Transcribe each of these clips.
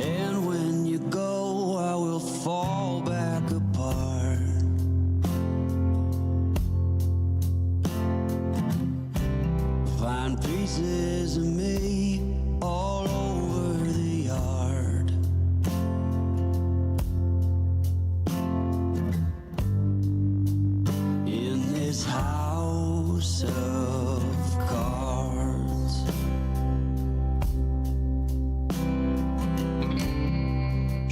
And when you go, I will fall back apart. Find pieces of me all over the yard. In this house of cards.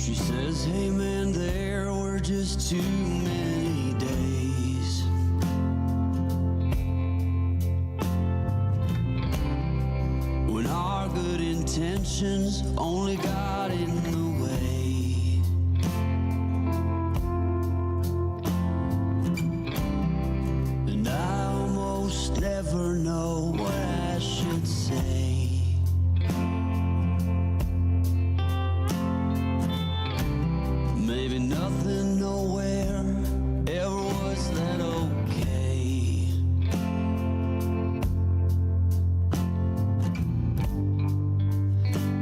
She says, hey man, there were just too many days. When our good intentions only got in the way. And I almost never know what I should say. Maybe nothing nowhere ever was that okay.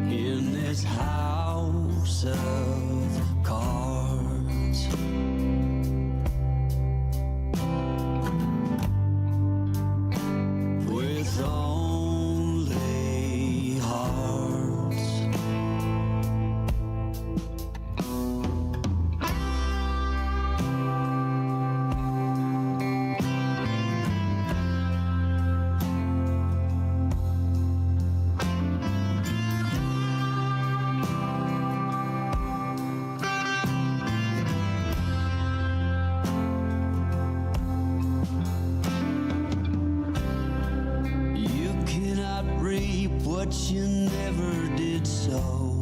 In this house of cards. With only hearts. You cannot reap what you never did sow.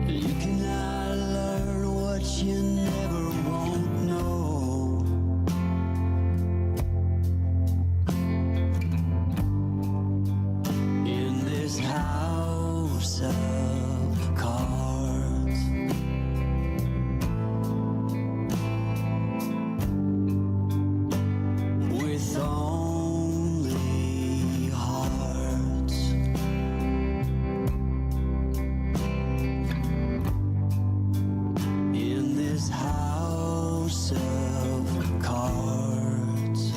You cannot learn what you never won't know. In this house of cards. With only hearts. In this house of cards.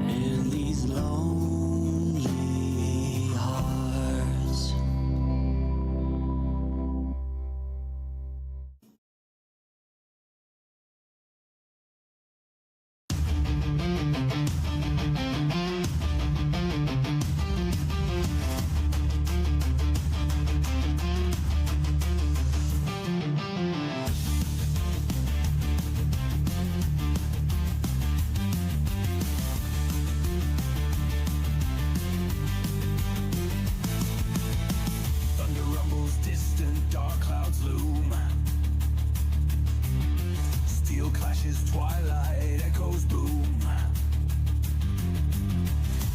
And these lonely hearts. Thunder rumbles distant, dark clouds loom. Steel clashes, twilight echoes boom.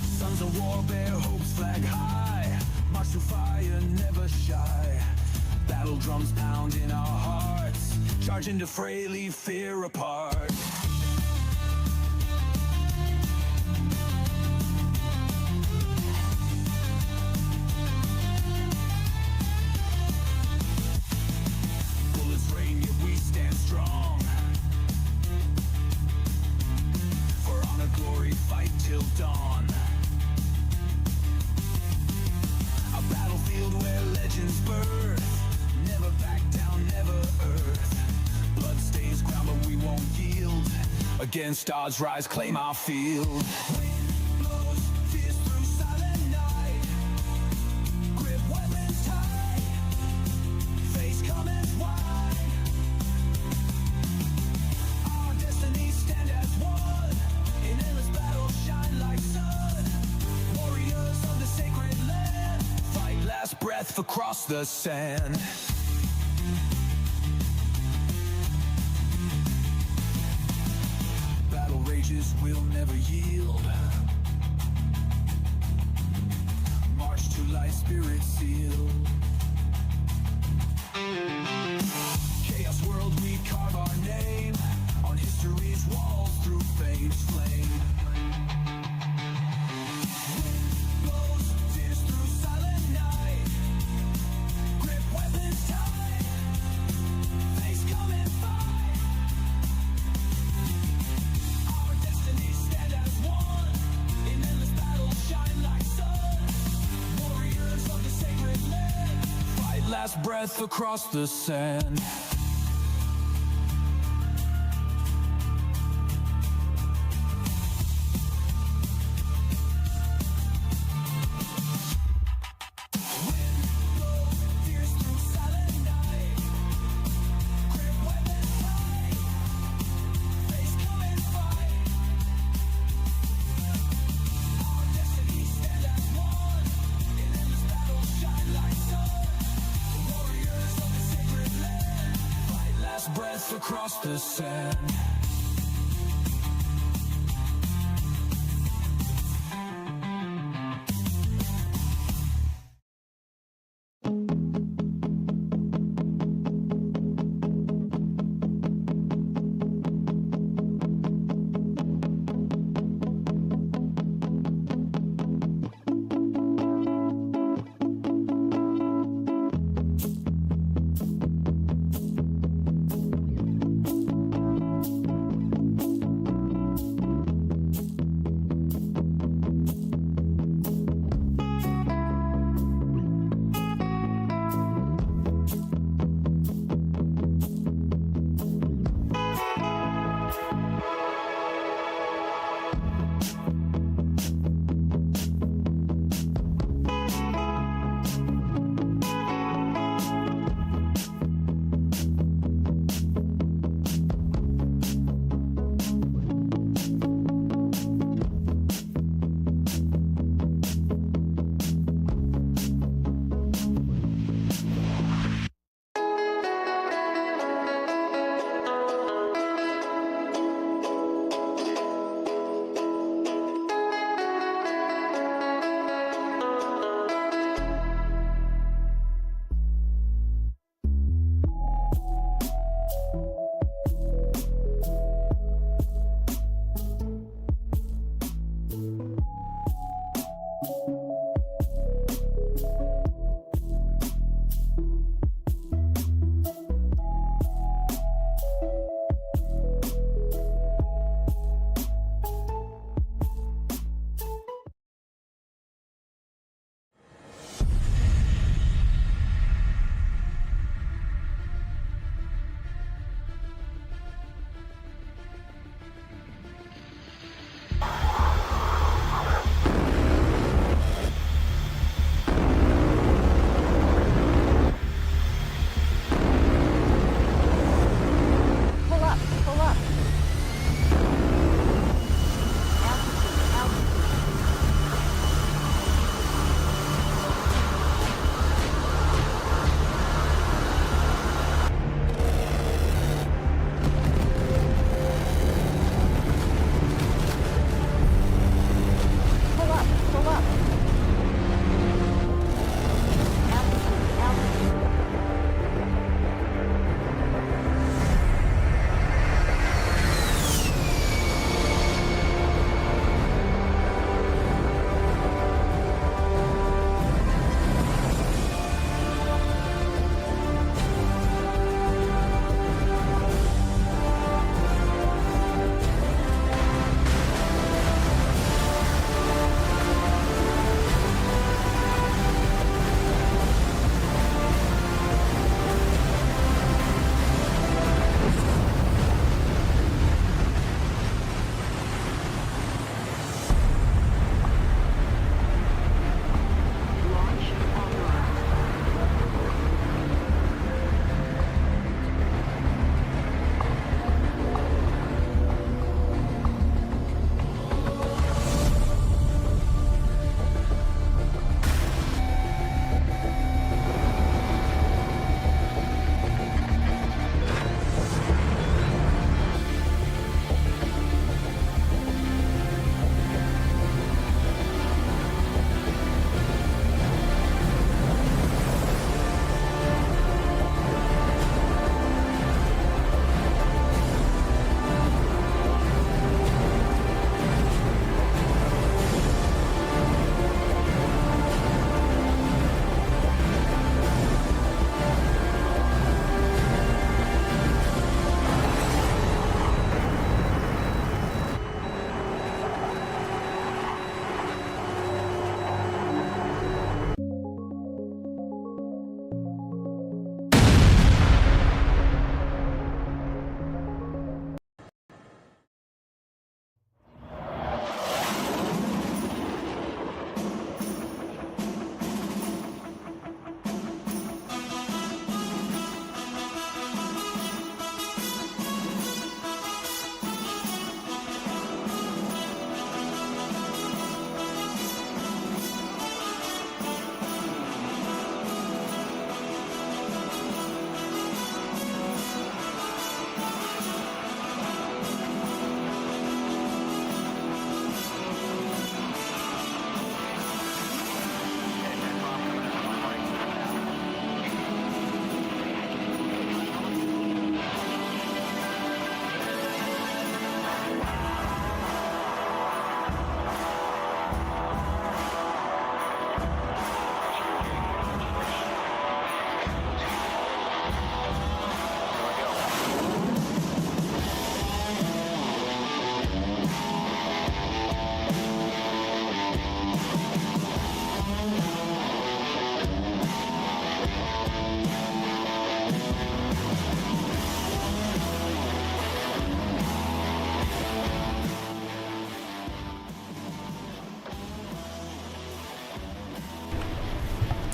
Sons of war bear hopes flag high. March to fire, never shy. Battle drums pound in our hearts, charging to fray, leave fear apart. Bullets rain, yet we stand strong. For honor, glory, fight till dawn. A battlefield where legends birth. Never back down, never earth. Blood stains ground, but we won't yield. Against odds, rise, claim our field. Wind blows, fierce through silent night. Grip weapons tight. Face coming wide. Our destinies stand as one. In endless battle, shine like sun. Warriors of the sacred land. Fight last breath across the sand. Battle rages will never yield. March to light, spirit sealed. Chaos world, we carve our name on history's walls through fame's flame. Wind blows, tears through silent night. Grip weapons tight. Face come and fight. Our destinies stand as one. In endless battle, shine like sun. Warriors of the sacred land. Fight last breath across the sand. Breath across the sand.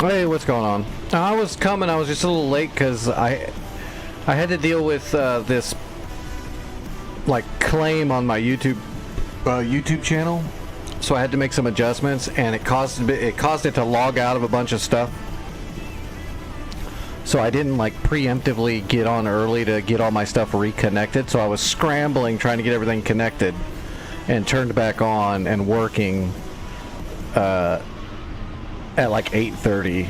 Hey, what's going on? I was coming. I was just a little late because I had to deal with this like claim on my YouTube channel, so I had to make some adjustments, and it caused it to log out of a bunch of stuff. So I didn't like preemptively get on early to get all my stuff reconnected. So I was scrambling trying to get everything connected and turned back on and working at like 8:30,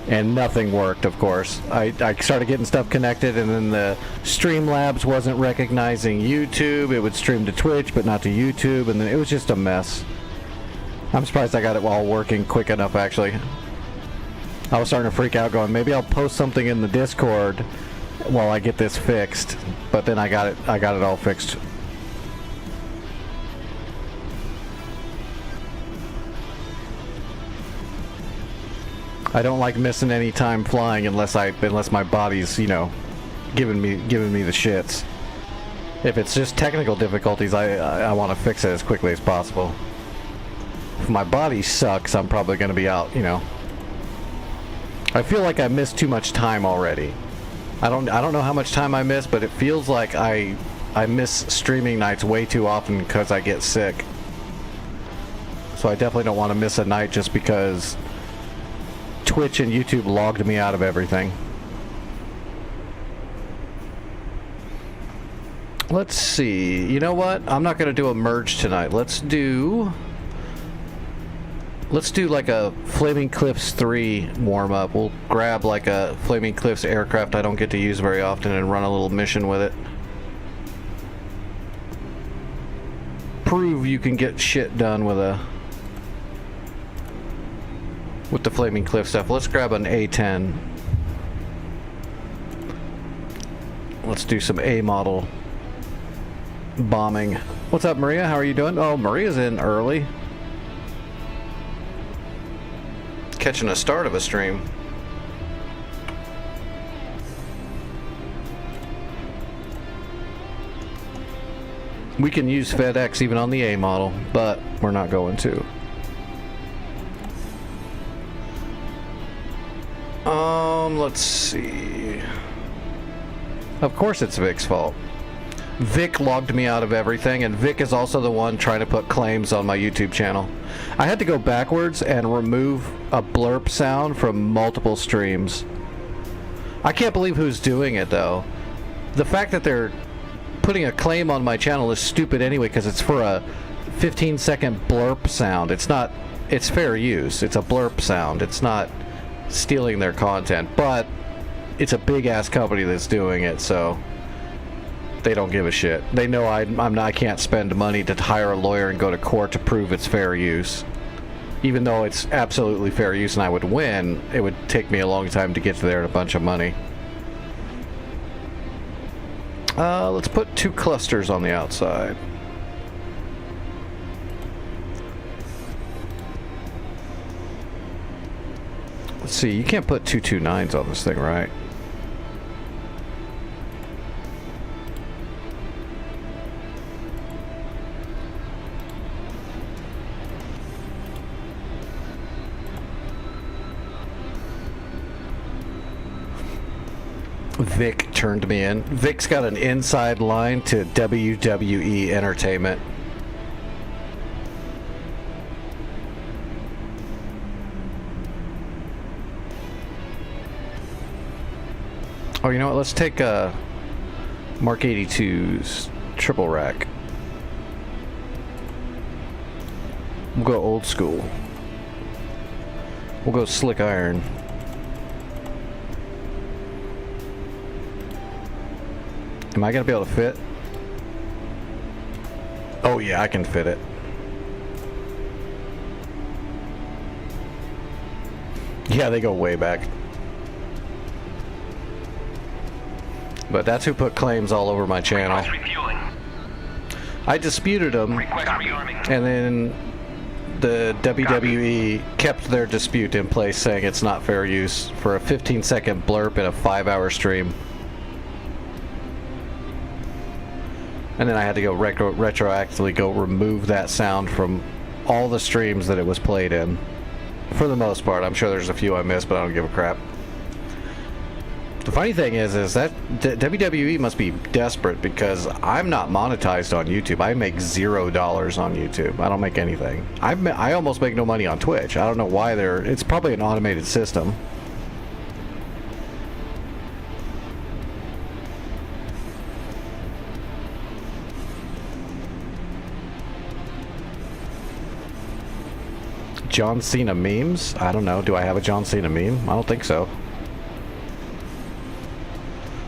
and nothing worked. Of course, I started getting stuff connected, and then the Streamlabs wasn't recognizing YouTube. It would stream to Twitch but not to YouTube, and then it was just a mess. I'm surprised I got it all working quick enough. Actually, I was starting to freak out, going, maybe I'll post something in the Discord while I get this fixed, but then I got it all fixed. I don't like missing any time flying unless my body's, you know, giving me the shits. If it's just technical difficulties, I want to fix it as quickly as possible. If my body sucks, I'm probably going to be out, you know. I feel like I missed too much time already. I don't know how much time I missed, but it feels like I miss streaming nights way too often because I get sick. So I definitely don't want to miss a night just because Twitch and YouTube logged me out of everything. Let's see. You know what? I'm not going to do a merge tonight. Let's do like a Flaming Cliffs 3 warm-up. We'll grab like a Flaming Cliffs aircraft I don't get to use very often and run a little mission with it. Prove you can get shit done with the Flaming Cliff stuff. Let's grab an A-10. Let's do some A-model bombing. What's up, Maria? How are you doing? Oh, Maria's in early. Catching a start of a stream. We can use FedEx even on the A model, but we're not going to. Let's see. Of course it's Vic's fault. Vic logged me out of everything, and Vic is also the one trying to put claims on my YouTube channel. I had to go backwards and remove a blurp sound from multiple streams. I can't believe who's doing it, though. The fact that they're putting a claim on my channel is stupid anyway, because it's for a 15-second blurp sound. It's fair use. It's a blurp sound. It's not stealing their content, but it's a big-ass company that's doing it, so they don't give a shit. They know I can't spend money to hire a lawyer and go to court to prove it's fair use. Even though it's absolutely fair use and I would win, it would take me a long time to get to there and a bunch of money. Let's put 2 clusters on the outside. Let's see, you can't put 229s on this thing, right? Vic turned me in. Vic's got an inside line to WWE Entertainment. Oh, you know what? Let's take Mark 82's triple rack. We'll go old school. We'll go slick iron. Am I gonna be able to fit? Oh yeah, I can fit it. Yeah, they go way back. But that's who put claims all over my channel. I disputed them, and then the WWE kept their dispute in place, saying it's not fair use for a 15-second blurb in a 5-hour stream. And then I had to go retroactively remove that sound from all the streams that it was played in. For the most part. I'm sure there's a few I missed, but I don't give a crap. The funny thing is that WWE must be desperate because I'm not monetized on YouTube. I make $0 on YouTube. I don't make anything. I almost make no money on Twitch. I don't know why it's probably an automated system. John Cena memes? I don't know. Do I have a John Cena meme? I don't think so.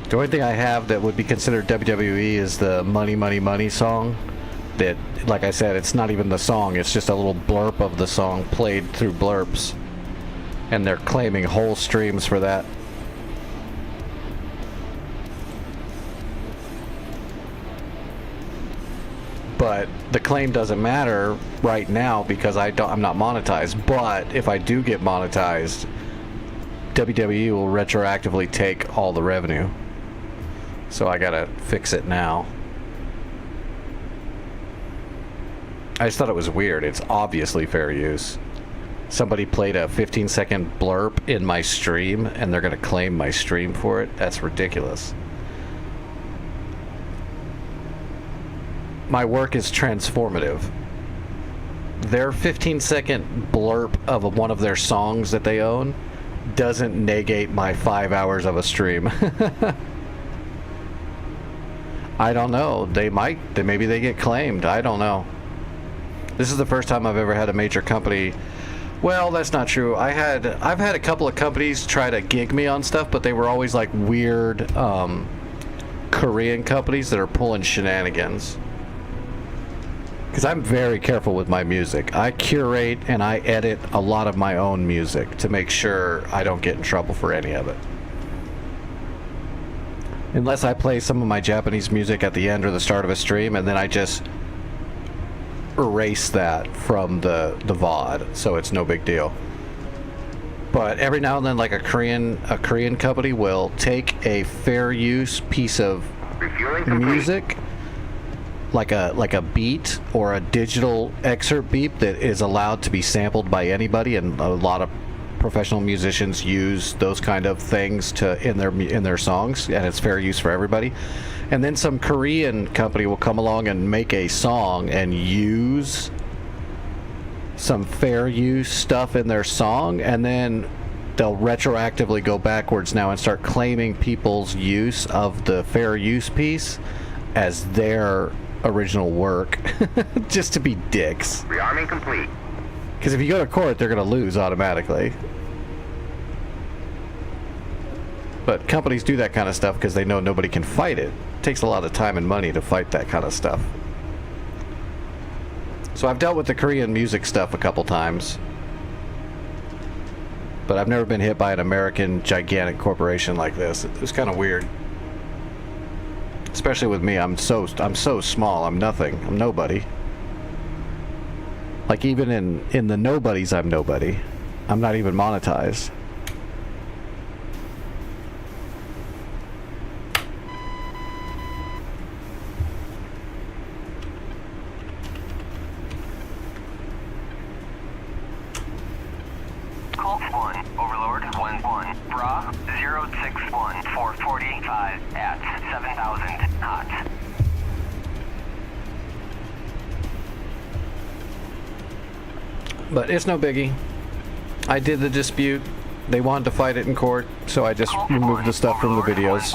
The only thing I have that would be considered WWE is the Money, Money, Money song. That, like I said, it's not even the song. It's just a little blurb of the song played through blurps. And they're claiming whole streams for that. But the claim doesn't matter right now because I'm not monetized. But if I do get monetized, WWE will retroactively take all the revenue. So I gotta fix it now. I just thought it was weird. It's obviously fair use. Somebody played a 15-second blurb in my stream and they're gonna claim my stream for it? That's ridiculous. My work is transformative. Their 15-second blurb of one of their songs that they own doesn't negate my 5 hours of a stream. I don't know. Maybe they get claimed. I don't know. This is the first time I've ever had a major company. Well, that's not true. I've had a couple of companies try to gig me on stuff, but they were always like weird Korean companies that are pulling shenanigans. Because I'm very careful with my music. I curate and I edit a lot of my own music to make sure I don't get in trouble for any of it. Unless I play some of my Japanese music at the end or the start of a stream, and then I just erase that from the VOD, so it's no big deal. But every now and then, like a Korean company will take a fair use piece of music, like a beat or a digital excerpt beat that is allowed to be sampled by anybody, and a lot of professional musicians use those kind of things in their songs, and it's fair use for everybody. And then some Korean company will come along and make a song and use some fair use stuff in their song, and then they'll retroactively go backwards now and start claiming people's use of the fair use piece as their original work, just to be dicks. Rearming complete. Because if you go to court, they're going to lose automatically. But companies do that kind of stuff because they know nobody can fight it. It takes a lot of time and money to fight that kind of stuff. So I've dealt with the Korean music stuff a couple times. But I've never been hit by an American gigantic corporation like this. It was kind of weird. Especially with me, I'm so small. I'm nothing. I'm nobody. Like even in the nobodies, I'm nobody. I'm not even monetized. Colt 1, Overlord 1-1, Bra 061 445 at 7,000 hot. But it's no biggie. I did the dispute. They wanted to fight it in court, so I just removed the stuff from the videos.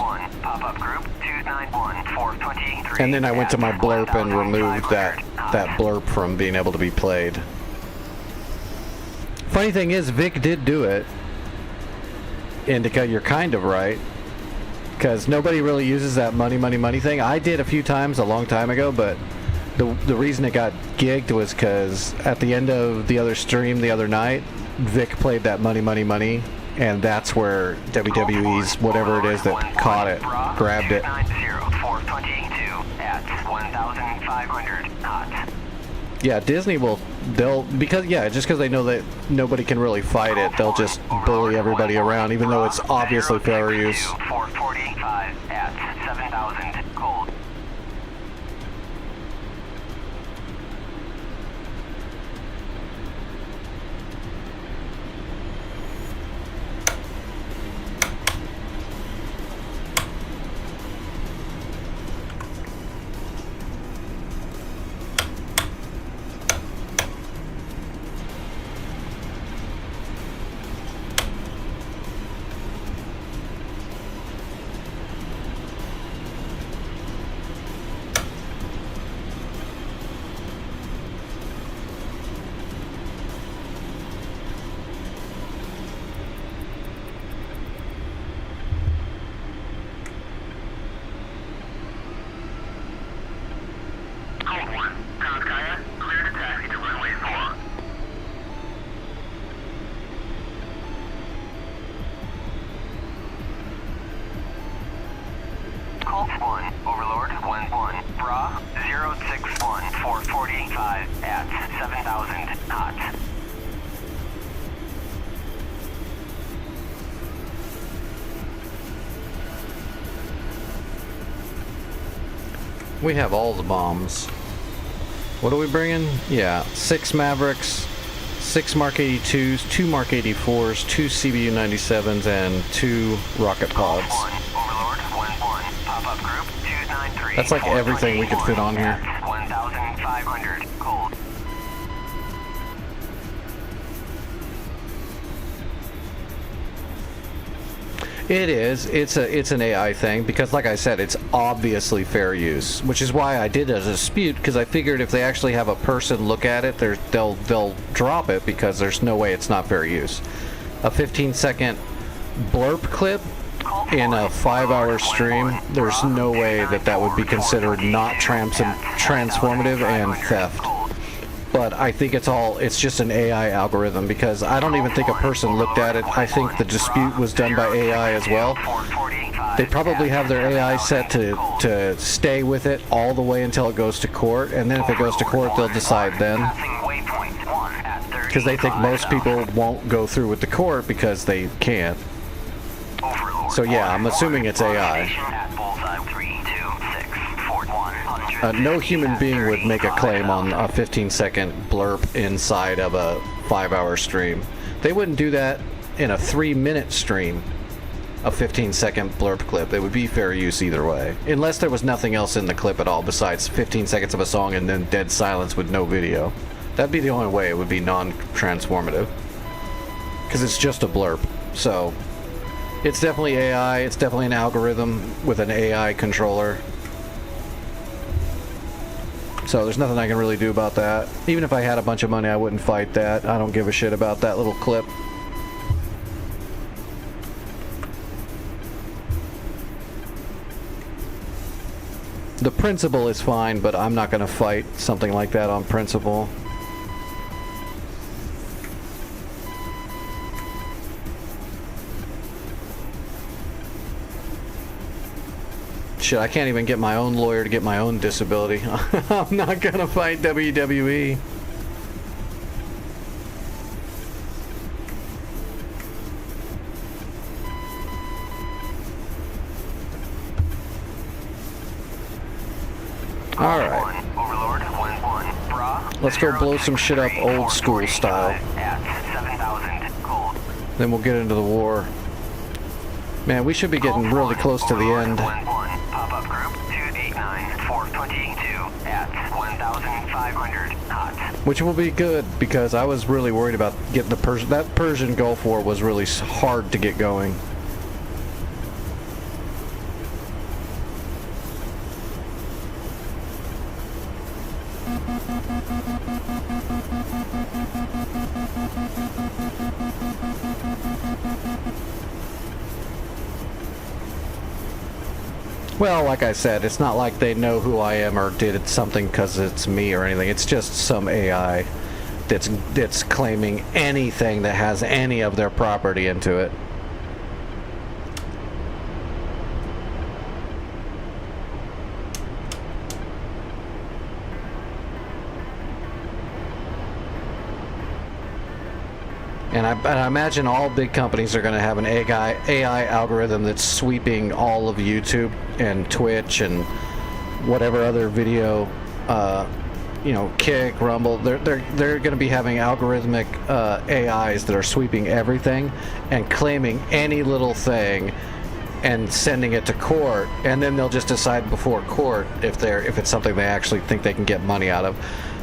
And then I went to my blurb and removed that blurb from being able to be played. Funny thing is, Vic did do it. Indica, you're kind of right. Because nobody really uses that money, money, money thing. I did a few times a long time ago, but the reason it got gigged was because at the end of the other stream the other night, Vic played that money, money, money, and that's where WWE's whatever it is that caught it, grabbed it. Yeah, Disney just because they know that nobody can really fight it, they'll just bully everybody around, even though it's obviously fair use. 445 at 7,000 cold. 7,000 hot. We have all the bombs. What are we bringing? Yeah, 6 Mavericks, 6 Mark 82s, 2 Mark 84s, 2 CBU 97s, and 2 rocket pods. Overlord 1-1. Pop-up group 293. That's like everything we could fit on here. 1,500 cold. It is. It's an AI thing because, like I said, it's obviously fair use, which is why I did a dispute, because I figured if they actually have a person look at it, they'll drop it because there's no way it's not fair use. A 15-second blurb clip in a 5-hour stream, there's no way that would be considered not transformative and theft. But I think it's just an AI algorithm, because I don't even think a person looked at it. I think the dispute was done by AI as well. They probably have their AI set to stay with it all the way until it goes to court, and then if it goes to court, they'll decide then. Because they think most people won't go through with the court because they can't. So yeah, I'm assuming it's AI. No human being would make a claim on a 15-second blurb inside of a 5-hour stream. They wouldn't do that in a 3-minute stream, a 15-second blurb clip. It would be fair use either way. Unless there was nothing else in the clip at all besides 15 seconds of a song and then dead silence with no video. That'd be the only way it would be non-transformative. Because it's just a blurb. So, it's definitely AI. It's definitely an algorithm with an AI controller. So there's nothing I can really do about that. Even if I had a bunch of money, I wouldn't fight that. I don't give a shit about that little clip. The principle is fine, but I'm not going to fight something like that on principle. Shit, I can't even get my own lawyer to get my own disability. I'm not gonna fight WWE. Alright. Overlord 1-1. Bra. Let's go blow some shit up old school style. At 7,000 cold. Then we'll get into the war. Man, we should be getting really close to the end. Pop-up group 289-422 at 1,500 hot. Which will be good, because I was really worried about getting the that Persian Gulf War was really hard to get going. Well, like I said, it's not like they know who I am or did something because it's me or anything. It's just some AI that's claiming anything that has any of their property into it. And I imagine all big companies are going to have an AI algorithm that's sweeping all of YouTube and Twitch and whatever other video, you know, Kick, Rumble. They're going to be having algorithmic AIs that are sweeping everything and claiming any little thing and sending it to court, and then they'll just decide before court if it's something they actually think they can get money out of,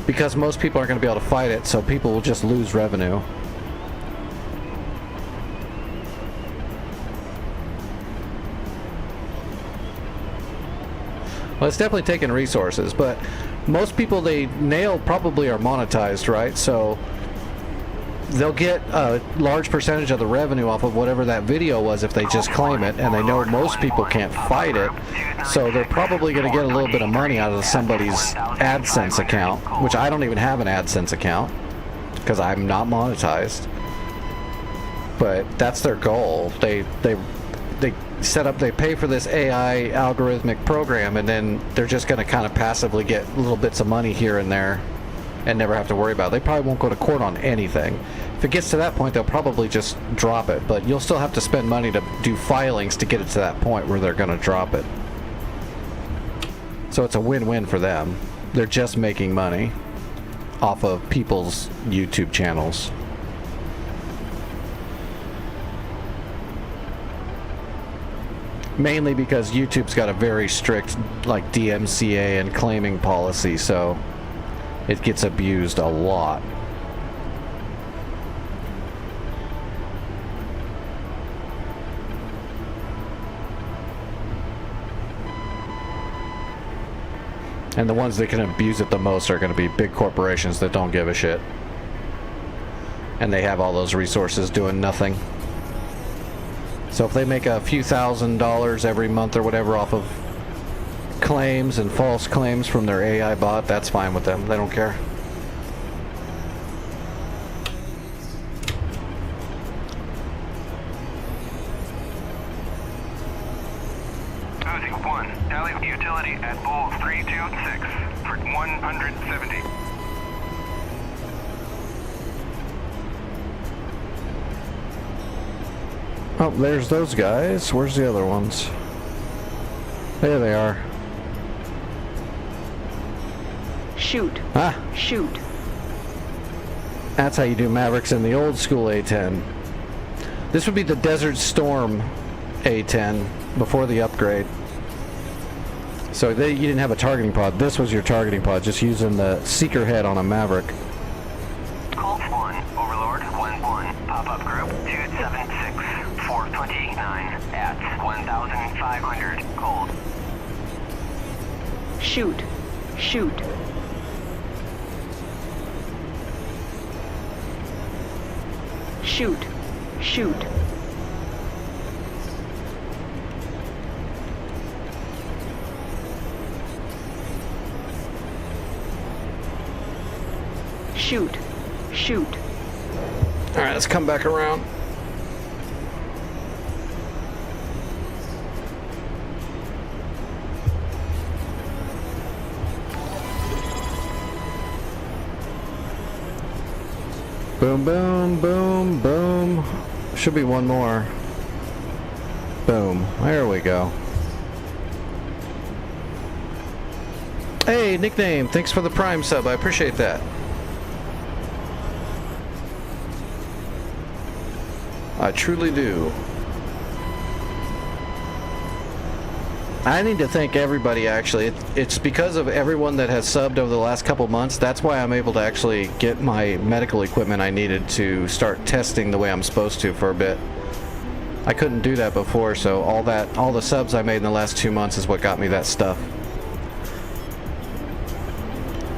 because most people aren't going to be able to fight it, so people will just lose revenue. Well, it's definitely taking resources, but most people they nail probably are monetized, right? So they'll get a large percentage of the revenue off of whatever that video was if they just claim it, and they know most people can't fight it, so they're probably going to get a little bit of money out of somebody's AdSense account, which I don't even have an AdSense account because I'm not monetized. But that's their goal. They set up, they pay for this AI algorithmic program, and then they're just going to kind of passively get little bits of money here and there and never have to worry about it. They probably won't go to court on anything. If it gets to that point, they'll probably just drop it, but you'll still have to spend money to do filings to get it to that point where they're going to drop it. So it's a win-win for them. They're just making money off of people's YouTube channels. Mainly because YouTube's got a very strict, like, DMCA and claiming policy, so it gets abused a lot. And the ones that can abuse it the most are going to be big corporations that don't give a shit. And they have all those resources doing nothing. So if they make a few $1,000s every month or whatever off of claims and false claims from their AI bot, that's fine with them. They don't care. Uzi 1, tally utility at Bull 326 for 170. Oh, there's those guys. Where's the other ones? There they are. Shoot. Ah, Shoot. that's how you do Mavericks in the old school A10. This would be the Desert Storm A10 before the upgrade. So you didn't have a targeting pod. This was your targeting pod, just using the seeker head on a Maverick. Colt 1, Overlord 1-1, pop-up group 276, 429 at 1,500, cold. Shoot. Shoot. Shoot. Shoot. Shoot. Shoot. Alright, let's come back around. Boom, boom, boom, boom. Should be one more. Boom. There we go. Hey, nickname. Thanks for the Prime sub. I appreciate that. I truly do. I need to thank everybody, actually. It's because of everyone that has subbed over the last couple months. That's why I'm able to actually get my medical equipment I needed to start testing the way I'm supposed to for a bit. I couldn't do that before, so all the subs I made in the last 2 months is what got me that stuff.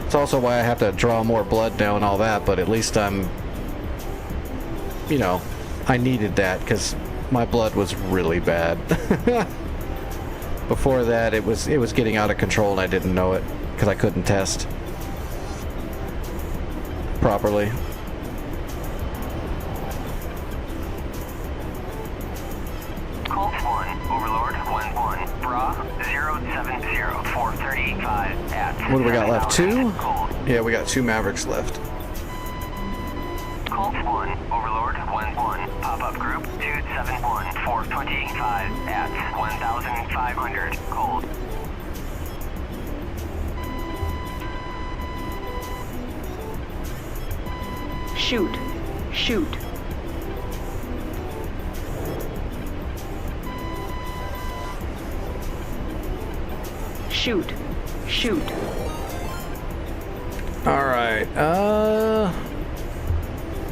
It's also why I have to draw more blood now and all that, but at least I'm, you know, I needed that because my blood was really bad. Before that, it was getting out of control and I didn't know it because I couldn't test properly. Colt 1, Overlord 1-1, Bra 070, 435 at What do we got left? 2? cold. Yeah, we got 2 Mavericks left. Colt 1, Overlord 1-1, pop-up group 271, 425 at 1,500, cold. Shoot. Shoot. Shoot. Shoot. Alright,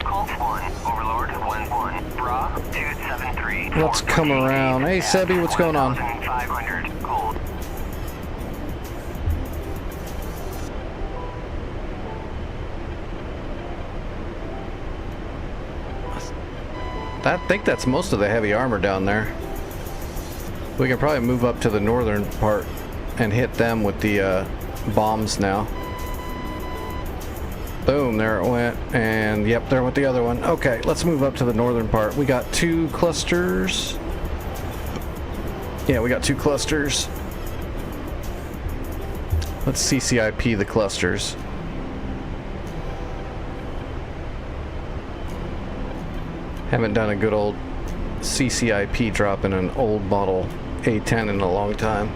Colt 1, Overlord 1-1, Bra 273. Let's come around. Hey, Sebi, what's going on? 1,500, cold. I think that's most of the heavy armor down there. We can probably move up to the northern part and hit them with the bombs now. Boom, there it went. And yep, there went the other one. Okay, let's move up to the northern part. We got 2 clusters. Yeah, we got 2 clusters. Let's CCIP the clusters. Haven't done a good old CCIP drop in an old model A10 in a long time.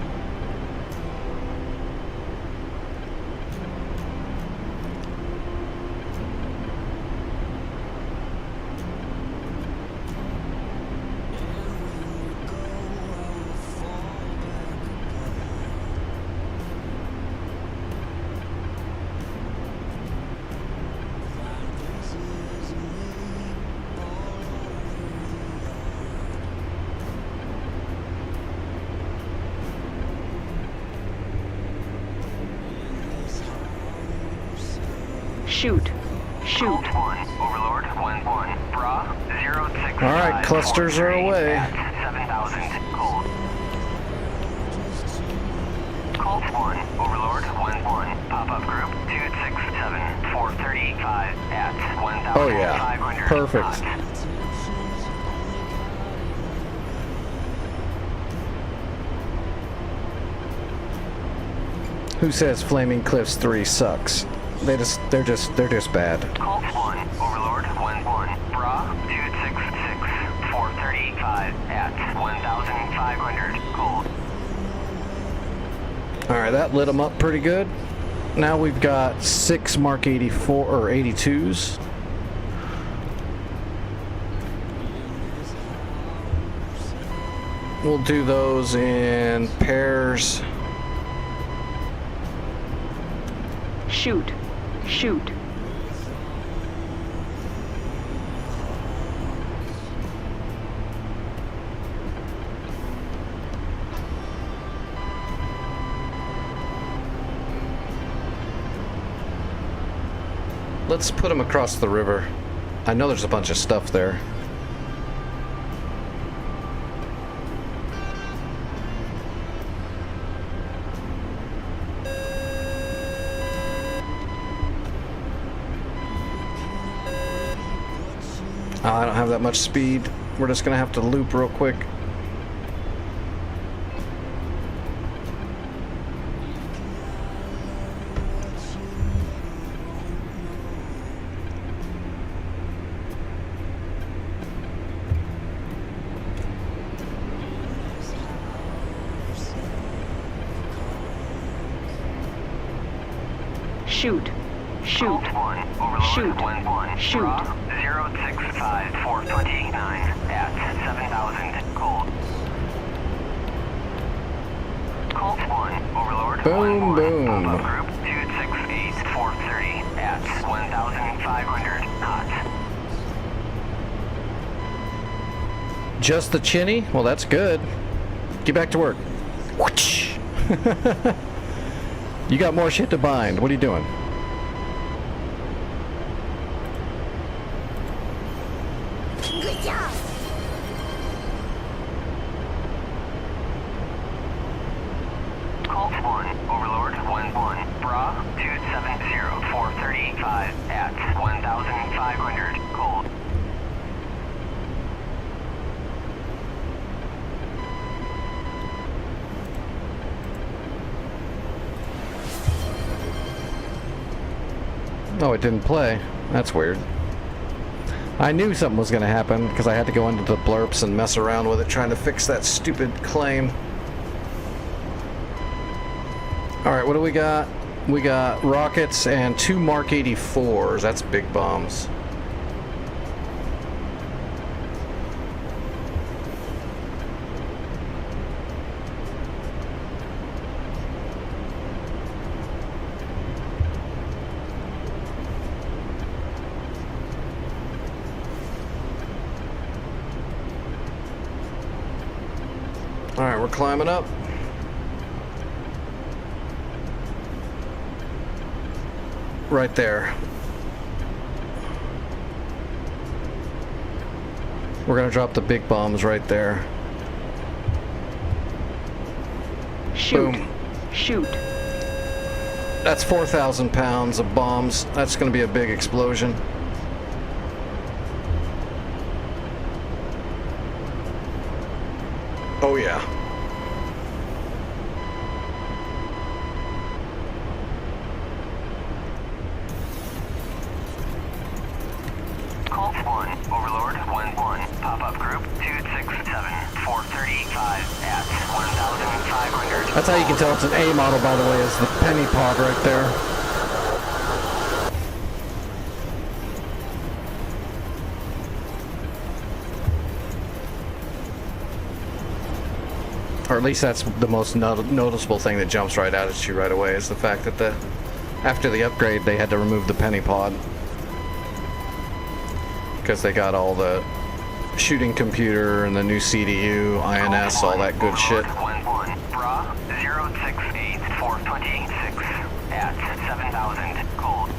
Shoot. Shoot. Colt 1, Overlord 1-1, Bra 065. All right, clusters are away. 7,000, Colt. Colt 1, Overlord 1-1, pop-up group 267, 435 at 1,500. Oh yeah, perfect. knots. Who says Flaming Cliffs 3 sucks? They're just bad. Colt 1, Overlord 1-1, Bra 266, 435 at 1,500, Colt. All right, that lit them up pretty good. Now we've got 6 Mark 84 or 82s. We'll do those in pairs. Shoot. Shoot. Let's put them across the river. I know there's a bunch of stuff there. I don't have that much speed. We're just gonna have to loop real quick. Shoot. Shoot. Colt 1, Overlord Shoot. 1-1, Shoot. Bra 065, 429 at 7,000, Colt. Colt 1, Overlord Boom, 1-1, boom. pop-up group 268, 430 at 1,500 knots. Just the chinny? Well, that's good. Get back to work. Whoosh. You got more shit to bind. What are you doing? Good job. Colt 1, Overlord 1-1, Bra 270, 435 at 1,500, Colt. Oh, it didn't play. That's weird. I knew something was going to happen because I had to go into the blurps and mess around with it trying to fix that stupid claim. Alright, what do we got? We got rockets and 2 Mark 84s. That's big bombs. Alright, we're climbing up. Right there. We're gonna drop the big bombs right there. Shoot. Boom. Shoot. That's 4,000 pounds of bombs. That's gonna be a big explosion. Oh yeah. Colt 1, Overlord 1-1, That's how you can tell it's an A model, by the way, is the penny pod right there. Or at least that's the most noticeable thing that jumps right out at you right away, is the fact that after the upgrade they had to remove the penny pod. Because they got all the shooting computer and the new CDU, INS, all that good shit. 11, Bra 068426 at 7,000 cold.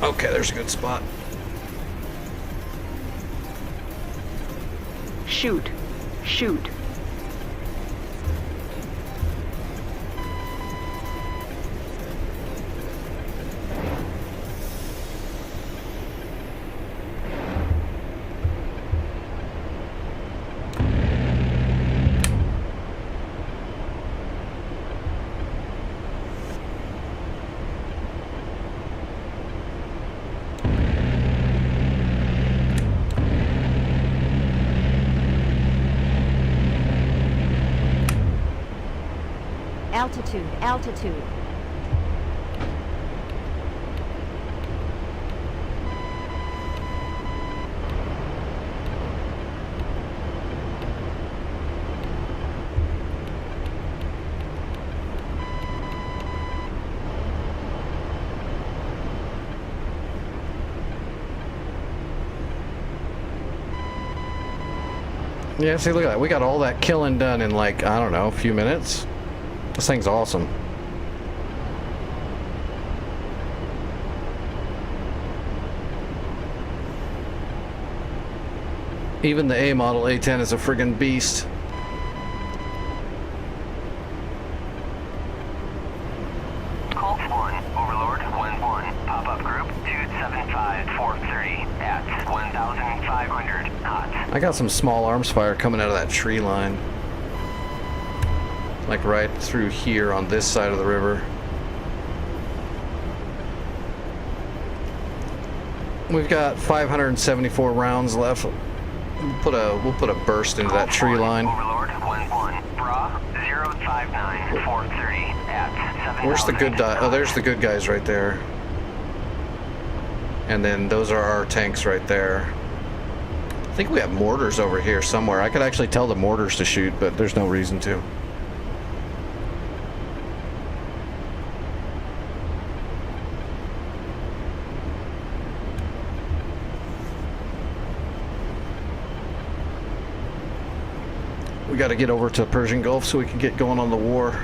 Okay, there's a good spot. Shoot. Shoot. Altitude, altitude. Yeah, see, look at that. We got all that killing done in, like, I don't know, a few minutes. This thing's awesome. Even the A model A10 is a friggin' beast. Colt 1, Overlord 1-1, pop-up group 275430 at 1,500 hot. I got some small arms fire coming out of that tree line. Like right through here on this side of the river. We've got 574 rounds left. We'll put a burst into that tree line. Overlord 1-1, Bra 059430 at 7,000. Where's the good guy? Oh, there's the good guys right there. And then those are our tanks right there. I think we have mortars over here somewhere. I could actually tell the mortars to shoot, but there's no reason to. We got to get over to Persian Gulf so we can get going on the war.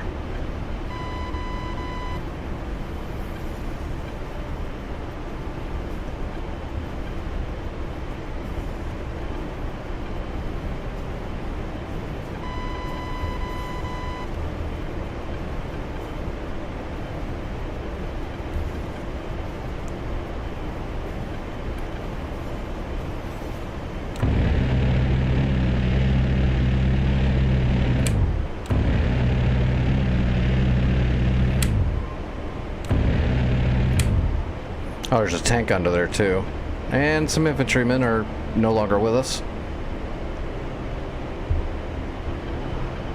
Oh, there's a tank under there too. And some infantrymen are no longer with us.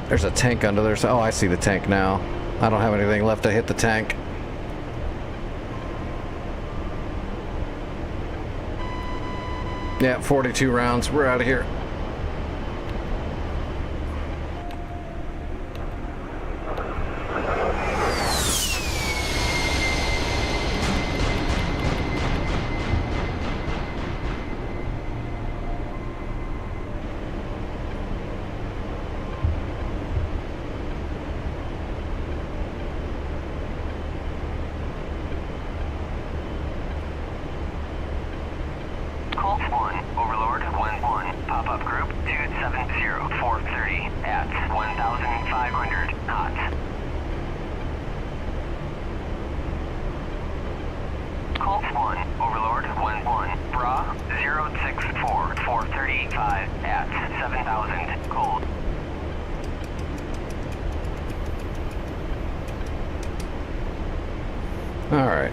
There's a tank under there. Oh, I see the tank now. I don't have anything left to hit the tank. Yeah, 42 rounds. We're out of here. Colt 1, Overlord 1-1, pop-up group 270430 at 1,500 hot. Colt 1, Overlord 1-1, Bra 064435 at 7,000 cold. All right.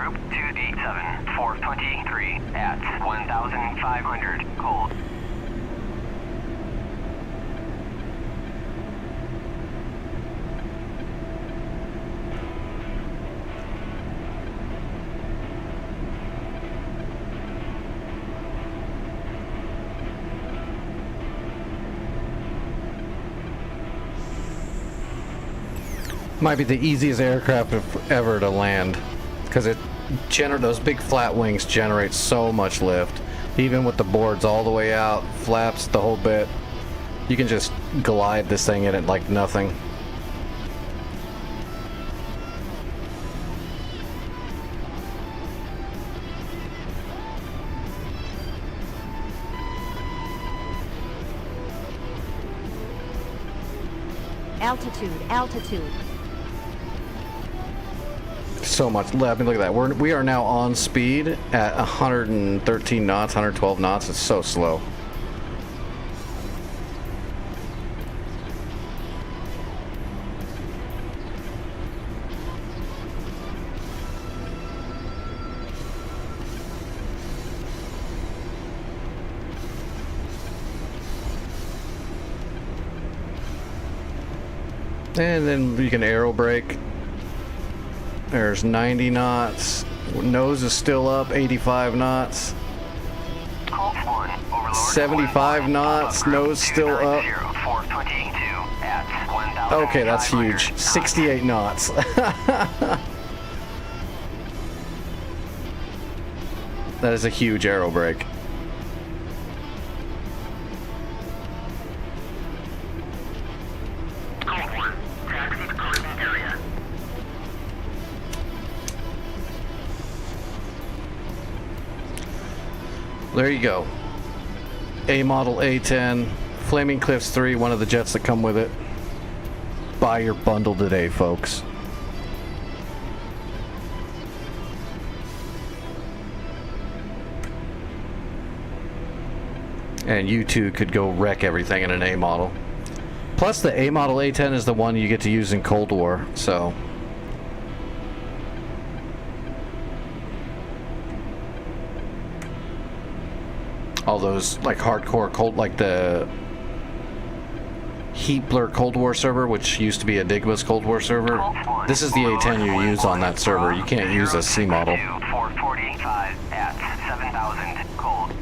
Group 287, 423 at 1,500. Cold. Might be the easiest aircraft ever to land, because those big flat wings generate so much lift. Even with the boards all the way out, flaps, the whole bit, you can just glide this thing in it like nothing. Altitude, altitude. So much left. I mean, look at that. We are now on speed at 113 knots, 112 knots. It's so slow. And then you can aero brake. There's 90 knots. Nose is still up, 85 knots. 75 knots, nose still up. Okay, that's huge. 68 knots. That is a huge aero brake. There you go. A model A10, Flaming Cliffs 3, one of the jets that come with it. Buy your bundle today, folks. And you too could go wreck everything in an A model. Plus the A model A10 is the one you get to use in Cold War, so... all those like hardcore cold, like the Heapler Cold War server, which used to be Enigma's Cold War server. This is the A10 you use on that server. You can't use a C model. 445 at 7,000. Cold.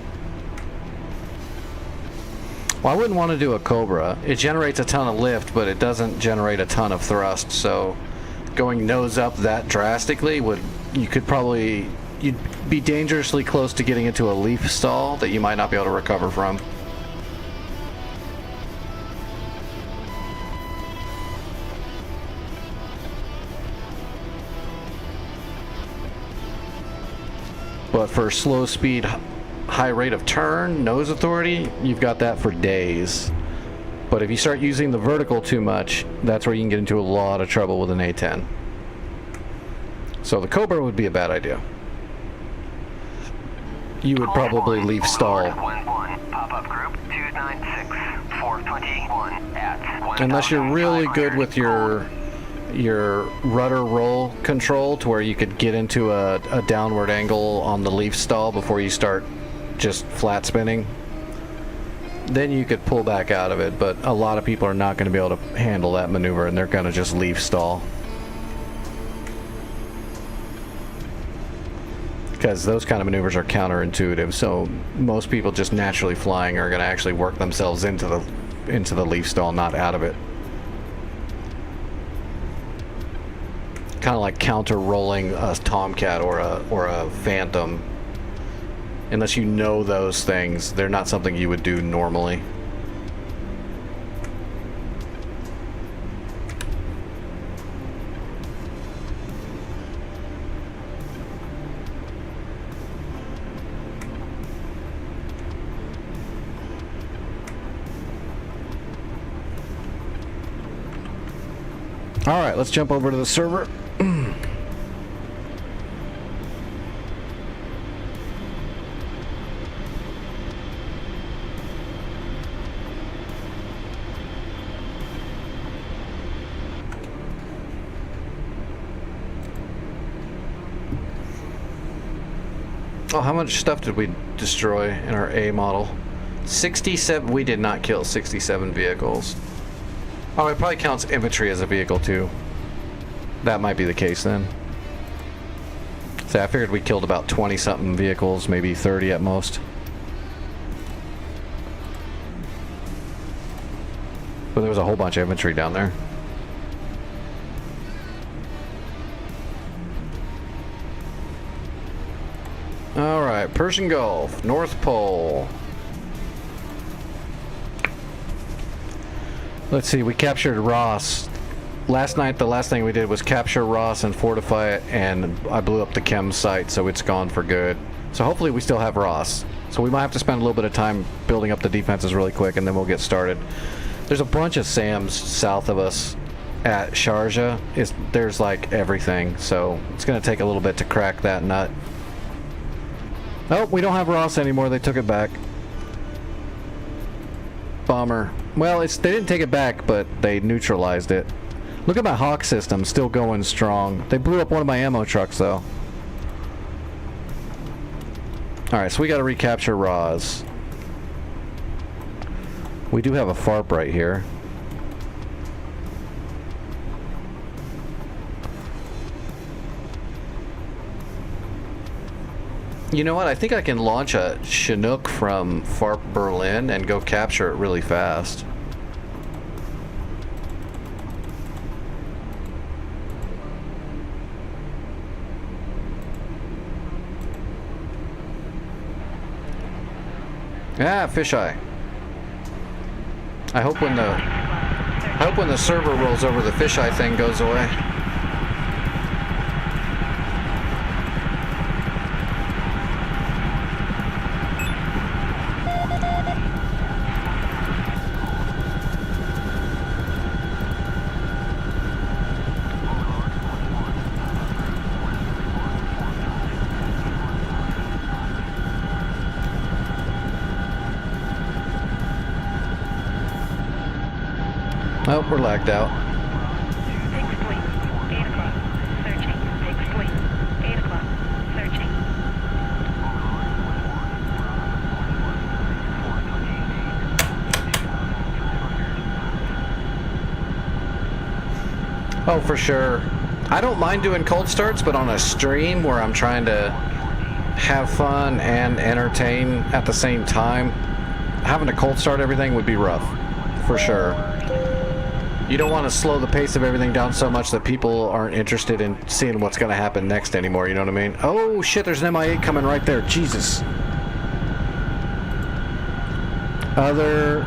Well, I wouldn't want to do a Cobra. It generates a ton of lift, but it doesn't generate a ton of thrust. So going nose up that drastically you'd be dangerously close to getting into a leaf stall that you might not be able to recover from. But for slow speed, high rate of turn, nose authority, you've got that for days. But if you start using the vertical too much, that's where you can get into a lot of trouble with an A10. So the Cobra would be a bad idea. You would probably leaf stall. Unless you're really good with your rudder roll control to where you could get into a downward angle on the leaf stall before you start just flat spinning. Then you could pull back out of it, but a lot of people are not going to be able to handle that maneuver and they're going to just leaf stall. Because those kind of maneuvers are counterintuitive, so most people just naturally flying are going to actually work themselves into the leaf stall, not out of it. Kind of like counter rolling a Tomcat or a Phantom. Unless you know those things, they're not something you would do normally. All right, let's jump over to the server. Oh, how much stuff did we destroy in our A model? 67. We did not kill 67 vehicles. Oh, it probably counts infantry as a vehicle too. That might be the case then. So I figured we killed about 20 something vehicles, maybe 30 at most. But there was a whole bunch of infantry down there. Alright, Persian Gulf, North Pole. Let's see, we captured Ross. Last night, the last thing we did was capture Ross and fortify it, and I blew up the chem site, so it's gone for good. So hopefully we still have Ross. So we might have to spend a little bit of time building up the defenses really quick, and then we'll get started. There's a bunch of SAMs south of us at Sharjah. There's like everything, so it's going to take a little bit to crack that nut. Oh, we don't have Ross anymore. They took it back. Bomber. Well, they didn't take it back, but they neutralized it. Look at my Hawk system, still going strong. They blew up one of my ammo trucks, though. Alright, so we gotta recapture Ross. We do have a FARP right here. You know what? I think I can launch a Chinook from FARP Berlin and go capture it really fast. Ah, fisheye. I hope when the server rolls over, the fisheye thing goes away. Oh, we're lagged out. Fixed point. 8 o'clock. Searching. Fixed point. 8 o'clock. Searching. Oh, for sure. I don't mind doing cold starts, but on a stream where I'm trying to have fun and entertain at the same time, having to cold start everything would be rough. For sure. You don't want to slow the pace of everything down so much that people aren't interested in seeing what's going to happen next anymore, you know what I mean? Oh shit, there's an MI8 coming right there, Jesus. Other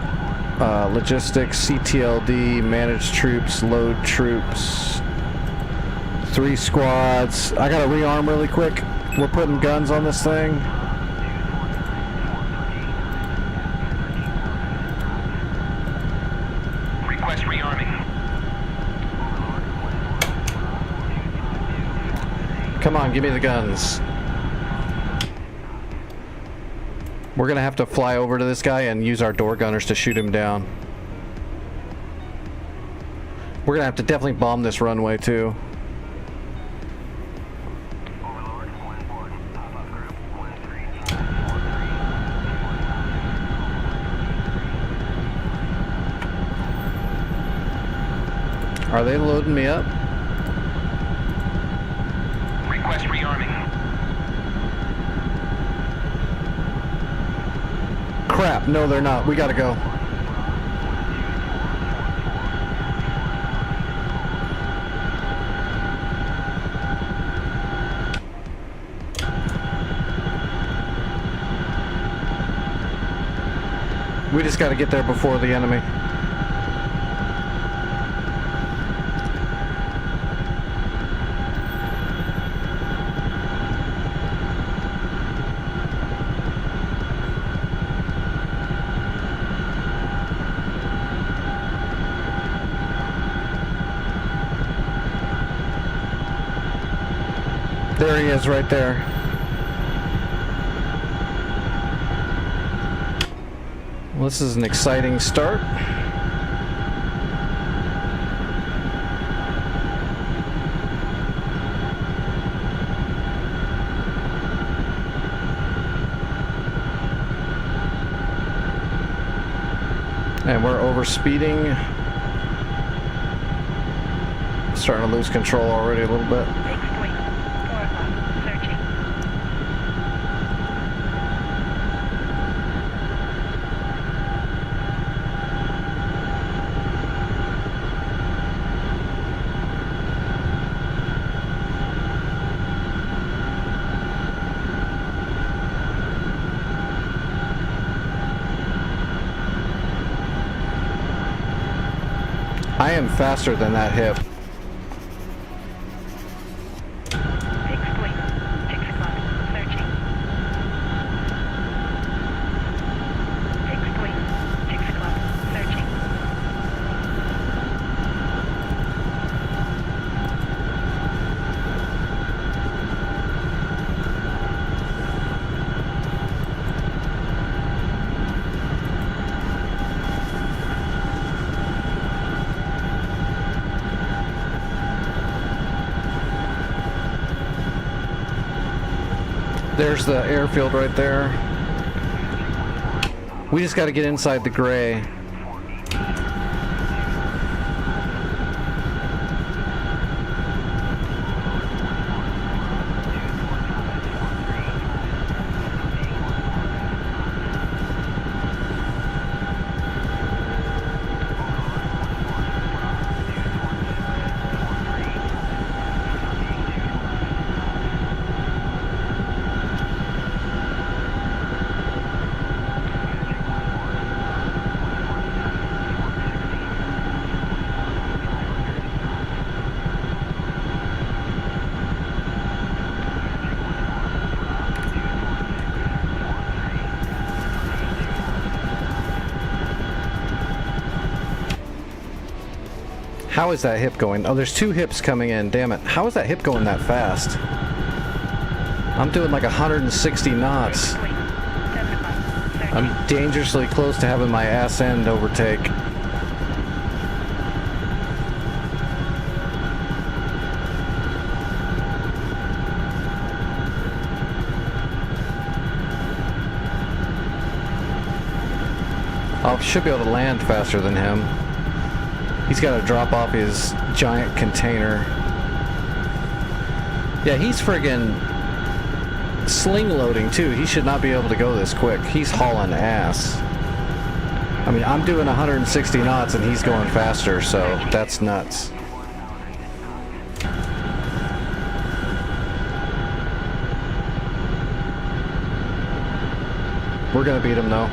logistics, CTLD, managed troops, load troops, 3 squads. I gotta rearm really quick. We're putting guns on this thing. Come on, give me the guns. We're gonna have to fly over to this guy and use our door gunners to shoot him down. We're gonna have to definitely bomb this runway too. Are they loading me up? Request rearming. Crap, no they're not. We gotta go. We just gotta get there before the enemy. There he is right there. Well, this is an exciting start. And we're over speeding. Starting to lose control already a little bit. Fixed wing. 4 o'clock. Searching. I am faster than that hip. Fixed wing. 6 o'clock. Searching. Fixed wing. 6 o'clock. Searching. There's the airfield right there. We just got to get inside the gray. How is that hip going? Oh, there's 2 hips coming in. Damn it. How is that hip going that fast? I'm doing like 160 knots. Fixed wing. 7 o'clock. Searching. I'm dangerously close to having my ass end overtake. I should be able to land faster than him. He's got to drop off his giant container. Yeah, he's friggin' sling loading too. He should not be able to go this quick. He's hauling ass. I mean, I'm doing 160 knots and he's going faster, so that's nuts. We're gonna beat him though.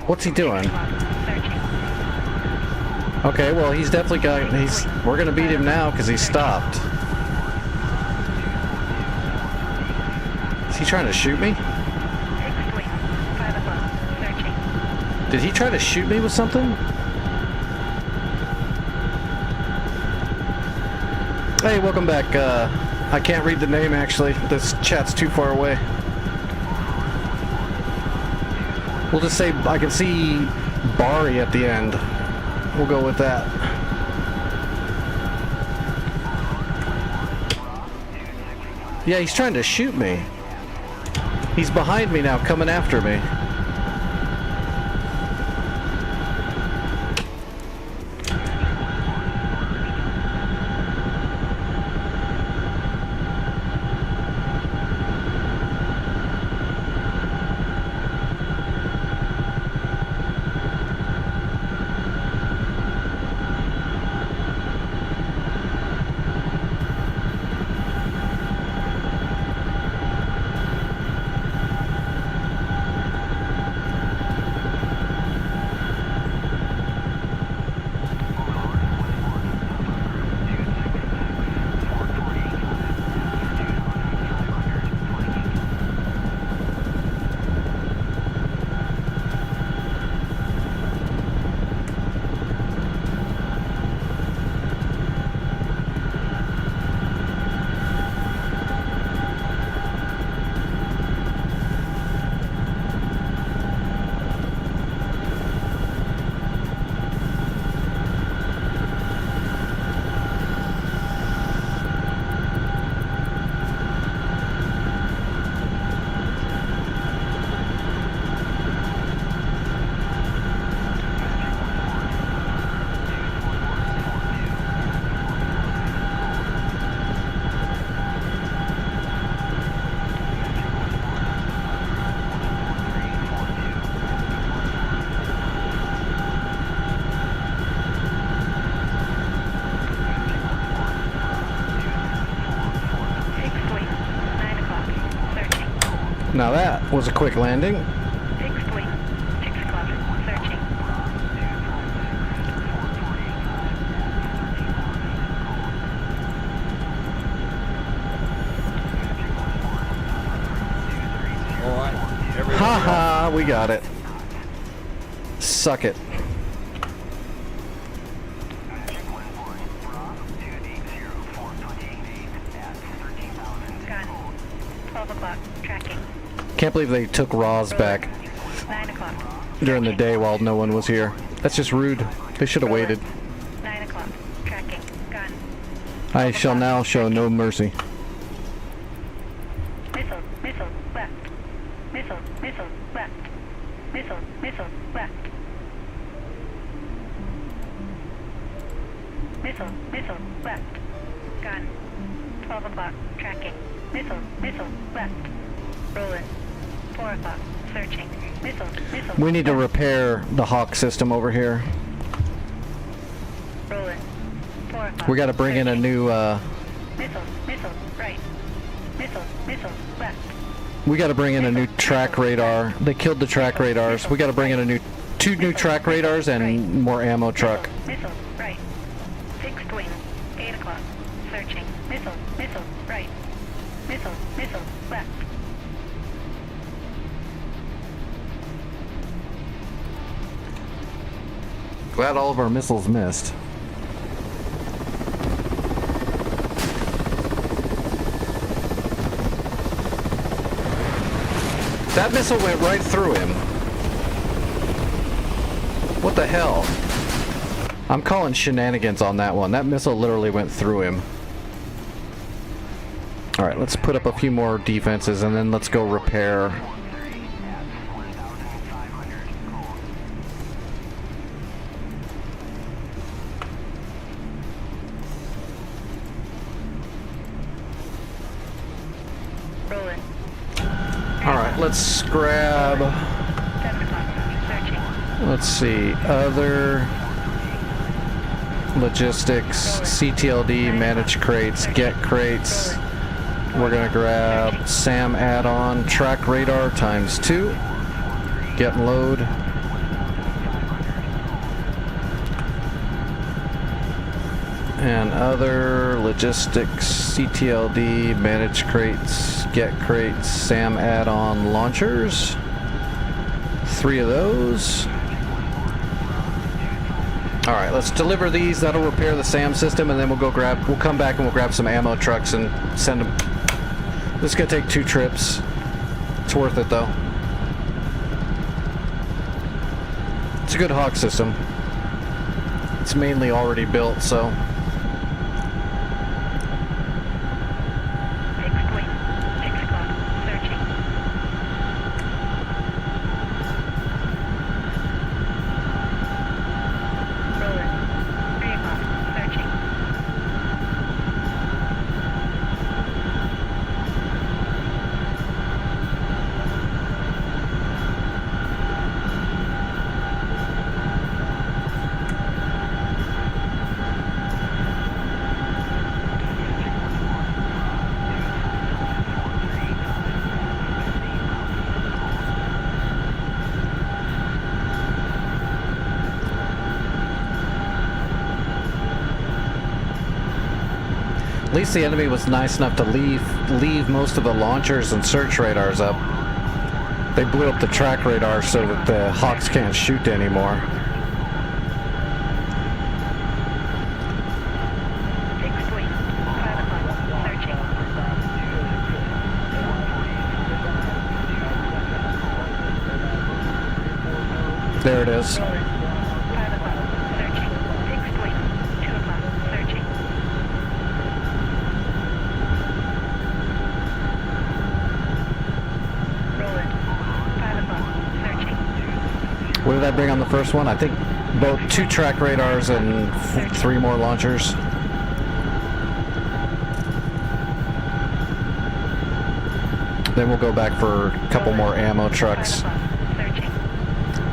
What's he doing? Okay, well he's definitely got. We're gonna beat him now because he stopped. Is he trying to shoot me? Did he try to shoot me with something? Hey, welcome back. I can't read the name actually. This chat's too far away. We'll just say I can see Bari at the end. We'll go with that. Yeah, he's trying to shoot me. He's behind me now, coming after me. Now that was a quick landing. Fixed wing. 6 o'clock. Searching. All right. Everything Haha, we got it. Suck it. Gun. 12 o'clock. Tracking. Can't believe they took Roz back 9 o'clock. during the day while no one was here. That's just rude. They should have waited. 9 o'clock. Tracking. Gun. I shall now show no mercy. Missile. Missile. Left. Missile. Missile. Left. Missile. Missile. Left. Missile. Missile. Left. Gun. 12 o'clock. Tracking. Missile. Missile. Left. Rolling. 4 o'clock. Searching. Missile. Missile. We need to left. repair the Hawk system over here. Rolling. 4 o'clock. We got to bring in a Searching. new, Missile. Missile. Right. Missile. Missile. Left. we got to bring in a new track radar. They killed the track radars. We got to bring in a two new track radars and more ammo truck. Missile. Right. Fixed wing. 8 o'clock. Searching. Missile. Missile. Right. Missile. Missile. Left. Glad all of our missiles missed. That missile went right through him. What the hell? I'm calling shenanigans on that one. That missile literally went through him. Alright, let's put up a few more defenses and then let's go repair. Rolling. Alright, let's grab... 7 o'clock. Searching. Let's see, other logistics, CTLD, manage crates, get crates. We're gonna grab SAM add-on, track radar ×2, get and load. And other logistics, CTLD, manage crates, get crates, SAM add-on launchers. 3 of those. All right, let's deliver these. That'll repair the SAM system, and then we'll come back and we'll grab some ammo trucks and send them. This is gonna take 2 trips. It's worth it though. It's a good Hawk system. It's mainly already built, so. Fixed wing. 6 o'clock. Searching. Rolling. 3 o'clock. Searching. At least the enemy was nice enough to leave most of the launchers and search radars up. They blew up the track radar so that the Hawks can't shoot anymore. Fixed wing. 5 o'clock. Searching. There it is. 5 o'clock. Searching. Fixed wing. 2 o'clock. Searching. Rolling. 5 o'clock. Searching. What did I bring on the first one? I think both 2 track radars and 3 more launchers. Then we'll go back for a couple more ammo 5 trucks o'clock. Searching.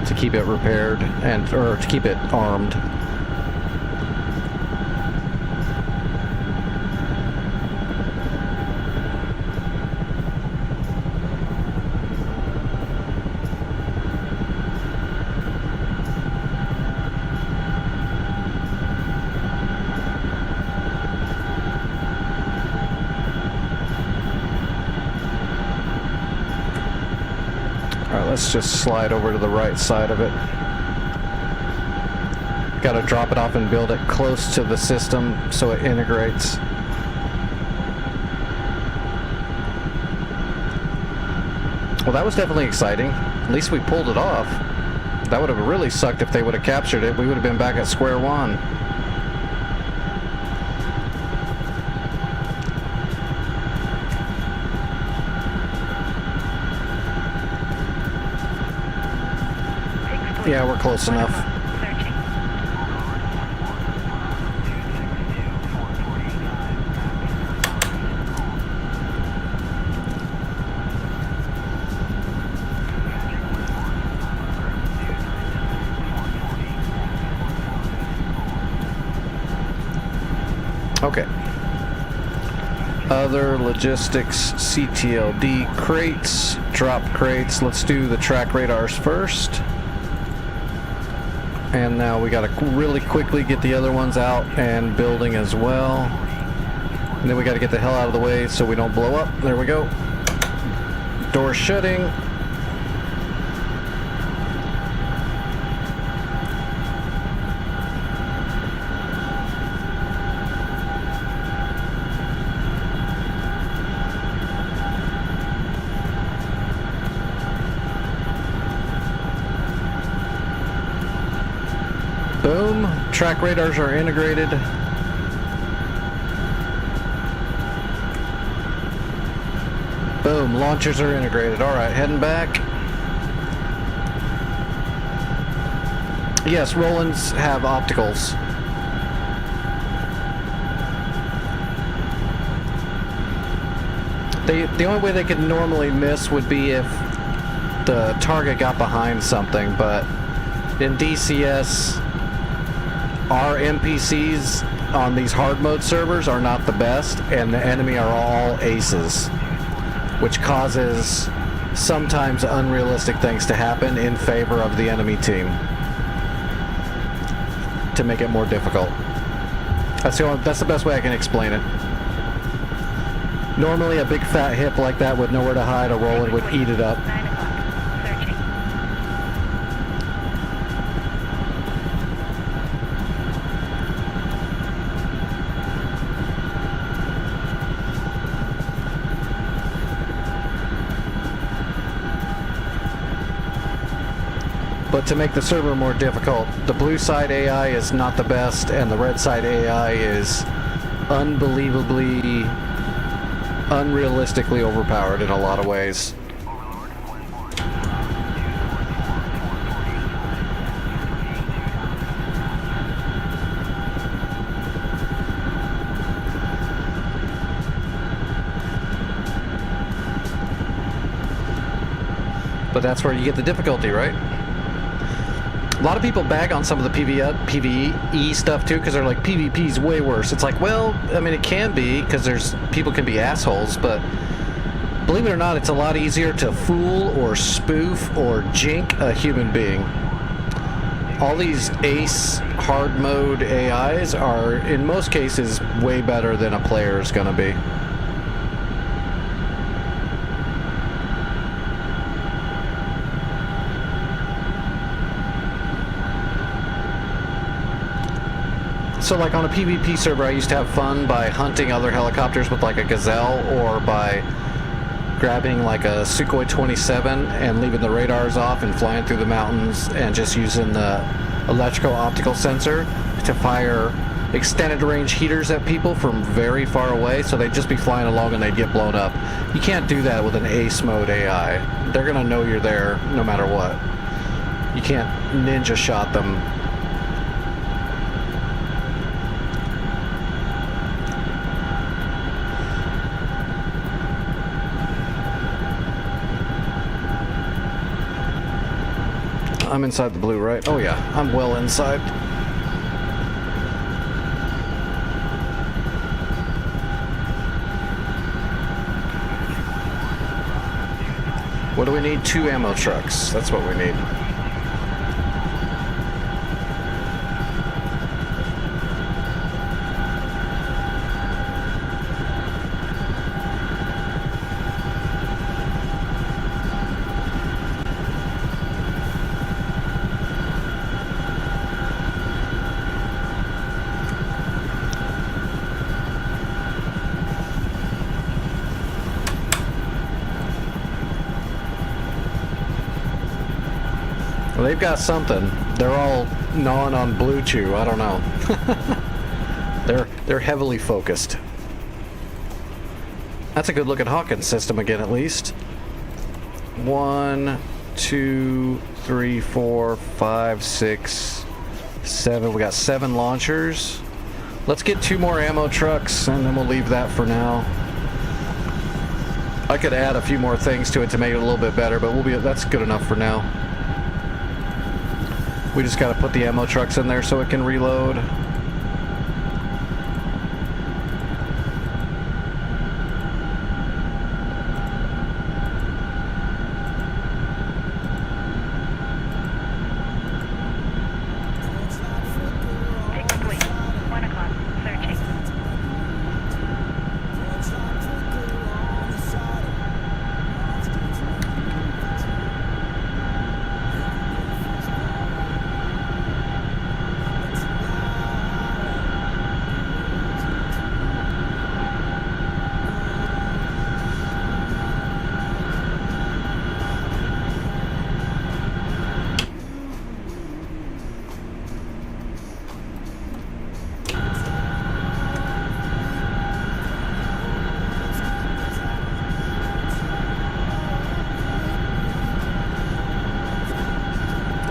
to keep it repaired or to keep it armed. let's just slide over to the right side of it. Got to drop it off and build it close to the system so it integrates. Well, that was definitely exciting. At least we pulled it off. That would have really sucked if they would have captured it. We would have been back at square one. Yeah, we're close enough. Searching. Okay. Other logistics, CTLD crates, drop crates. Let's do the track radars first. And now we gotta really quickly get the other ones out and building as well. And then we gotta get the hell out of the way so we don't blow up. There we go. Door shutting. Boom. Track radars are integrated. Boom. Launchers are integrated. Alright, heading back. Yes, Rolands have opticals. The only way they could normally miss would be if the target got behind something, but in DCS, our NPCs on these hard mode servers are not the best, and the enemy are all aces, which causes sometimes unrealistic things to happen in favor of the enemy team to make it more difficult. That's the best way I can explain it. Normally a big fat hip like that with nowhere to hide, a Roland would eat it up. 9 o'clock. Searching. But to make the server more difficult, the blue side AI is not the best, and the red side AI is unbelievably, unrealistically overpowered in a lot of ways. But that's where you get the difficulty, right? A lot of people bag on some of the PvE stuff too, because they're like, PvP's way worse. It's like, well, I mean, it can be, because people can be assholes, but believe it or not, it's a lot easier to fool or spoof or jink a human being. All these ace hard mode AIs are, in most cases, way better than a player is going to be. So like on a PvP server, I used to have fun by hunting other helicopters with like a Gazelle, or by grabbing like a Sukhoi 27 and leaving the radars off and flying through the mountains and just using the electrical optical sensor to fire extended range heaters at people from very far away, so they'd just be flying along and they'd get blown up. You can't do that with an ace mode AI. They're gonna know you're there no matter what. You can't ninja shot them. I'm inside the blue, right? Oh yeah, I'm well inside. What do we need? 2 ammo trucks. That's what we need. Well, they've got something. They're all gnawing on Blue Chew. I don't know. They're heavily focused. That's a good looking Hawkins system again, at least. 1, 2, 3, 4, 5, 6, 7. We got 7 launchers. Let's get 2 more ammo trucks, and then we'll leave that for now. I could add a few more things to it to make it a little bit better, but that's good enough for now. We just got to put the ammo trucks in there so it can reload. Fixed wing. 1 o'clock. Searching.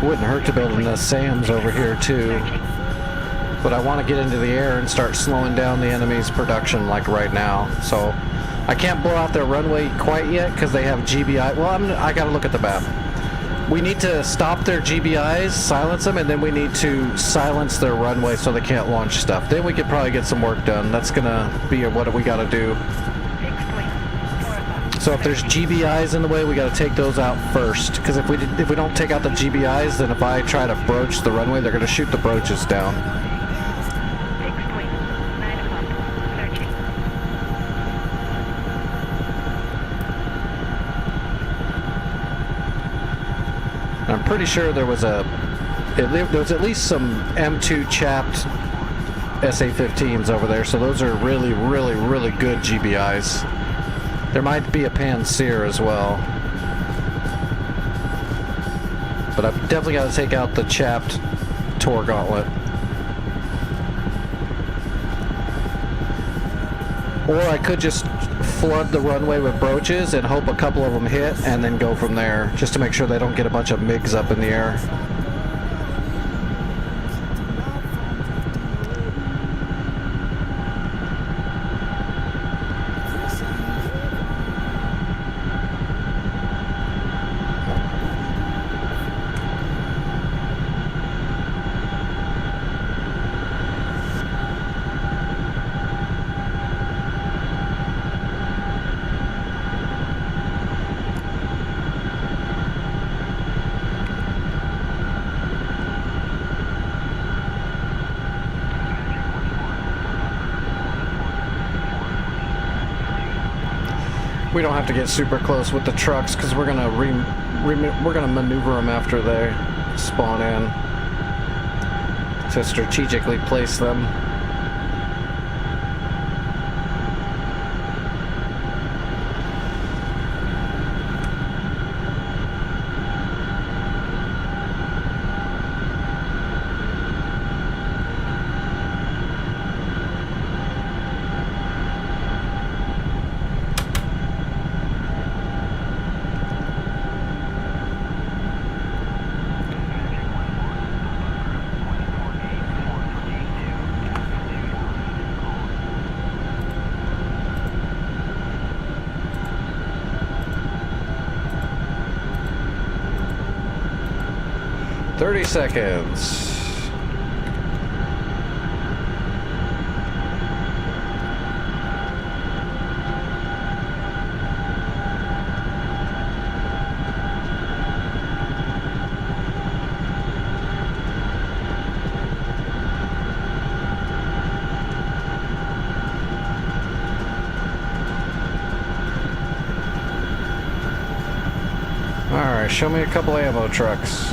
Wouldn't hurt to build a SAMs over here too, Searching. but I want to get into the air and start slowing down the enemy's production like right now. So I can't blow out their runway quite yet because they have GBI. Well, I gotta look at the map. We need to stop their GBIs, silence them, and then we need to silence their runway so they can't launch stuff. Then we could probably get some work done. That's gonna be what we gotta do. Fixed wing. 4 o'clock. So if there's GBIs in the way, we got to take those out first. Because if we don't take out the GBIs, then if I try to broach the runway, they're going to shoot the broaches down. Fixed wing. 9 o'clock. Searching. And I'm pretty sure there was at least some M2 chapped SA-15s over there. So those are really, really, really good GBIs. There might be a Panzer as well. But I've definitely got to take out the chapped Tor Gauntlet. Or I could just flood the runway with broaches and hope a couple of them hit and then go from there, just to make sure they don't get a bunch of MiGs up in the air. We don't have to get super close with the trucks because we're gonna we're gonna maneuver them after they spawn in to strategically place them. "30 seconds. Alright, show me a couple ammo trucks.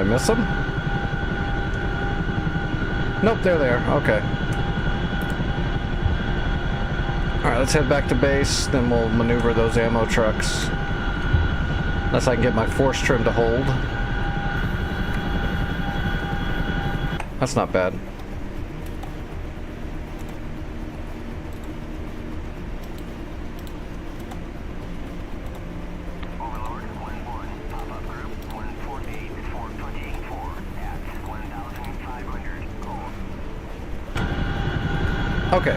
miss them? Nope, they're there. Okay. Alright, let's head back to base, then we'll maneuver those ammo trucks. Unless I can get my force trim to hold. That's not bad. Overlord 1-1, pop-up group 148 424 at 1,500 gold. Okay.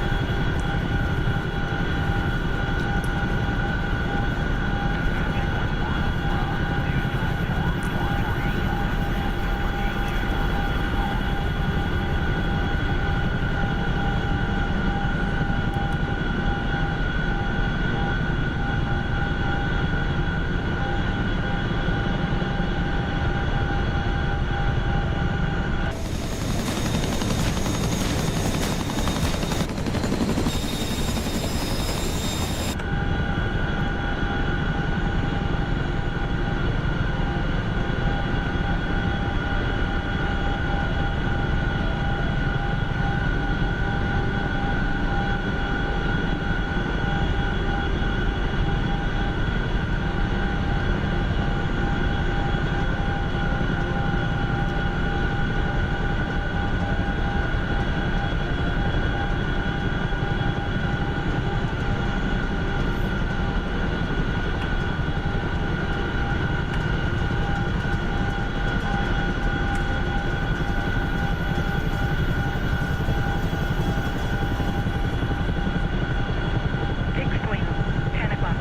Fixed wing. 10 o'clock.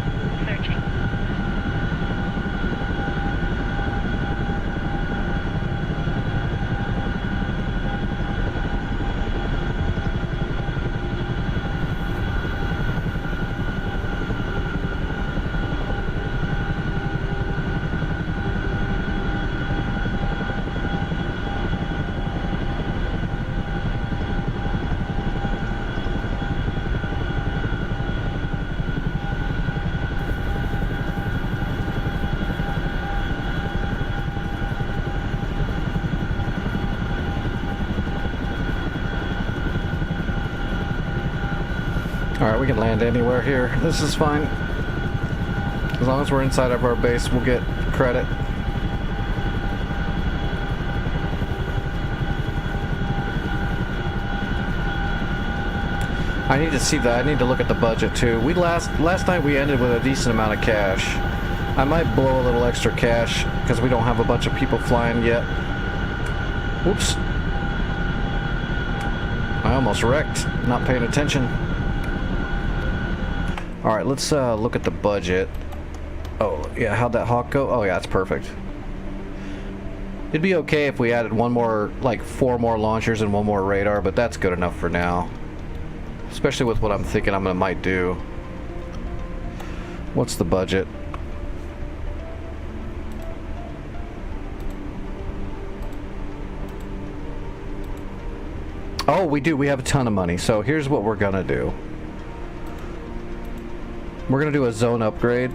Searching. Alright, we can land anywhere here. This is fine. As long as we're inside of our base, we'll get credit. I need to see that. I need to look at the budget too. Last night we ended with a decent amount of cash. I might blow a little extra cash because we don't have a bunch of people flying yet. Whoops. I almost wrecked, not paying attention. Alright, let's look at the budget. Oh, yeah, how'd that Hawk go? Oh, yeah, it's perfect. It'd be okay if we added one more, like 4 more launchers and 1 more radar, but that's good enough for now. Especially with what I'm thinking I might do. What's the budget? Oh, we do. We have a ton of money. So here's what we're gonna do. We're gonna do a zone upgrade.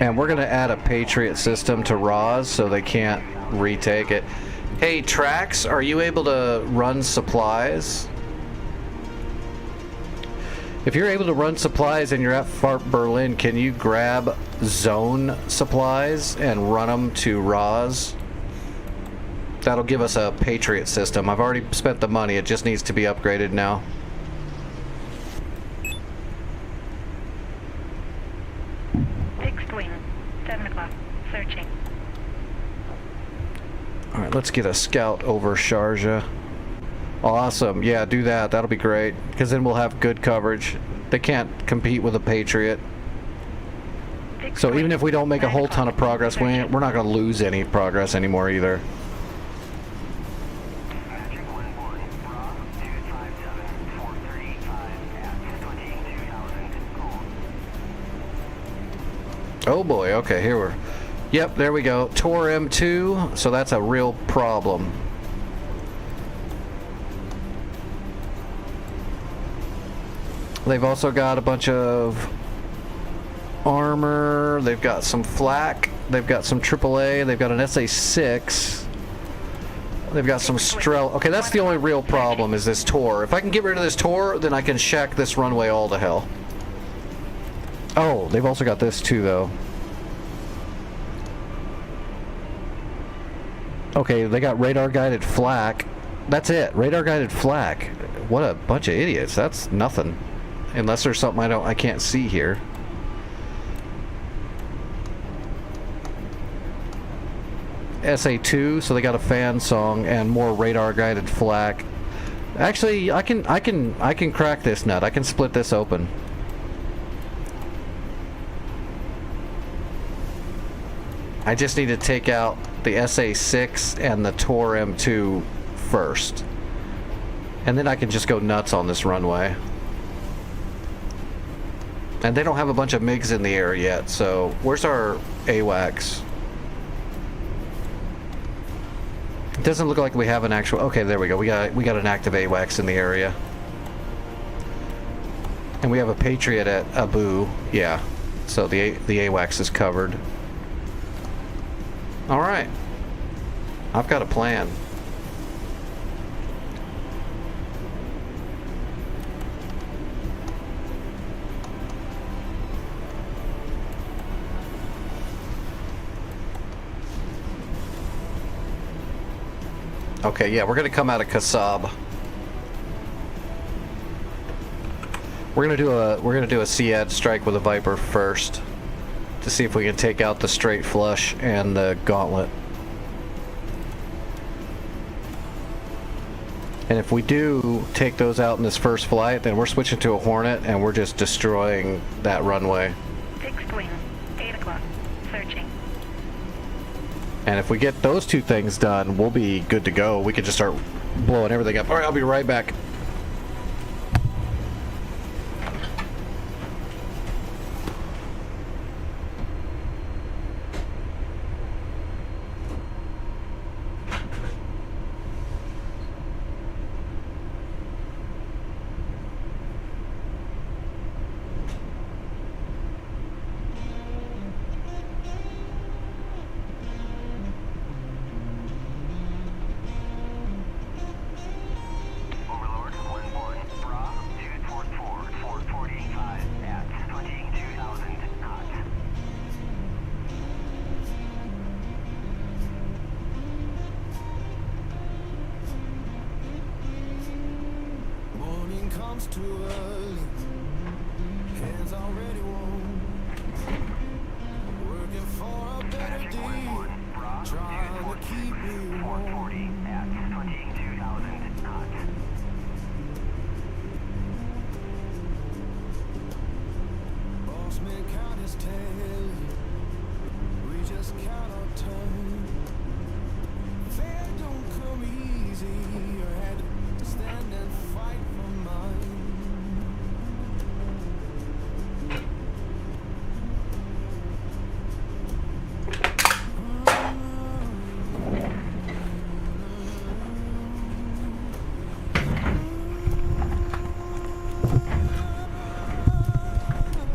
And we're gonna add a Patriot system to Roz so they can't retake it. Hey, Trax, are you able to run supplies? If you're able to run supplies and you're at Fart Berlin, can you grab zone supplies and run them to Roz? That'll give us a Patriot system. I've already spent the money, it just needs to be upgraded now. Fixed wing. 7 o'clock. Searching. Alright, let's get a scout over Sharjah. Awesome. Yeah, do that. That'll be great. Because then we'll have good coverage. They can't compete with a Patriot. Fixed So wing. even if we don't make a 9 whole ton of o'clock. progress, we're Searching. not going to lose any progress anymore either. Magic 1-1, Rob 257 435 at 22,000 gold. Oh boy, okay, here we're... Yep, there we go. Tor M2, so that's a real problem. They've also got a bunch of armor. They've got some flak. They've got some AAA. They've got an SA6. They've got some Strel. Okay, that's the only real problem is this Tor. If I can get rid of this Tor, then I can shack this runway all to hell. Oh, they've also got this too, though. Okay, they got radar-guided flak. That's it. Radar-guided flak. What a bunch of idiots. That's nothing. Unless there's something I can't see here. SA2, so they got a fan song and more radar-guided flak. Actually, I can crack this nut. I can split this open. I just need to take out the SA6 and the Tor M2 first. And then I can just go nuts on this runway. And they don't have a bunch of MiGs in the air yet, so where's our AWACS? It doesn't look like we have an actual... Okay, there we go. We got an active AWACS in the area. And we have a Patriot at Abu. Yeah. So the AWACS is covered. Alright. I've got a plan. Okay, yeah, we're gonna come out of Kasab. We're gonna do a SEAD strike with a Viper first to see if we can take out the straight flush and the gauntlet. And if we do take those out in this first flight, then we're switching to a Hornet and we're just destroying that runway. Fixed wing. 8 o'clock. Searching. And if we get those two things done, we'll be good to go. We can just start blowing everything up. All right, I'll be right back. Overlord 1-1, Bra, 244, 445 at 22,000 knots. Morning comes too early. Hands already warm. Working for a better day. Trying to keep me warm. 440 at 22,000 knots. Boss man count his tail. We just count our turn. Fair don't come easy. You had to stand and fight for mine.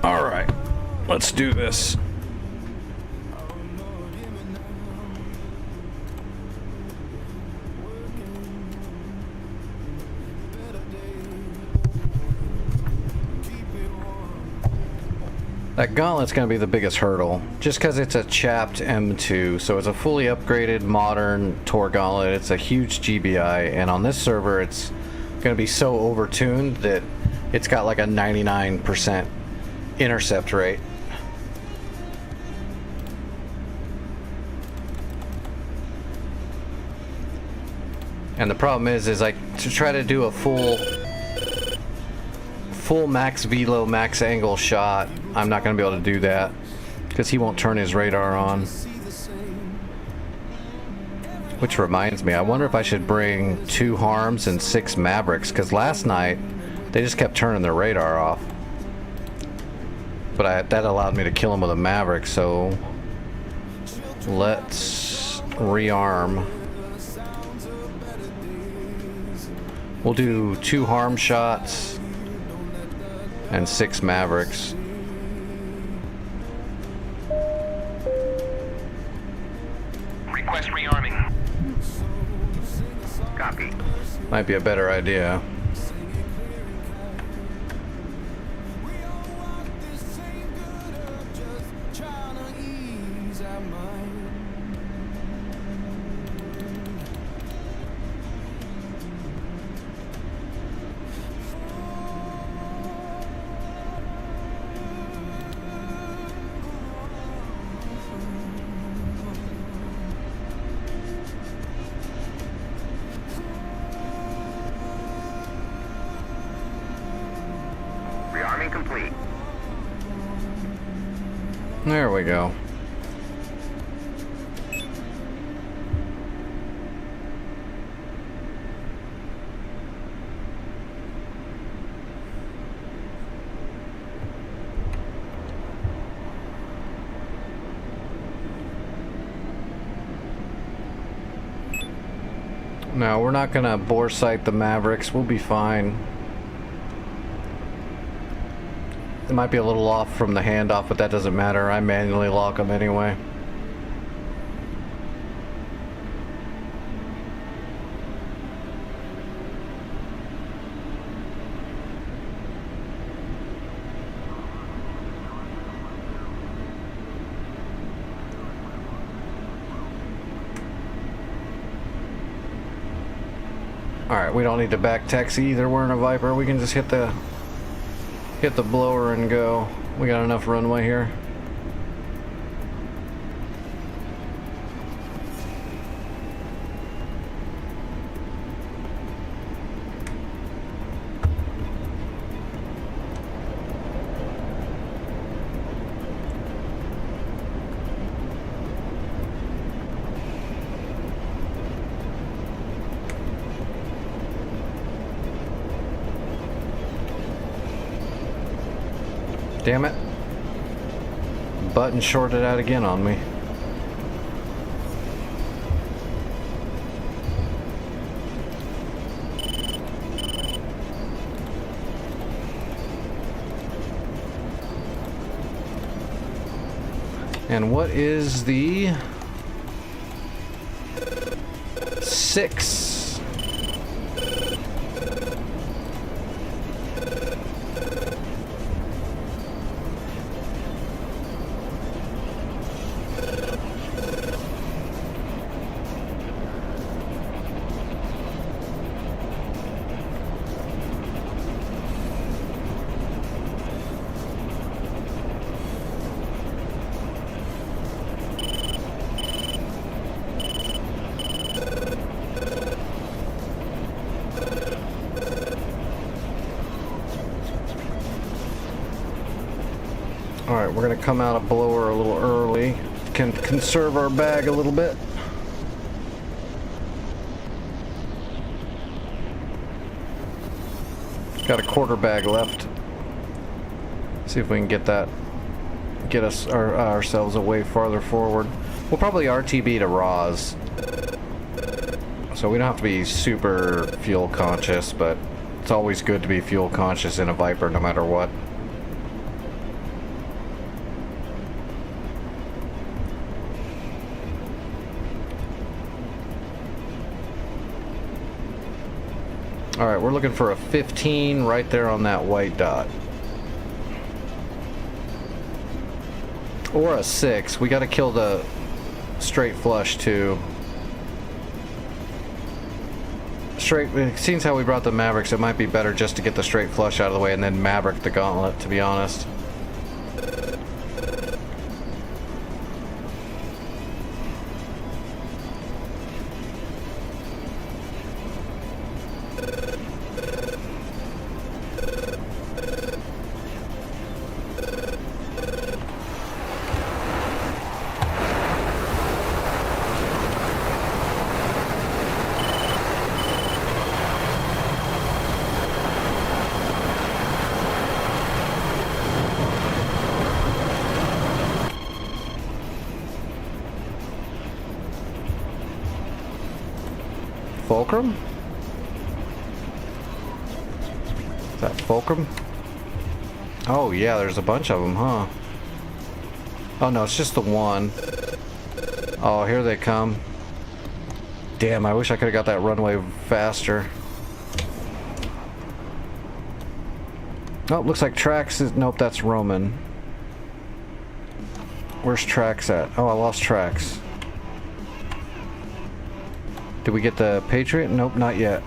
All right, let's do this. That gauntlet's going to be the biggest hurdle, just because it's a chapped M2, so it's a fully upgraded modern Tor gauntlet. It's a huge GBI, and on this server it's going to be so overtuned that it's got like a 99% intercept rate. And the problem is to try to do a full max velo, max angle shot, I'm not going to be able to do that because he won't turn his radar on. Which reminds me, I wonder if I should bring 2 Harms and 6 Mavericks, because last night they just kept turning their radar off. But that allowed me to kill him with a Maverick, so let's rearm. We'll do 2 Harm shots and 6 Mavericks. Might be a better idea. Rearming complete. There we go. No, we're not gonna bore sight the Mavericks. We'll be fine. It might be a little off from the handoff, but that doesn't matter. I manually lock them anyway. Alright, we don't need to back taxi either. We're in a Viper. We can just hit the blower and go. We got enough runway here. Damn it. Button shorted out again on me. And what is the 6? Alright, we're gonna come out of blower a little early. Can conserve our bag a little bit. Got a quarter bag left. See if we can get us ourselves away farther forward. We'll probably RTB to Roz. So we don't have to be super fuel conscious, but it's always good to be fuel conscious in a Viper no matter what. Alright, we're looking for a 15 right there on that white dot. Or a 6. We gotta kill the straight flush too. It seems how we brought the Mavericks, it might be better just to get the straight flush out of the way and then Maverick the gauntlet, to be honest. Fulcrum? Is that Fulcrum? Oh yeah, there's a bunch of them, huh? Oh no, it's just the one. Oh, here they come. Damn, I wish I could have got that runway faster. Oh, looks like Trax is... Nope, that's Roman. Where's Trax at? Oh, I lost Trax. Did we get the Patriot? Nope, not yet.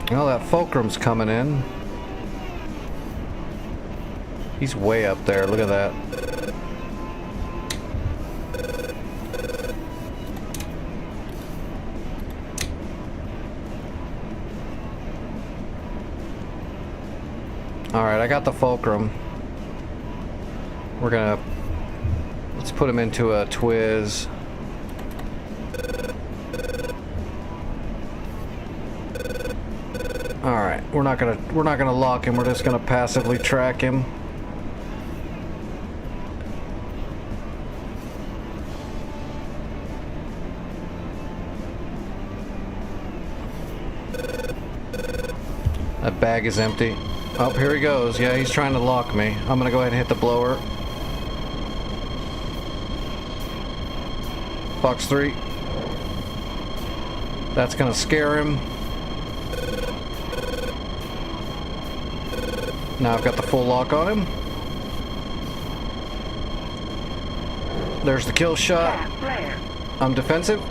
Oh, that Fulcrum's coming in. He's way up there. Look at that. Alright, I got the Fulcrum. We're gonna... Let's put him into a Twiz. Alright, we're not gonna lock him, we're just gonna passively track him. That bag is empty. Oh, here he goes. Yeah, he's trying to lock me. I'm gonna go ahead and hit the blower. Fox 3. That's gonna scare him. Now I've got the full lock on him. There's the kill shot. I'm defensive.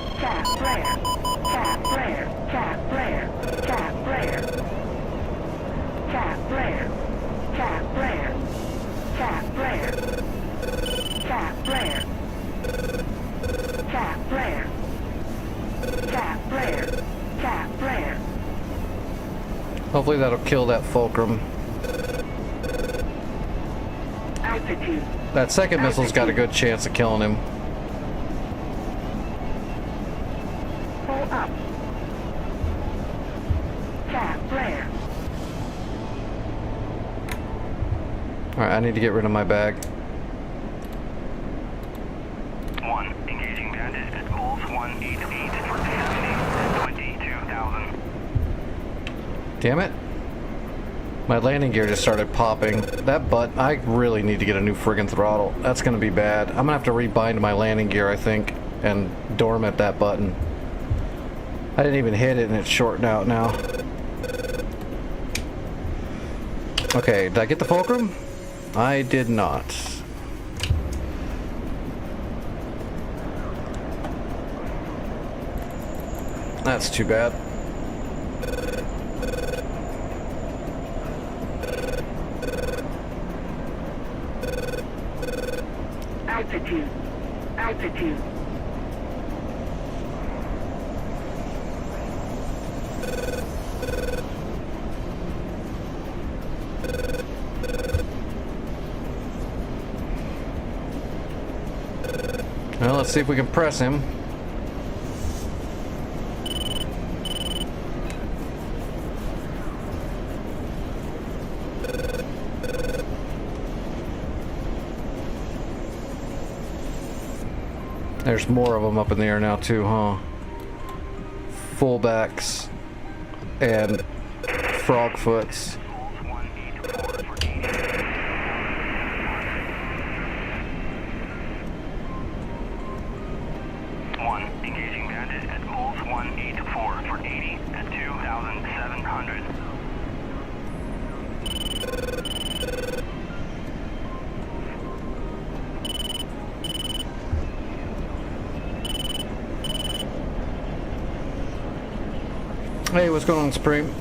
Hopefully that'll kill that Fulcrum. That second missile's got a good chance of killing him. Pull up. Flare. Alright, I need to get rid of my bag. 1. Engaging bandit at Pulse 188 for 70 at 22,000. Damn it. My landing gear just started popping. That butt, I really need to get a new friggin' throttle. That's gonna be bad. I'm gonna have to rebind my landing gear, I think, and dormant that button. I didn't even hit it and it's shorting out now. Okay, did I get the Fulcrum? I did not. That's too bad. Altitude. Well, let's see if we can press him. There's more of them up in the air now too, huh? Fullbacks and frogfoots. 1. Engaging bandit at Pulse 184 for 80 at 2,700. Hey, what's going on, Supreme?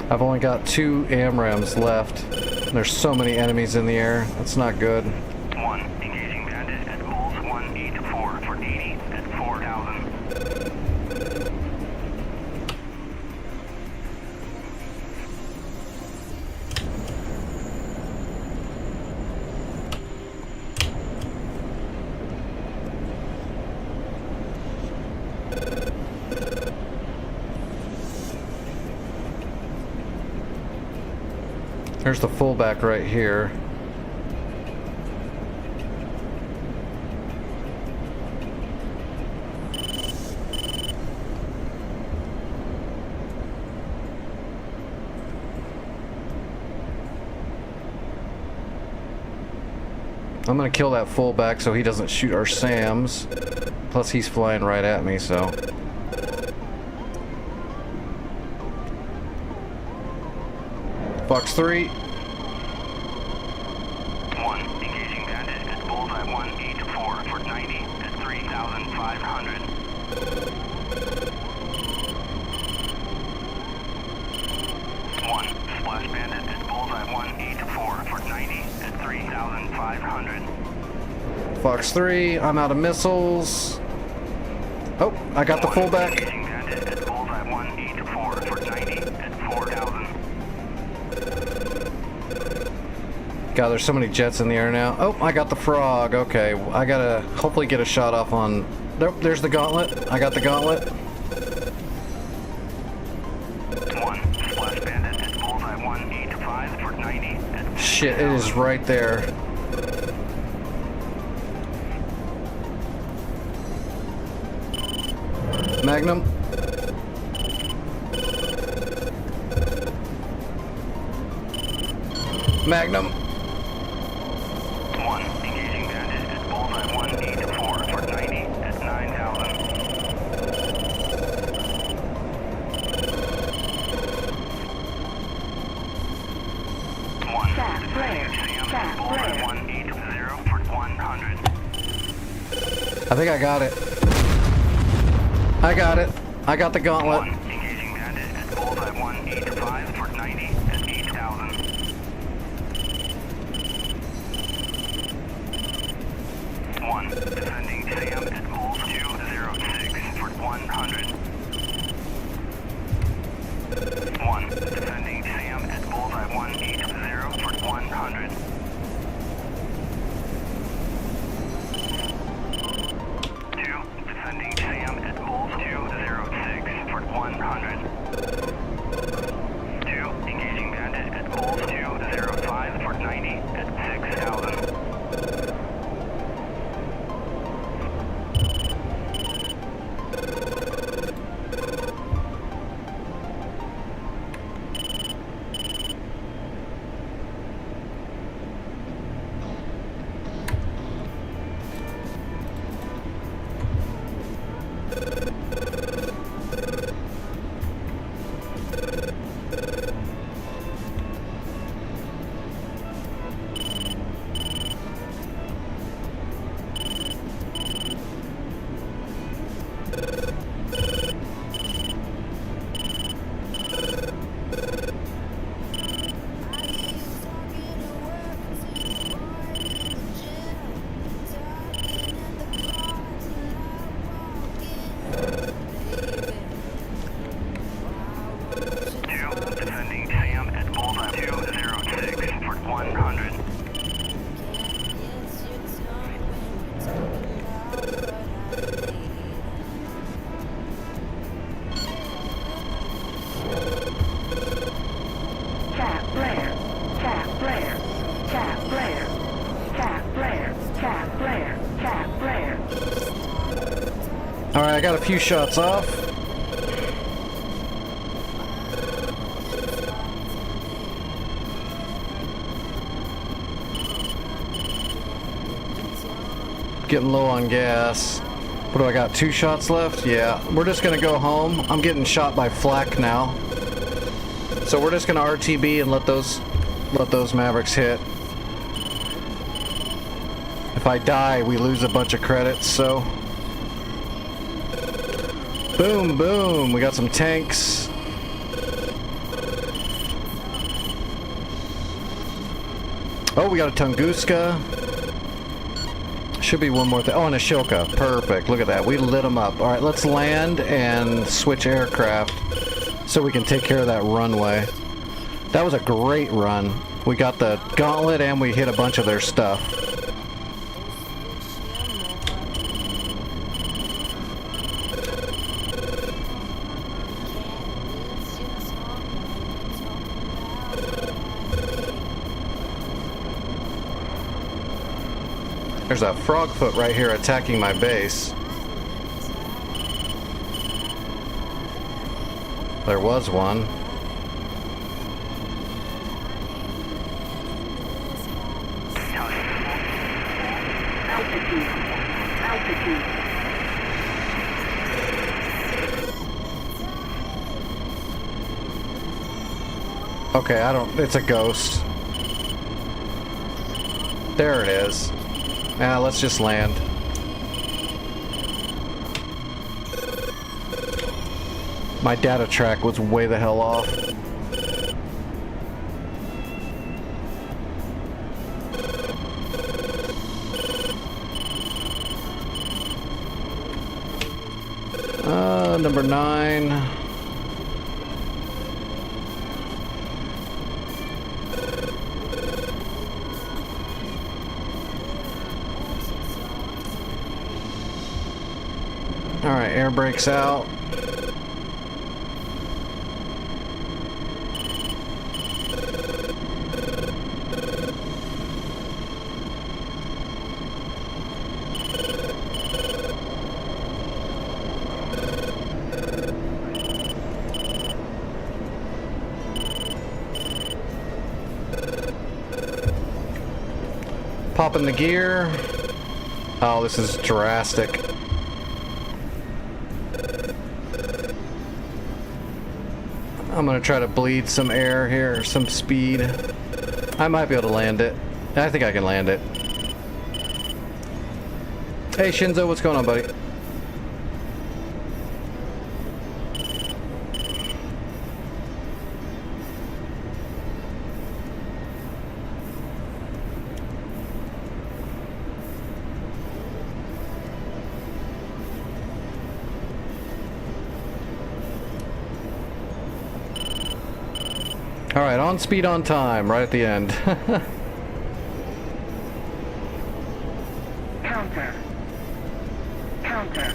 I've only got 2 AMRAAMs left. There's so many enemies in the air. That's not good. 1. Engaging bandit at Pulse 184 for 80 at 4,000. There's the fullback right here. I'm gonna kill that fullback so he doesn't shoot our SAMs. Plus he's flying right at me, so. Fox 3. 1, engaging bandit at bullseye 184 for 90 at 3,500. 1, splash bandit at bullseye 184 for 90 at 3,500. Fox 3, I'm out of missiles. Oh, I got the fullback. Engaging bandit at bullseye 184 for 90 at 4,000. God, there's so many jets in the air now. Oh, I got the frog. Okay, I gotta hopefully get a shot off on... Nope, there's the gauntlet. I got the gauntlet. 1, splash bandit at bullseye 185 for 90 at Shit, it is right there. Magnum. Magnum. 1, engaging bandit at bullseye 184 for 90 at 9,000. 1, Fat flare. Sam Fat at bullseye flare. 180 for 100. I think I got it. I got it. I got the 1, gauntlet. engaging bandit at bullseye 185 for 90 at 8,000. 1, defending Sam at bull 206 for 100. 1, defending Sam at bullseye 180 for 100. 2, defending Sam at bull 206 for 100. 2, engaging bandit at bull 205 for 90 at 6,000. 2, defending Sam at bullseye 206 for 100. 'Fat flare. 'Fat flare. 'Fat flare. 'Fat flare. 'Fat flare. 'Fat flare. Alright, I got a few shots off. Getting low on gas. What do I got? 2 shots left? Yeah. We're just gonna go home. I'm getting shot by flak now. So we're just gonna RTB and let those Mavericks hit. If I die, we lose a bunch of credits, so. Boom, boom. We got some tanks. Oh, we got a Tunguska. Should be one more thing. Oh, and a Shilka. Perfect. Look at that. We lit them up. All right, let's land and switch aircraft so we can take care of that runway. That was a great run. We got the gauntlet and we hit a bunch of their stuff. There's a frogfoot right here attacking my base. There was one. Altitude. Altitude. Okay, I don't... It's a ghost. There it is. Yeah, let's just land. My data track was way the hell off. Number 9. Alright, air brakes out. Popping the gear. Oh, this is drastic. I'm gonna try to bleed some air here, some speed. I might be able to land it. I think I can land it. Hey Shinzo, what's going on, buddy? Alright, on speed, on time, right at the end. Counter. Counter.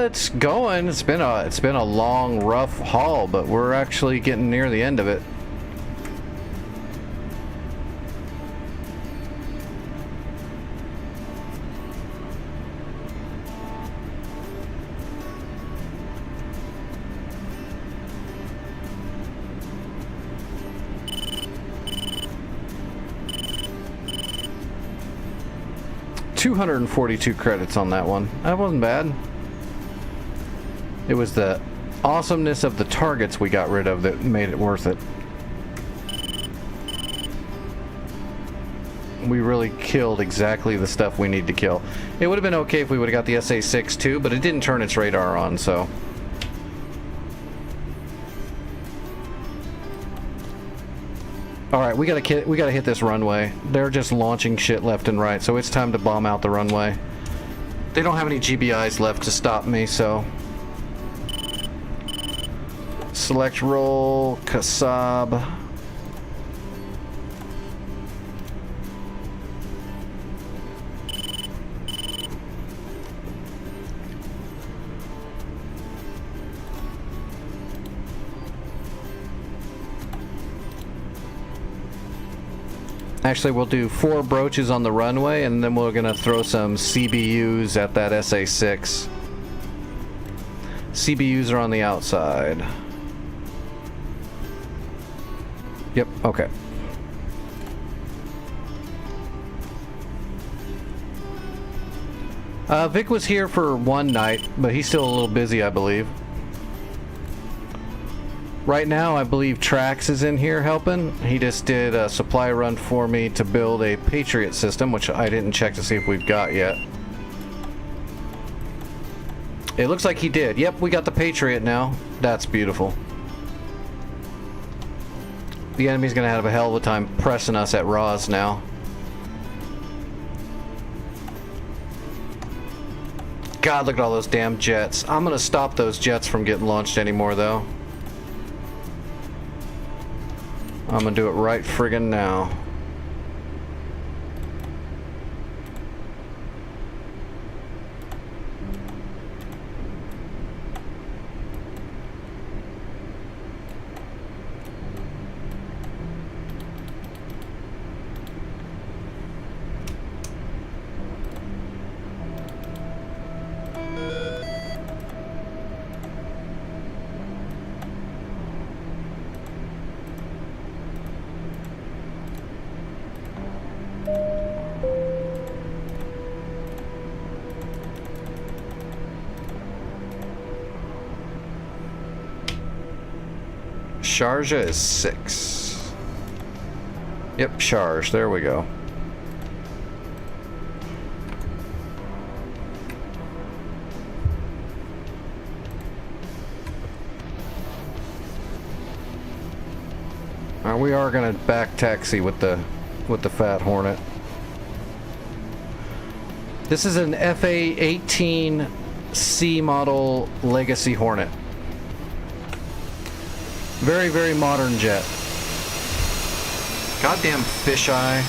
It's going. It's been a long, rough haul, but we're actually getting near the end of it. $242 credits on that one. That wasn't bad. It was the awesomeness of the targets we got rid of that made it worth it. We really killed exactly the stuff we need to kill. It would have been okay if we would have got the SA-6 too, but it didn't turn its radar on, so. Alright, we gotta hit this runway. They're just launching shit left and right, so it's time to bomb out the runway. They don't have any GBIs left to stop me, so. Select roll, Kasab. Actually, we'll do 4 broaches on the runway, and then we're gonna throw some CBUs at that SA-6. CBUs are on the outside. Yep, okay. Vic was here for one night, but he's still a little busy, I believe. Right now, I believe Trax is in here helping. He just did a supply run for me to build a Patriot system, which I didn't check to see if we've got yet. It looks like he did. Yep, we got the Patriot now. That's beautiful. The enemy's gonna have a hell of a time pressing us at Roz now. God, look at all those damn jets. I'm gonna stop those jets from getting launched anymore, though. I'm gonna do it right friggin' now. Sharjah is 6. Yep, Sharj. There we go. We are gonna back taxi with the Fat Hornet. This is an FA-18C model Legacy Hornet. Very, very modern jet. Goddamn fisheye.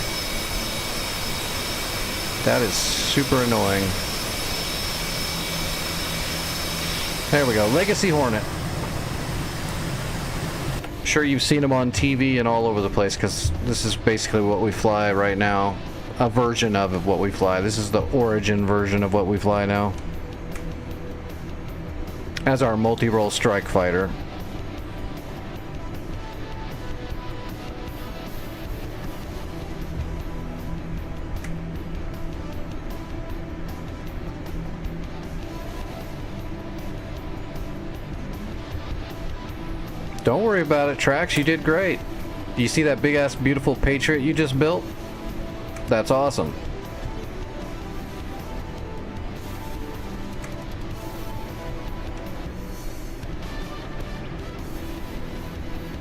That is super annoying. There we go. Legacy Hornet. Sure, you've seen them on TV and all over the place because this is basically what we fly right now. A version of what we fly. This is the origin version of what we fly now. As our multi-role strike fighter. Don't worry about it, Trax. You did great. Do you see that big-ass beautiful Patriot you just built? That's awesome.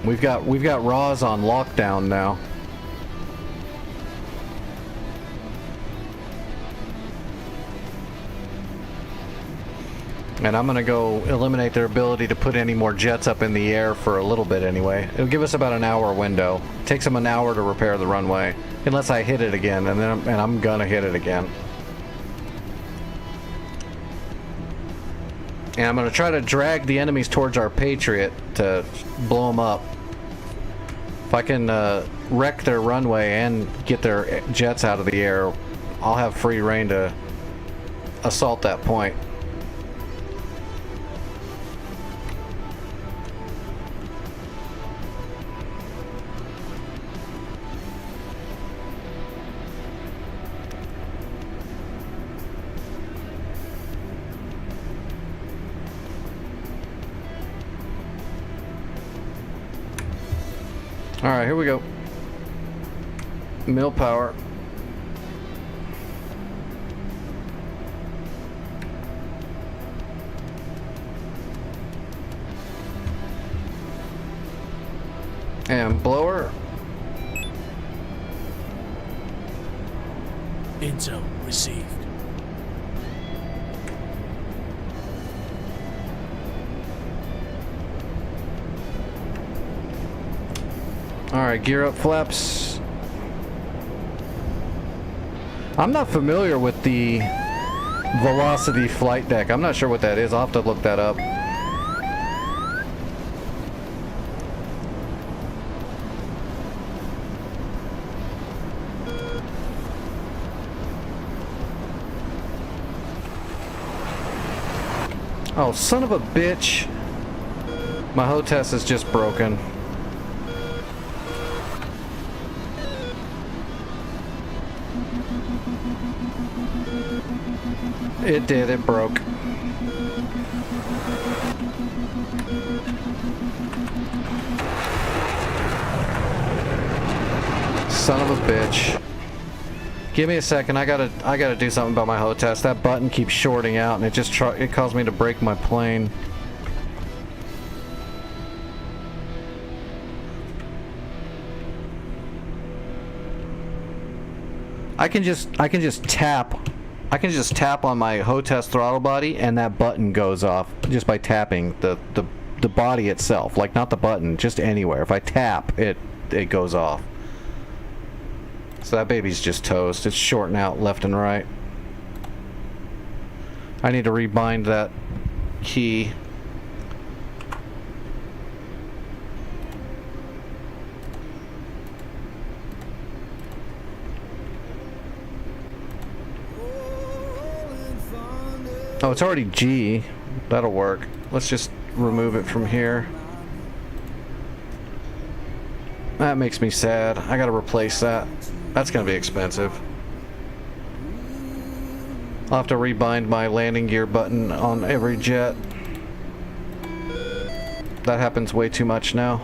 We've got Roz on lockdown now. And I'm gonna go eliminate their ability to put any more jets up in the air for a little bit anyway. It'll give us about an hour window. It takes them an hour to repair the runway, unless I hit it again, and I'm gonna hit it again. And I'm gonna try to drag the enemies towards our Patriot to blow them up. If I can wreck their runway and get their jets out of the air, I'll have free reign to assault that point. Alright, here we go. Mill power. And blower. Intel received. Alright, gear up flaps. I'm not familiar with the Velocity flight deck. I'm not sure what that is. I'll have to look that up. Oh, son of a bitch. My HOTAS is just broken. It did, it broke. Son of a bitch. Give me a second, I gotta do something about my HOTAS. That button keeps shorting out and it caused me to break my plane. I can just tap on my HOTAS throttle body and that button goes off just by tapping the body itself, like not the button, just anywhere. If I tap, it it goes off. So that baby's just toast. It's shorting out left and right. I need to rebind that key. Oh, it's already G. That'll work. Let's just remove it from here. That makes me sad. I gotta replace that. That's gonna be expensive. I'll have to rebind my landing gear button on every jet. That happens way too much now.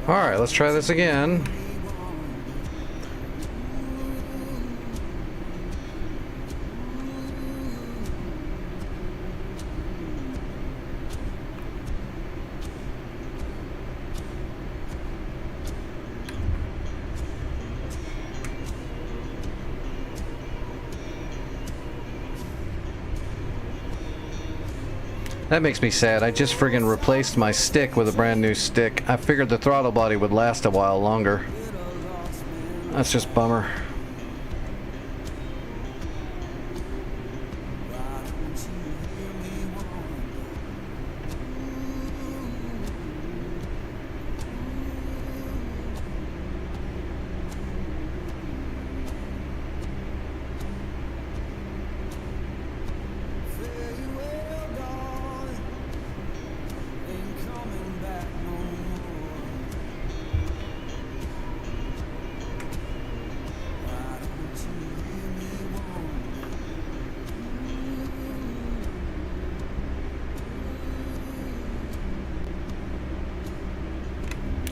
Alright, let's try this again. That makes me sad. I just friggin' replaced my stick with a brand new stick. I figured the throttle body would last a while longer. That's just a bummer.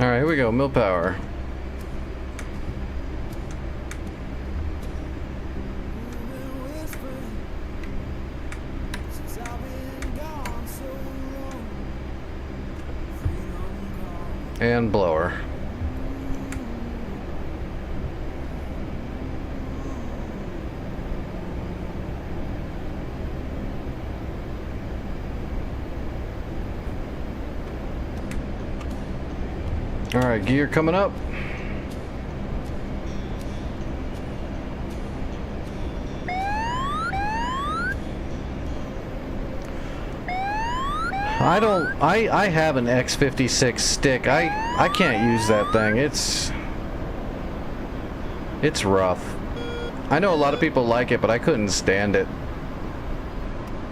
Alright, here we go, mill power. And blower. Alright, gear coming up. I have an X56 stick. I can't use that thing. It's rough. I know a lot of people like it, but I couldn't stand it.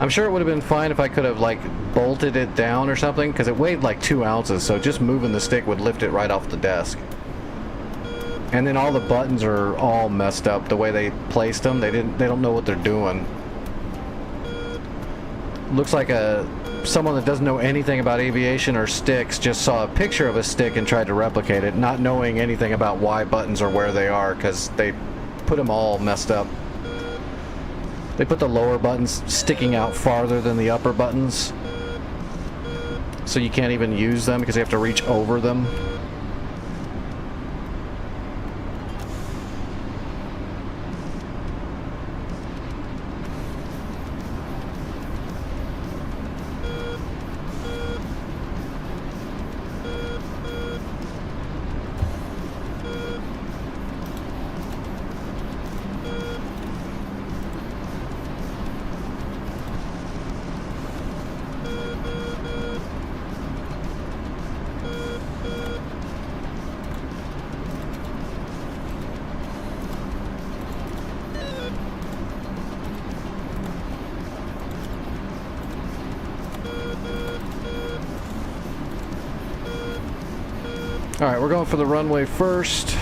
I'm sure it would have been fine if I could have like bolted it down or something, because it weighed like 2 ounces, so just moving the stick would lift it right off the desk. And then all the buttons are all messed up the way they placed them. They don't know what they're doing. Looks like someone that doesn't know anything about aviation or sticks just saw a picture of a stick and tried to replicate it, not knowing anything about why buttons are where they are, because they put them all messed up. They put the lower buttons sticking out farther than the upper buttons, so you can't even use them because you have to reach over them. Alright, we're going for the runway first.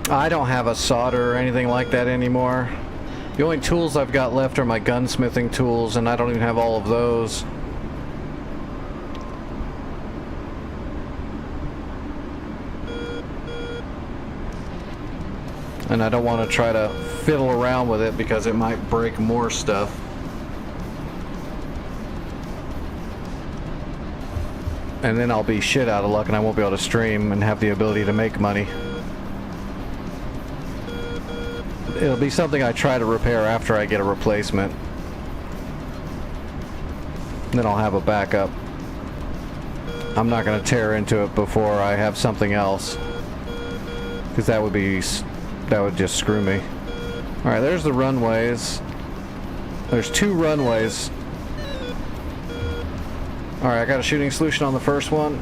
I don't have a solder or anything like that anymore. The only tools I've got left are my gunsmithing tools, and I don't even have all of those. And I don't want to try to fiddle around with it because it might break more stuff. And then I'll be shit out of luck and I won't be able to stream and have the ability to make money. It'll be something I try to repair after I get a replacement. Then I'll have a backup. I'm not going to tear into it before I have something else, because that would just screw me. Alright, there's the runways. There's 2 runways. Alright, I got a shooting solution on the first one.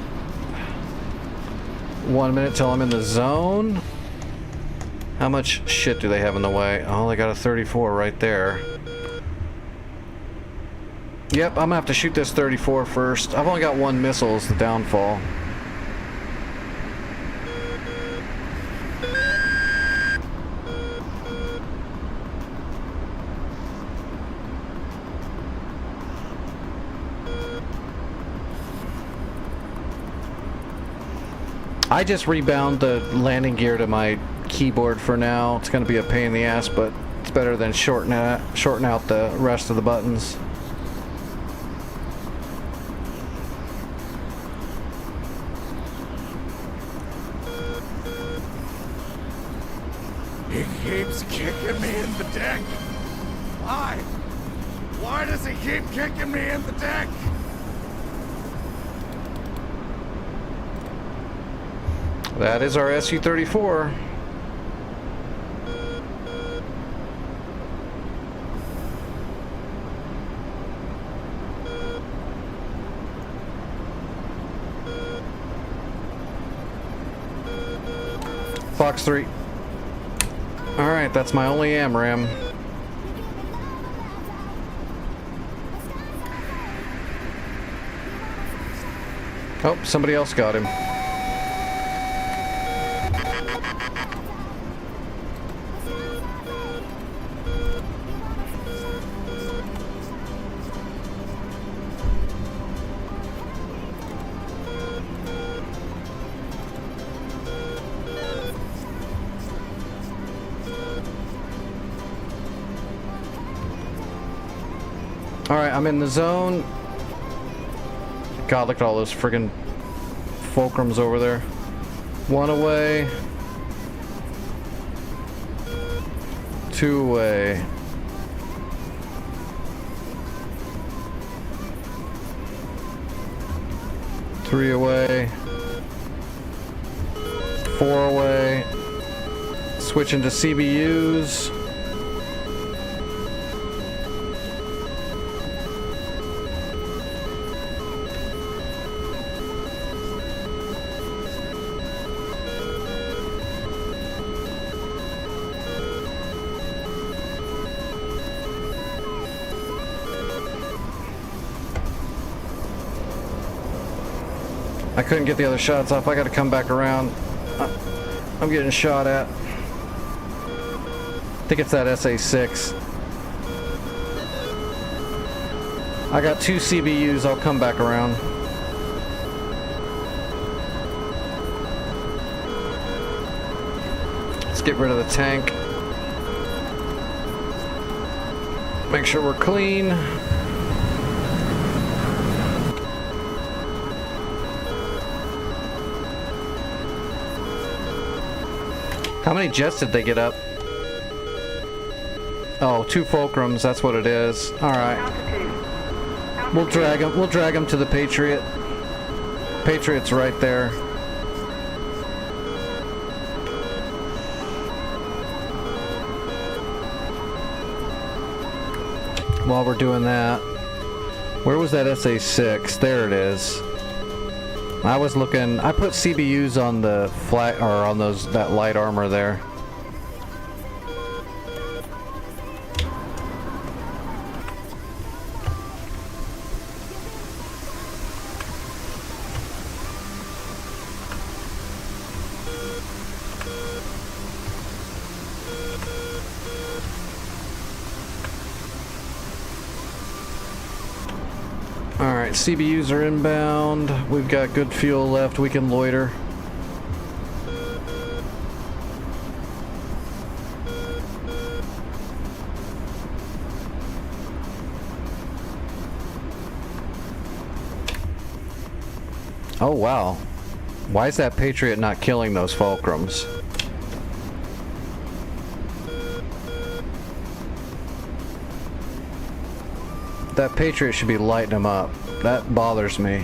1 minute till I'm in the zone. How much shit do they have in the way? Oh, they got a 34 right there. Yep, I'm gonna have to shoot this 34 first. I've only got 1 missile as the downfall. I just rebound the landing gear to my keyboard for now. It's going to be a pain in the ass, but it's better than shorten out the rest of the buttons. He keeps kicking me in the dick. Why? Why does he keep kicking me in the dick? That is our Su-34. Fox 3. Alright, that's my only AMRAAM. Oh, somebody else got him. Alright, I'm in the zone. God, look at all those friggin' fulcrums over there. 1 away. 2 away. Three away. 4 away. Switching to CBUs. I couldn't get the other shots off. I got to come back around. I'm getting shot at. I think it's that SA-6. I got 2 CBUs. I'll come back around. Let's get rid of the tank. Make sure we're clean. How many jets did they get up? Oh, 2 fulcrums, that's what it is. Alright. Altitude. We'll drag him to the Patriot. Patriot's right there. While we're doing that, where was that SA-6? There it is. I was looking. I put CBUs on the flat or on that light armor there. Alright, CBUs are inbound. We've got good fuel left. We can loiter. Oh, wow. Why is that Patriot not killing those fulcrums? That Patriot should be lighting them up. That bothers me.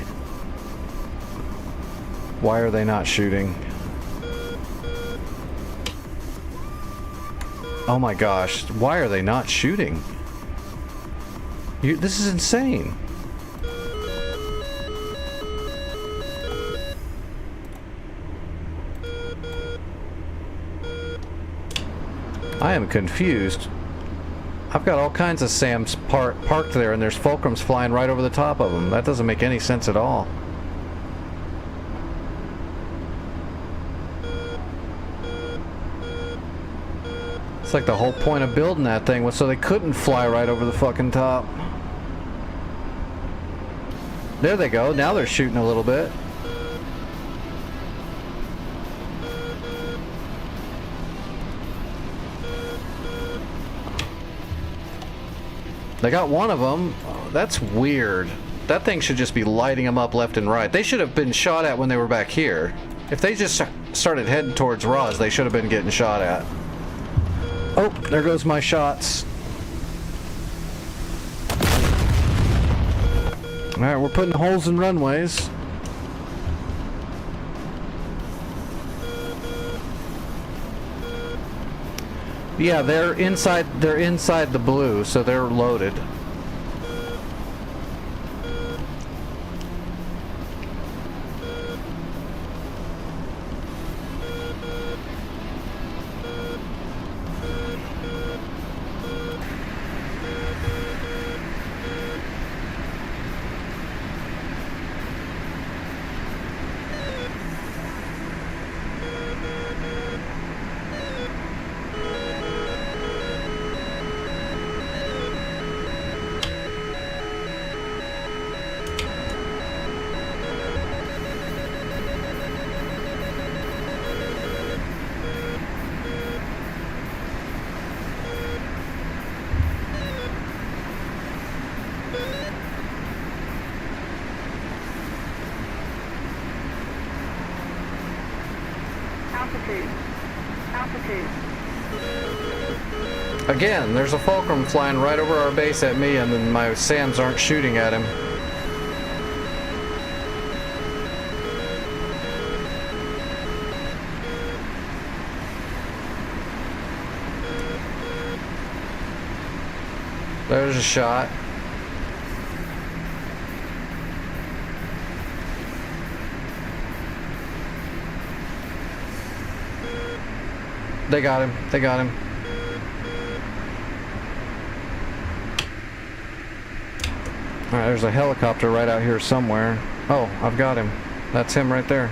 Why are they not shooting? Oh my gosh, why are they not shooting? This is insane. I am confused. I've got all kinds of SAMs parked there, and there's fulcrums flying right over the top of them. That doesn't make any sense at all. It's like the whole point of building that thing was so they couldn't fly right over the fucking top. There they go. Now they're shooting a little bit. They got one of them. Oh, that's weird. That thing should just be lighting them up left and right. They should have been shot at when they were back here. If they just started heading towards Roz, they should have been getting shot at. Oh, there goes my shots. Alright, we're putting holes in runways. Yeah, they're inside the blue, so they're loaded. Altitude. Altitude. Again, there's a fulcrum flying right over our base at me, and then my SAMs aren't shooting at him. There's a shot. They got him. They got him. Alright, there's a helicopter right out here somewhere. Oh, I've got him. That's him right there.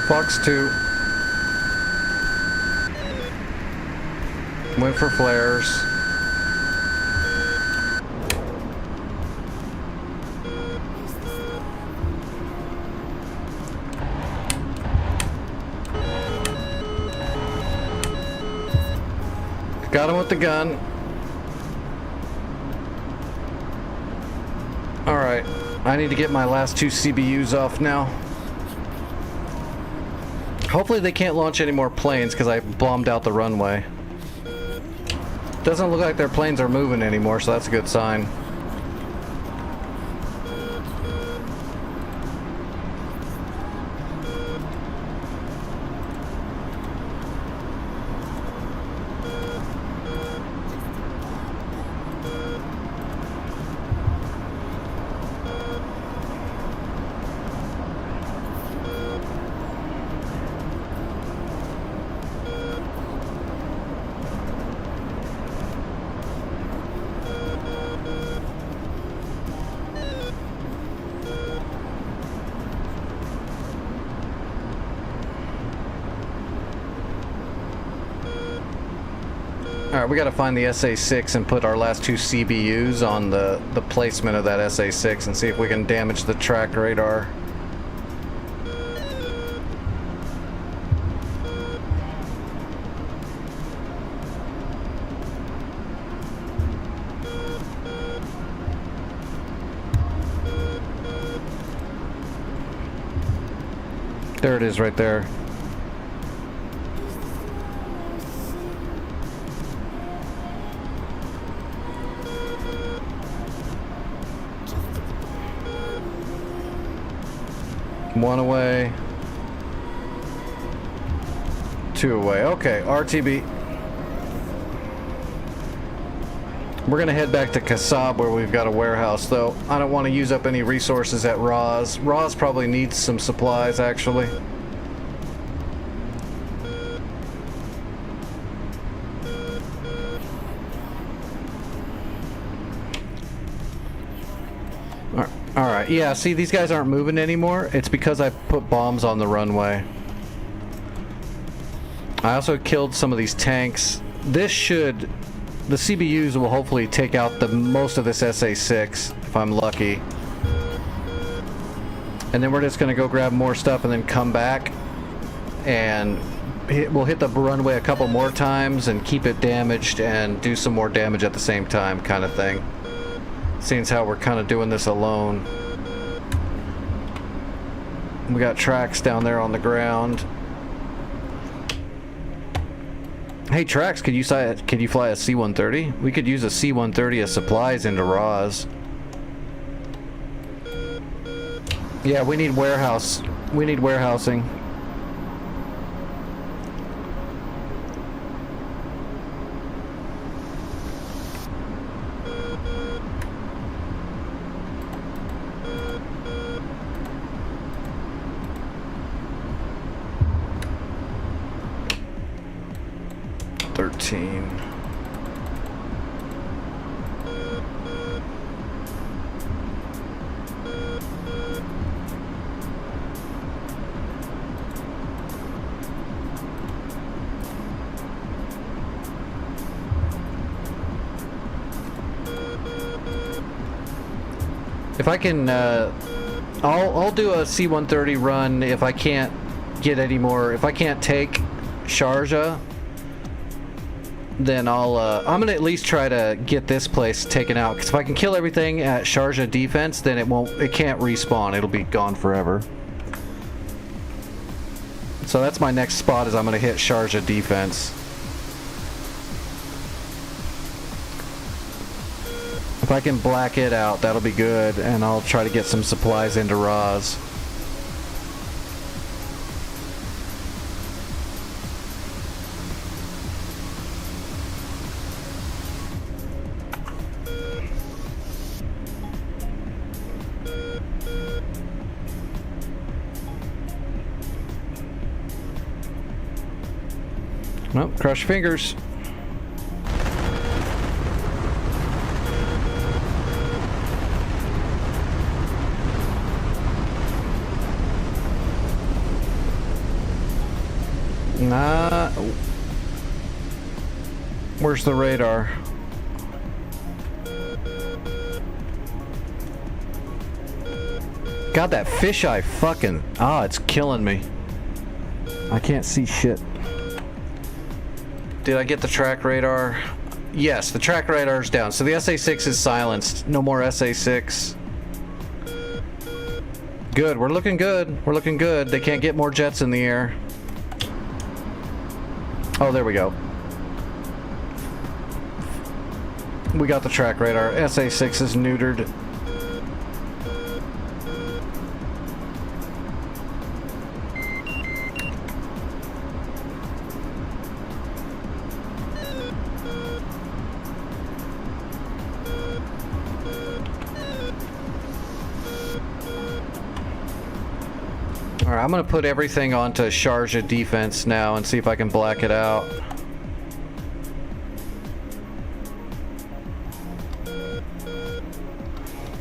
Fox 2. Went for flares. Got him with the gun. Alright, I need to get my last 2 CBUs off now. Hopefully they can't launch any more planes because I bombed out the runway. Doesn't look like their planes are moving anymore, so that's a good sign. Alright, we gotta find the SA-6 and put our last 2 CBUs on the placement of that SA-6 and see if we can damage the track radar. There it is right there. One away. 2 away. Okay, RTB. We're gonna head back to Kasab where we've got a warehouse, though. I don't want to use up any resources at Roz. Roz probably needs some supplies, actually. Alright, yeah, see, these guys aren't moving anymore. It's because I put bombs on the runway. I also killed some of these tanks. This should... The CBUs will hopefully take out the most of this SA-6, if I'm lucky. And then we're just going to go grab more stuff and then come back. And we'll hit the runway a couple more times and keep it damaged and do some more damage at the same time, kind of thing. Seeing as how we're kind of doing this alone. We got tracks down there on the ground. Hey Trax, could you fly a C-130? We could use a C-130 as supplies into Roz. Yeah, we need warehouse. We need warehousing. If I can, I'll do a C-130 run if I can't get any more. If I can't take Sharjah, then I'm gonna at least try to get this place taken out. Because if I can kill everything at Sharjah defense, then it can't respawn. It'll be gone forever. So that's my next spot. Is I'm gonna hit Sharjah defense. If I can black it out, that'll be good, and I'll try to get some supplies into Roz. Well, cross your fingers. Nah. Where's the radar? God, that fisheye fucking... it's killing me. I can't see shit. Did I get the track radar? Yes, the track radar is down. So the SA-6 is silenced. No more SA-6. Good, we're looking good. We're looking good. They can't get more jets in the air. Oh, there we go. We got the track radar. SA-6 is neutered. Alright, I'm gonna put everything onto Sharjah defense now and see if I can black it out.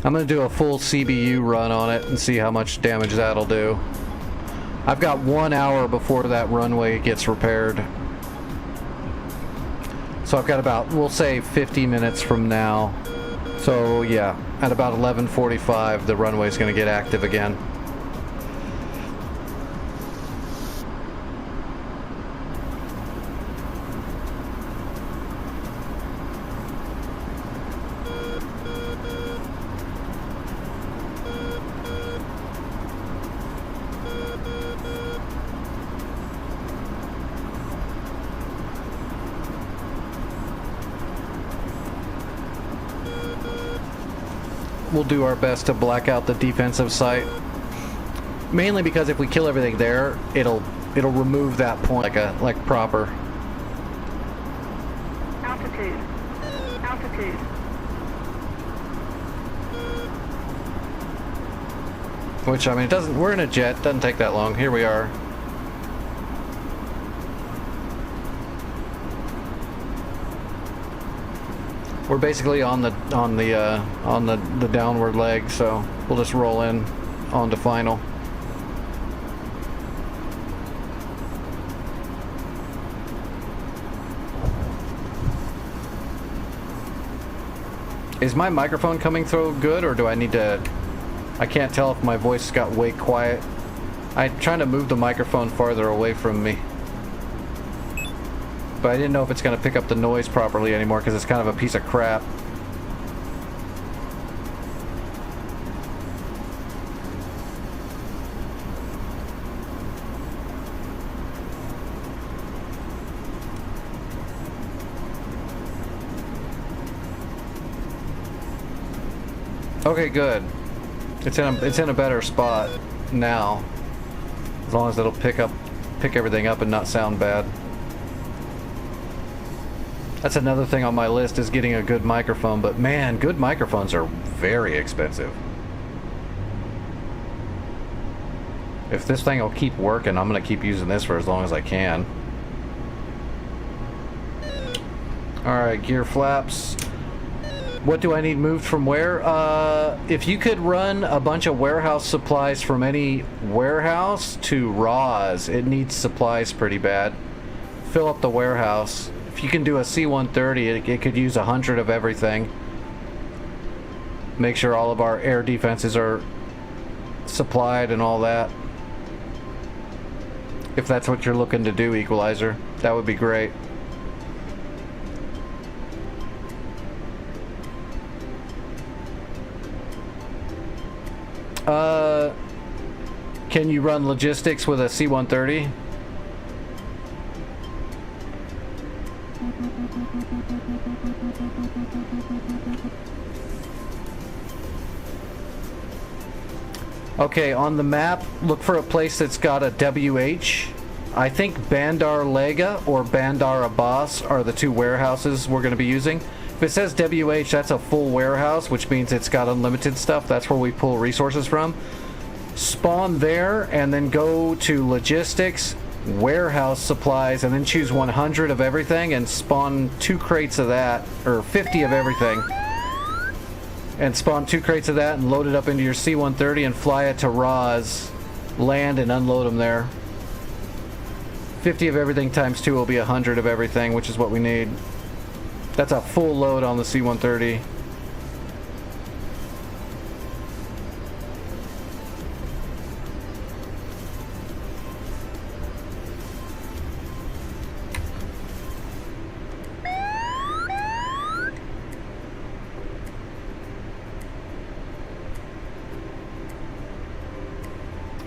I'm gonna do a full CBU run on it and see how much damage that'll do. I've got 1 hour before that runway gets repaired. So I've got about, we'll say 50 minutes from now. So yeah, at about 11:45 the runway's gonna get active again. We'll do our best to black out the defensive site. Mainly because if we kill everything there, it'll remove that point like proper. Altitude. Altitude. Which, I mean, it doesn't, we're in a jet, doesn't take that long. Here we are. We're basically on the downward leg, so we'll just roll in onto final. Is my microphone coming through good, or do I need to... I can't tell if my voice got way quiet. I'm trying to move the microphone farther away from me. But I didn't know if it's going to pick up the noise properly anymore because it's kind of a piece of crap. Okay, good. It's in a better spot now. As long as it'll pick everything up and not sound bad. That's another thing on my list, is getting a good microphone, but man, good microphones are very expensive. If this thing will keep working, I'm gonna keep using this for as long as I can. Alright, gear flaps. What do I need moved from where? If you could run a bunch of warehouse supplies from any warehouse to Roz, it needs supplies pretty bad. Fill up the warehouse. If you can do a C-130, it could use 100 of everything. Make sure all of our air defenses are supplied and all that. If that's what you're looking to do, Equalizer, that would be great. Can you run logistics with a C-130? Okay, on the map, look for a place that's got a WH. I think Bandar Lega or Bandar Abbas are the two warehouses we're going to be using. If it says WH, that's a full warehouse, which means it's got unlimited stuff. That's where we pull resources from. Spawn there and then go to logistics, warehouse supplies, and then choose 100 of everything and spawn 2 crates of that, or 50 of everything. And spawn 2 crates of that and load it up into your C-130 and fly it to Roz. Land and unload them there. 50 of everything times 2 will be 100 of everything, which is what we need. That's a full load on the C-130.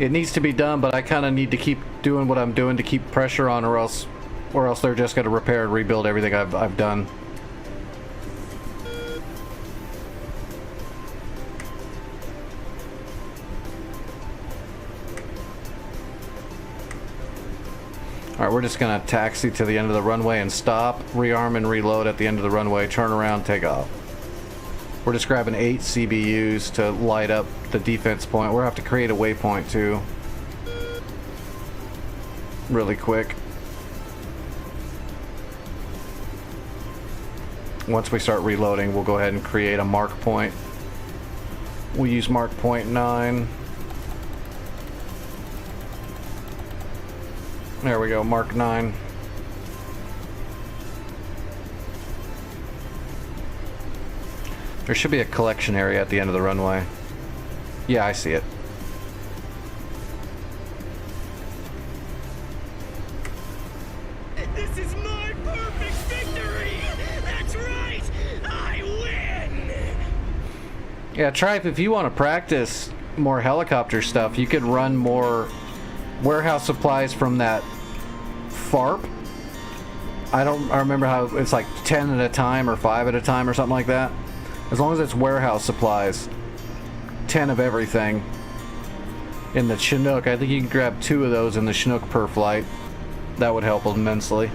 It needs to be done, but I kind of need to keep doing what I'm doing to keep pressure on, or else they're just going to repair and rebuild everything I've done. Alright, we're just going to taxi to the end of the runway and stop, rearm and reload at the end of the runway, turn around, take off. We're just grabbing 8 CBUs to light up the defense point. We'll have to create a waypoint too. Really quick. Once we start reloading, we'll go ahead and create a mark point. We'll use mark point 9. There we go, mark 9. There should be a collection area at the end of the runway. Yeah, I see it. This is my perfect victory! That's right! I win! Yeah, Tripe, if you want to practice more helicopter stuff, you could run more warehouse supplies from that FARP. I remember how it's like 10 at a time or 5 at a time or something like that. As long as it's warehouse supplies, 10 of everything. In the Chinook, I think you can grab 2 of those in the Chinook per flight. That would help immensely.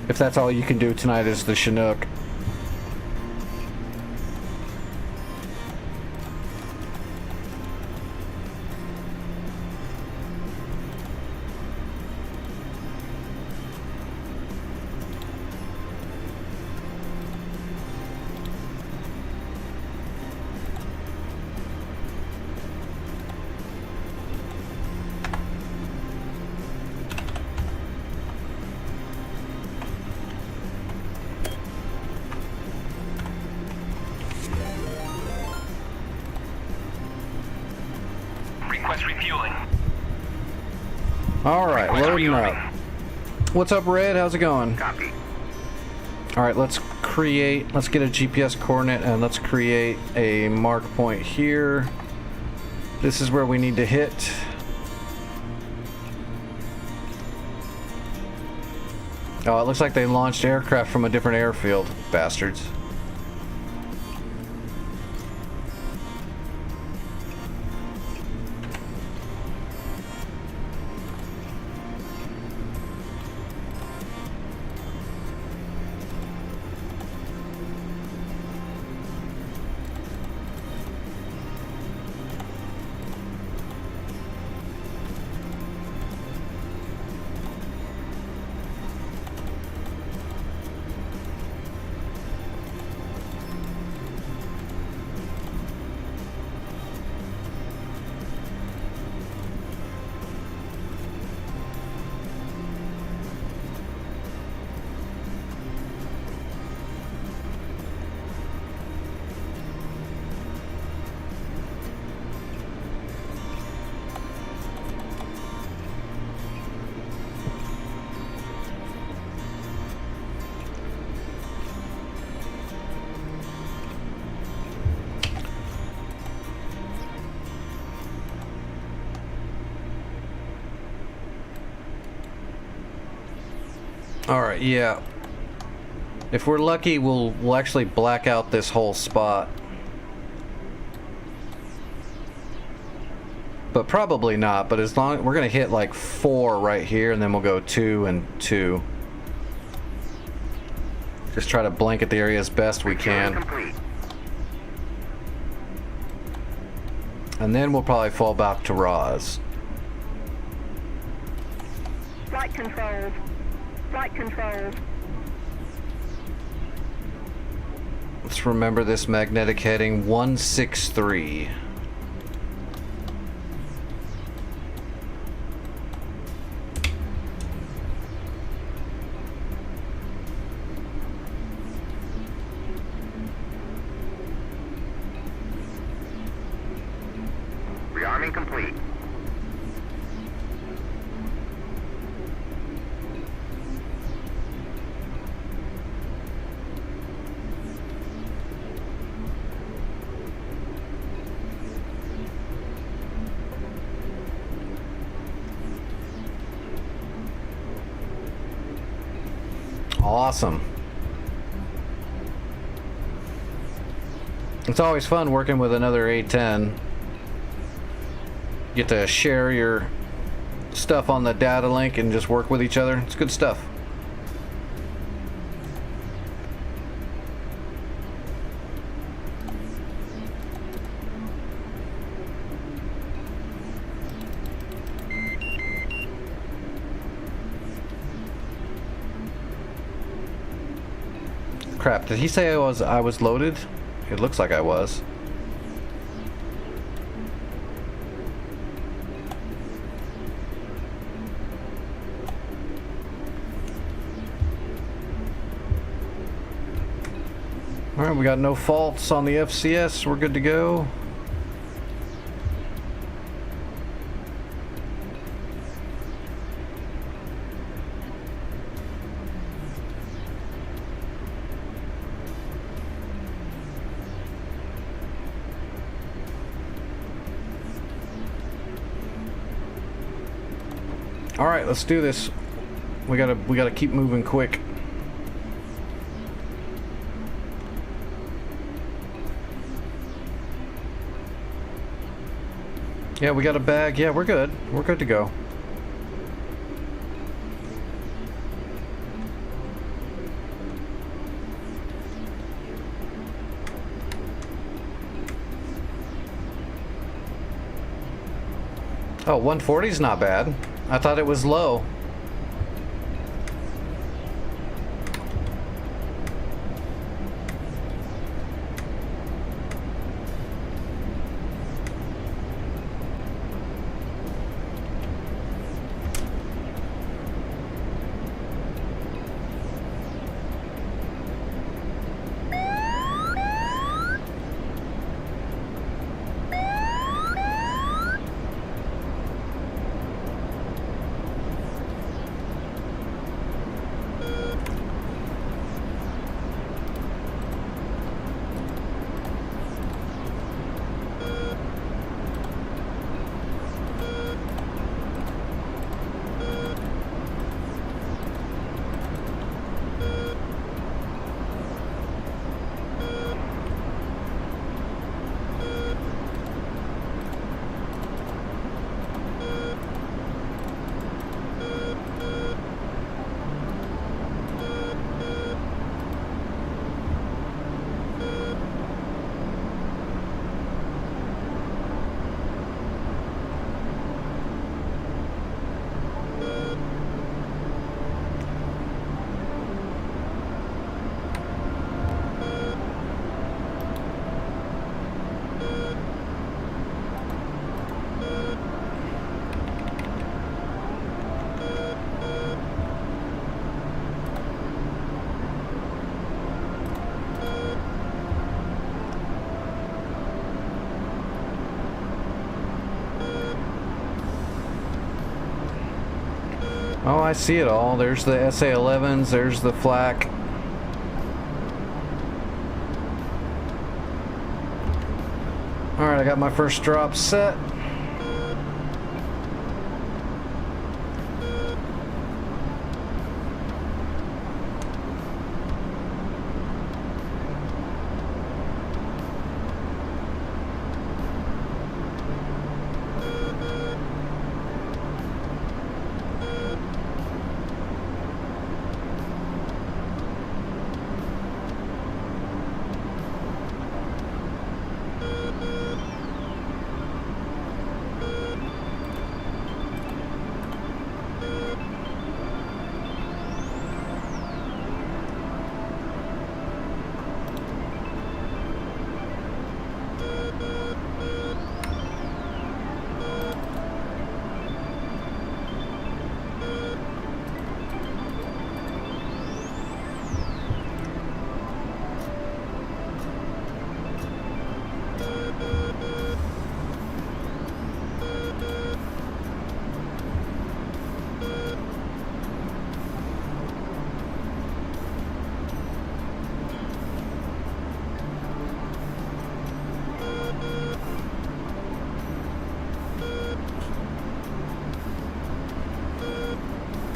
If that's all you can do tonight is the Chinook. Request refueling. Alright, Request loading refueling. up. What's up, Red? How's it going? Copy. Alright, let's get a GPS coordinate and let's create a mark point here. This is where we need to hit. Oh, it looks like they launched aircraft from a different airfield, bastards. Alright, yeah. If we're lucky, we'll actually black out this whole spot. But probably not, but as long we're gonna hit like 4 right here and then we'll go 2 and 2. Just try to blanket the area as best we can. Complete. And then we'll probably fall back to Roz. Flight controls. Flight controls. Let's remember this magnetic heading 163. Rearming complete. Awesome. It's always fun working with another A10. Get to share your stuff on the data link and just work with each other. It's good stuff. Crap, did he say I was loaded? It looks like I was. Alright, we got no faults on the FCS. We're good to go. All right, let's do this. We gotta keep moving quick. Yeah, we got a bag. Yeah, we're good. We're good to go. Oh, 140 is not bad. I thought it was low. Oh, I see it all. There's the SA-11s, there's the flak. Alright, I got my first drop set.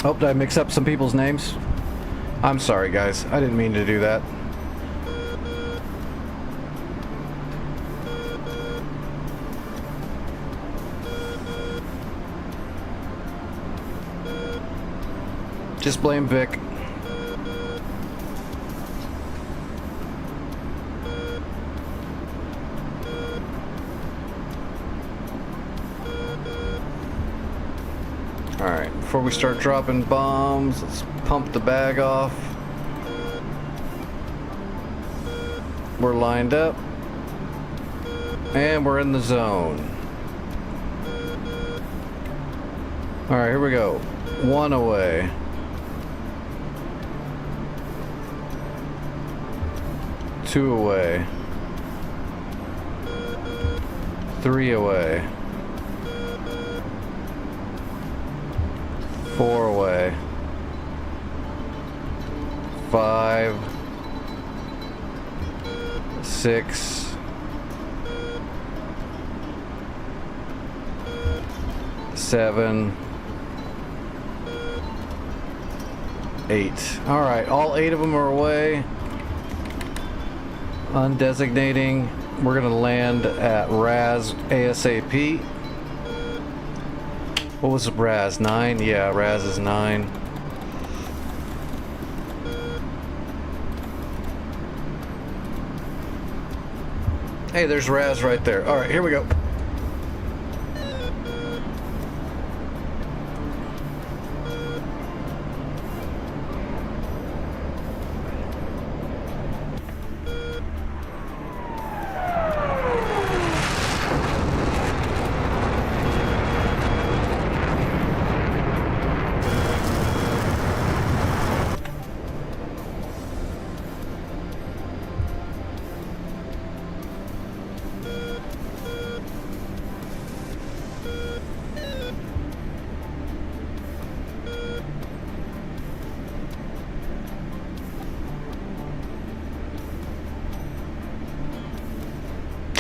Oh, did I mix up some people's names? I'm sorry, guys. I didn't mean to do that. Just blame Vic. Alright, before we start dropping bombs, let's pump the bag off. We're lined up. And we're in the zone. Alright, here we go. 1 away. 2 away. 3 away. 4 away. 5. 6. 7. 8. Alright, all 8 of them are away. Undesignating. We're gonna land at Raz ASAP. What was Raz? 9? Yeah, Raz is 9. Hey, there's Raz right there. Alright, here we go.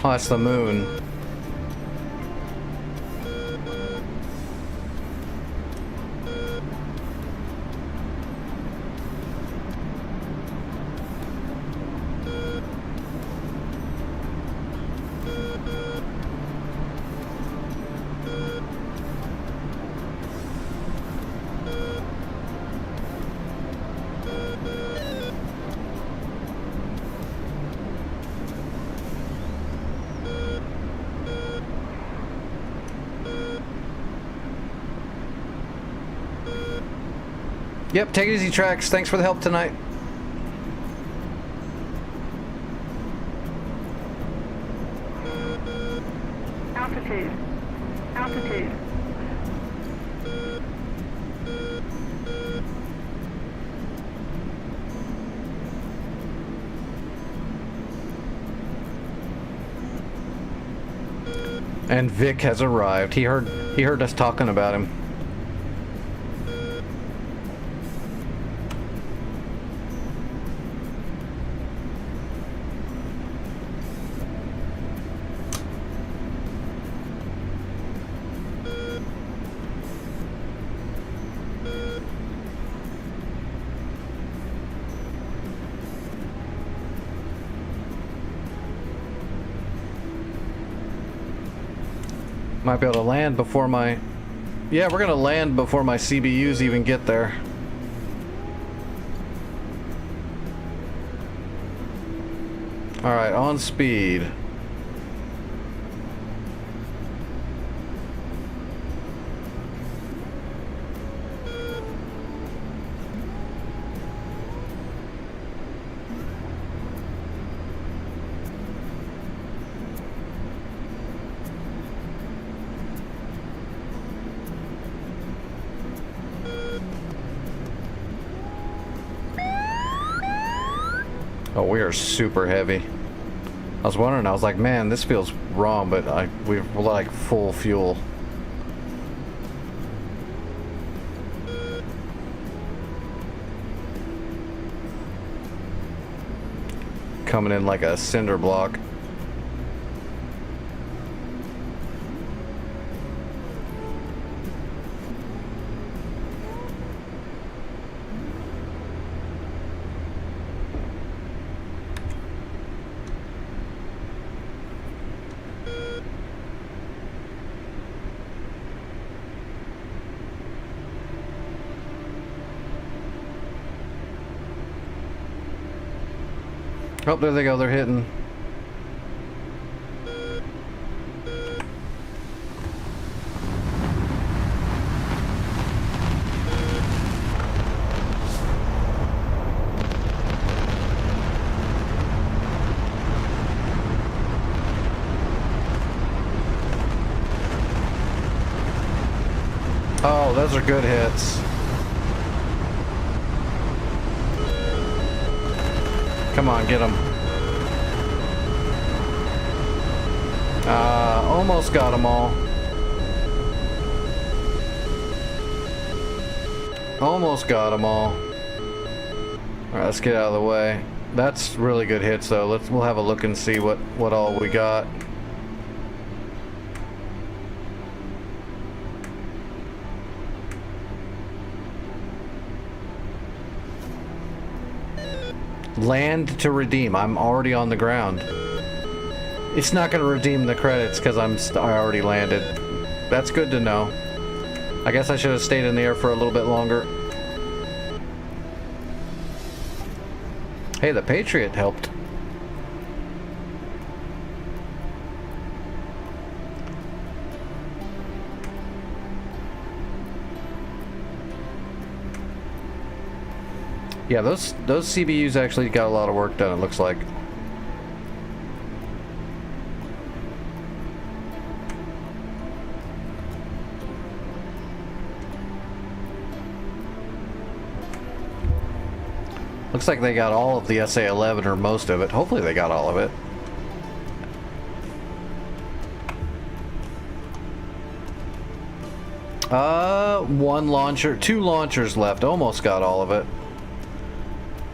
Oh, that's the moon. Yep, take it easy, Trax. Thanks for the help tonight. Altitude. Altitude. And Vic has arrived. He heard us talking about him. Might be able to land before my... Yeah, we're gonna land before my CBUs even get there. Alright, on speed. Oh, we are super heavy. I was wondering, I was like, man, this feels wrong, but we're like full fuel. Coming in like a cinder block. Oh, there they go. They're hitting. Oh, those are good hits. Come on, get them. Almost got them all. Almost got them all. Alright, let's get out of the way. That's really good hits, though. We'll have a look and see what all we got. Land to redeem. I'm already on the ground. It's not going to redeem the credits because I already landed. That's good to know. I guess I should have stayed in the air for a little bit longer. Hey, the Patriot helped. Yeah, those CBUs actually got a lot of work done, it looks like. Looks like they got all of the SA-11 or most of it. Hopefully they got all of it. One launcher, 2 launchers left. Almost got all of it.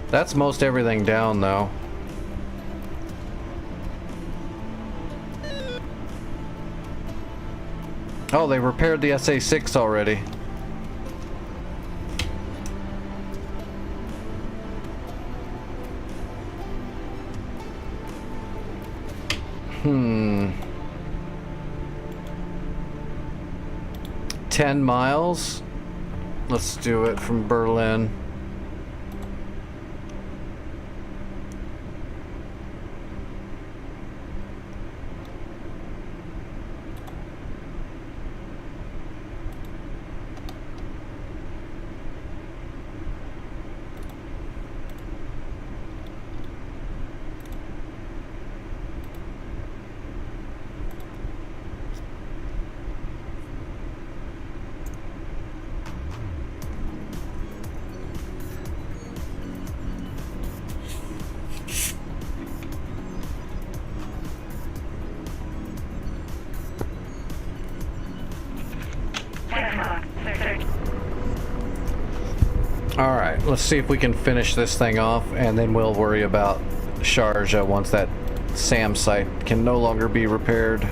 That's most everything down, though. Oh, they repaired the SA-6 already. Hmm. 10 miles? Let's do it from Berlin. Alright, let's see if we can finish this thing off, and then we'll worry about Sharjah once that SAM site can no longer be repaired.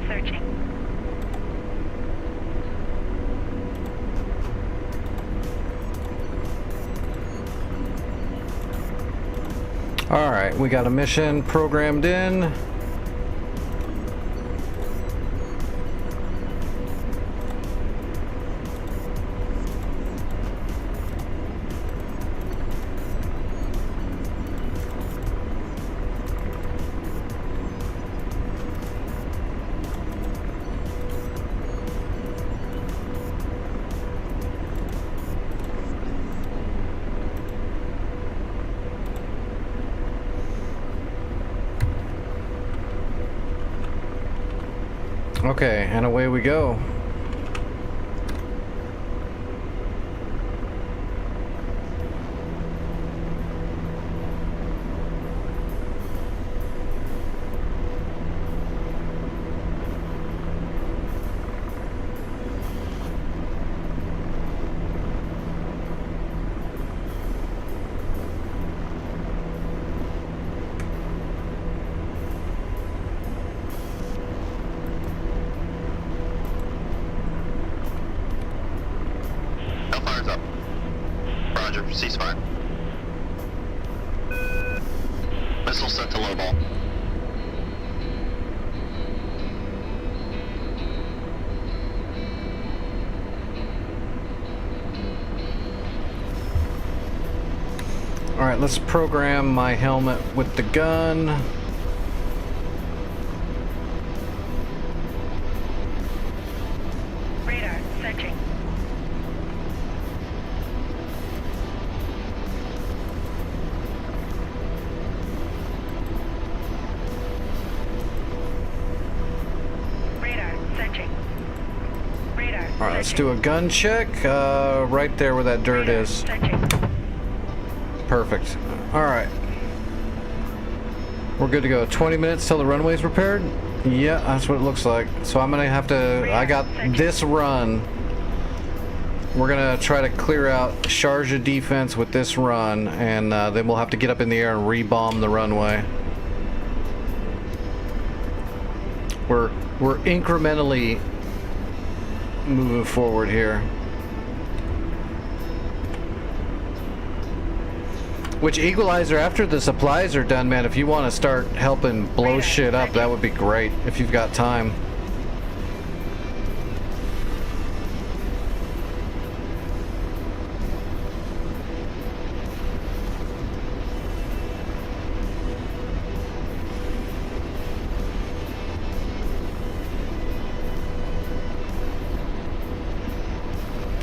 searching. Alright, we got a mission programmed in. Okay, and away we go. Hellfire's up. Roger, ceasefire. Missile set to low ball. Alright, let's program my helmet with the gun. Radar searching. Radar searching. Radar. Alright, let's do a gun check. Right there where that dirt is. Searching. Perfect. Alright. We're good to go. 20 minutes till the runway's repaired? Yeah, that's what it looks like. So I'm gonna have to... I got this run. We're gonna try to clear out Sharjah defense with this run, and then we'll have to get up in the air and re-bomb the runway. We're incrementally moving forward here. Which, Equalizer, after the supplies are done, man, if you want to start helping blow shit up, that would be great if you've got time.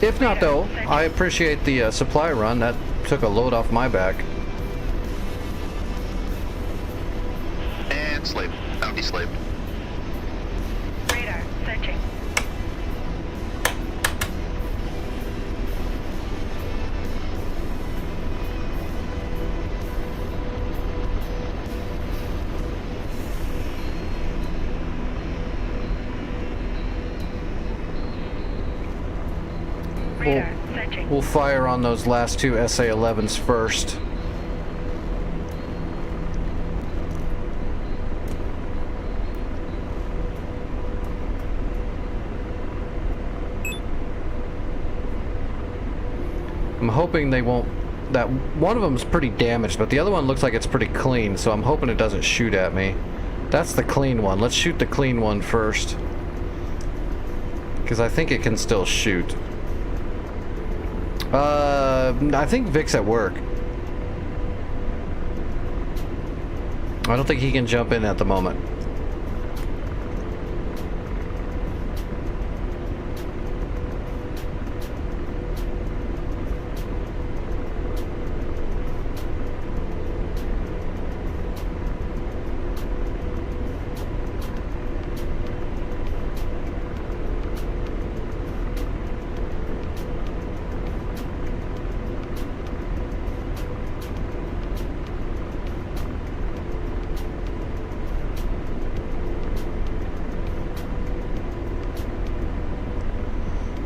If not, though, I appreciate the supply run. That took a load off my back. And slave. Bounty slave. Radar searching. Radar searching. We'll fire on those last two SA-11s first. I'm hoping they won't... That one of them's pretty damaged, but the other one looks like it's pretty clean, so I'm hoping it doesn't shoot at me. That's the clean one. Let's shoot the clean one first, because I think it can still shoot. I think Vic's at work. I don't think he can jump in at the moment.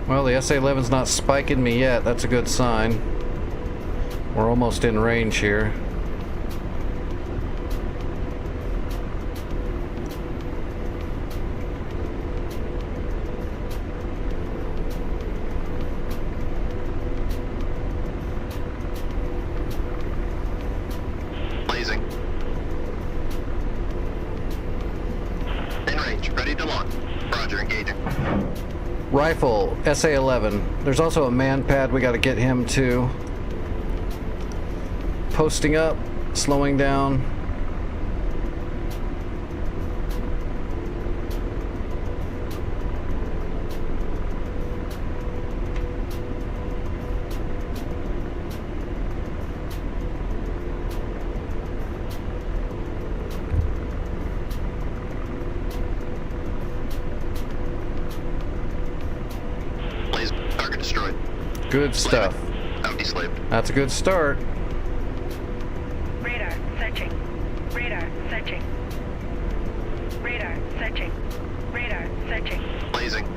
Well, the SA-11's not spiking me yet. That's a good sign. We're almost in range here. Launch. Ready to launch. Roger, engaging. Rifle, SA-11. There's also a man pad. We got to get him to. Posting up, slowing down. Blaze, target destroyed. Good stuff. Out deslaved. That's a good start. Radar searching. Radar searching. Radar searching. Radar searching. Blazing.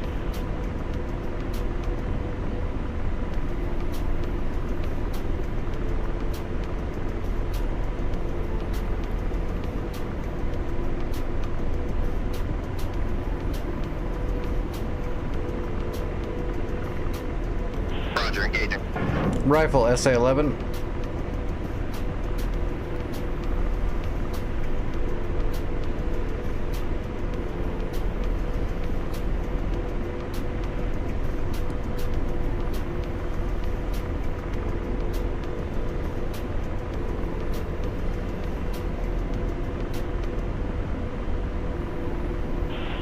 Roger, engaging. Rifle, SA-11.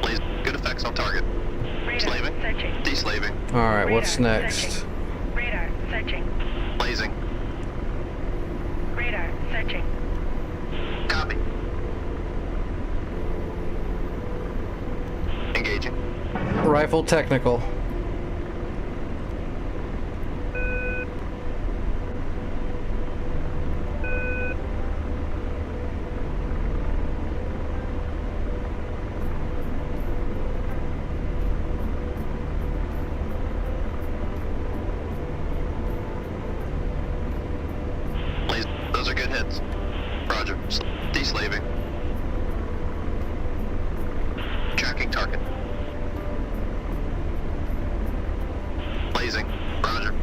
Blaze, good effects on target. Radar Slaving. searching. Deslaving. All right, what's Radar next? searching. Radar searching. Blazing. Radar searching. Copy. Engaging. Rifle, technical. Blaze, those are good hits. Roger. Deslaving. Tracking target. Blazing. Roger.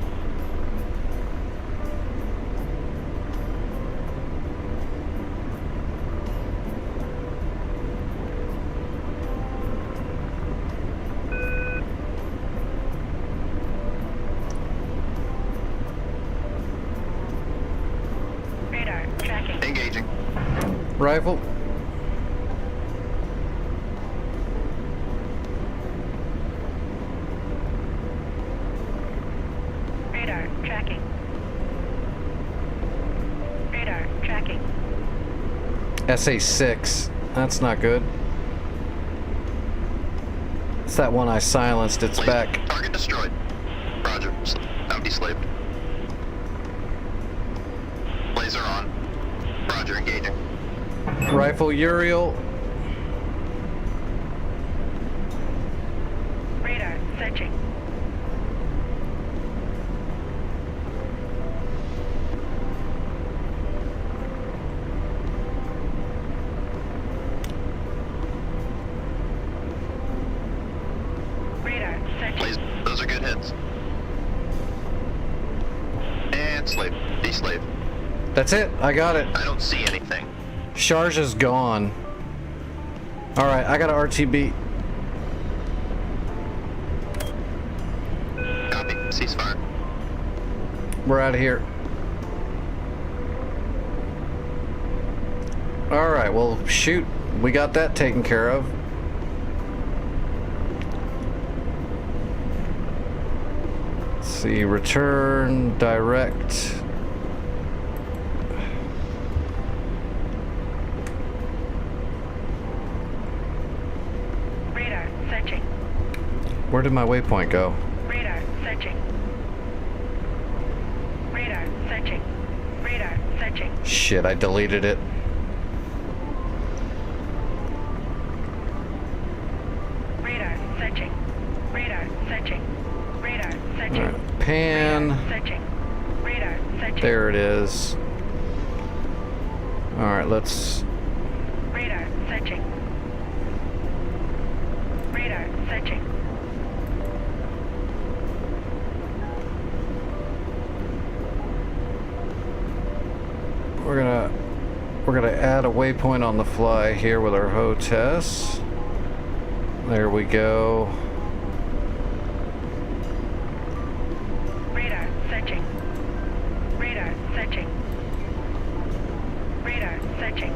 Radar tracking. Engaging. Rifle. Radar tracking. Radar tracking. SA-6. That's not good. It's that one I silenced. It's Blaze, back. target destroyed. Roger. Out deslaved. Blazer on. Roger, engaging. Rifle, Uriel. Radar searching. Radar searching. Blaze, those are good hits. And slave. Deslave. That's it. I got it. I don't see anything. Charge is gone. All right, I got an RTB. Copy. Ceasefire. We're out of here. All right, well, shoot. We got that taken care of. Let's see, return, direct. Radar searching. Where did my waypoint go? Radar searching. Radar searching. Radar searching. Shit, I deleted it. Radar searching. Radar searching. Radar searching. All right, pan. Radar searching. Radar searching. There it is. All right, let's. Radar searching. Radar searching. We're gonna add a waypoint on the fly here with our HOTAS. There we go. Radar searching. Radar searching. Radar searching.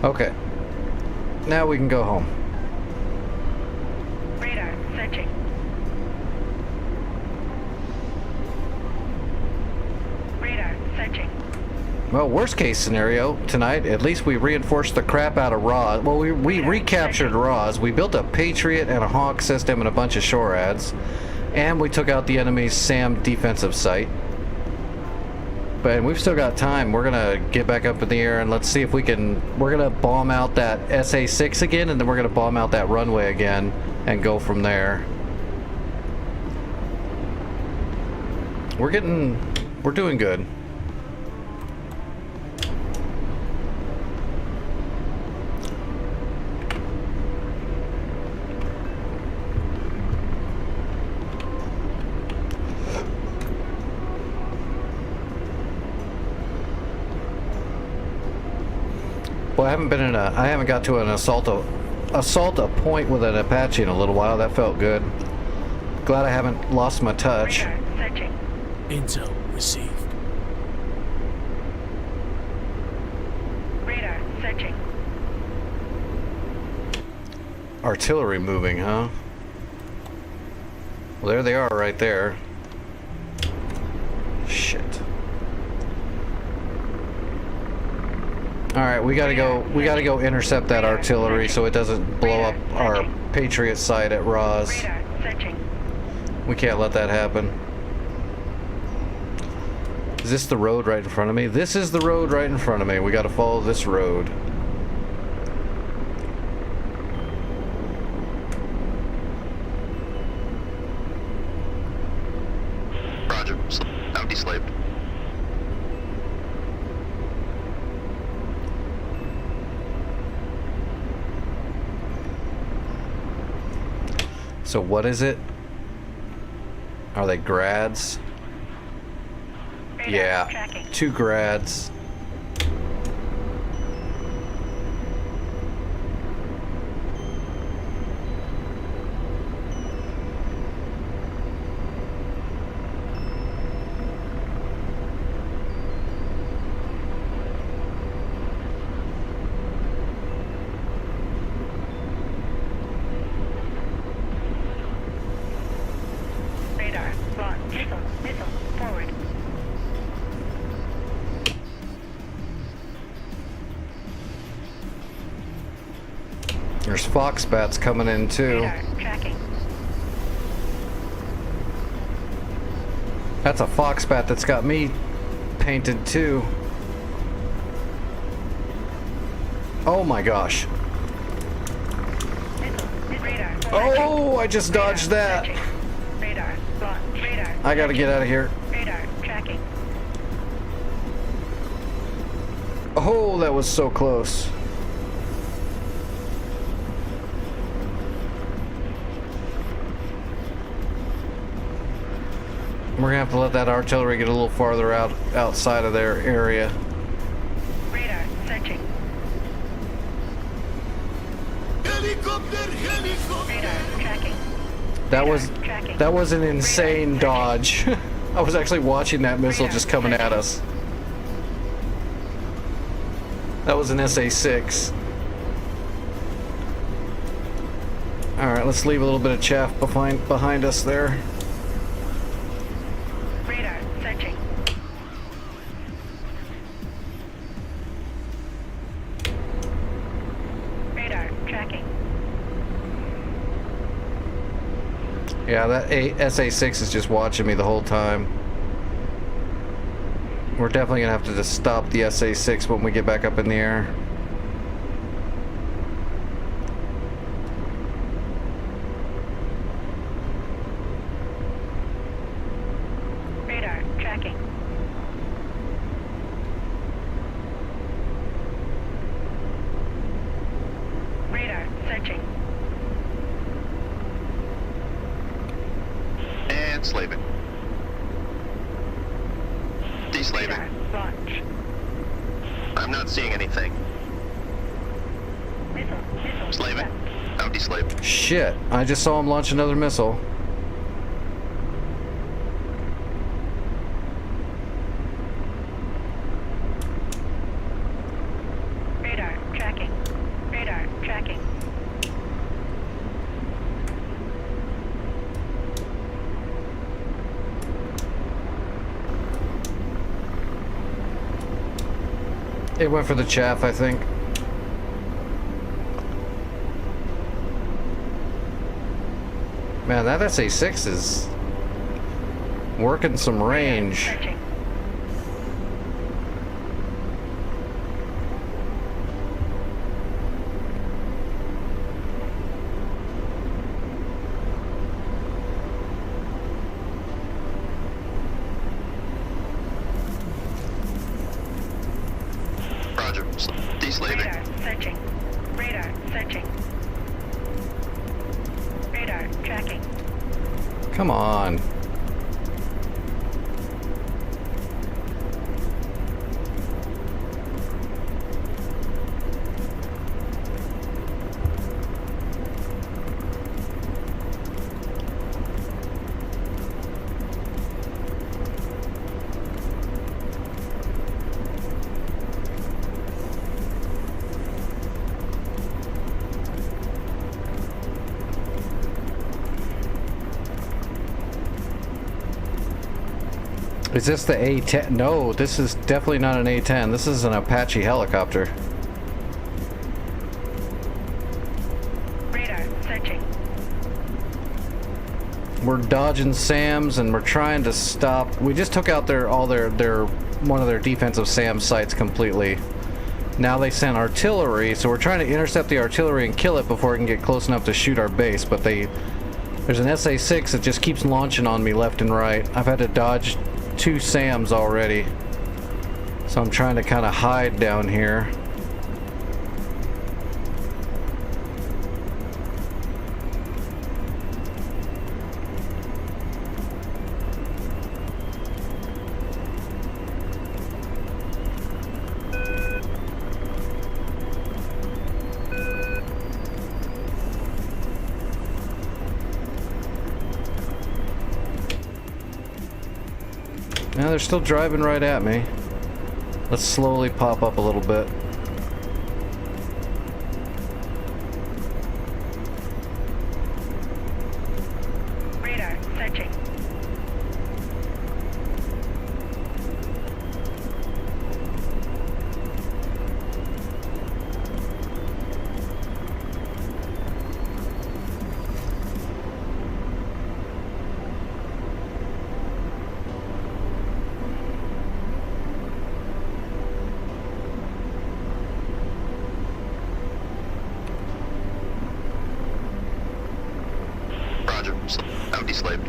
Okay. Now we can go home. Radar searching. Radar searching. Well, worst case scenario tonight, at least we reinforced the crap out of Roz. Well, we recaptured Roz. We built a Patriot and a Hawk system and a bunch of SHORADs. And we took out the enemy's SAM defensive site. But we've still got time. We're gonna get back up in the air and let's see if we can. We're gonna bomb out that SA-6 again, and then we're gonna bomb out that runway again and go from there. We're doing good. Well, I haven't got to an assault a point with an Apache in a little while. That felt good. Glad I haven't lost my touch. Radar searching. Intel received. Radar searching. Artillery moving, huh? Well, there they are right there. Shit. Alright, we gotta go intercept that artillery so it doesn't blow up our Patriot site at Roz. Radar searching. We can't let that happen. Is this the road right in front of me? This is the road right in front of me. We gotta follow this road. Roger. Empty slave. So what is it? Are they grads? Radar Yeah, tracking. 2 grads. Radar launch. Missile forward. There's fox bats coming in too. Radar tracking. That's a fox bat that's got me painted too. Oh my gosh. Missile. Radar. Oh, I just dodged that. Searching. Radar launch. Radar. I gotta get out of here. Radar tracking. Oh, that was so close. We're gonna have to let that artillery get a little farther outside of their area. Radar searching. Helicopter, helicopter. Radar tracking. That was an insane dodge. I was actually watching that missile just coming at us. That was an SA-6. Alright, let's leave a little bit of chaff behind us there. Radar searching. Radar tracking. Yeah, that SA-6 is just watching me the whole time. We're definitely gonna have to just stop the SA-6 when we get back up in the air. Radar tracking. Radar searching. And slaving. Deslaving. Radar launch. I'm not seeing anything. Missile, Slaving. left. Out deslaved. Shit, I just saw him launch another missile. Radar, tracking. Radar, tracking. It went for the chaff, I think. Man, that SA-6 is working some range. Searching. Roger. Deslaving. Radar, searching. Radar, searching. Radar, tracking. Come on. Is this the A-10? No, this is definitely not an A-10. This is an Apache helicopter. Radar, searching. We're dodging SAMs and we're trying to stop. We just took out one of their defensive SAM sites completely. Now they sent artillery, so we're trying to intercept the artillery and kill it before it can get close enough to shoot our base. But there's an SA-6 that just keeps launching on me left and right. I've had to dodge 2 SAMs already, so I'm trying to kind of hide down here. Now they're still driving right at me. Let's slowly pop up a little bit. Radar, searching. Roger. Out deslaved.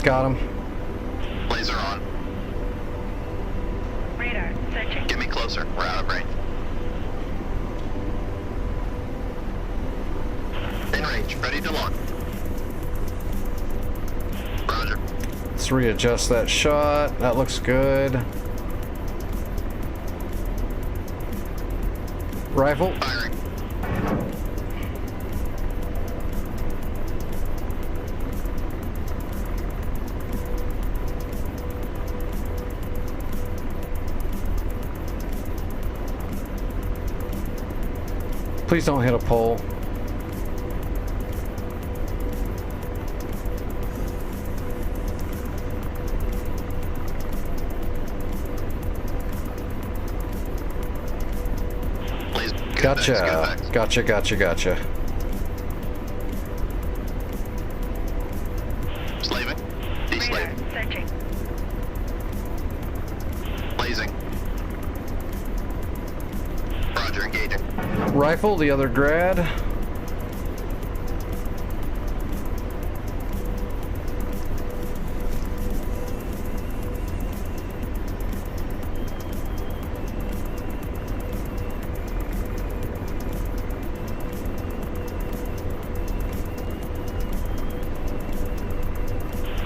Got him. Laser on. Radar, searching. Get me closer. We're out of range. In range. Ready to launch. Roger. Let's readjust that shot. That looks good. Rifle. Firing. Please don't hit a pole. Please. Gotcha. Gotcha, gotcha, gotcha. Slaving. Radar, Deslaving. searching. Blazing. Roger. Engaging. Rifle, the other grad.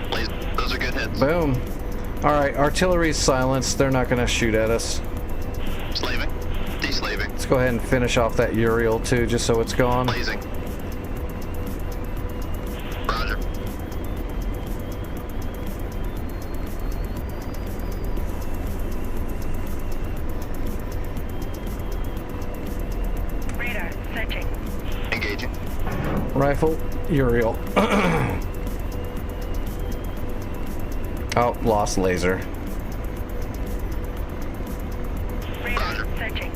Blaze. Those are good hits. Boom. Alright, artillery's silenced. They're not gonna shoot at us. Slaving. Deslaving. Let's go ahead and finish off that Uriel too, just so it's gone. Blazing. Roger. Radar searching. Engaging. Rifle, Uriel. Oh, lost laser. Radar searching.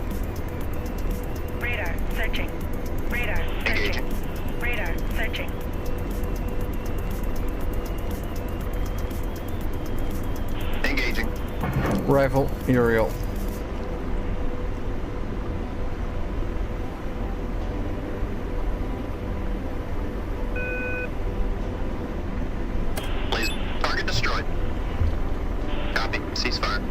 Radar searching. Radar searching. Radar searching. Engaging. Rifle, Uriel. Blaze. Target destroyed. Copy. Ceasefire.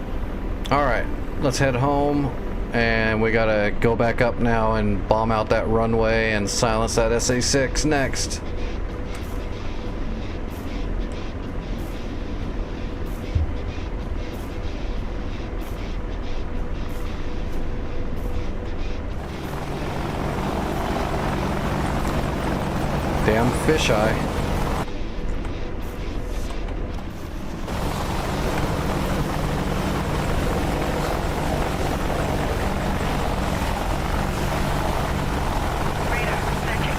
Alright, let's head home. And we gotta go back up now and bomb out that runway and silence that SA-6 next. Damn fisheye. Radar searching.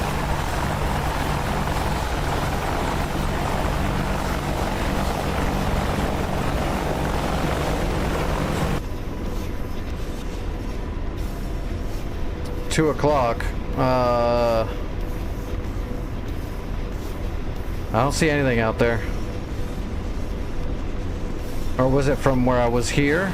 2 o'clock. I don't see anything out there. Or was it from where I was here?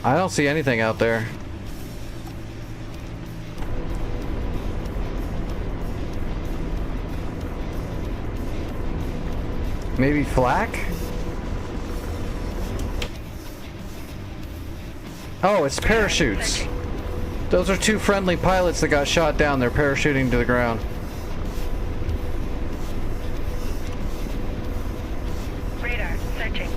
I don't see anything out there. Maybe flak? Oh, it's parachutes. Those are 2 friendly pilots that got shot down. They're parachuting to the ground. Radar searching.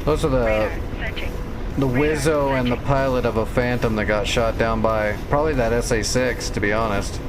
Those are Radar searching. the Wizzo and the pilot of a Phantom that got shot down by probably that SA-6, to be honest.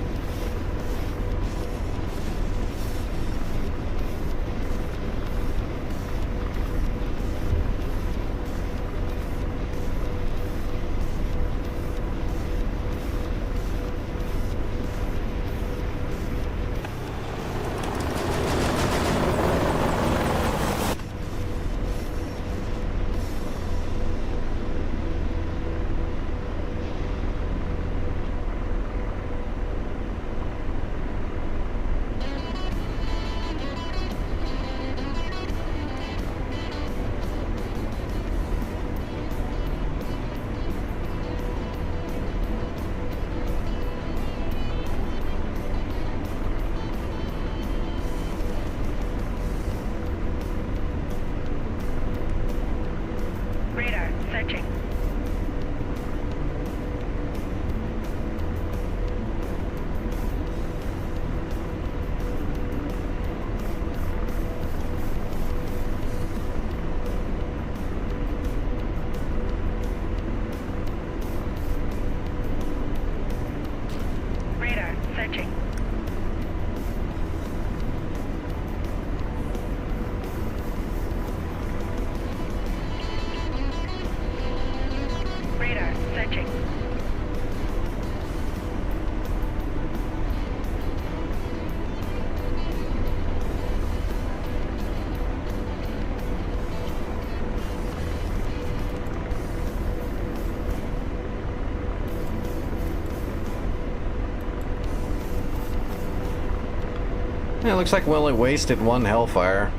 Yeah, it looks like we only wasted one Hellfire.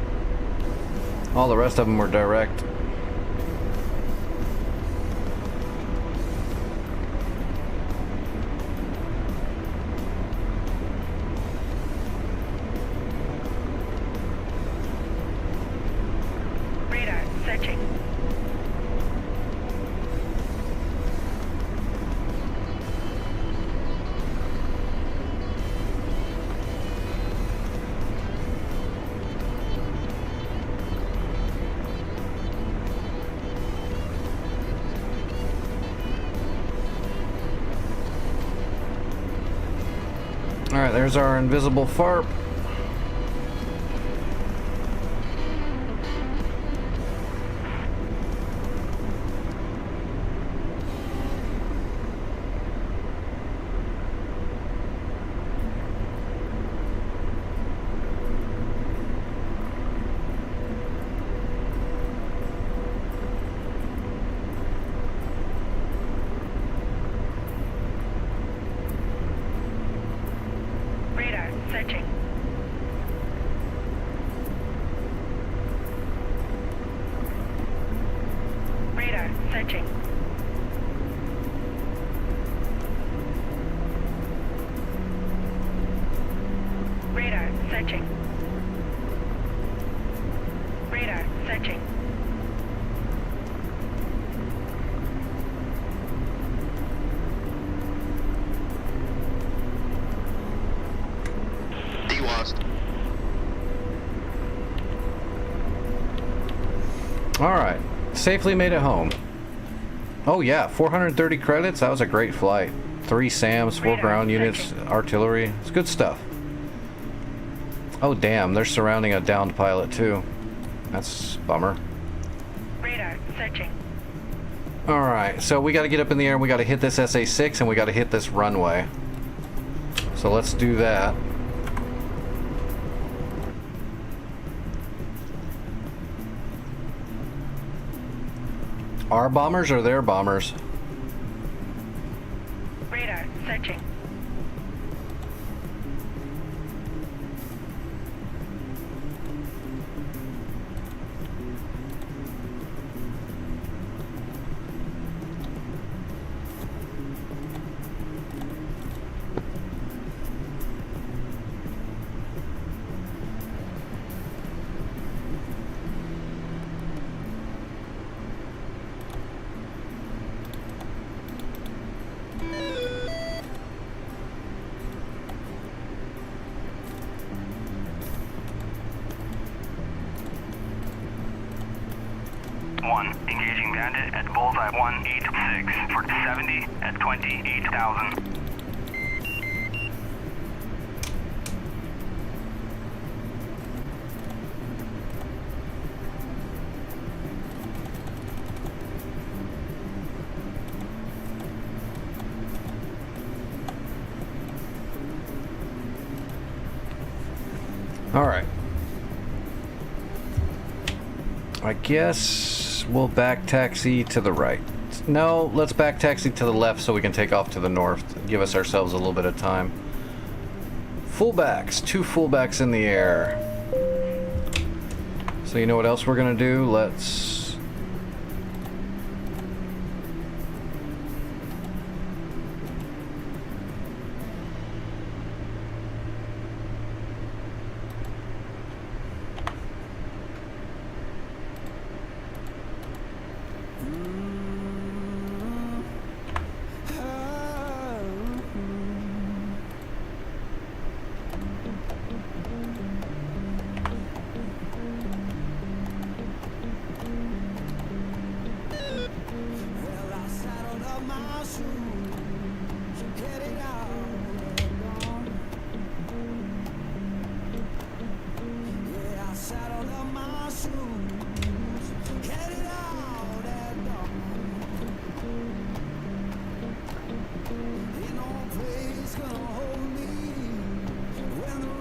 All the rest of them were direct. Radar searching. Alright, there's our invisible FARP. Radar searching. Radar searching. Radar searching. Radar searching. DWASD. Alright, safely made it home. Oh yeah, 430 credits, that was a great flight. 3 SAMs, 4 ground units, artillery, it's good stuff. Oh damn, they're surrounding a downed pilot too. That's a bummer. Radar searching. Alright, so we gotta get up in the air and we gotta hit this SA-6 and we gotta hit this runway. So let's do that. Our bombers or their bombers? Radar searching. Engaging Bandit at Bullseye 186 for 70 at 28,000. All right. I guess we'll back taxi to the right. No, let's back taxi to the left so we can take off to the north. Give us ourselves a little bit of time. Fullbacks, 2 fullbacks in the air. So you know what else we're gonna do? Let's...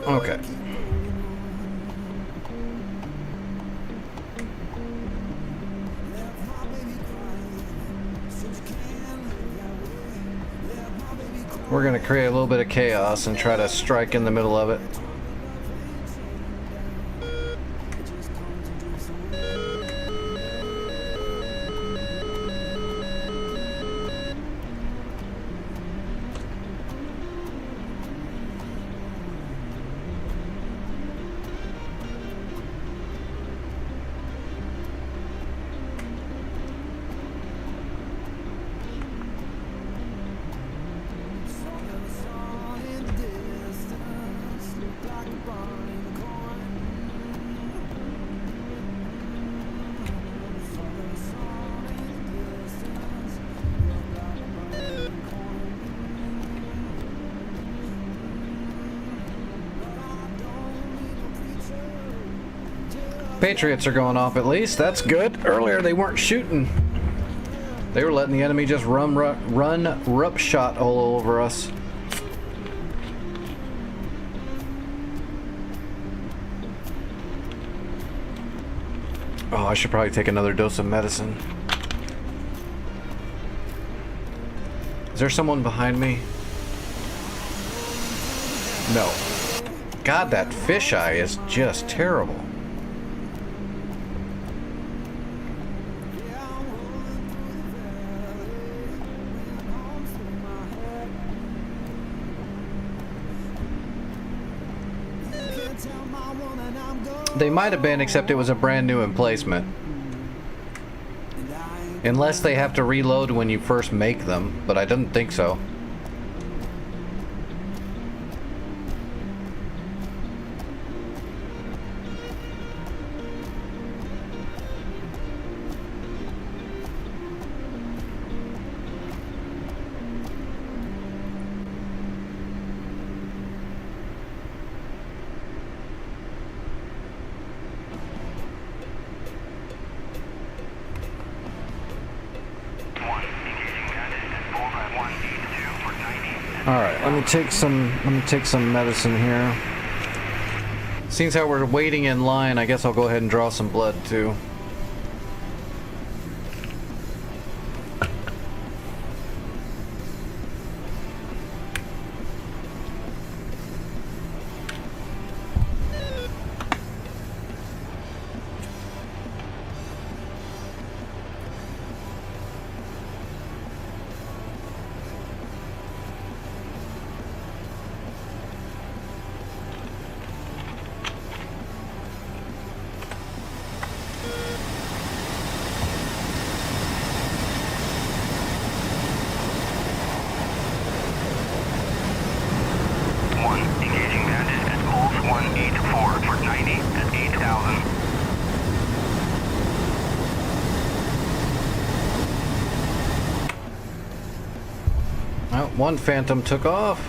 Okay. We're gonna create a little bit of chaos and try to strike in the middle of it. Patriots are going off at least. That's good. Earlier they weren't shooting. They were letting the enemy just run roughshod all over us. Oh, I should probably take another dose of medicine. Is there someone behind me? No. God, that fisheye is just terrible. They might have been, except it was a brand new emplacement. Unless they have to reload when you first make them, but I didn't think so. Alright, let me take some medicine here. Seeing how we're waiting in line, I guess I'll go ahead and draw some blood too. One Phantom took off.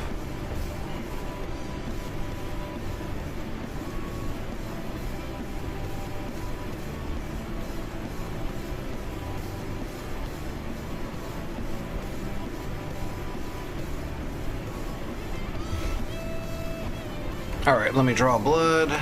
All right, let me draw blood.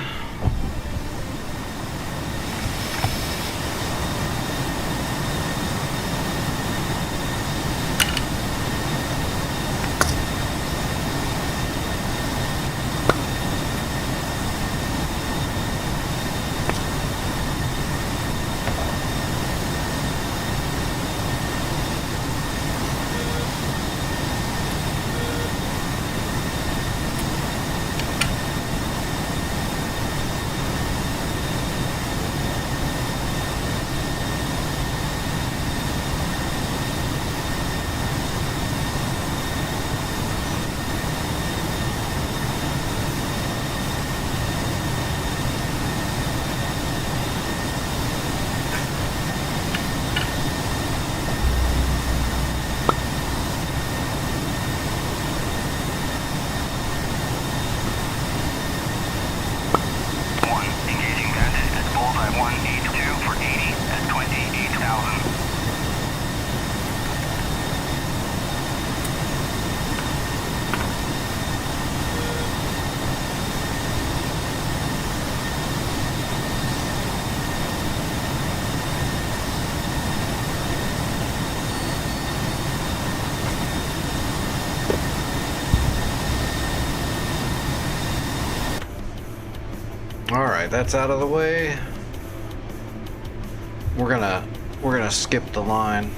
Alright, that's out of the way. We're gonna skip the line.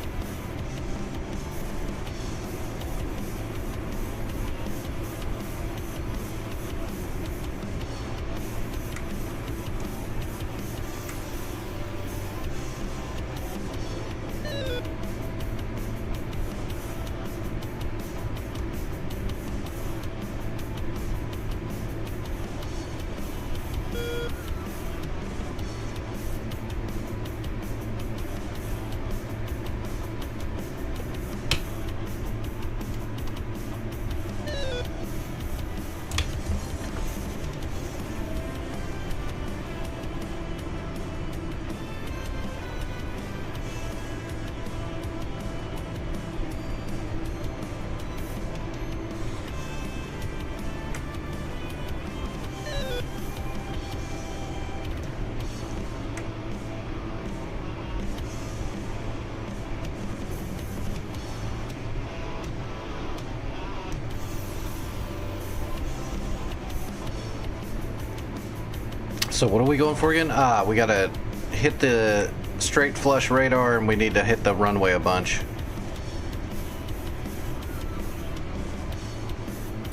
So what are we going for again? We gotta hit the straight flush radar and we need to hit the runway a bunch.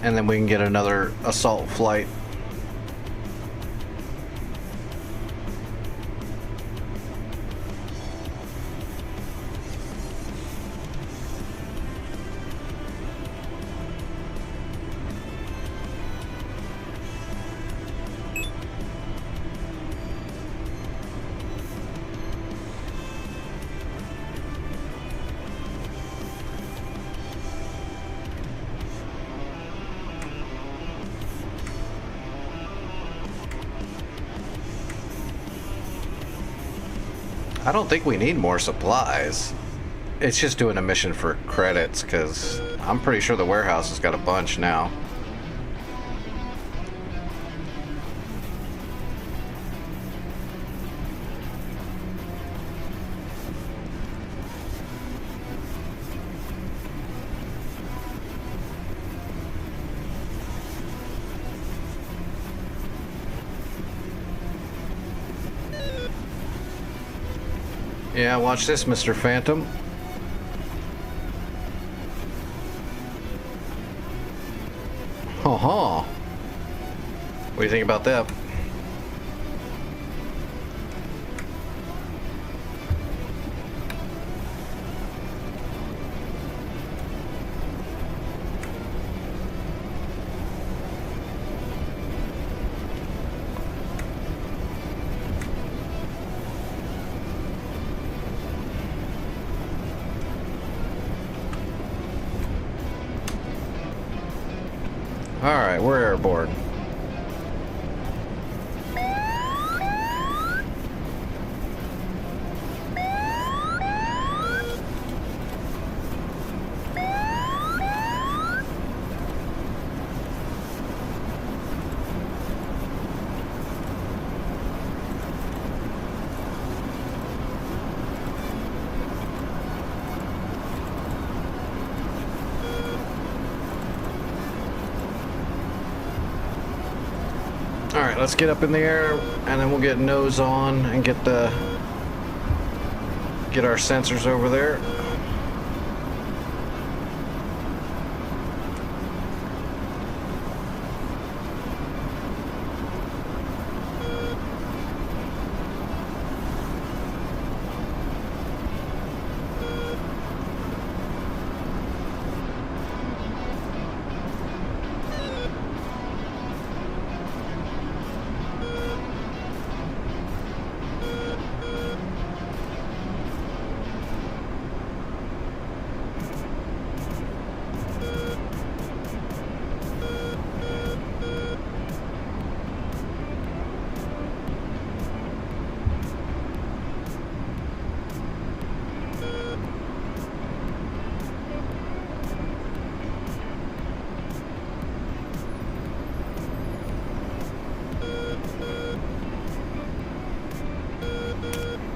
And then we can get another assault flight. I don't think we need more supplies. It's just doing a mission for credits, because I'm pretty sure the warehouse has got a bunch now. Yeah, watch this, Mr. Phantom. What do you think about that? Alright, we're airborne. Alright, let's get up in the air and then we'll get nose on and get our sensors over there.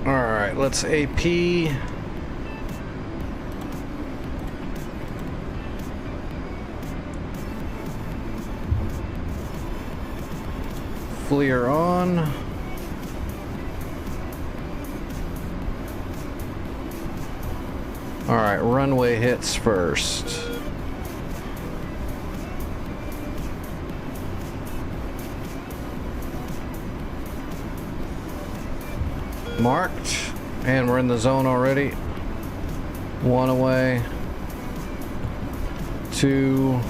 Alright, let's AP. FLIR on. Alright, runway hits first. Marked, and we're in the zone already. 1 away. 2.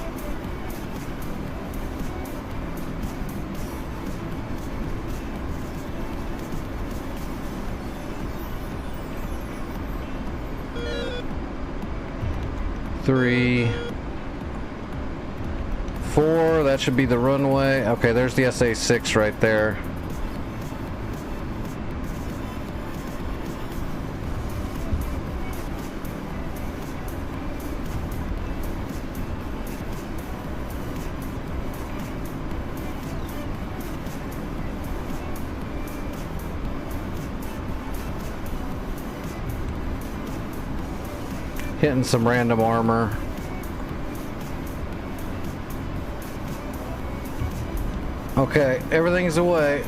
Three. 4, that should be the runway. Okay, there's the SA-6 right there. Hitting some random armor. Okay, everything's away.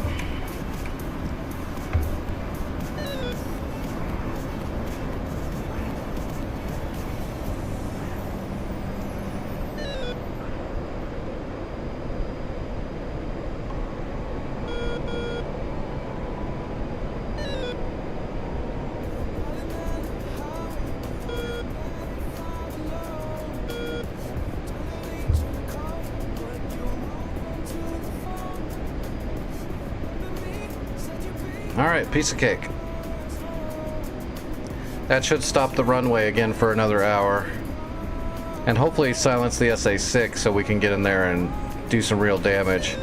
Alright, piece of cake. That should stop the runway again for another hour. And hopefully silence the SA-6 so we can get in there and do some real damage.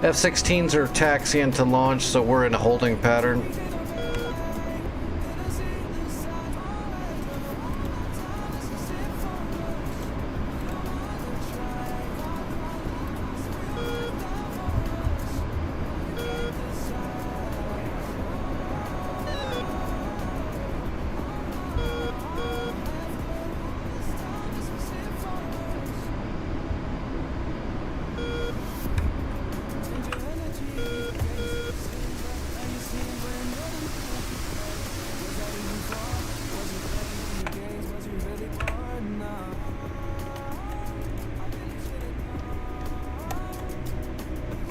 F-16s are taxiing to launch, so we're in a holding pattern.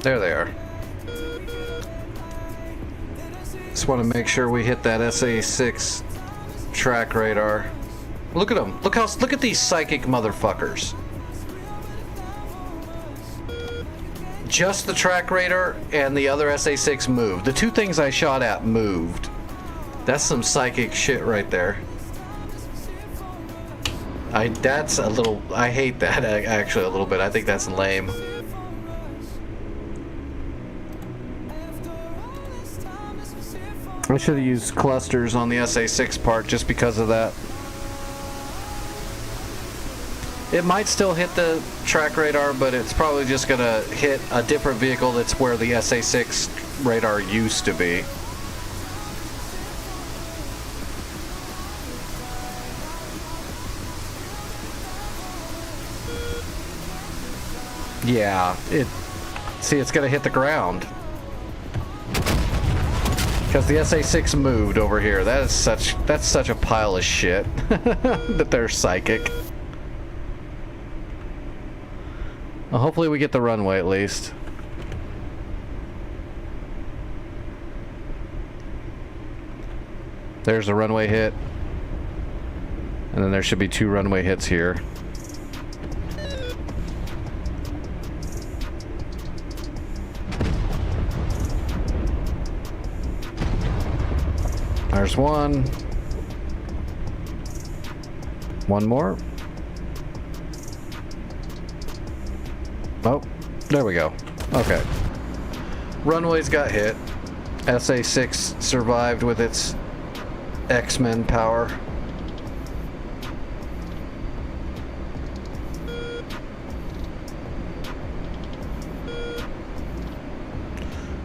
There they are. Just want to make sure we hit that SA-6 track radar. Look at them. Look at these psychic motherfuckers. Just the track radar and the other SA-6 moved. The two things I shot at moved. That's some psychic shit right there. That's a little, I hate that actually a little bit. I think that's lame. I should have used clusters on the SA-6 part just because of that. It might still hit the track radar, but it's probably just gonna hit a different vehicle that's where the SA-6 radar used to be. Yeah, it's gonna hit the ground. Because the SA-6 moved over here. That's such a pile of shit that they're psychic. Well, hopefully we get the runway at least. There's a runway hit. And then there should be 2 runway hits here. There's one. One more. Oh, there we go. Okay. Runways got hit. SA-6 survived with its X-Men power.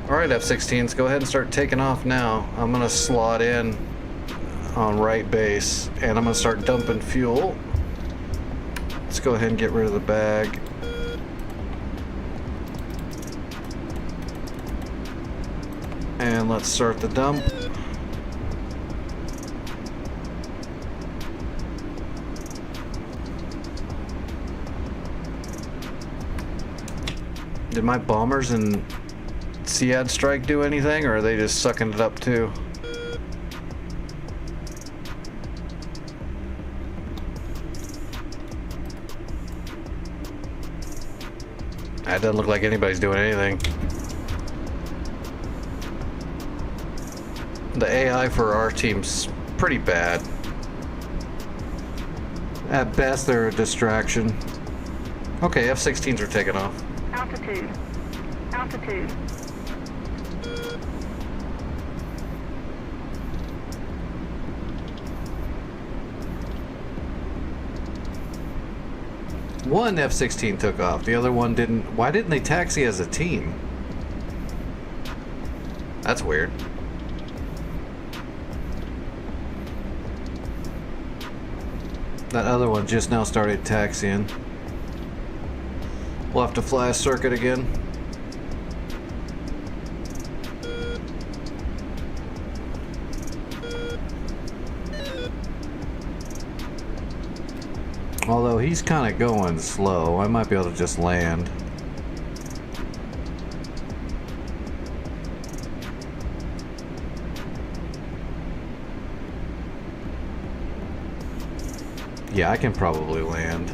Alright, F-16s, go ahead and start taking off now. I'm gonna slot in on right base, and I'm gonna start dumping fuel. Let's go ahead and get rid of the bag. And let's start the dump. Did my bombers and SEAD strike do anything, or are they just sucking it up too? That doesn't look like anybody's doing anything. The AI for our team's pretty bad. At best, they're a distraction. Okay, F-16s are taking off. Altitude. Altitude. One F-16 took off, the other one didn't. Why didn't they taxi as a team? That's weird. That other one just now started taxiing. We'll have to fly a circuit again. Although he's kind of going slow, I might be able to just land. Yeah, I can probably land.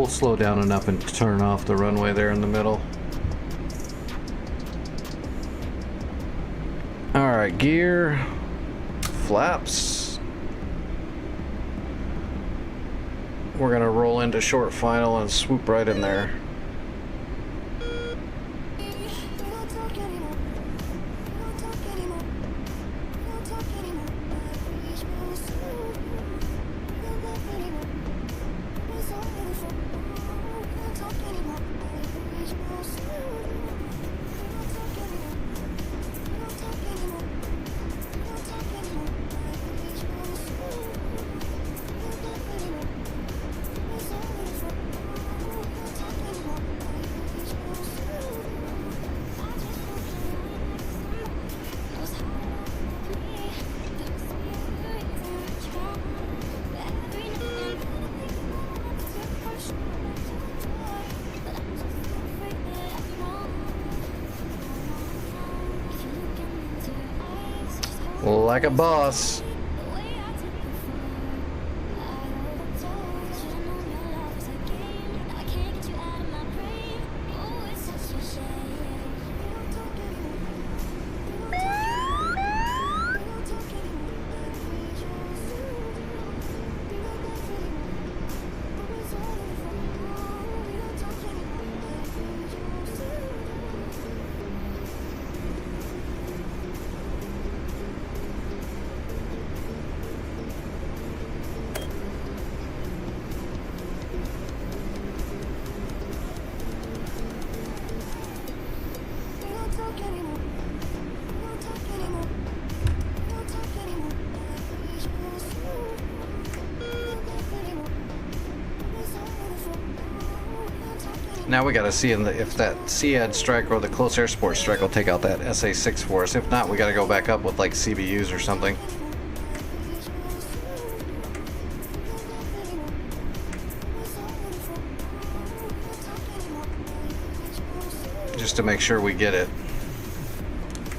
We'll slow down enough and turn off the runway there in the middle. Alright, gear, flaps. We're gonna roll into short final and swoop right in there. Like a boss. Now we gotta see if that SEAD strike or the close air support strike will take out that SA-6 for us. If not, we gotta go back up with like CBUs or something. Just to make sure we get it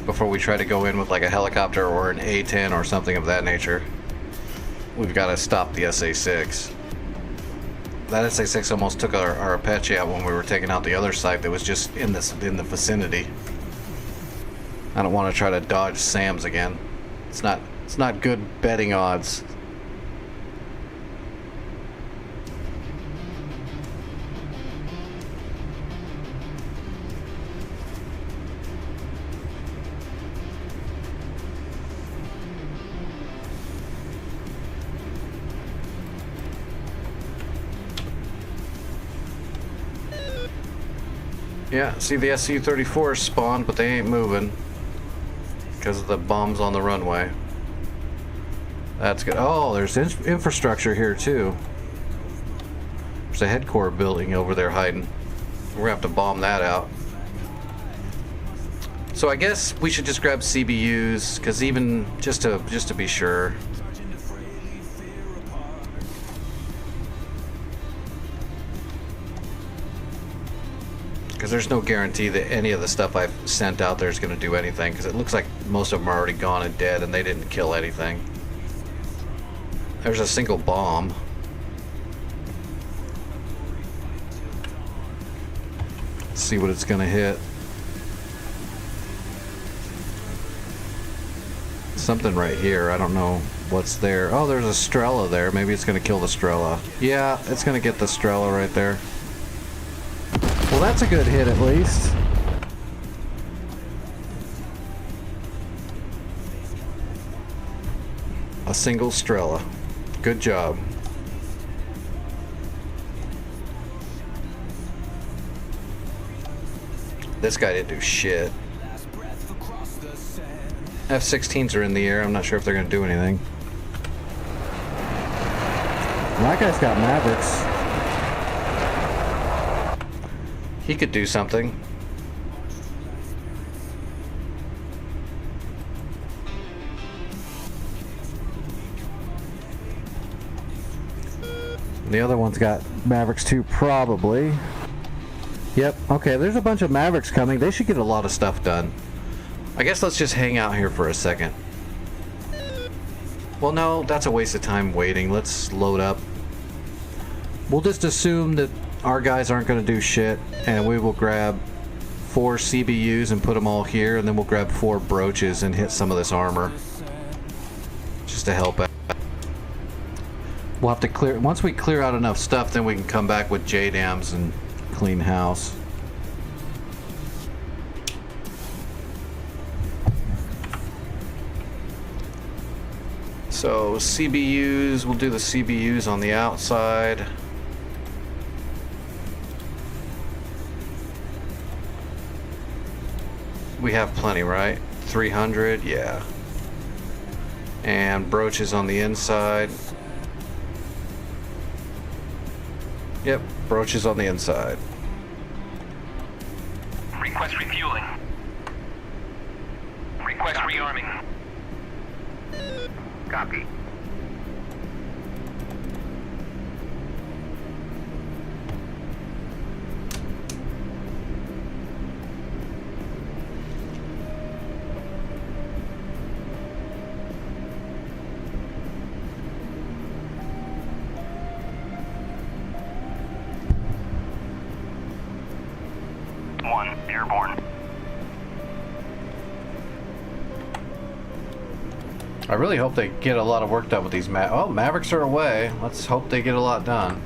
before we try to go in with like a helicopter or an A-10 or something of that nature. We've got to stop the SA-6. That SA-6 almost took our Apache out when we were taking out the other site that was just in the vicinity. I don't want to try to dodge SAMs again. It's not good betting odds. Yeah, see the SU-34 spawned, but they ain't moving because of the bombs on the runway. That's good. Oh, there's infrastructure here too. There's a headquarters building over there hiding. We're gonna have to bomb that out. So I guess we should just grab CBUs, because even just to be sure. Because there's no guarantee that any of the stuff I've sent out there is going to do anything, because it looks like most of them are already gone and dead and they didn't kill anything. There's a single bomb. Let's see what it's going to hit. Something right here. I don't know what's there. Oh, there's a Strela there. Maybe it's going to kill the Strela. Yeah, it's going to get the Strela right there. Well, that's a good hit at least. A single Strela. Good job. This guy didn't do shit. F-16s are in the air. I'm not sure if they're going to do anything. That guy's got Mavericks. He could do something. The other one's got Mavericks too, probably. Yep. Okay, there's a bunch of Mavericks coming. They should get a lot of stuff done. I guess let's just hang out here for a second. Well, no, that's a waste of time waiting. Let's load up. We'll just assume that our guys aren't going to do shit, and we will grab 4 CBUs and put them all here, and then we'll grab 4 brooches and hit some of this armor. Just to help out. We'll have to clear, once we clear out enough stuff, then we can come back with JDAMs and clean house. So CBUs, we'll do the CBUs on the outside. We have plenty, right? 300, yeah. And brooches on the inside. Yep, brooches on the inside. Request refueling. Request rearming. Copy. Airborne. I really hope they get a lot of work done with these oh, Mavericks are away. Let's hope they get a lot done.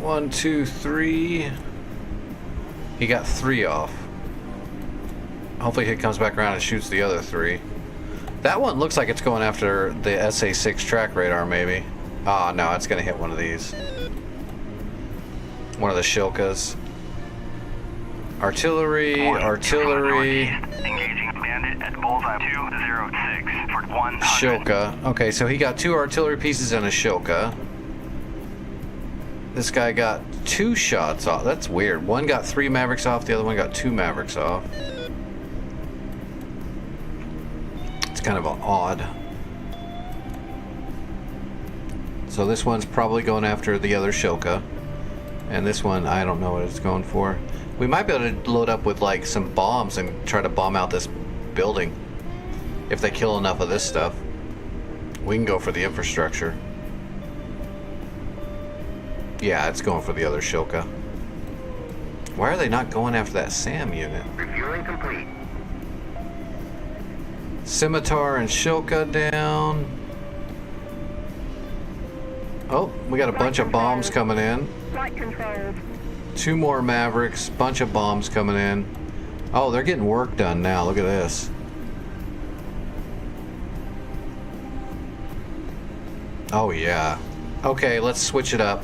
One, two, three. He got 3 off. Hopefully he comes back around and shoots the other 3. That one looks like it's going after the SA6 track radar, maybe. Ah, no, it's gonna hit one of these. One of the Shilkas. Artillery, artillery. Engaging bandit at bullseye 206 for 100. Shilka. Okay, so he got 2 artillery pieces and a Shilka. This guy got 2 shots off. That's weird. One got 3 Mavericks off, the other one got 2 Mavericks off. It's kind of odd. So this one's probably going after the other Shilka. And this one, I don't know what it's going for. We might be able to load up with like some bombs and try to bomb out this building. If they kill enough of this stuff. We can go for the infrastructure. Yeah, it's going for the other Shilka. Why are they not going after that SAM unit? Refueling complete. Scimitar and Shilka down. Oh, we got a bunch of bombs coming in. Flight controls. 2 more Mavericks, bunch of bombs coming in. Oh, they're getting work done now. Look at this. Oh yeah. Okay, let's switch it up.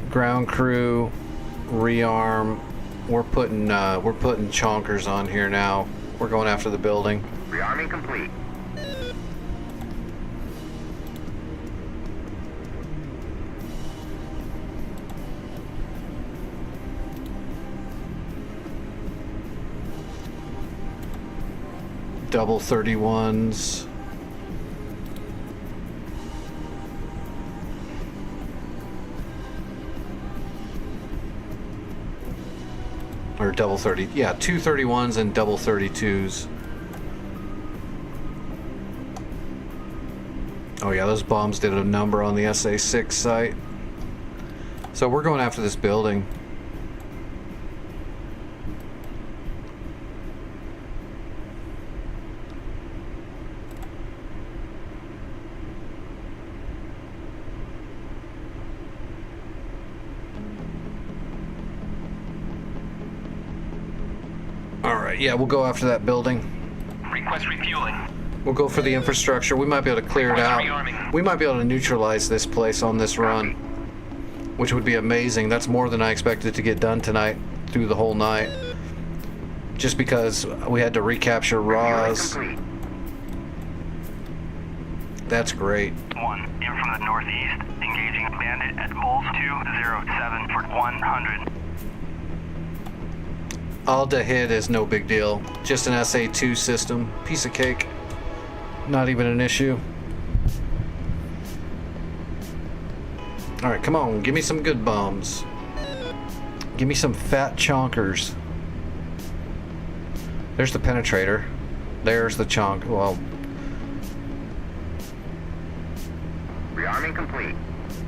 Ground crew, rearm. We're putting chonkers on here now. We're going after the building. Rearming complete. Double 31s. Or double 30, yeah, 2 31s and double 32s. Oh yeah, those bombs did a number on the SA6 site. So we're going after this building. Alright, yeah, we'll go after that building. Request refueling. We'll go for the infrastructure. We might be able to clear it out. We might be able to neutralize this place on this run, which would be amazing. That's more than I expected to get done tonight through the whole night. Just because we had to recapture Roz. That's great. 1 in from the northeast. engaging bandit at Bulls 207 for 100. Alda hit is no big deal. Just an SA2 system. Piece of cake. Not even an issue. Alright, come on. Give me some good bombs. Give me some fat chonkers. There's the penetrator. There's the chonk. Well, rearming complete.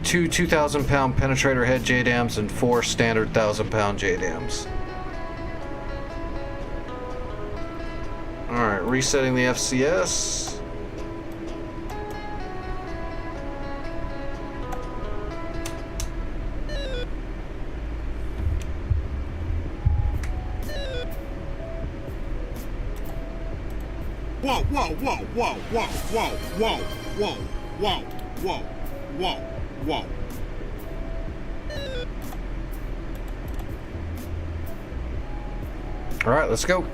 2 2,000-pound penetrator head JDAMs and 4 standard 1,000-pound JDAMs. Alright, resetting the FCS. Whoa, whoa, whoa, whoa, whoa, whoa, whoa, whoa, whoa, whoa, whoa, whoa. All right, let's go.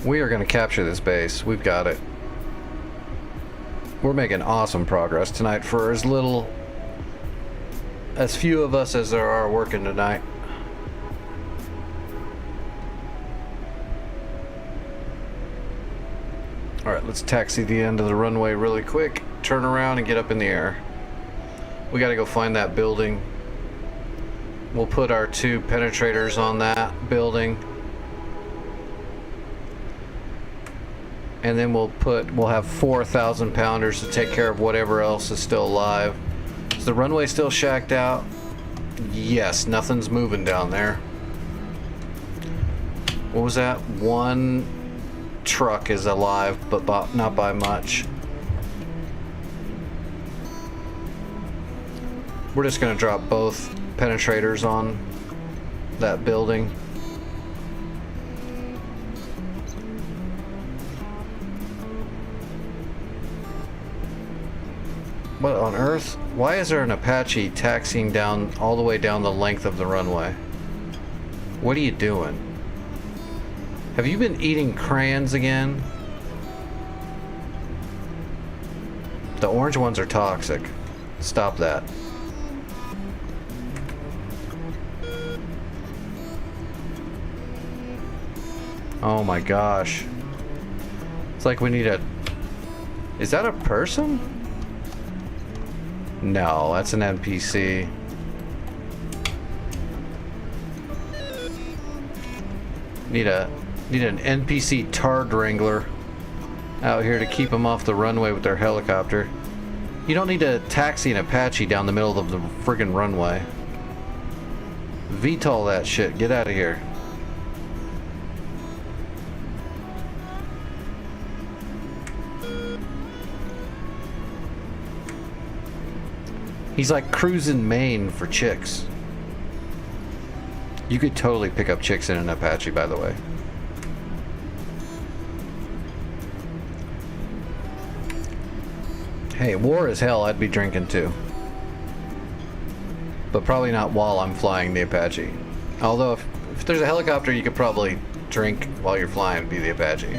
We are going to capture this base. We've got it. We're making awesome progress tonight for as few of us as there are working tonight. Alright, let's taxi the end of the runway really quick, turn around and get up in the air. We gotta go find that building. We'll put our 2 penetrators on that building. And then we'll have 4,000 pounders to take care of whatever else is still alive. Is the runway still shacked out? Yes, nothing's moving down there. What was that? 1 truck is alive, but not by much. We're just gonna drop both penetrators on that building. What on earth? Why is there an Apache taxiing down all the way down the length of the runway? What are you doing? Have you been eating crayons again? The orange ones are toxic. Stop that. Oh my gosh. It's like we need a... Is that a person? No, that's an NPC. Need an NPC Tard Wrangler out here to keep them off the runway with their helicopter. You don't need to taxi an Apache down the middle of the friggin' runway. VTOL that shit. Get out of here. He's like cruising Maine for chicks. You could totally pick up chicks in an Apache, by the way. Hey, war is hell, I'd be drinking too. But probably not while I'm flying the Apache. Although if there's a helicopter you could probably drink while you're flying, it'd be the Apache.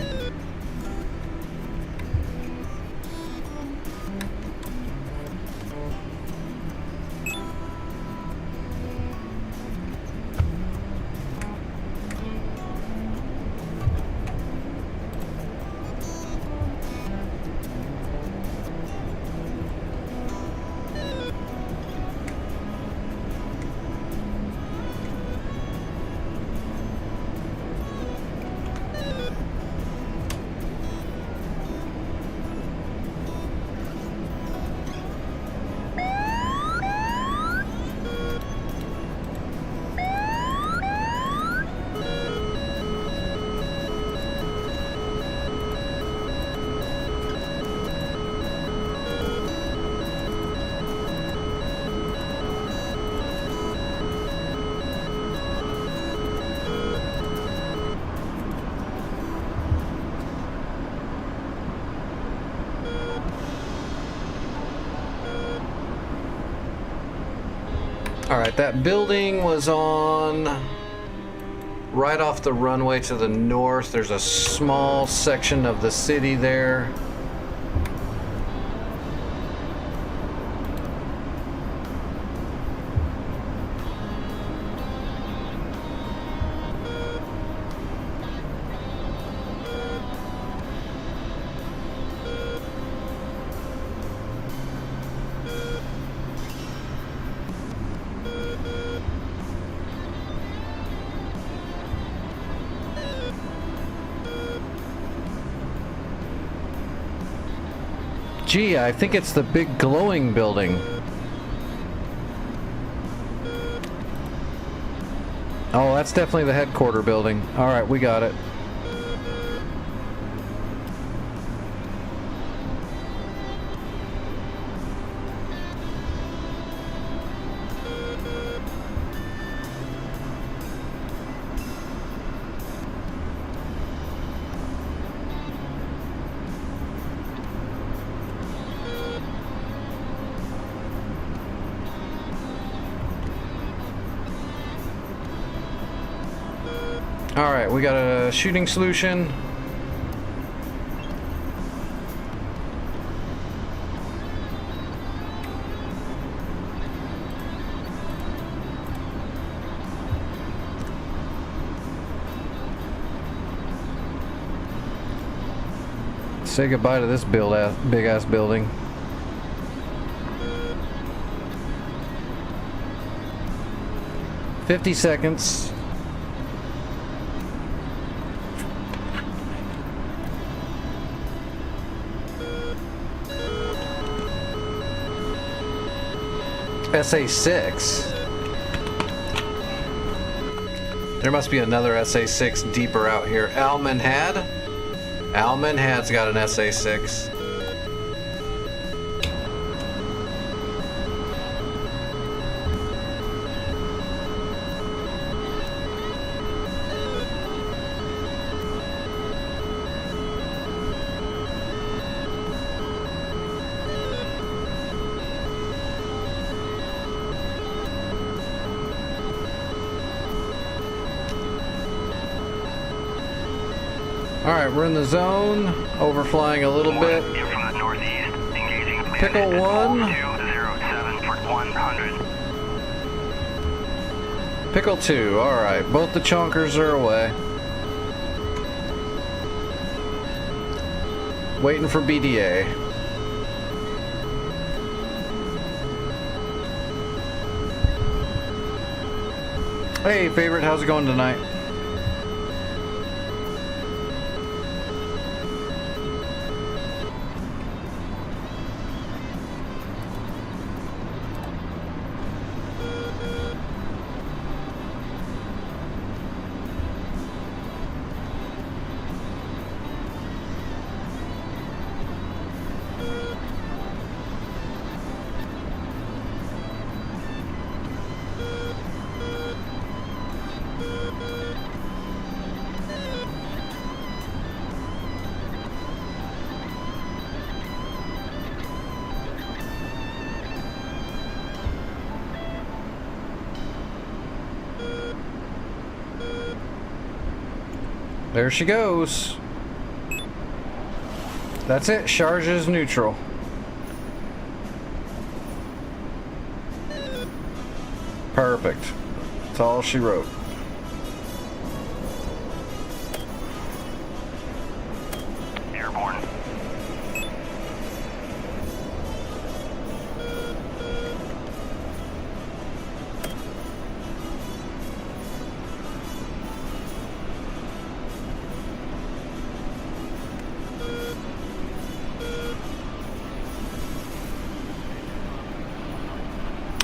Alright, that building was on right off the runway to the north. There's a small section of the city there. Gee, I think it's the big glowing building. Oh, that's definitely the headquarter building. Alright, we got it. Alright, we got a shooting solution. Say goodbye to this big ass building. "50 seconds. SA6. There must be another SA6 deeper out here. Almanhad? Almanhad's got an SA6. Alright, we're in the zone, overflying a little bit. From the northeast, engaging Pickle 1. 207 for 100. Pickle 2, alright. Both the chonkers are away. Waiting for BDA. Hey, favorite, how's it going tonight? There she goes. That's it. Charge is neutral. Perfect. That's all she wrote. Airborne.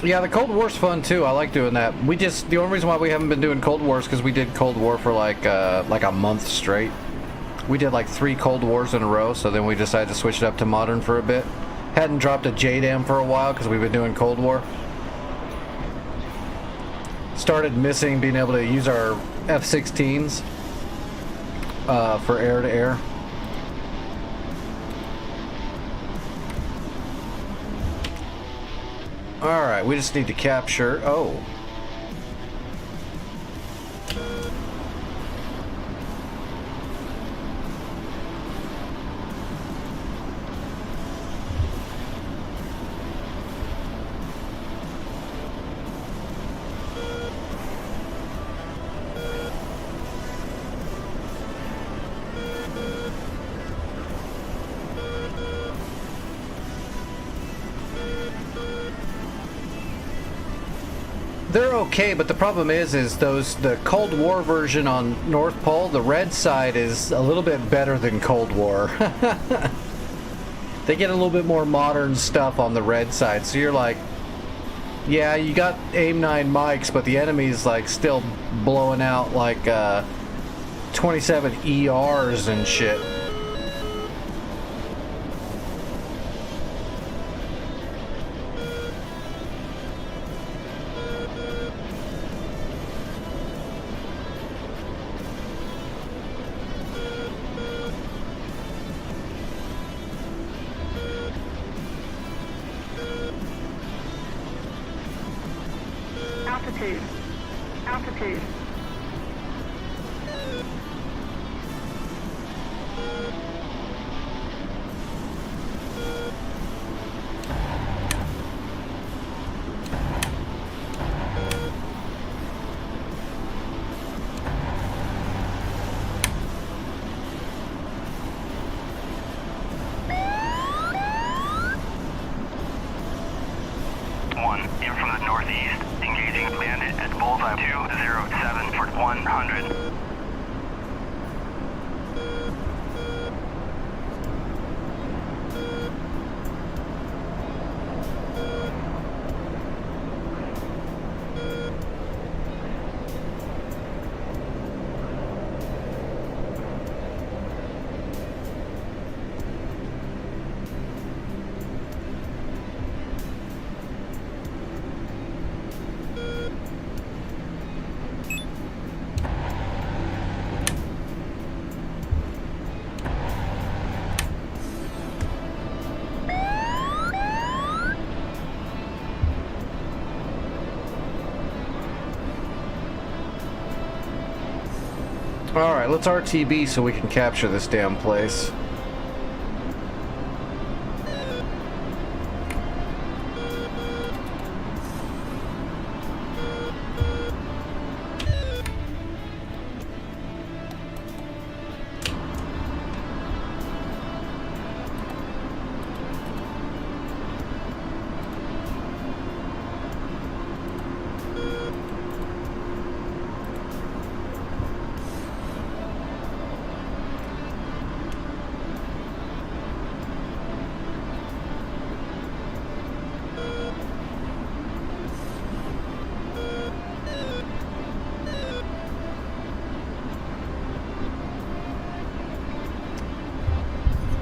Yeah, the Cold War's fun too. I like doing that. The only reason why we haven't been doing Cold War is because we did Cold War for like a month straight. We did like 3 Cold Wars in a row, so then we decided to switch it up to modern for a bit. Hadn't dropped a JDAM for a while because we've been doing Cold War. Started missing being able to use our F-16s for air-to-air. Alright, we just need to capture... Oh. They're okay, but the problem is the Cold War version on North Pole, the red side is a little bit better than Cold War. They get a little bit more modern stuff on the red side, so you're like, yeah, you got AIM-9 mics, but the enemy's like still blowing out like 27 ERs and shit. Altitude. Altitude. One, in from the northeast, engaging bandit at bullseye 207 for 100. Alright, let's RTB so we can capture this damn place.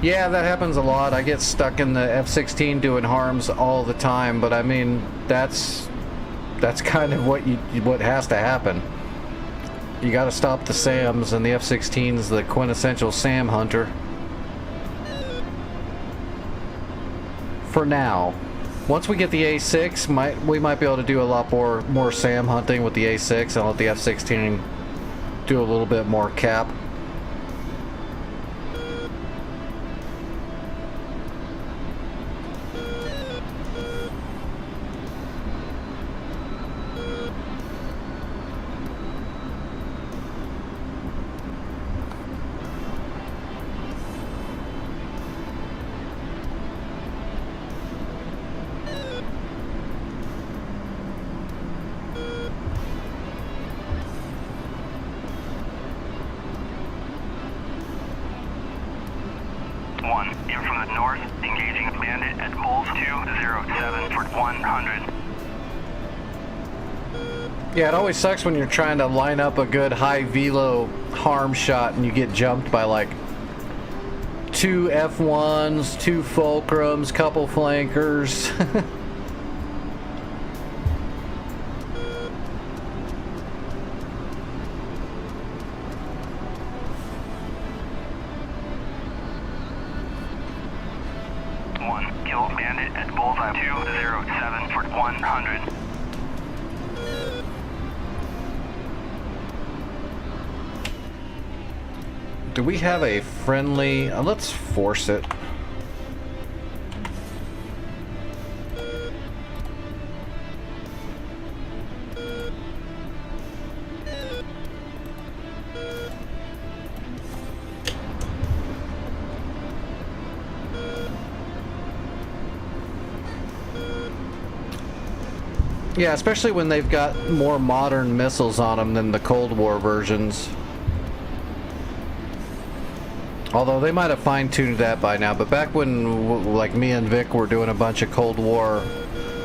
Yeah, that happens a lot. I get stuck in the F-16 doing harms all the time, but I mean, that's kind of what has to happen. You gotta stop the SAMs, and the F-16's the quintessential SAM hunter. For now. Once we get the A6, we might be able to do a lot more SAM hunting with the A6 and let the F-16 do a little bit more cap. One, in from the north, engaging bandit at Bulls 207 for 100. Yeah, it always sucks when you're trying to line up a good high velo harm shot and you get jumped by like 2 F1s, 2 fulcrums, couple flankers. One, kill bandit Bandit at bullseye 207 for 100. Do we have a friendly... let's force it. Yeah, especially when they've got more modern missiles on them than the Cold War versions. Although they might have fine-tuned that by now, but back when like me and Vic were doing a bunch of Cold War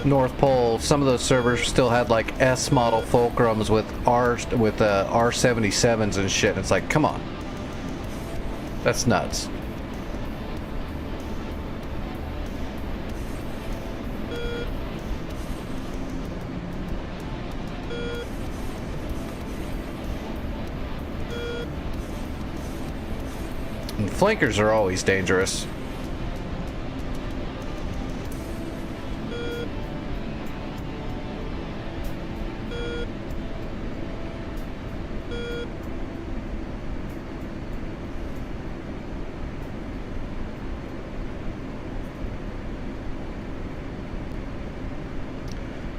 North Pole, some of those servers still had like S model Fulcrums with R77s and shit. And it's like, come on, that's nuts. And flankers are always dangerous.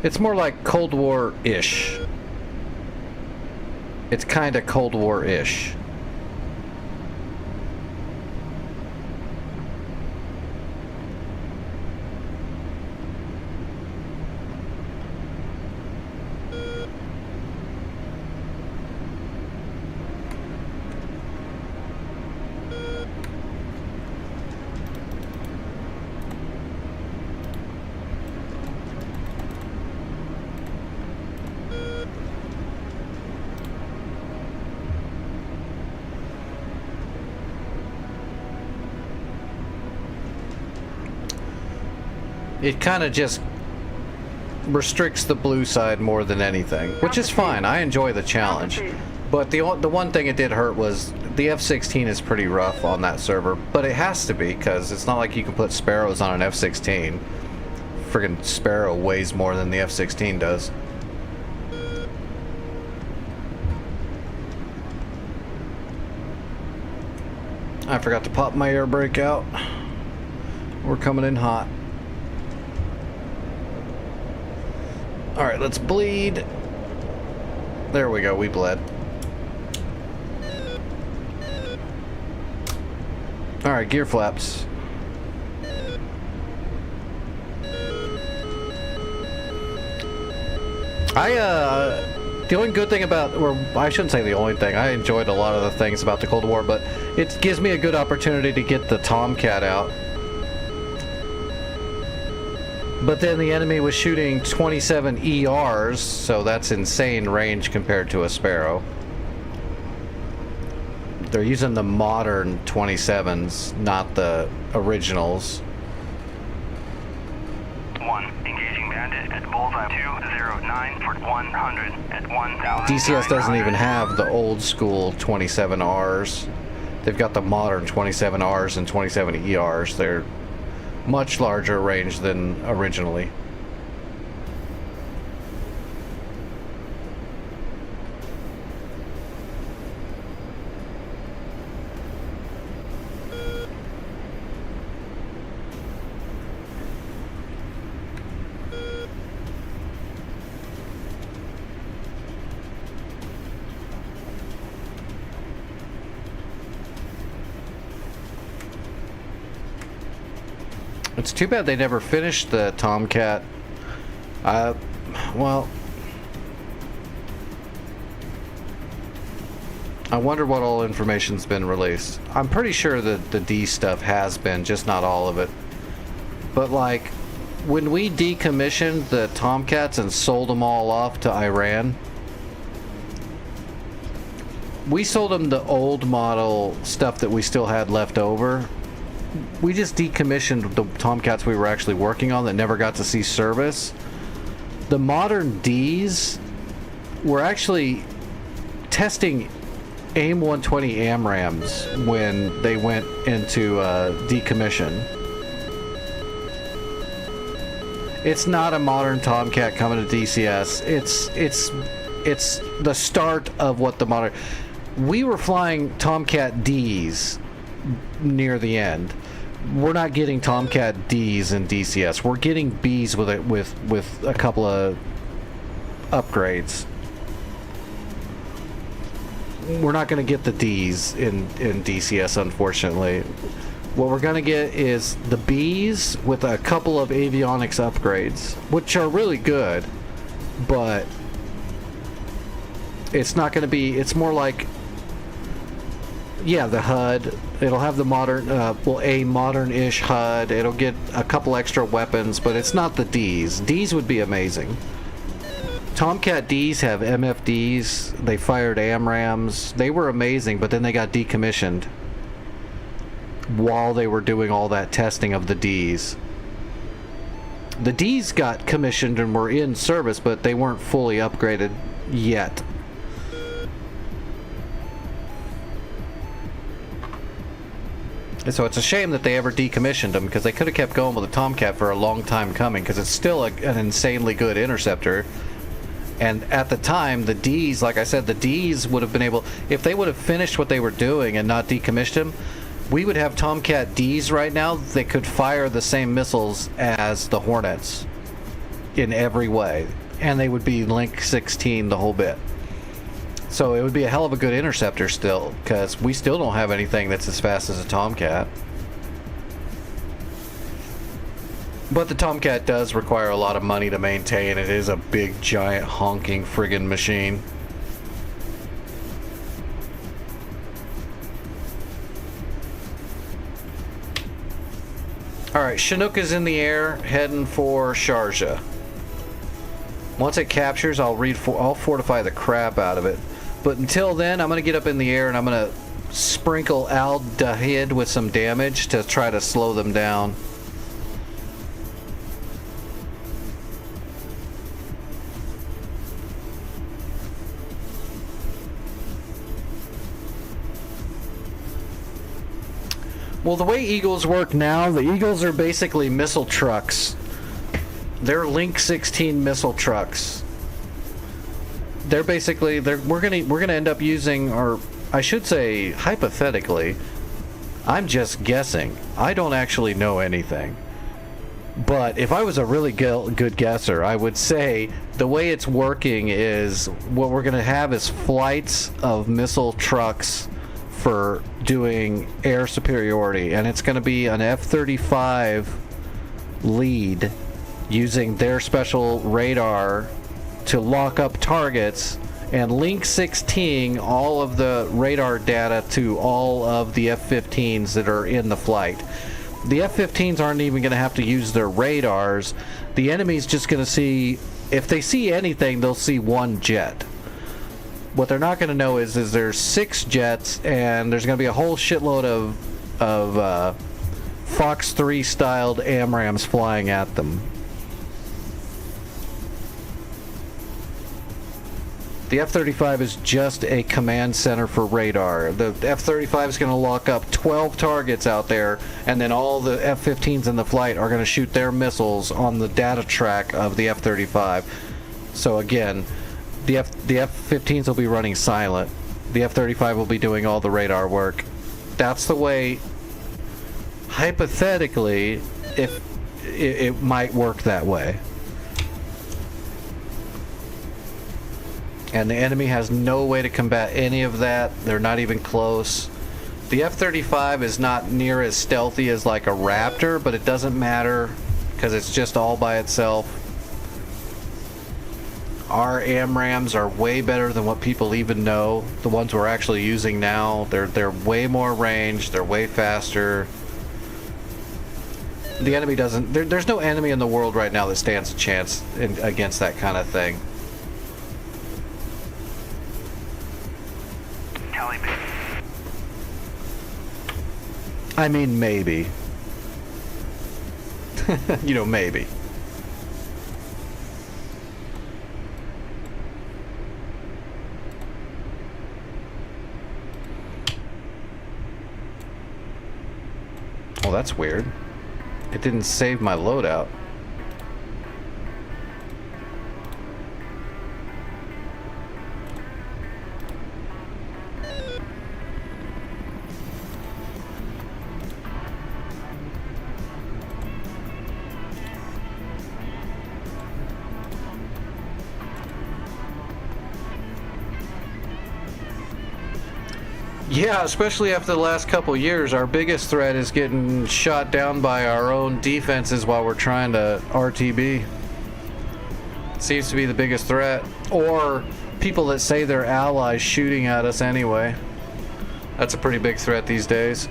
It's more like Cold War-ish. It's kind of Cold War-ish. It kind of just restricts the blue side more than anything, which is fine. I enjoy the challenge. But the one thing it did hurt was the F-16 is pretty rough on that server, but it has to be because it's not like you can put Sparrows on an F-16. Friggin' Sparrow weighs more than the F-16 does. I forgot to pop my air brake out. We're coming in hot. Alright, let's bleed. There we go, we bled. Alright, gear flaps. The only good thing about, or I shouldn't say the only thing, I enjoyed a lot of the things about the Cold War, but it gives me a good opportunity to get the Tomcat out. But then the enemy was shooting 27 ERs, so that's insane range compared to a Sparrow. They're using the modern 27s, not the originals. 1. Engaging Bandit at bullseye 209 for 100 at 1,000. DCS doesn't even have the old school 27Rs. They've got the modern 27Rs and 27 ERs. They're much larger range than originally. It's too bad they never finished the Tomcat. Well, I wonder what all information's been released. I'm pretty sure that the D stuff has been, just not all of it. But like, when we decommissioned the Tomcats and sold them all off to Iran, we sold them the old model stuff that we still had left over. We just decommissioned the Tomcats we were actually working on that never got to see service. The modern Ds were actually testing AIM-120 AMRAAMs when they went into decommission. It's not a modern Tomcat coming to DCS. It's the start of what the modern... We were flying Tomcat Ds near the end. We're not getting Tomcat Ds in DCS. We're getting Bs with a couple of upgrades. We're not going to get the Ds in DCS, unfortunately. What we're going to get is the Bs with a couple of avionics upgrades, which are really good, but it's not going to be... It's more like... Yeah, the HUD. It'll have the modern... a modern-ish HUD. It'll get a couple extra weapons, but it's not the Ds. Ds would be amazing. Tomcat Ds have MFDs. They fired AMRAAMs. They were amazing, but then they got decommissioned while they were doing all that testing of the Ds. The Ds got commissioned and were in service, but they weren't fully upgraded yet. And so it's a shame that they ever decommissioned them, because they could have kept going with the Tomcat for a long time coming, because it's still an insanely good interceptor. And at the time, the Ds, like I said, the Ds would have been able... If they would have finished what they were doing and not decommissioned them, we would have Tomcat Ds right now that could fire the same missiles as the Hornets in every way. And they would be Link 16 the whole bit. So it would be a hell of a good interceptor still, because we still don't have anything that's as fast as a Tomcat. But the Tomcat does require a lot of money to maintain. It is a big, giant, honking friggin' machine. Alright, Chinook is in the air, heading for Sharjah. Once it captures, I'll fortify the crap out of it. But until then, I'm going to get up in the air and I'm going to sprinkle Al Dahid with some damage to try to slow them down. Well, the way Eagles work now, the Eagles are basically missile trucks. They're Link 16 missile trucks. They're basically... we're gonna end up using, or I should say, hypothetically, I'm just guessing. I don't actually know anything. But if I was a really good guesser, I would say the way it's working is what we're gonna have is flights of missile trucks for doing air superiority, and it's going to be an F-35 lead using their special radar to lock up targets and Link 16 all of the radar data to all of the F-15s that are in the flight. The F-15s aren't even going to have to use their radars. The enemy's just going to see, if they see anything, they'll see one jet. What they're not going to know is there's 6 jets, and there's going to be a whole shitload of Fox 3 styled AMRAAMs flying at them. The F-35 is just a command center for radar. The F-35 is going to lock up 12 targets out there, and then all the F-15s in the flight are going to shoot their missiles on the data track of the F-35. So again, the F-15s will be running silent. The F-35 will be doing all the radar work. That's the way, hypothetically, if it might work that way. And the enemy has no way to combat any of that. They're not even close. The F-35 is not near as stealthy as like a Raptor, but it doesn't matter because it's just all by itself. Our AMRAAMs are way better than what people even know. The ones we're actually using now, they're way more range, they're way faster. The enemy doesn't... There's no enemy in the world right now that stands a chance against that kind of thing. I mean, maybe. You know, maybe. Oh, that's weird. It didn't save my loadout. Yeah, especially after the last couple years, our biggest threat is getting shot down by our own defenses while we're trying to RTB. Seems to be the biggest threat. Or people that say they're allies shooting at us anyway. That's a pretty big threat these days.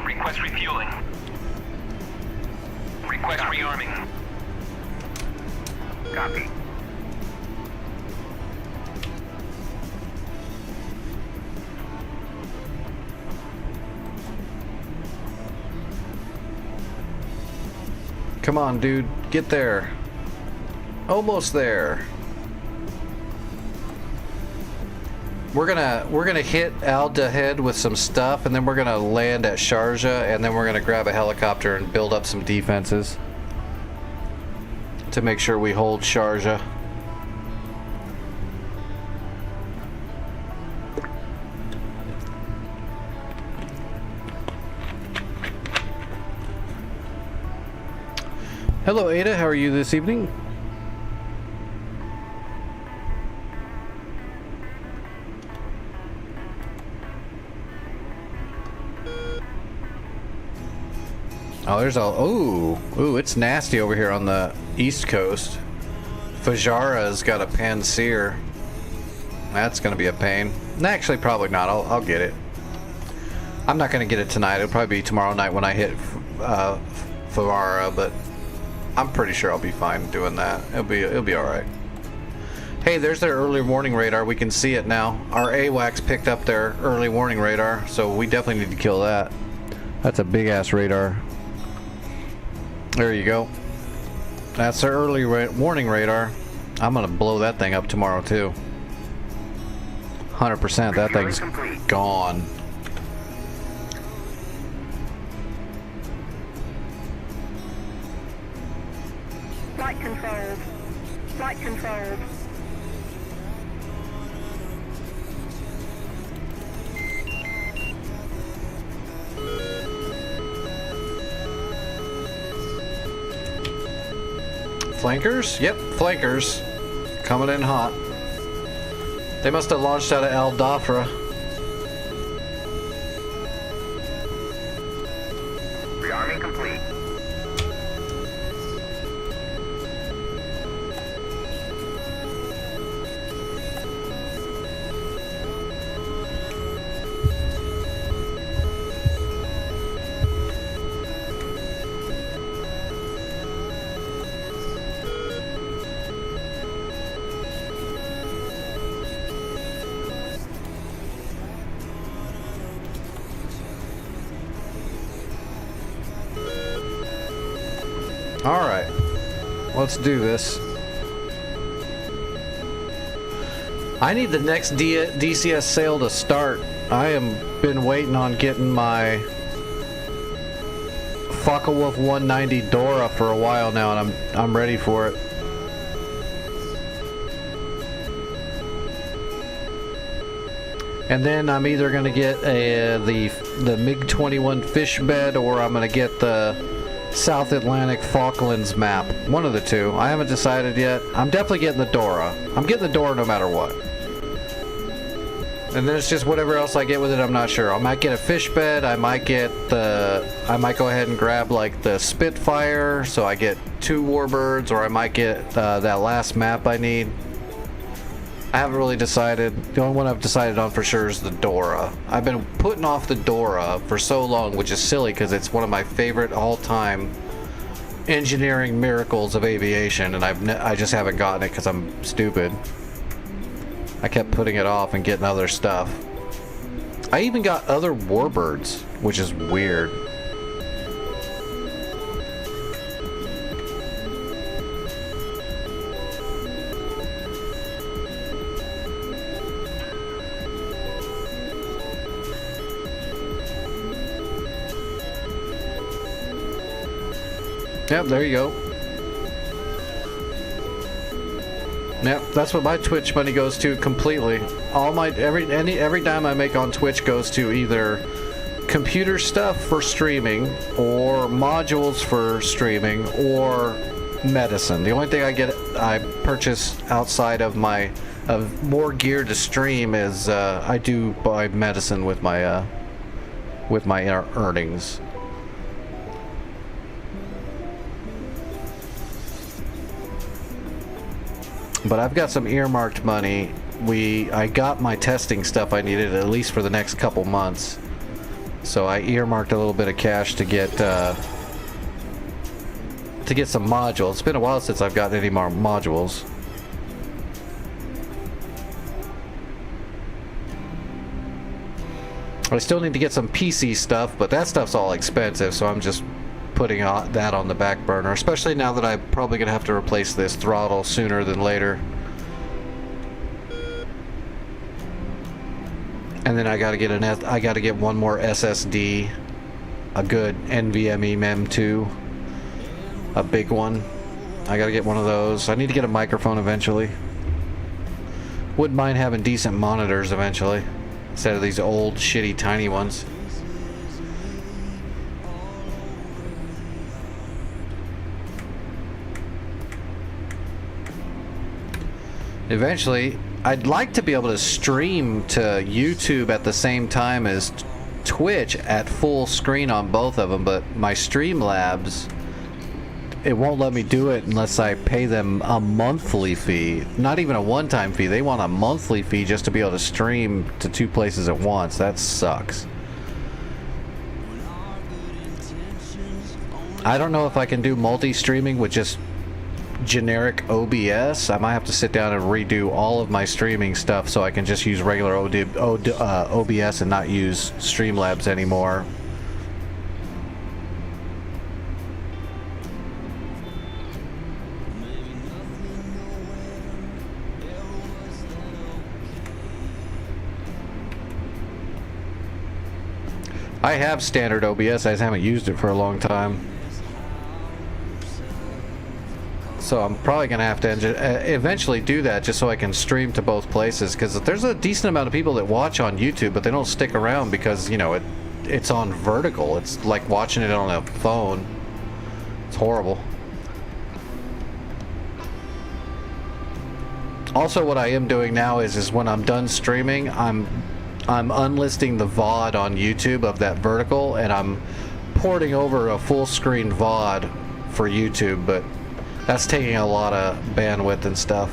Request refueling. Request rearming. Copy. Come on, dude. Get there. Almost there. We're gonna hit Al Dahed with some stuff, and then we're gonna land at Sharjah, and then we're gonna grab a helicopter and build up some defenses to make sure we hold Sharjah. Hello, Ada. How are you this evening? Oh, there's a... Ooh, it's nasty over here on the East Coast. Fajara's got a Panseer. That's going to be a pain. Actually, probably not. I'll get it. I'm not going to get it tonight. It'll probably be tomorrow night when I hit Favara, but I'm pretty sure I'll be fine doing that. It'll be all right. Hey, there's their early warning radar. We can see it now. Our AWACS picked up their early warning radar, so we definitely need to kill that. That's a big-ass radar. There you go. That's their early warning radar. I'm gonna blow that thing up tomorrow too. 100%. That thing's gone. Flight controlled. Flight controlled. Flankers? Yep, flankers. Coming in hot. They must have launched out of Al Dhafra. Rearming complete. Alright, let's do this. I need the next DCS sale to start. I have been waiting on getting my Focke-Wulf 190 Dora for a while now, and I'm ready for it. And then I'm either gonna get the MiG-21 fish bed, or I'm gonna get the South Atlantic Falklands map. One of the two. I haven't decided yet. I'm definitely getting the Dora. I'm getting the Dora no matter what. And then it's just whatever else I get with it, I'm not sure. I might get a fish bed. I might go ahead and grab like the Spitfire, so I get 2 Warbirds, or I might get that last map I need. I haven't really decided. The only one I've decided on for sure is the Dora. I've been putting off the Dora for so long, which is silly because it's one of my favorite all-time engineering miracles of aviation, and I just haven't gotten it because I'm stupid. I kept putting it off and getting other stuff. I even got other Warbirds, which is weird. Yep, there you go. Yep, that's what my Twitch money goes to completely. All my every dime I make on Twitch goes to either computer stuff for streaming, or modules for streaming, or medicine. The only thing I purchase outside of more gear to stream is I do buy medicine with my earnings. But I've got some earmarked money. I got my testing stuff I needed at least for the next couple months. So I earmarked a little bit of cash to get some modules. It's been a while since I've gotten any more modules. I still need to get some PC stuff, but that stuff's all expensive, so I'm just putting that on the back burner, especially now that I'm probably gonna have to replace this throttle sooner than later. And then I gotta get one more SSD, a good NVMe MEM2, a big one. I gotta get one of those. I need to get a microphone eventually. Wouldn't mind having decent monitors eventually, instead of these old shitty tiny ones. Eventually, I'd like to be able to stream to YouTube at the same time as Twitch at full screen on both of them, but my Streamlabs, it won't let me do it unless I pay them a monthly fee. Not even a one-time fee. They want a monthly fee just to be able to stream to two places at once. That sucks. I don't know if I can do multi-streaming with just generic OBS. I might have to sit down and redo all of my streaming stuff so I can just use regular OBS and not use Streamlabs anymore. I have standard OBS, I just haven't used it for a long time. So I'm probably going to have to eventually do that just so I can stream to both places, because there's a decent amount of people that watch on YouTube, but they don't stick around because, you know, it's on vertical. It's like watching it on a phone. It's horrible. Also, what I am doing now is when I'm done streaming, I'm unlisting the VOD on YouTube of that vertical, and I'm porting over a full screen VOD for YouTube, but that's taking a lot of bandwidth and stuff.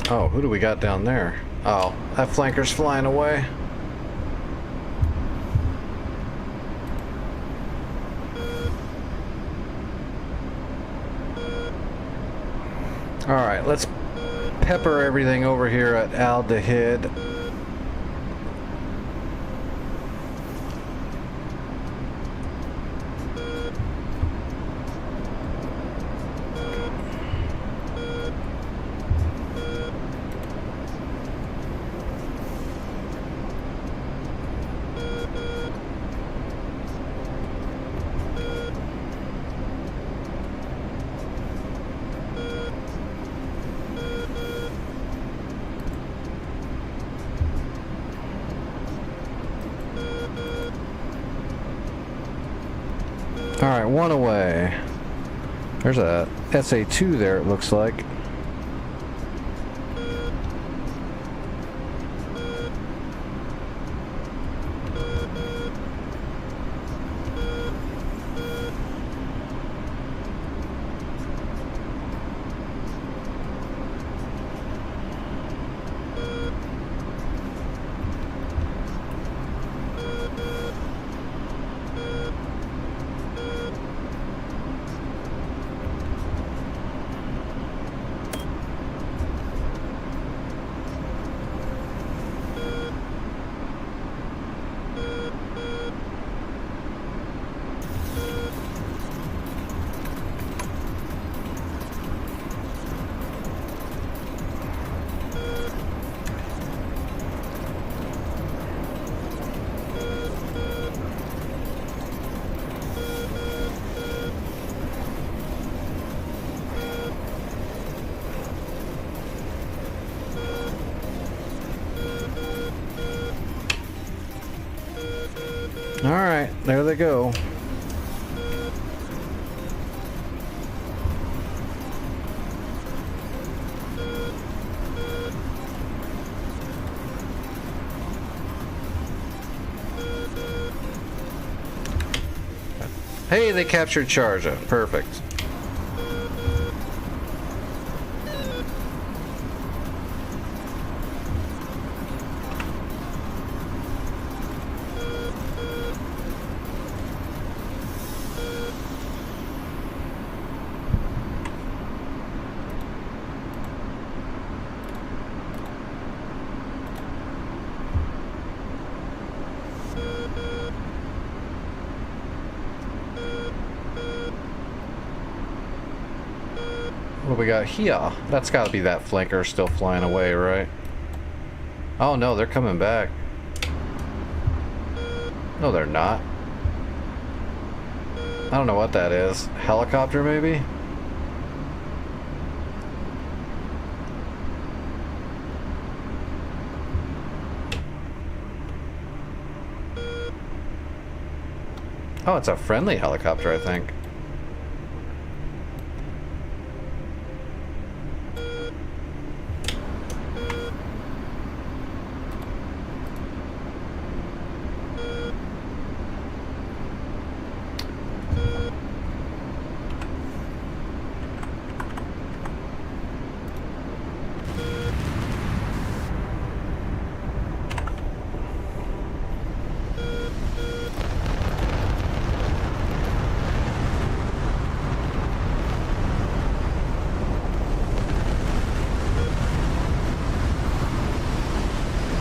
Oh, who do we got down there? Oh, that flanker's flying away. Alright, let's pepper everything over here at Al-Dahid. Alright, one away. There's a SA-2 there, it looks like. Alright, there they go. Hey, they captured Sharjah. Perfect. What we got here? That's got to be that flanker still flying away, right? Oh no, they're coming back. No, they're not. I don't know what that is. Helicopter, maybe? Oh, it's a friendly helicopter, I think.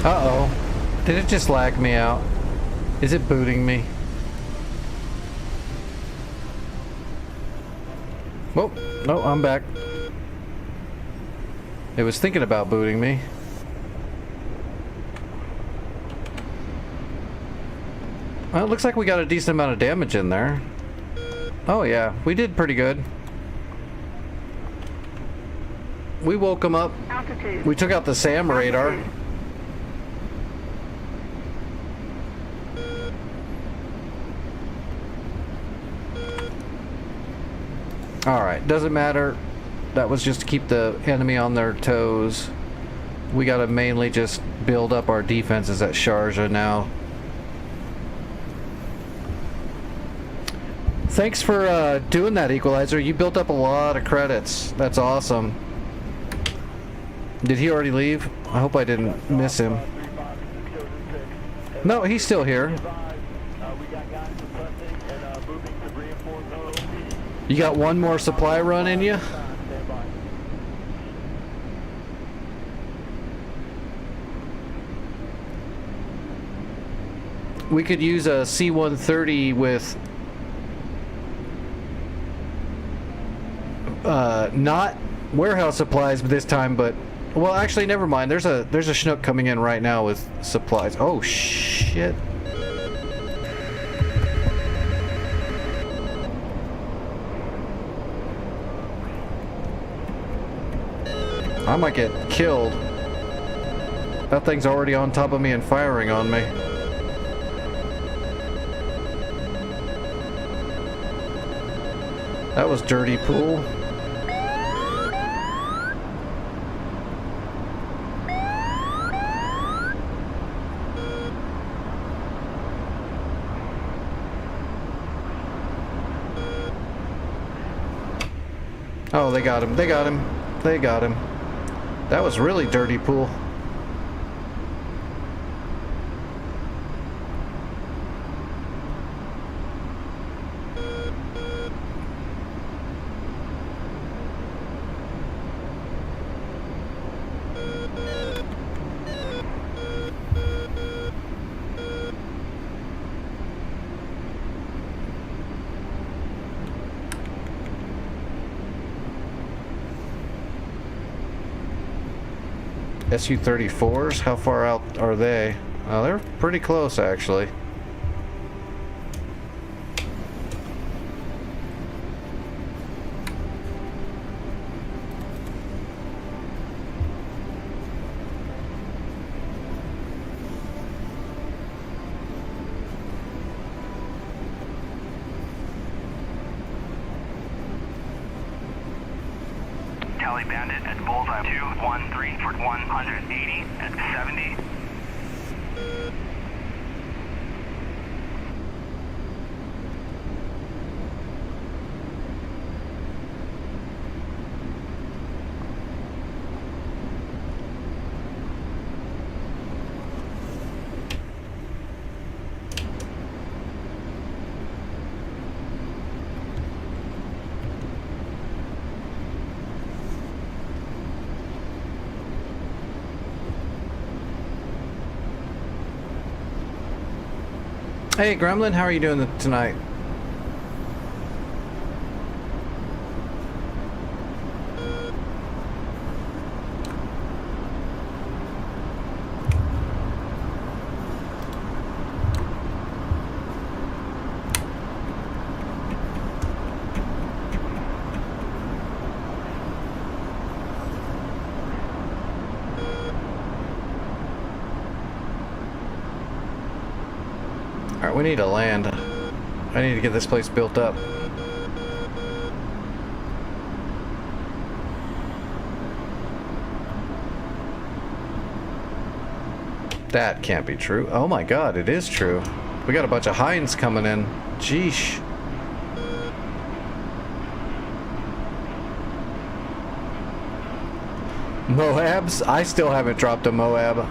Uh-oh. Did it just lag me out? Is it booting me? Oh, no, I'm back. It was thinking about booting me. Well, it looks like we got a decent amount of damage in there. Oh yeah, we did pretty good. We woke them up. Altitude. We took out the SAM radar. Alright, doesn't matter. That was just to keep the enemy on their toes. We gotta mainly just build up our defenses at Sharjah now. Thanks for doing that, Equalizer. You built up a lot of credits. That's awesome. Did he already leave? I hope I didn't miss him. No, he's still here. You got one more supply run in you? We could use a C-130 with not warehouse supplies this time, but well, actually, never mind. There's a Chinook coming in right now with supplies. Oh shit. I might get killed. That thing's already on top of me and firing on me. That was dirty pool. Oh, they got him. They got him. They got him. That was really dirty pool. Su-34s? How far out are they? Oh, they're pretty close, actually. Tally Bandit at Bullseye 213 for 180 at 70. Hey, Gremlin, how are you doing tonight? Alright, we need to land. I need to get this place built up. That can't be true. Oh my god, it is true. We got a bunch of hinds coming in. Jeesh. Moabs? I still haven't dropped a Moab.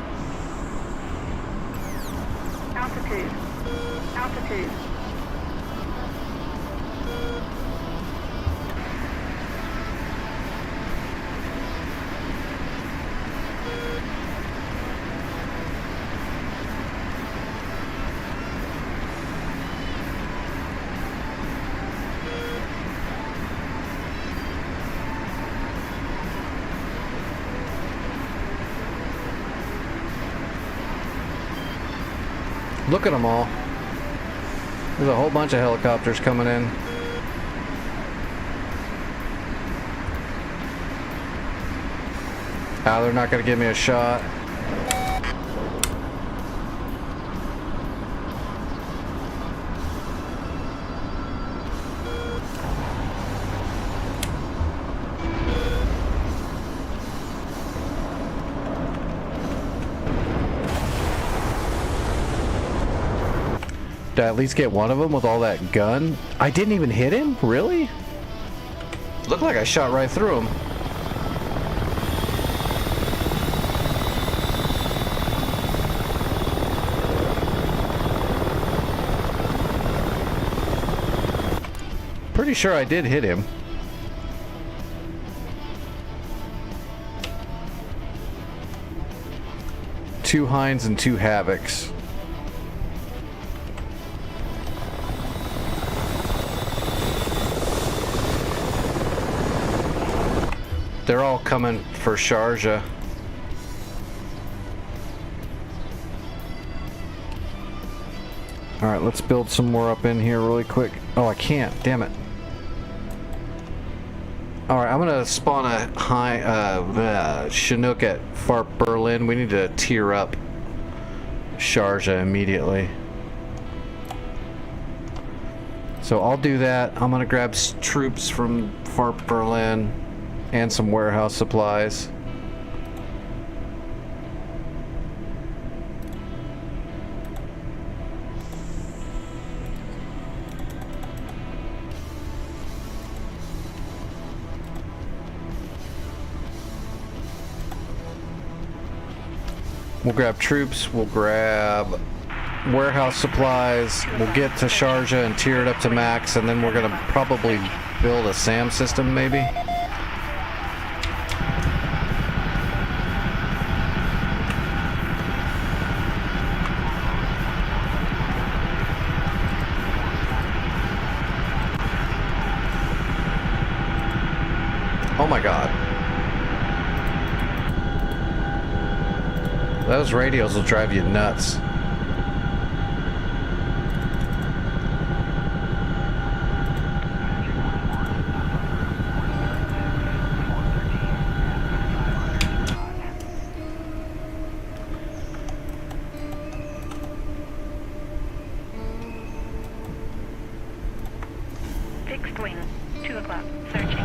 Altitude. Altitude. Look at them all. There's a whole bunch of helicopters coming in. Ah, they're not going to give me a shot. Did I at least get one of them with all that gun? I didn't even hit him? Really? Looked like I shot right through him. Pretty sure I did hit him. Two Hinds and two Havocs. They're all coming for Sharjah. Alright, let's build some more up in here really quick. Oh, I can't. Damn it. Alright, I'm gonna spawn a Chinook at Fart Berlin. We need to tier up Sharjah immediately. So I'll do that. I'm gonna grab troops from Fort Berlin and some warehouse supplies. We'll grab troops, we'll grab warehouse supplies, we'll get to Sharjah and tier it up to max, and then we're gonna probably build a SAM system maybe. Oh my god. Those radios will drive you nuts. Fixed wing, 2 o'clock, searching.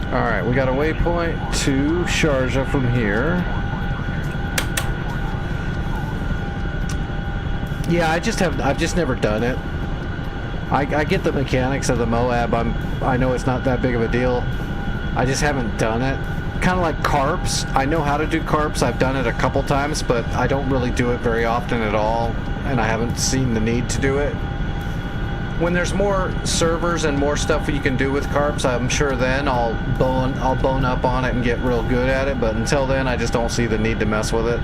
Alright, we got a waypoint to Sharjah from here. Yeah, I've just never done it. I get the mechanics of the Moab. I know it's not that big of a deal. I just haven't done it. Kind of like carps. I know how to do carps. I've done it a couple times, but I don't really do it very often at all, and I haven't seen the need to do it. When there's more servers and more stuff you can do with carps, I'm sure then I'll bone up on it and get real good at it, but until then I just don't see the need to mess with it.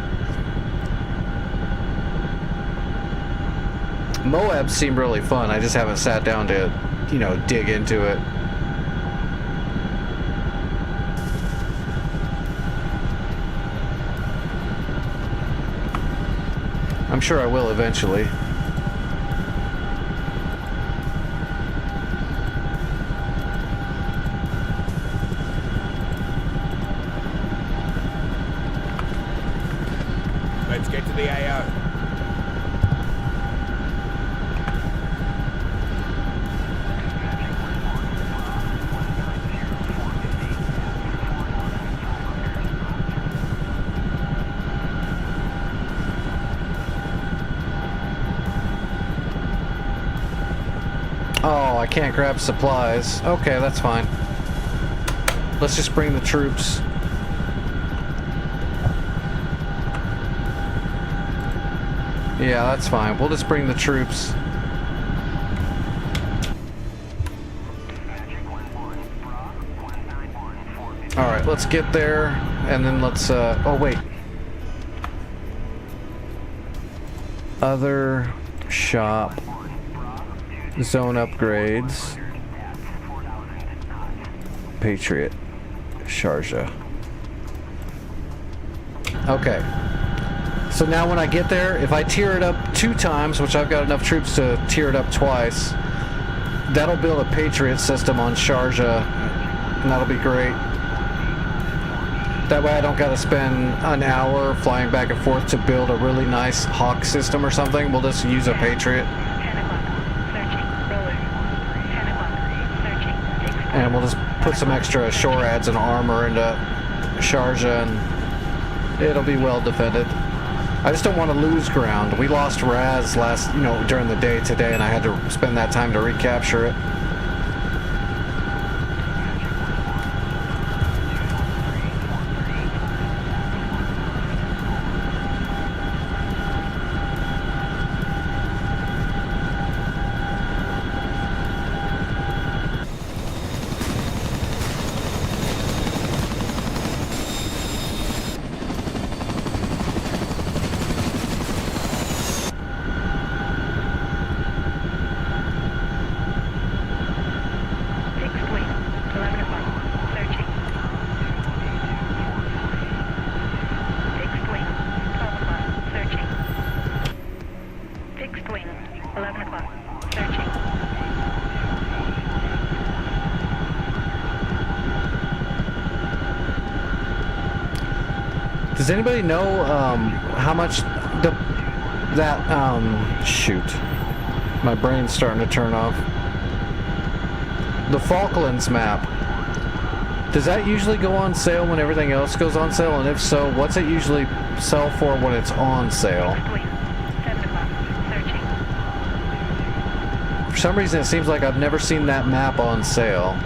Moabs seem really fun. I just haven't sat down to, you know, dig into it. I'm sure I will eventually. Let's get to the AO. Oh, I can't grab supplies. Okay, that's fine. Let's just bring the troops. Yeah, that's fine. We'll just bring the troops. Alright, let's get there, and then let's, oh wait. Other shop. Zone upgrades. Patriot. Sharjah. Okay. So now when I get there, if I tier it up 2 times, which I've got enough troops to tier it up twice, that'll build a Patriot system on Sharjah, and that'll be great. That way I don't gotta spend an hour flying back and forth to build a really nice Hawk system or something. We'll just use a Patriot. 10 o'clock, searching, roller. 10 o'clock, searching. And we'll just put some extra shore adds and armor into Sharjah, and it'll be well defended. I just don't want to lose ground. We lost Raz during the day today, and I had to spend that time to recapture it. Does anybody know how much shoot. My brain's starting to turn off. The Falklands map. Does that usually go on sale when everything else goes on sale? And if so, what's it usually sell for when it's on sale? For some reason, it seems like I've never seen that map on sale.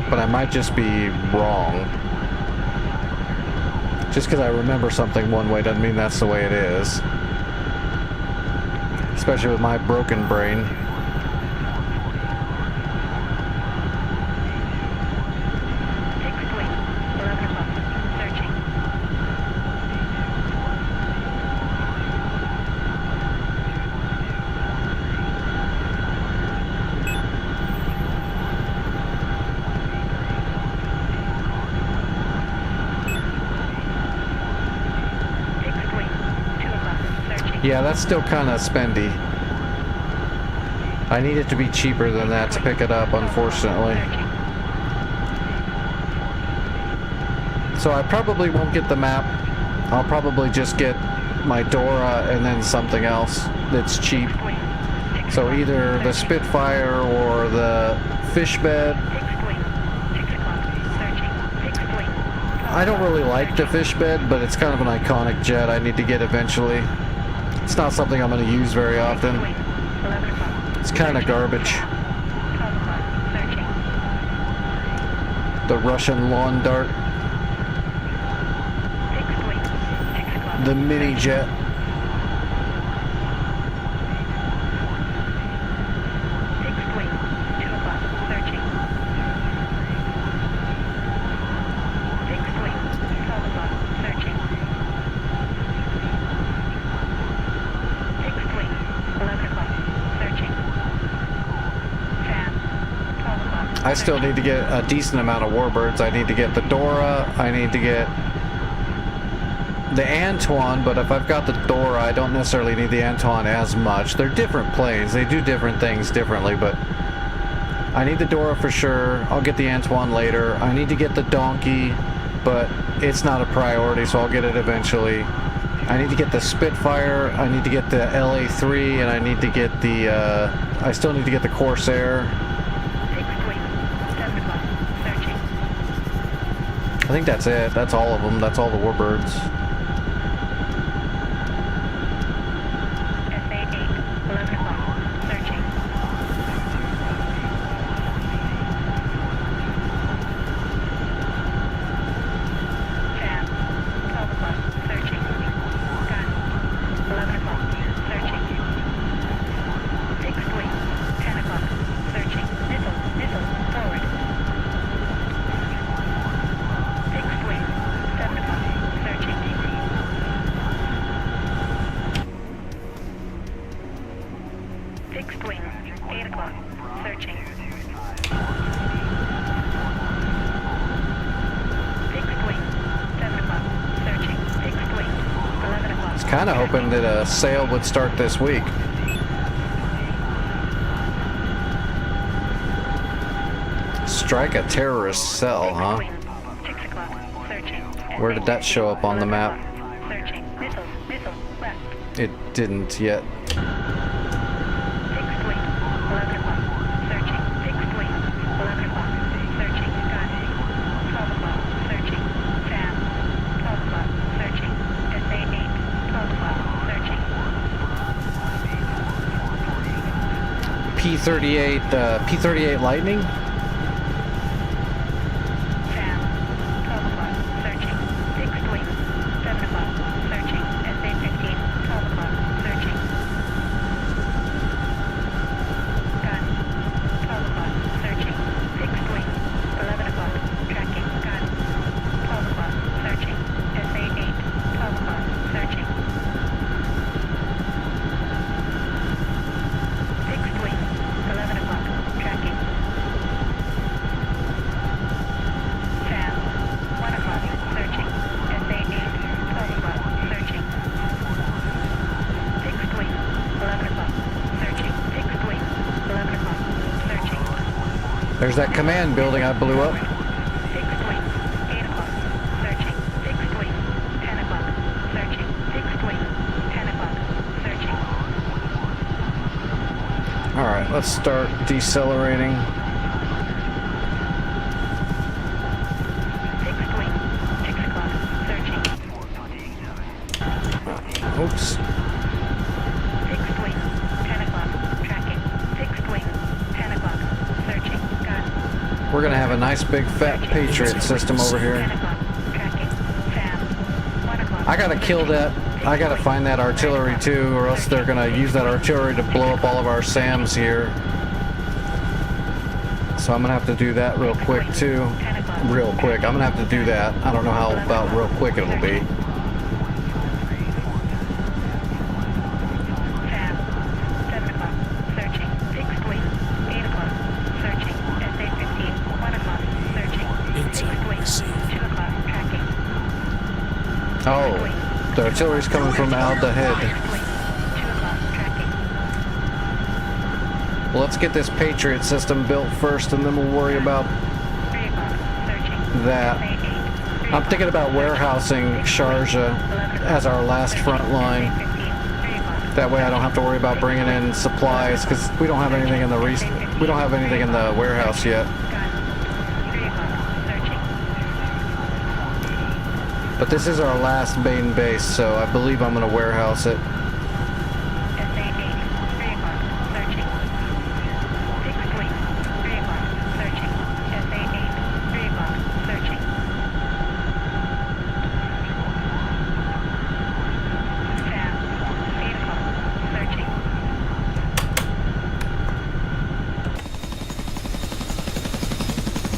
But I might just be wrong. Just because I remember something one way doesn't mean that's the way it is. Especially with my broken brain. Yeah, that's still kind of spendy. I need it to be cheaper than that to pick it up, unfortunately. So I probably won't get the map. I'll probably just get my Dora and then something else that's cheap. So either the Spitfire or the fish bed. I don't really like the fish bed, but it's kind of an iconic jet I need to get eventually. It's not something I'm going to use very often. It's kind of garbage. The Russian lawn dart. The mini jet. I still need to get a decent amount of warbirds. I need to get the Dora, I need to get the Antoine, but if I've got the Dora, I don't necessarily need the Antoine as much. They're different planes, they do different things differently, but I need the Dora for sure. I'll get the Antoine later. I need to get the Donkey, but it's not a priority, so I'll get it eventually. I need to get the Spitfire, I need to get the LA-3, and I need to get the, I still need to get the Corsair. I think that's it. That's all of them. That's all the warbirds. Kind of hoping that a sale would start this week. Strike a terrorist cell, huh? Where did that show up on the map? It didn't yet. P-38 Lightning? There's that command building I blew up. Fixed wing, 8 o'clock, searching. Fixed wing, 10 o'clock, searching. Fixed wing, 10 o'clock, searching. Alright, let's start decelerating. Fixed wing, 6 o'clock, searching. Oops. Fixed wing, 10 o'clock, tracking. Fixed wing, 10 o'clock, searching. Gun. We're gonna have a nice big fat Patriot system over 10 here. o'clock, tracking. Sam, 1 o'clock. I gotta kill that. I gotta find that artillery too, or else they're gonna use that artillery to blow up all of our SAMs here. So I'm gonna have to do that real quick too. Real quick. I'm gonna have to do that. I don't know how about real quick it'll be. Sam, 7 o'clock, searching. Fixed wing, 8 o'clock, searching. SA-15, 1 o'clock, searching. Fixed wing, 2 o'clock, tracking. Oh, the artillery's coming from out the head. Fixed wing, 2 o'clock, tracking. Well, let's get this Patriot system built first, and then we'll worry about 3 o'clock, searching. that. SA-8, I'm thinking about warehousing Sharjah as our last front line. That way I don't have to worry about bringing in supplies, because we don't have anything in the warehouse yet. gun. 3 o'clock, searching. But this is our last main base, so I believe I'm going to warehouse it. SA-8, 3 o'clock, searching. Fixed wing, 3 o'clock, searching. SA-8, 3 o'clock, searching. Sam, 8 o'clock, searching.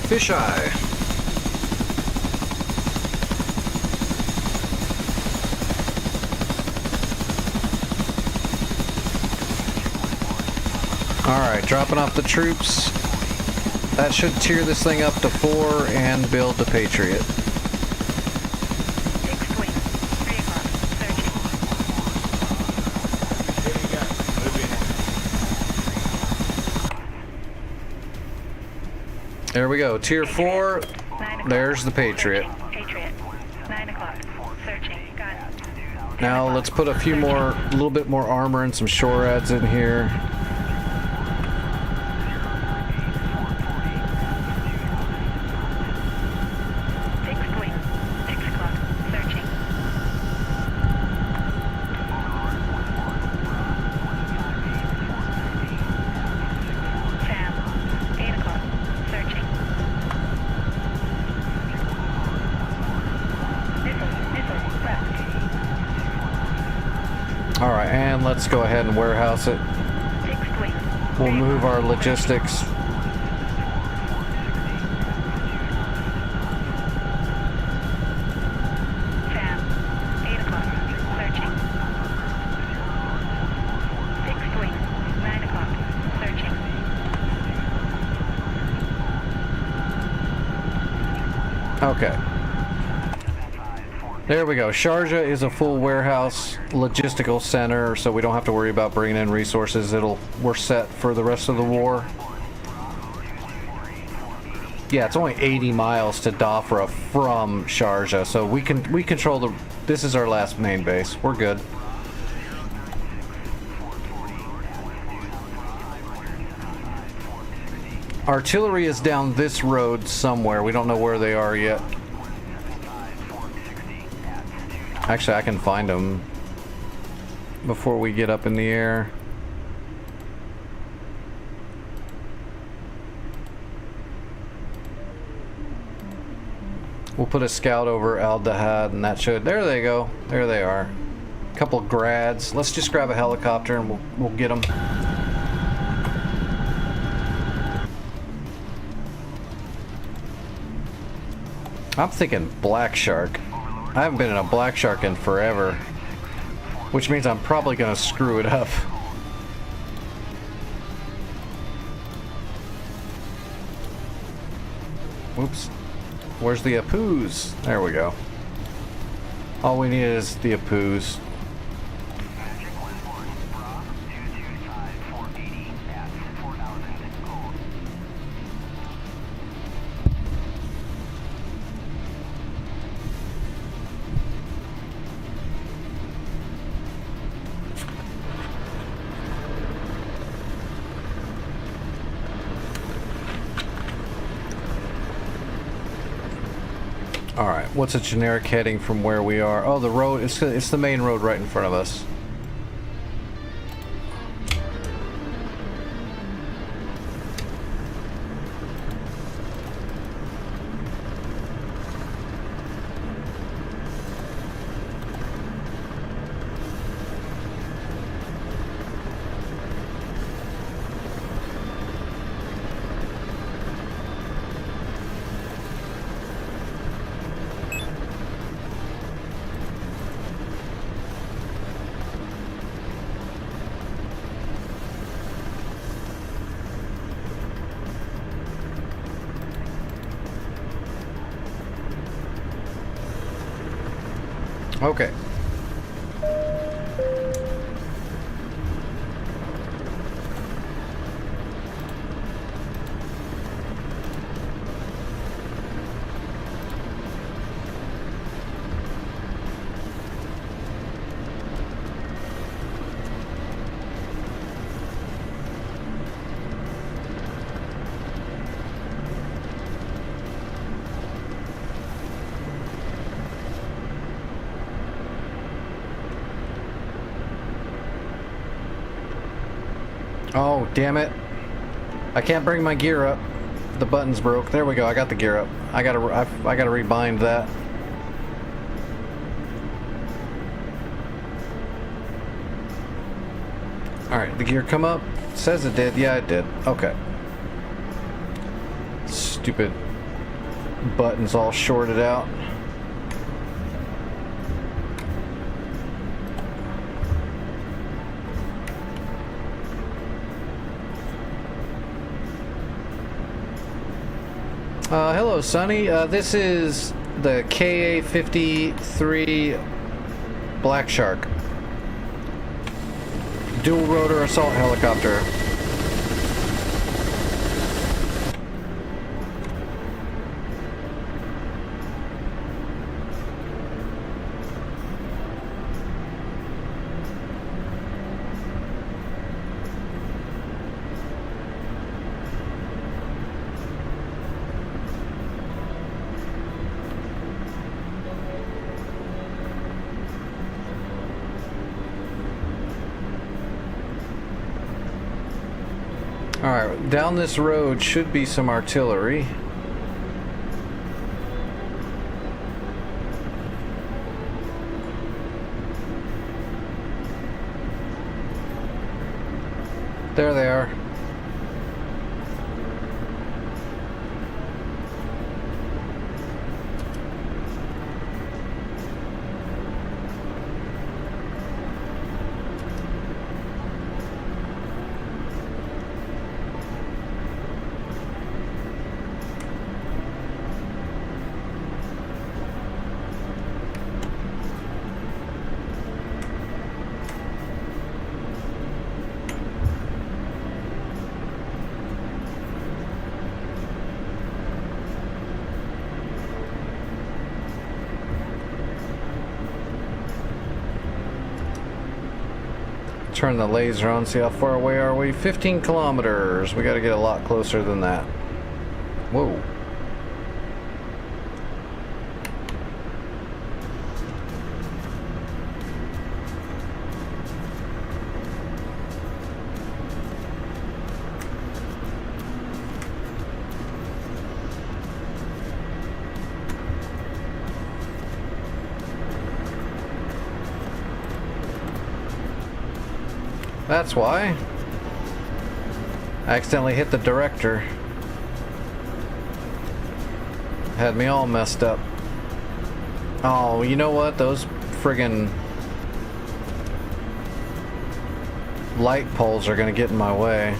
Fisheye. Alright, dropping off the troops. That should tier this thing up to 4 and build the Patriot. Fixed wing, 3 o'clock, searching. What do you got? Moving. There we go. Tier 4. 9 o'clock, There's the Patriot. searching. Patriot, 9 o'clock, searching. Gun. Now let's put a little bit more armor and some SHORADs in here. Fixed wing, 6 o'clock, searching. Sam, 8 o'clock, searching. Missile, left. Alright, and let's go ahead and warehouse it. Fixed wing. We'll move our logistics. Sam, 8 o'clock, searching. Fixed wing, 9 o'clock, searching. Okay. There we go. Sharjah is a full warehouse logistical center, so we don't have to worry about bringing in resources. We're set for the rest of the war. Yeah, it's only 80 miles to Dhofra from Sharjah, so we control this is our last main base. We're good. Artillery is down this road somewhere. We don't know where they are yet. Actually, I can find them before we get up in the air. We'll put a scout over Al Dahad, and that should... There they go. There they are. A couple grads. Let's just grab a helicopter and we'll get them. I'm thinking Black Shark. I haven't been in a Black Shark in forever, which means I'm probably gonna screw it up. Whoops. Where's the Apoos? There we go. All we need is the Apoos. Alright, what's a generic heading from where we are? Oh, the road, it's the main road right in front of us. Okay. Oh, damn it. I can't bring my gear up. The button's broke. There we go. I got the gear up. I gotta rebind that. Alright, the gear come up? Says it did. Yeah, it did. Okay. Stupid buttons all shorted out. Hello, Sonny. This is the KA-53 Black Shark. Dual rotor assault helicopter. Alright, down this road should be some artillery. There they are. Turn the laser on, see how far away are we? 15 kilometers. We gotta get a lot closer than that. Whoa. That's why. I accidentally hit the director. Had me all messed up. Oh, you know what? Those friggin' light poles are gonna get in my way.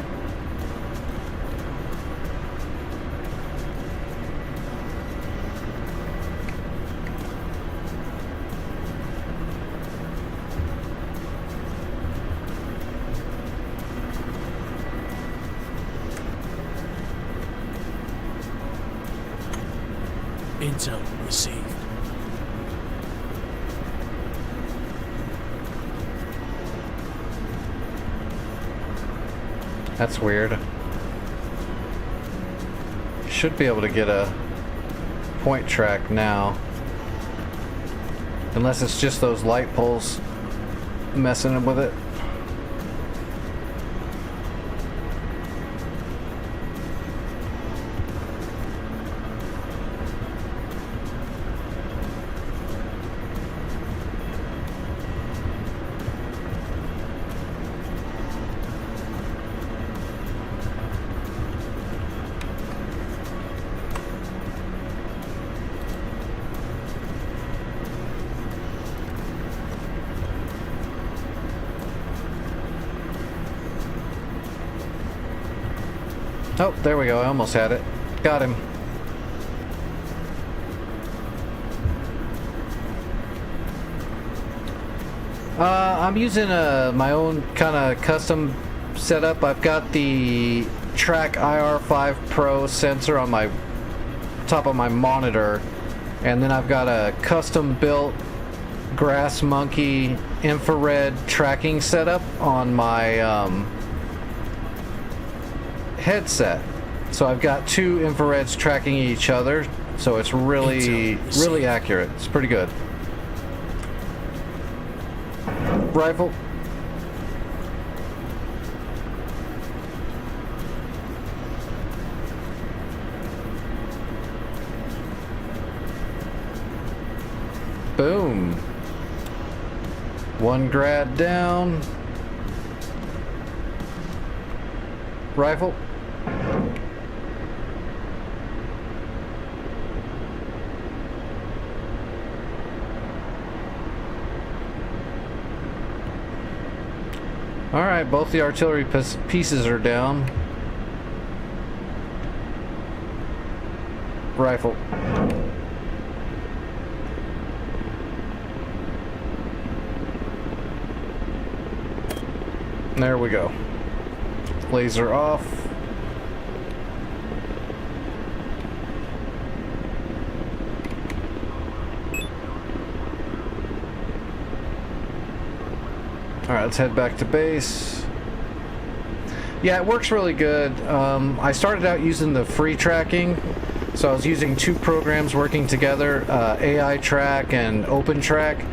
Intel received. That's weird. Should be able to get a point track now. Unless it's just those light poles messing with it. Oh, there we go. I almost had it. Got him. I'm using my own kind of custom setup. I've got the Track IR5 Pro sensor on my top of my monitor, and then I've got a custom built Grass Monkey infrared tracking setup on my headset. So I've got two infrareds tracking each other, so it's really accurate. It's pretty good. Rifle. Boom. One grad down. Rifle. Alright, both the artillery pieces are down. Rifle. There we go. Laser off. Alright, let's head back to base. Yeah, it works really good. I started out using the free tracking, so I was using two programs working together, AI Track and Open Track,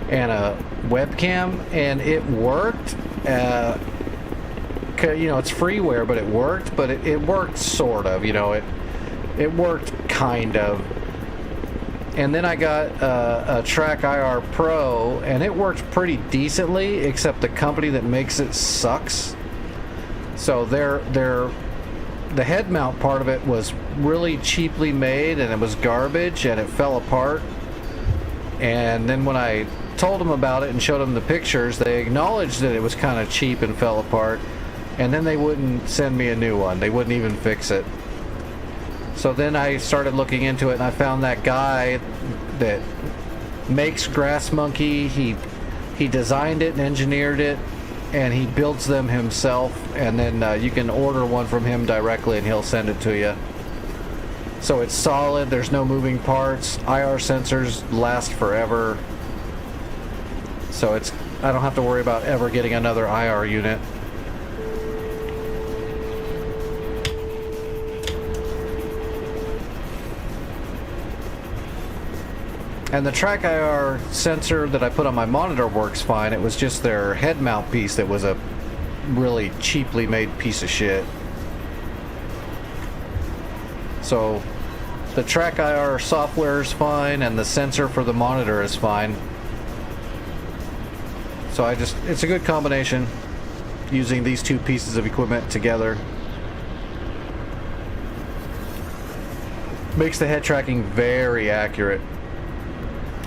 and a webcam, and it worked. You know, it's freeware, but it worked. But it worked sort of. You know, it worked kind of. And then I got a Track IR Pro, and it worked pretty decently, except the company that makes it sucks. So the head mount part of it was really cheaply made, and it was garbage, and it fell apart. And then when I told them about it and showed them the pictures, they acknowledged that it was kind of cheap and fell apart, and then they wouldn't send me a new one. They wouldn't even fix it. So then I started looking into it, and I found that guy that makes Grass Monkey. He designed it and engineered it, and he builds them himself, and then you can order one from him directly and he'll send it to you. So it's solid, there's no moving parts, IR sensors last forever, so I don't have to worry about ever getting another IR unit. And the Track IR sensor that I put on my monitor works fine. It was just their head mount piece that was a really cheaply made piece of shit. So the Track IR software is fine, and the sensor for the monitor is fine. So it's a good combination using these two pieces of equipment together. Makes the head tracking very accurate.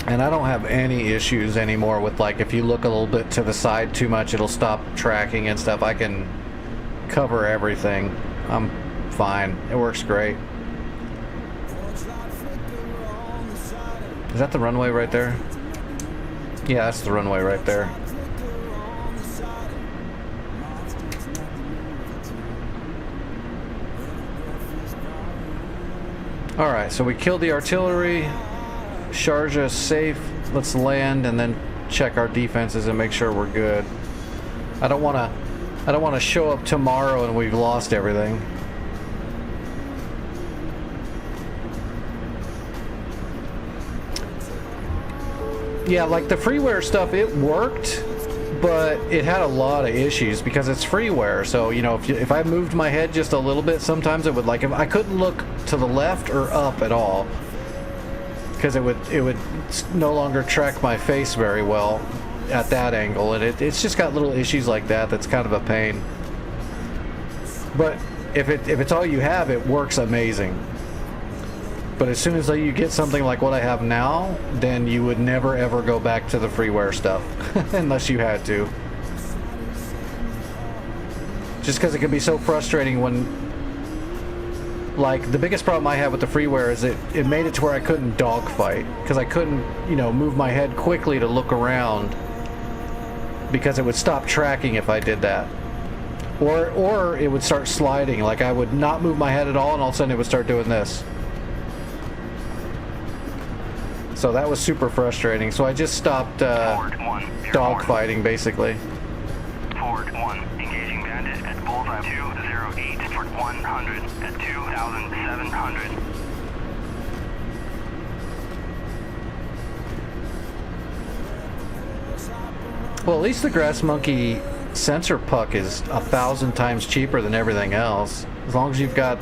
And I don't have any issues anymore with, like, if you look a little bit to the side too much, it'll stop tracking and stuff. I can cover everything. I'm fine. It works great. Is that the runway right there? Yeah, that's the runway right there. Alright, so we killed the artillery. Sharjah is safe. Let's land and then check our defenses and make sure we're good. I don't want to show up tomorrow and we've lost everything. Yeah, like the freeware stuff, it worked, but it had a lot of issues because it's freeware. So, you know, if I moved my head just a little bit, sometimes it would, like, if I couldn't look to the left or up at all because it would no longer track my face very well at that angle, and it's just got little issues like that. That's kind of a pain. But if it's all you have, it works amazing. But as soon as you get something like what I have now, then you would never ever go back to the freeware stuff unless you had to. Just because it can be so frustrating when, like, the biggest problem I had with the freeware is it made it to where I couldn't dogfight because I couldn't, you know, move my head quickly to look around because it would stop tracking if I did that. Or it would start sliding. Like, I would not move my head at all and all of a sudden it would start doing this. So that was super frustrating. So I just stopped dogfighting, basically. Ford 1, engaging bandit at bullseye 208 for 100 at 2,700. Well, at least the Grass Monkey sensor puck is 1,000 times cheaper than everything else. As long as you've got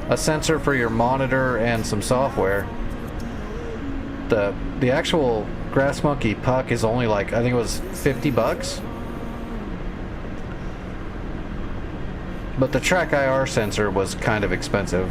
a sensor for your monitor and some software. The actual Grass Monkey puck is only like, I think it was $50. But the Track IR sensor was kind of expensive.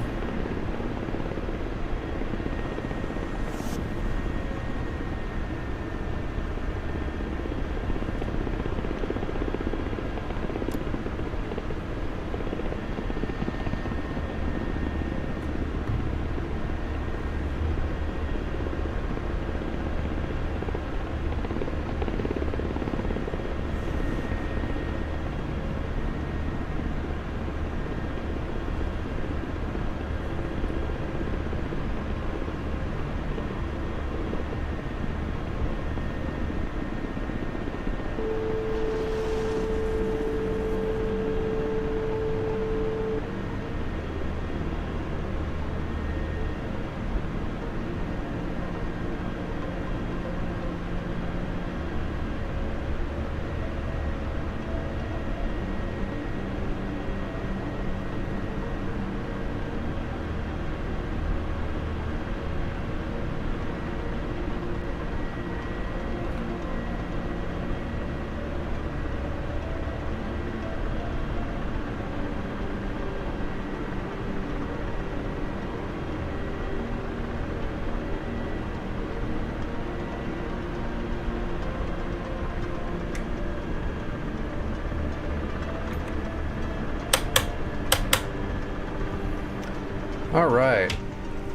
Alright,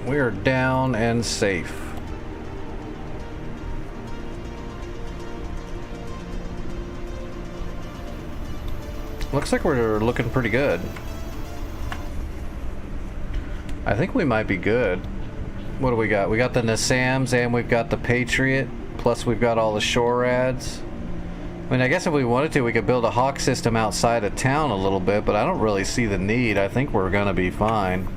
we are down and safe. Looks like we're looking pretty good. I think we might be good. What do we got? We got the Nassams and we've got the Patriot, plus we've got all the SHORADs. I mean, I guess if we wanted to, we could build a Hawk system outside of town a little bit, but I don't really see the need. I think we're gonna be fine.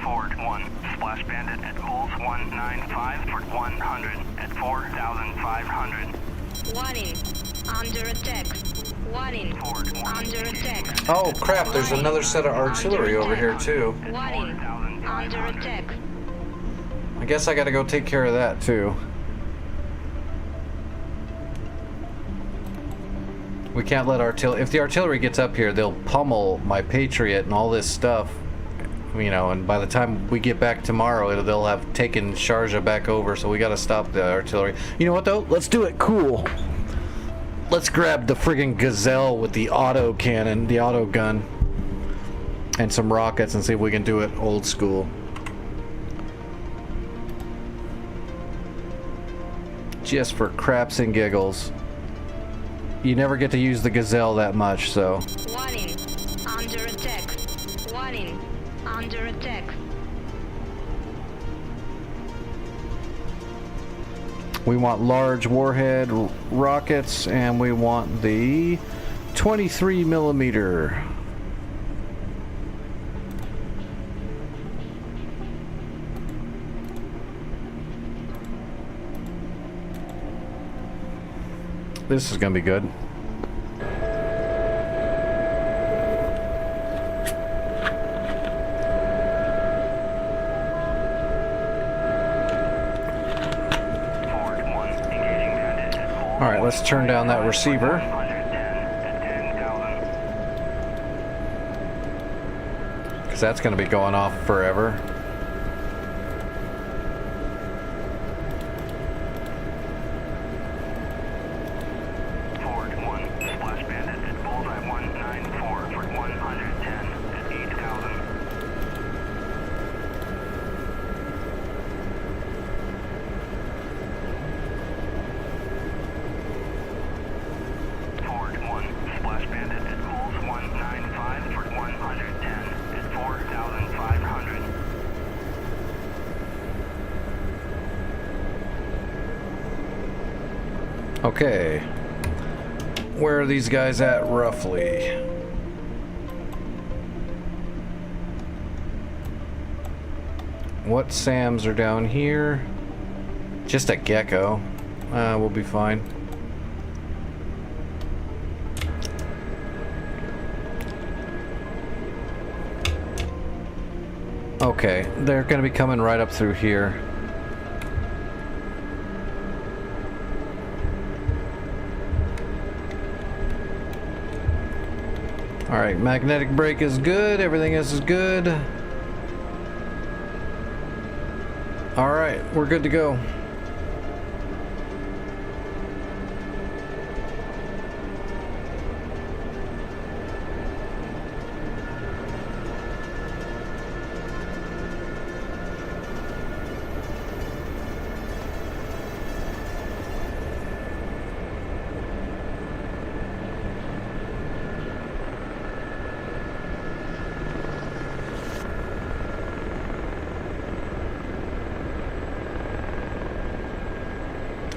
Ford 1, Splash Bandit at Bulls 195 for 100 at 4,500. Warning, under attack. Warning, under attack. Oh crap, there's another set of artillery over here too. Warning, under attack. I guess I gotta go take care of that too. We can't let artillery, if the artillery gets up here, they'll pummel my Patriot and all this stuff. You know, and by the time we get back tomorrow, they'll have taken Sharjah back over, so we gotta stop the artillery. You know what though? Let's do it cool. Let's grab the friggin' Gazelle with the auto cannon, the auto gun, and some rockets and see if we can do it old school. Just for craps and giggles. You never get to use the Gazelle that much, so. Warning, under attack. Warning, under attack. We want large warhead rockets, and we want the 23 millimeter. This is gonna be good. All right, let's turn down that receiver. Because that's going to be going off forever. Okay, where are these guys at roughly? What SAMs are down here? Just a Gecko. We'll be fine. Okay, they're gonna be coming right up through here. Alright, magnetic brake is good, everything else is good. Alright, we're good to go.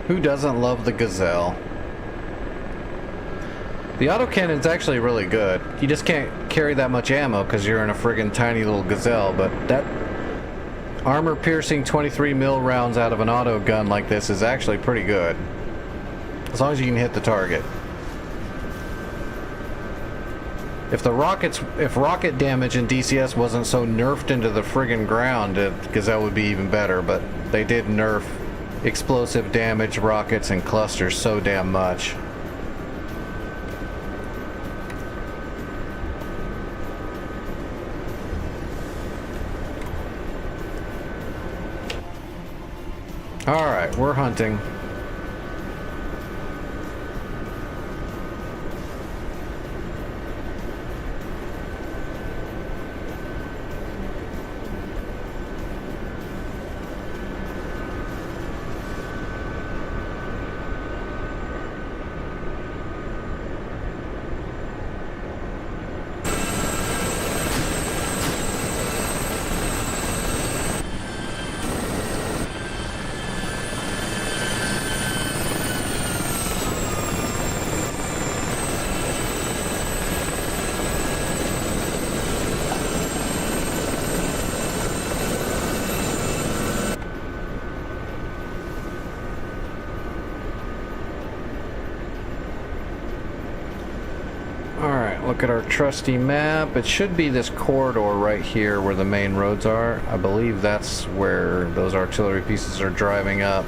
Who doesn't love the Gazelle? The autocannon's actually really good. You just can't carry that much ammo because you're in a friggin' tiny little Gazelle, but that armor-piercing 23 mil rounds out of an auto gun like this is actually pretty good. As long as you can hit the target. If rocket damage in DCS wasn't so nerfed into the friggin' ground, Gazelle would be even better, but they did nerf explosive damage, rockets, and clusters so damn much. Alright, we're hunting. Look at our trusty map. It should be this corridor right here where the main roads are. I believe that's where those artillery pieces are driving up.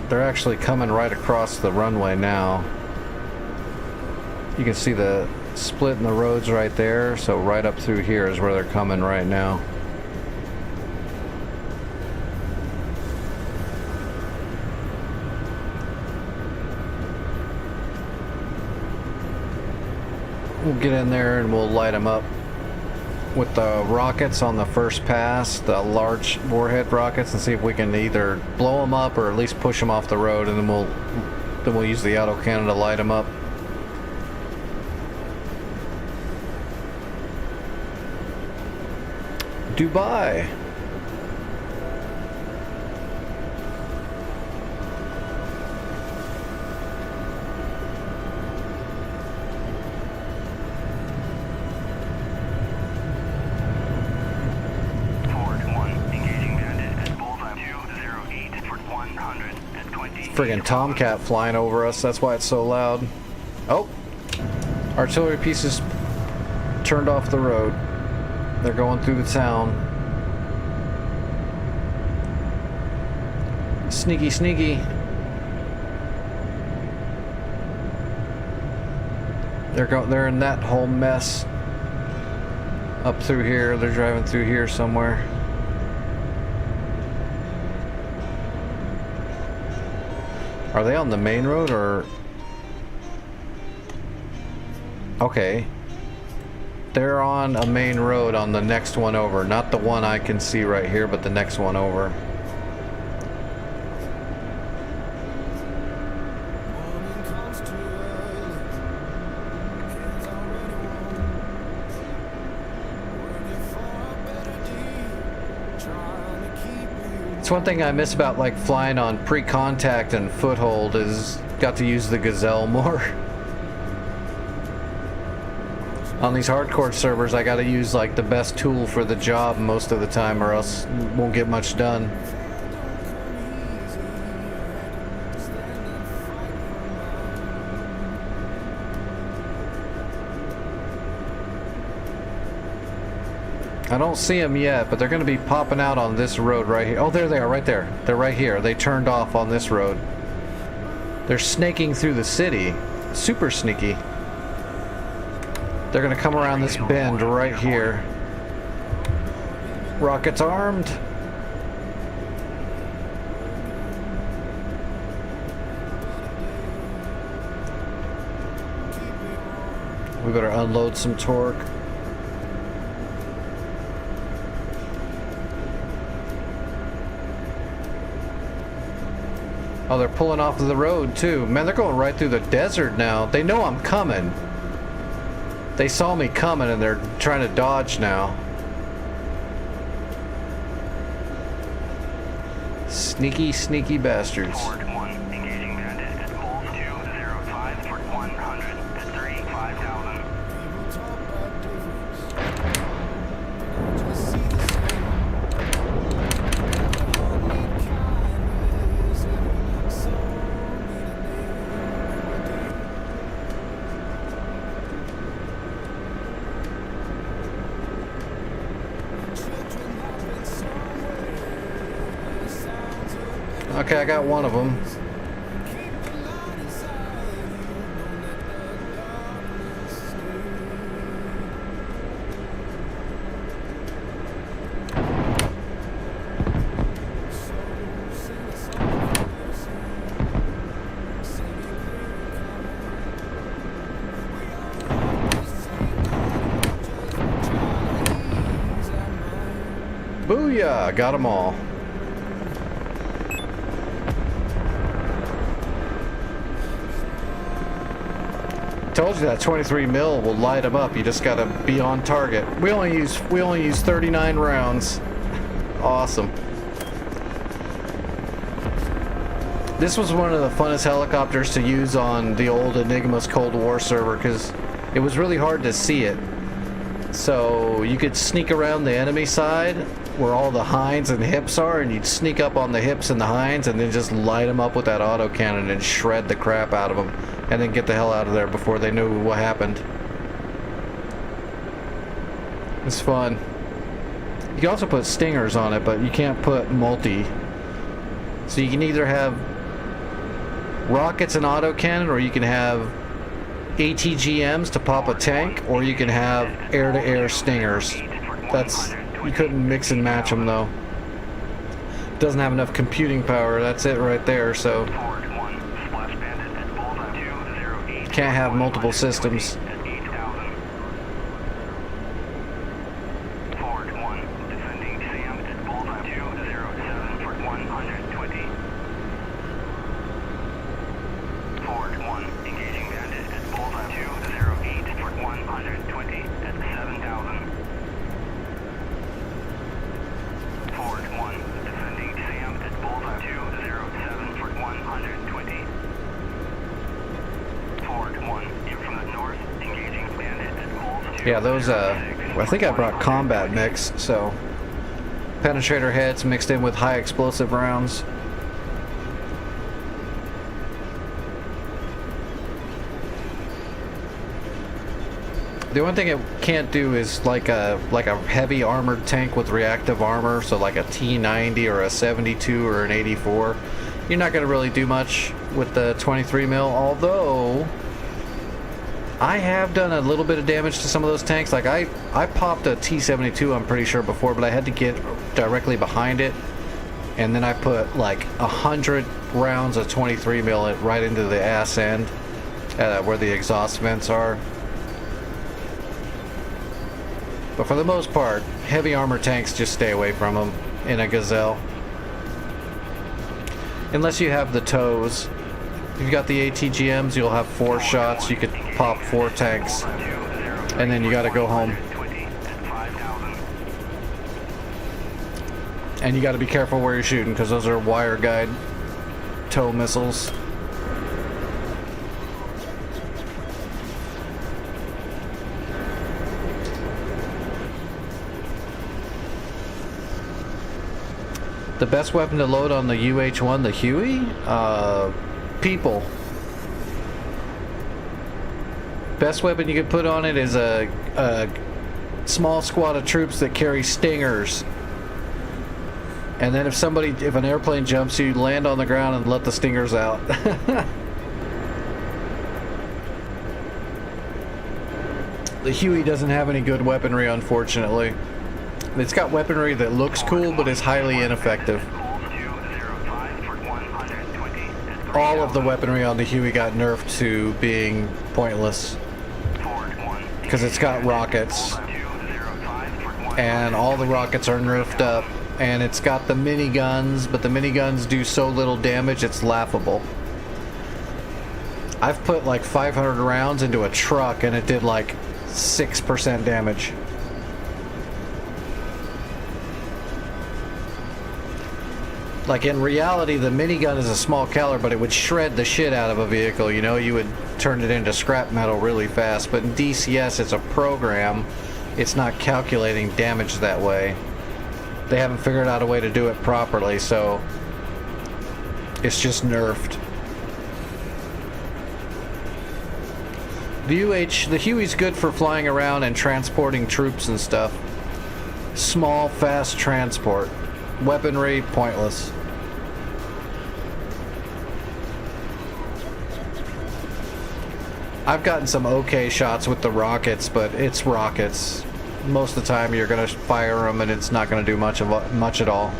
They're actually coming right across the runway now. You can see the split in the roads right there, so right up through here is where they're coming right now. We'll get in there and we'll light them up with the rockets on the first pass, the large warhead rockets, and see if we can either blow them up or at least push them off the road, and then we'll use the autocannon to light them up. Dubai. Friggin' Tomcat flying over us, that's why it's so loud. Oh! Artillery pieces turned off the road. They're going through the town. Sneaky, sneaky. They're in that whole mess. Up through here, they're driving through here somewhere. Are they on the main road or? Okay. They're on a main road on the next one over. Not the one I can see right here, but the next one over. It's one thing I miss about like flying on pre-contact and foothold is got to use the Gazelle more. On these hardcore servers I gotta use like the best tool for the job most of the time or else won't get much done. I don't see them yet, but they're going to be popping out on this road right here. Oh, there they are, right there. They're right here. They turned off on this road. They're snaking through the city. Super sneaky. They're going to come around this bend right here. Rockets armed. We better unload some torque. Oh, they're pulling off of the road too. Man, they're going right through the desert now. They know I'm coming. They saw me coming and they're trying to dodge now. Sneaky, sneaky bastards. Engaging bandit at Pulse 205 for 100 at 35,000. Okay, I got one of them. Booyah! Got them all. Told you that 23 mil will light them up. You just gotta be on target. We only use 39 rounds. Awesome. This was one of the funnest helicopters to use on the old Enigma's Cold War server because it was really hard to see it. So you could sneak around the enemy side where all the hinds and hips are, and you'd sneak up on the hips and the hinds and then just light them up with that autocannon and shred the crap out of them. And then get the hell out of there before they knew what happened. It's fun. You can also put stingers on it, but you can't put multi. So you can either have rockets and autocannon, or you can have ATGMs to pop a tank, or you can have air-to-air stingers. You couldn't mix and match them though. Doesn't have enough computing power. That's it right there. So. Can't have multiple systems. Yeah, those, I think I brought combat mix, so penetrator heads mixed in with high explosive rounds. The only thing it can't do is like a heavy armored tank with reactive armor, so like a T90 or a 72 or an 84. You're not going to really do much with the 23 mil, although I have done a little bit of damage to some of those tanks. Like I popped a T72, I'm pretty sure, before, but I had to get directly behind it, and then I put like 100 rounds of 23 mil right into the ass end where the exhaust vents are. But for the most part, heavy armor tanks, just stay away from them in a Gazelle. Unless you have the tows. If you've got the ATGMs, you'll have 4 shots. You could pop 4 tanks. And then you gotta go home. And you gotta be careful where you're shooting, because those are wire guide tow missiles. The best weapon to load on the UH-1, the Huey? People. Best weapon you can put on it is a small squad of troops that carry stingers. And then if an airplane jumps you, land on the ground and let the stingers out. The Huey doesn't have any good weaponry, unfortunately. It's got weaponry that looks cool, but is highly ineffective. All of the weaponry on the Huey got nerfed to being pointless. Because it's got rockets. And all the rockets are nerfed up. And it's got the miniguns, but the miniguns do so little damage, it's laughable. I've put like 500 rounds into a truck and it did like 6% damage. Like in reality, the minigun is a small caliber, but it would shred the shit out of a vehicle, you know? You would turn it into scrap metal really fast. But in DCS, it's a program. It's not calculating damage that way. They haven't figured out a way to do it properly, so it's just nerfed. The Huey's good for flying around and transporting troops and stuff. Small, fast transport. Weaponry, pointless. I've gotten some okay shots with the rockets, but it's rockets. Most of the time you're gonna fire them and it's not gonna do much at all.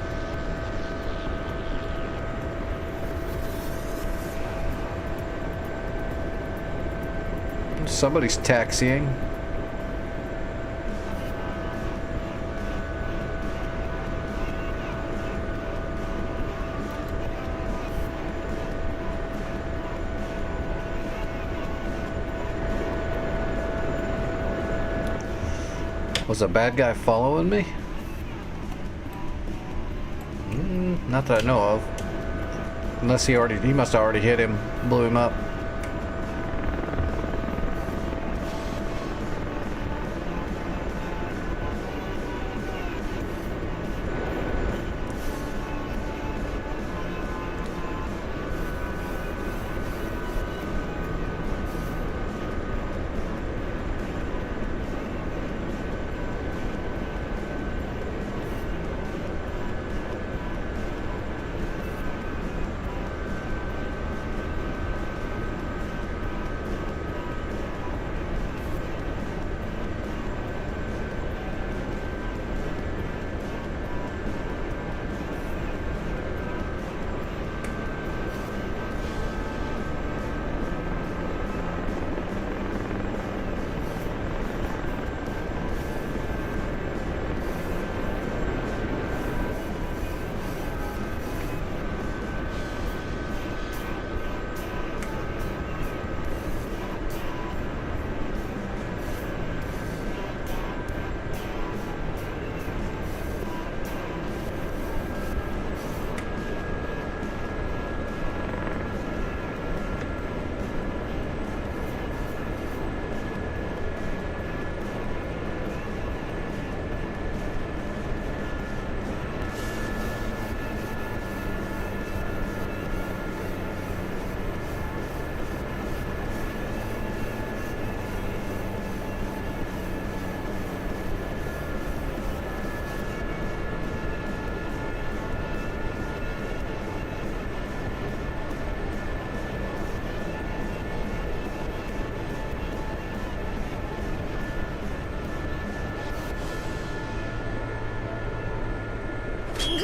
Somebody's taxiing. Was a bad guy following me? Not that I know of. Unless he must have already hit him, blew him up.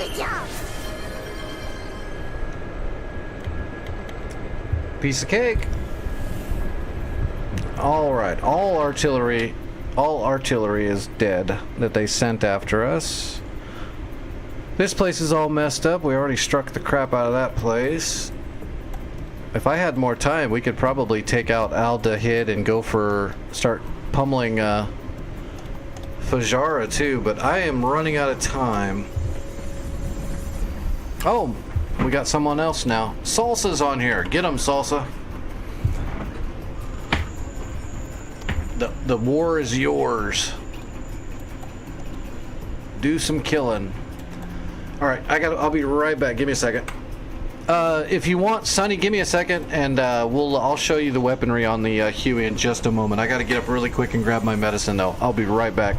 Good job. Piece of cake. All right, all artillery is dead that they sent after us. This place is all messed up. We already struck the crap out of that place. If I had more time, we could probably take out Al Dahid and start pummeling Fajara too, but I am running out of time. Oh, we got someone else now. Salsa's on here. Get him, Salsa. The war is yours. Do some killing. All right, I'll be right back. Give me a second. If you want, Sonny, give me a second, and I'll show you the weaponry on the Huey in just a moment. I got to get up really quick and grab my medicine, though. I'll be right back.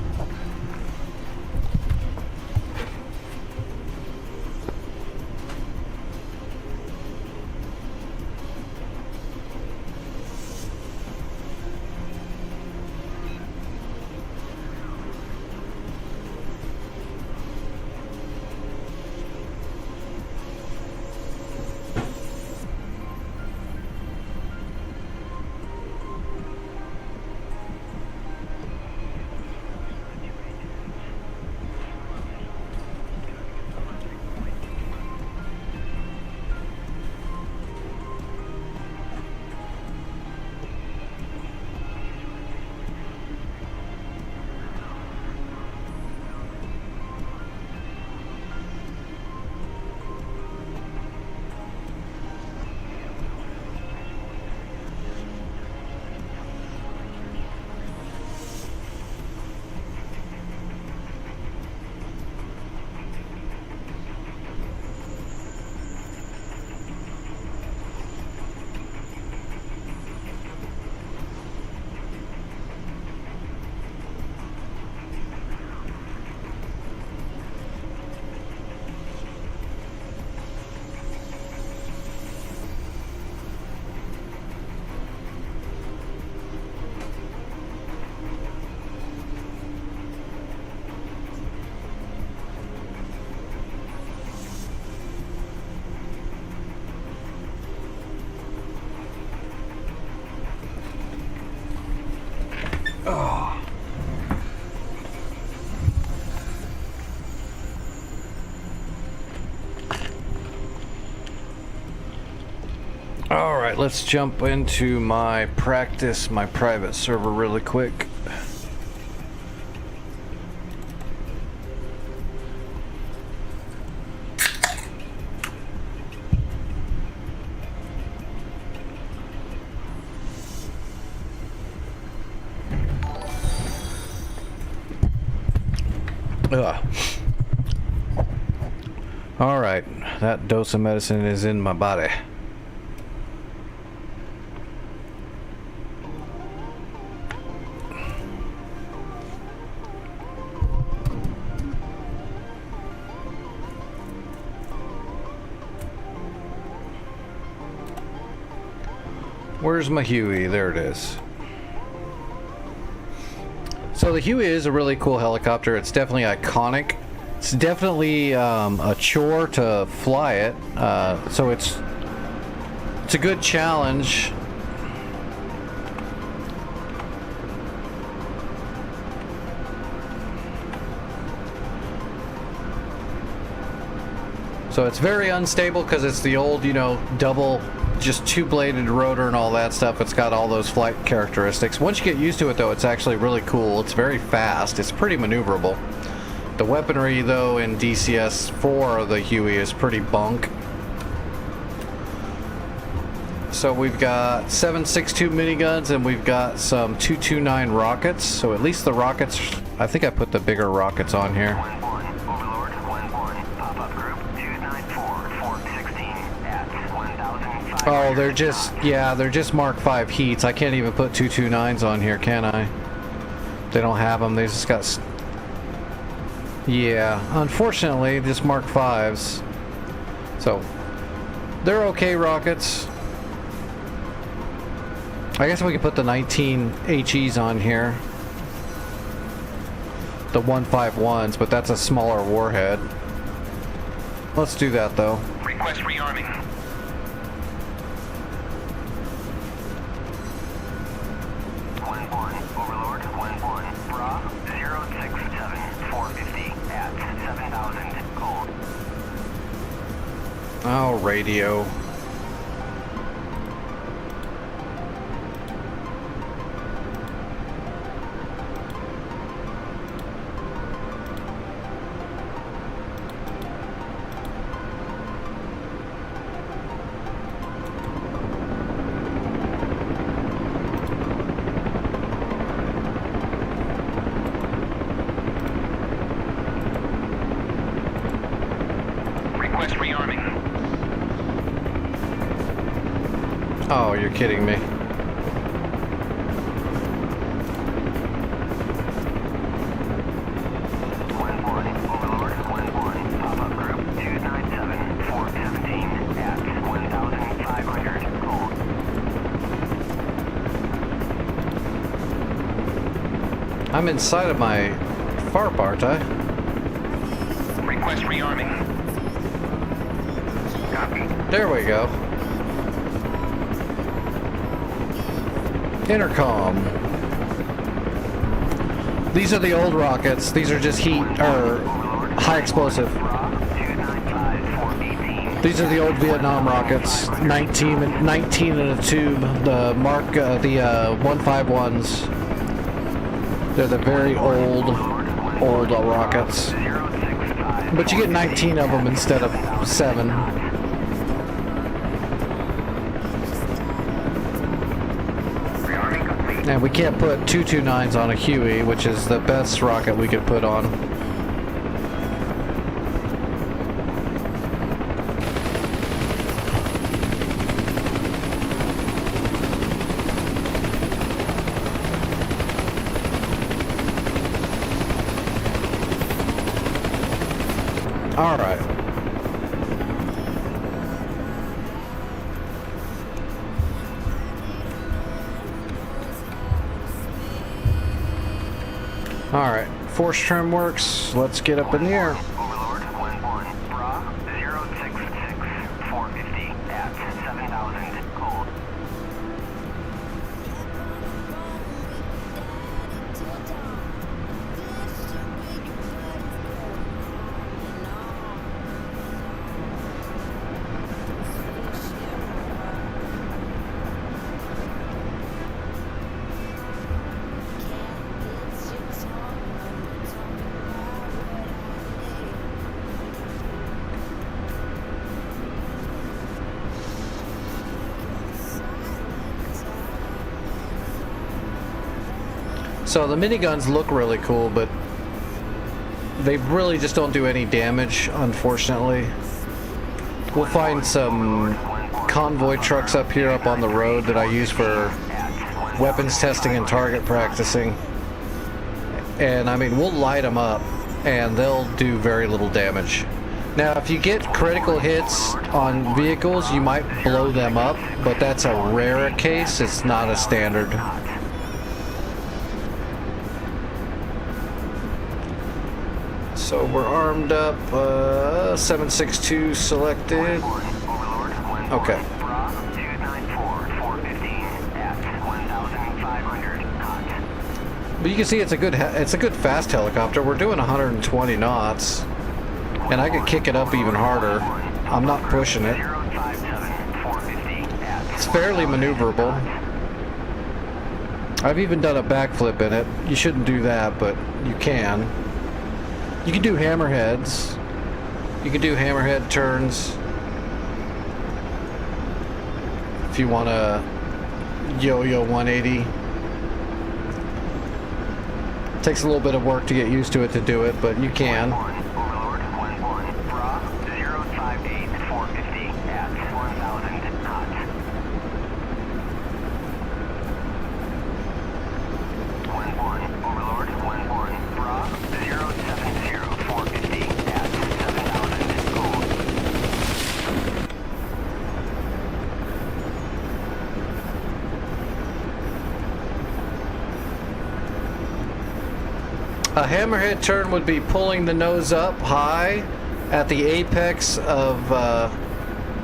Alright, let's jump into my private server really quick. Alright, that dose of medicine is in my body. Where's my Huey? There it is. So the Huey is a really cool helicopter. It's definitely iconic. It's definitely a chore to fly it. So it's a good challenge. So it's very unstable because it's the old, double, just two-bladed rotor and all that stuff. It's got all those flight characteristics. Once you get used to it, though, it's actually really cool. It's very fast. It's pretty maneuverable. The weaponry, though, in DCS-4 of the Huey is pretty bunk. So we've got 7.62 miniguns and we've got some 229 rockets. So at least the rockets, I think I put the bigger rockets on here. Oh, they're just Mark 5 heats. I can't even put 229s on here, can I? They don't have them. They just got... Yeah, unfortunately, just Mark 5s. So, they're okay rockets. I guess we could put the 19 HEs on here. The 151s, but that's a smaller warhead. Let's do that though. Request rearming. Overlord, 1-1, Bra, 067, 450 at 7,000, cold. Oh, radio. Request rearming. Oh, you're kidding me. Overlord, 1-1, pop-up group, 297, 417 at 1,500, cold. I'm inside of my FARP, aren't I? Request rearming. Copy. There we go. Intercom. These are the old rockets. These are just heat or high explosive. These are the old Vietnam rockets. 19 in a tube. The Mark, the 151s. They're the very old rockets. But you get 19 of them instead of 7. Rearming complete. And we can't put 229s on a Huey, which is the best rocket we could put on. All right. All right. Force trim works. Let's get up in the air. Overlord, 1-1, Bra, 066, 450 at 7,000, cold. So the miniguns look really cool, but they really just don't do any damage, unfortunately. We'll find some convoy trucks up here up on the road that I use for weapons testing and target practicing. And I mean, we'll light them up and they'll do very little damage. Now, if you get critical hits on vehicles, you might blow them up, but that's a rare case. It's not a standard. So we're armed up, 762 selected. Okay. But you can see it's a good fast helicopter. We're doing 120 knots, and I could kick it up even harder. I'm not pushing it. It's fairly maneuverable. I've even done a backflip in it. You shouldn't do that, but you can. You can do hammerheads. You can do hammerhead turns. If you want to yo-yo 180. Takes a little bit of work to get used to it to do it, but you can. Overlord, 1-1, Bra, 058, 450 at 1,000 knots. 1-1, Overlord, 1-1, Bra, 070, 450 at 7,000, cold. A hammerhead turn would be pulling the nose up high at the apex of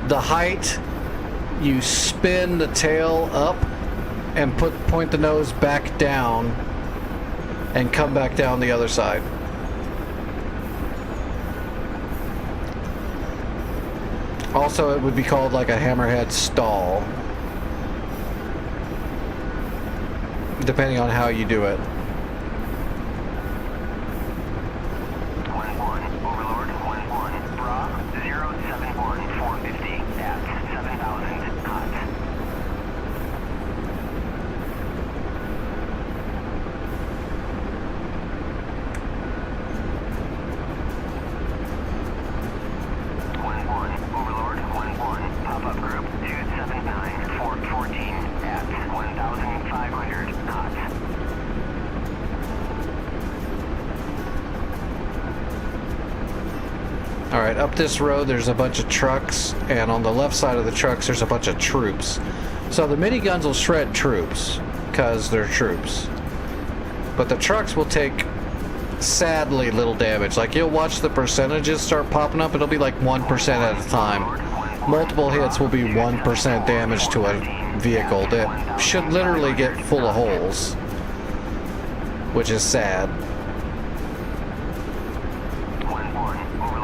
the height, you spin the tail up and point the nose back down and come back down the other side. Also, it would be called like a hammerhead stall, depending on how you do it. Alright, up this road there's a bunch of trucks, and on the left side of the trucks there's a bunch of troops. So the miniguns will shred troops, because they're troops. But the trucks will take, sadly, little damage. Like, you'll watch the percentages start popping up, it'll be like 1% at a time. Multiple hits will be 1% damage to a vehicle that should literally get full of holes. Which is sad.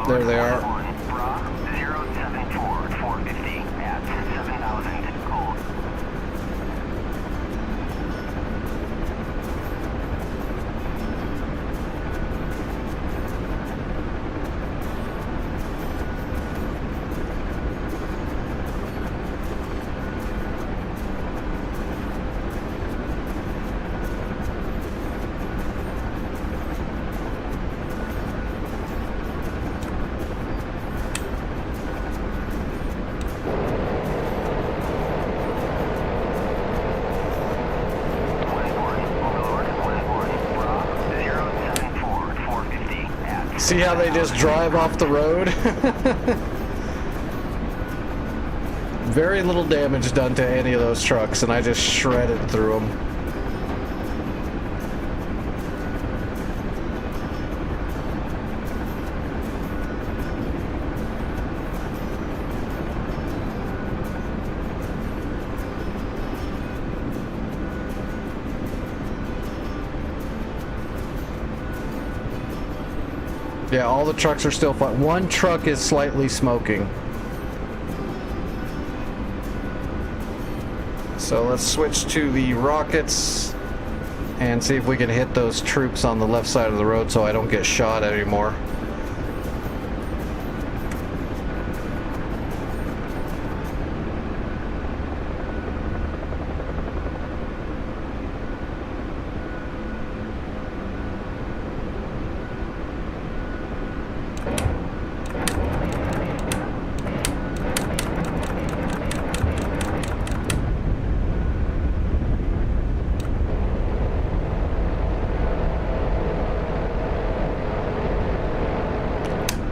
There they are. See how they just drive off the road? Very little damage done to any of those trucks, and I just shredded through them. Yeah, all the trucks are still fine. One truck is slightly smoking. So let's switch to the rockets and see if we can hit those troops on the left side of the road so I don't get shot anymore.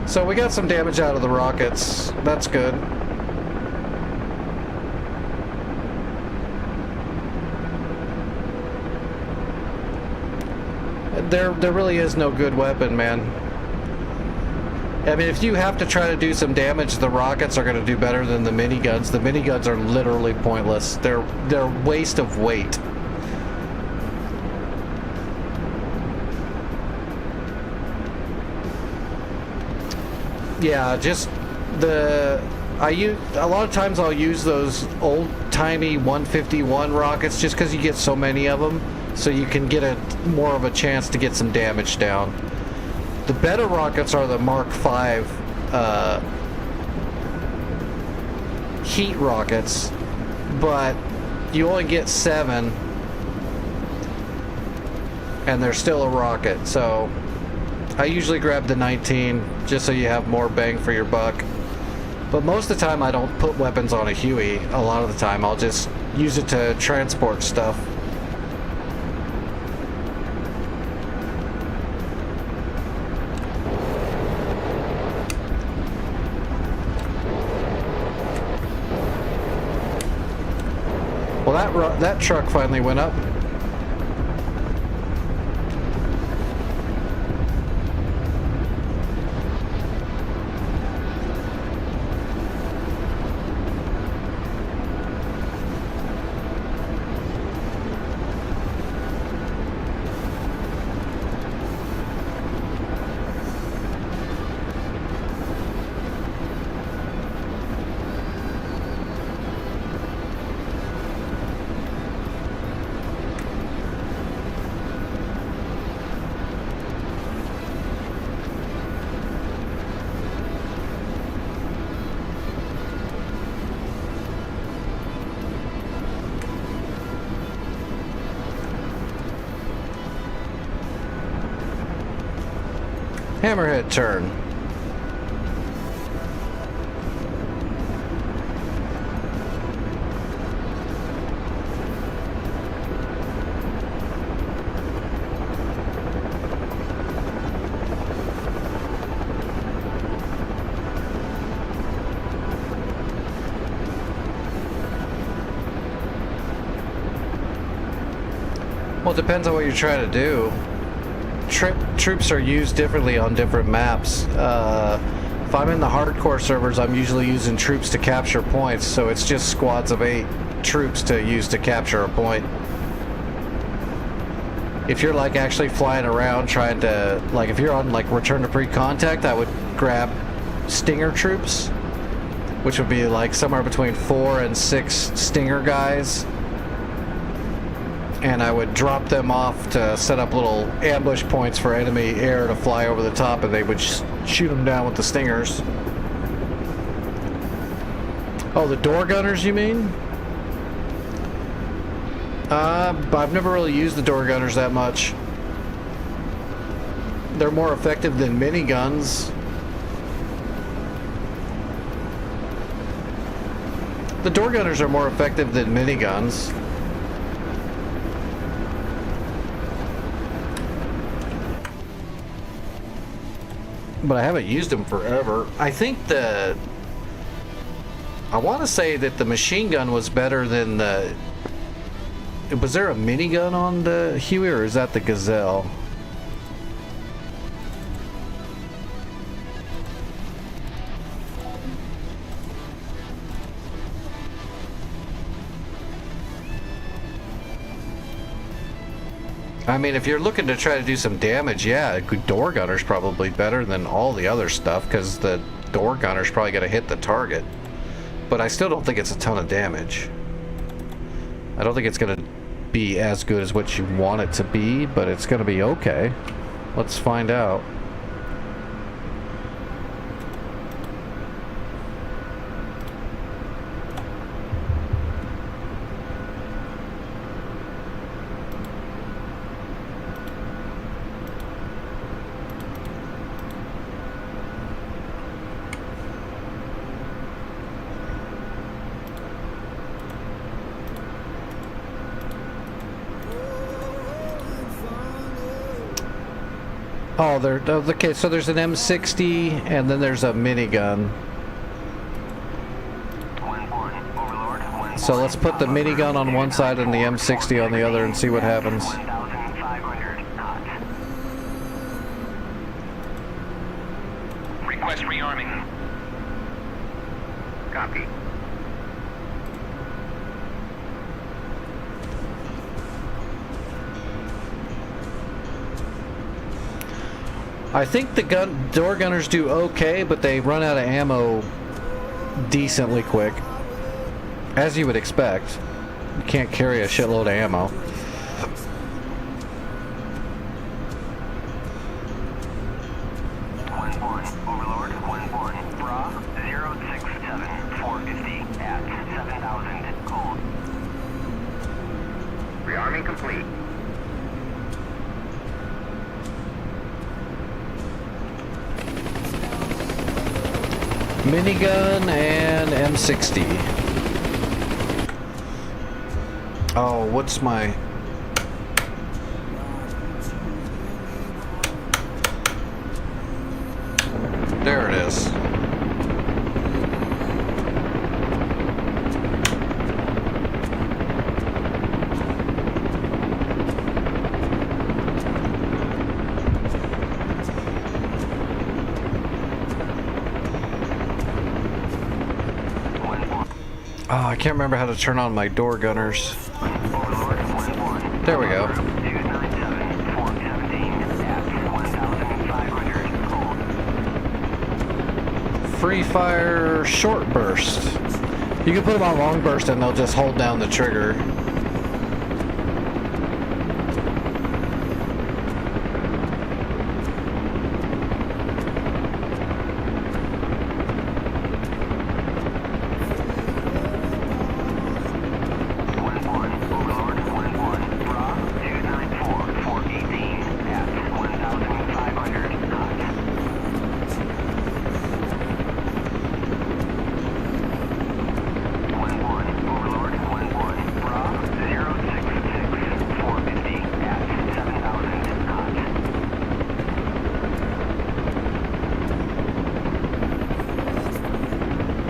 So we got some damage out of the rockets. That's good. There really is no good weapon, man. I mean, if you have to try to do some damage, the rockets are going to do better than the miniguns. The miniguns are literally pointless. They're waste of weight. Yeah, just a lot of times I'll use those old-timey 151 rockets just because you get so many of them, so you can get more of a chance to get some damage down. The better rockets are the Mark V heat rockets, but you only get 7, and they're still a rocket, so I usually grab the 19 just so you have more bang for your buck. But most of the time I don't put weapons on a Huey. A lot of the time I'll just use it to transport stuff. Well, that truck finally went up. Hammerhead turn. Well, it depends on what you're trying to do. Troops are used differently on different maps. If I'm in the hardcore servers, I'm usually using troops to capture points, so it's just squads of 8 troops to use to capture a point. If you're like actually flying around trying to, like if you're on like return to pre-contact, I would grab Stinger troops, which would be like somewhere between 4 and 6 Stinger guys. And I would drop them off to set up little ambush points for enemy air to fly over the top, and they would shoot them down with the Stingers. Oh, the door gunners, you mean? I've never really used the door gunners that much. They're more effective than miniguns. The door gunners are more effective than miniguns. But I haven't used them forever. I think I want to say that the machine gun was better than the... Was there a minigun on the Huey, or is that the Gazelle? I mean, if you're looking to try to do some damage, yeah, a good door gunner's probably better than all the other stuff, because the door gunner's probably going to hit the target. But I still don't think it's a ton of damage. I don't think it's going to be as good as what you want it to be, but it's going to be okay. Let's find out. Oh, okay, so there's an M60 and then there's a minigun. So let's put the minigun on one side and the M60 on the other and see what happens. Request rearming. Copy. I think the door gunners do okay, but they run out of ammo decently quick. As you would expect. You can't carry a shitload of ammo. Overlord, 1-1, Bra, 067, 450 at 7,000, cold. Rearming complete. Minigun and M60. Oh, what's my... There it is. Oh, I can't remember how to turn on my door gunners. There we go. Free fire short burst. You can put them on long burst and they'll just hold down the trigger.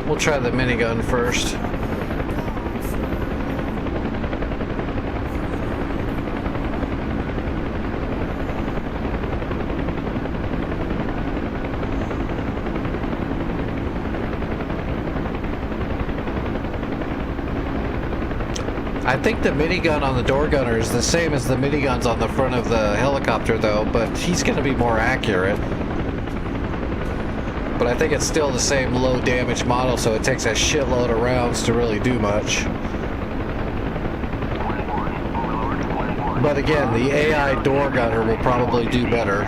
We'll try the minigun first. I think the minigun on the door gunner is the same as the miniguns on the front of the helicopter though, but he's going to be more accurate. But I think it's still the same low damage model, so it takes a shitload of rounds to really do much. But again, the AI door gunner will probably do better.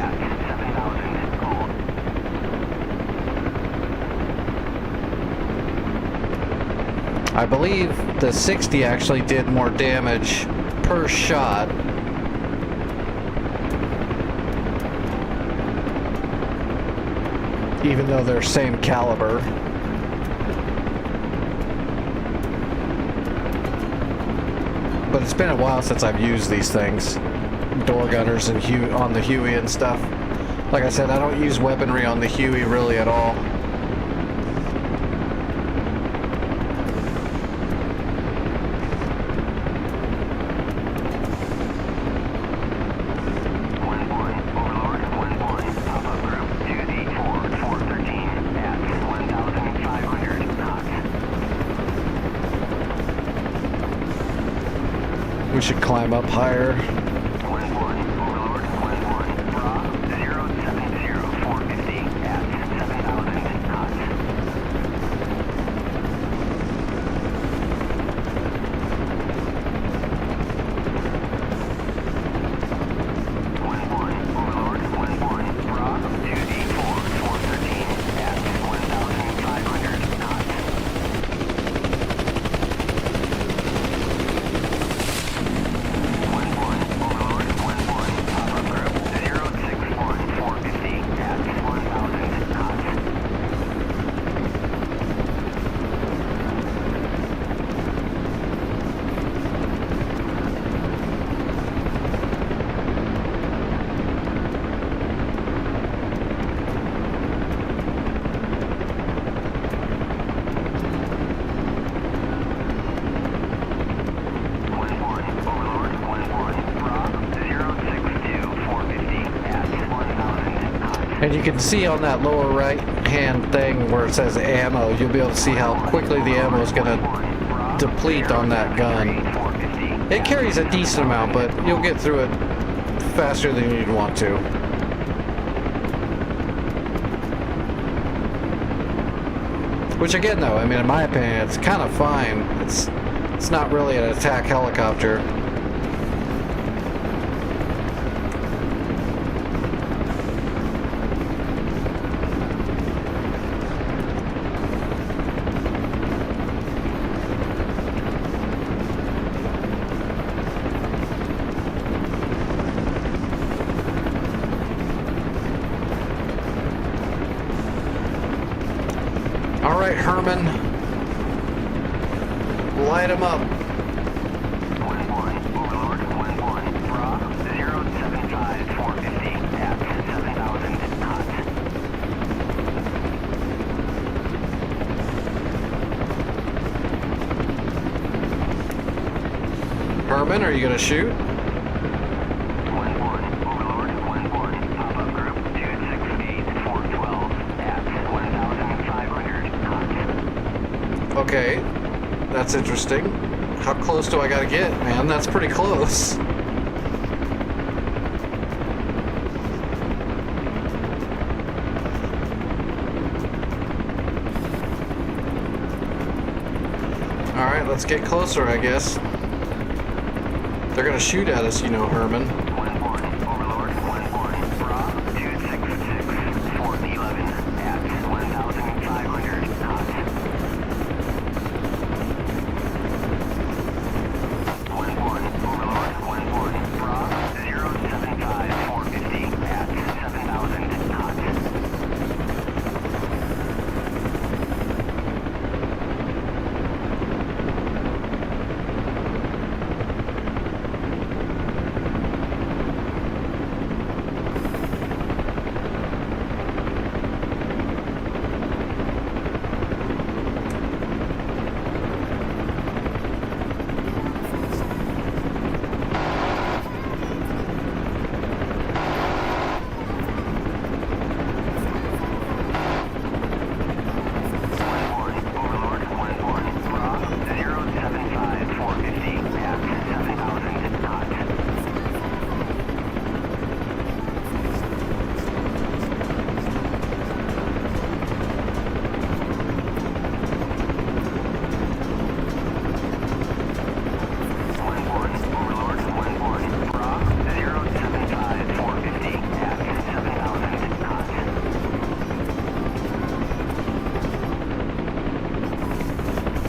I believe the 60 actually did more damage per shot. Even though they're same caliber. But it's been a while since I've used these things. Door gunners and on the Huey and stuff. Like I said, I don't use weaponry on the Huey really at all. We should climb up higher. And you can see on that lower right hand thing where it says ammo, you'll be able to see how quickly the ammo is going to deplete on that gun. It carries a decent amount, but you'll get through it faster than you'd want to. Which again though, I mean, in my opinion, it's kind of fine. It's not really an attack helicopter. All right, Herman, light him up. Herman, are you gonna shoot? Okay, that's interesting. How close do I gotta get, man? That's pretty close. Alright, let's get closer, I guess. They're gonna shoot at us, you know, Herman.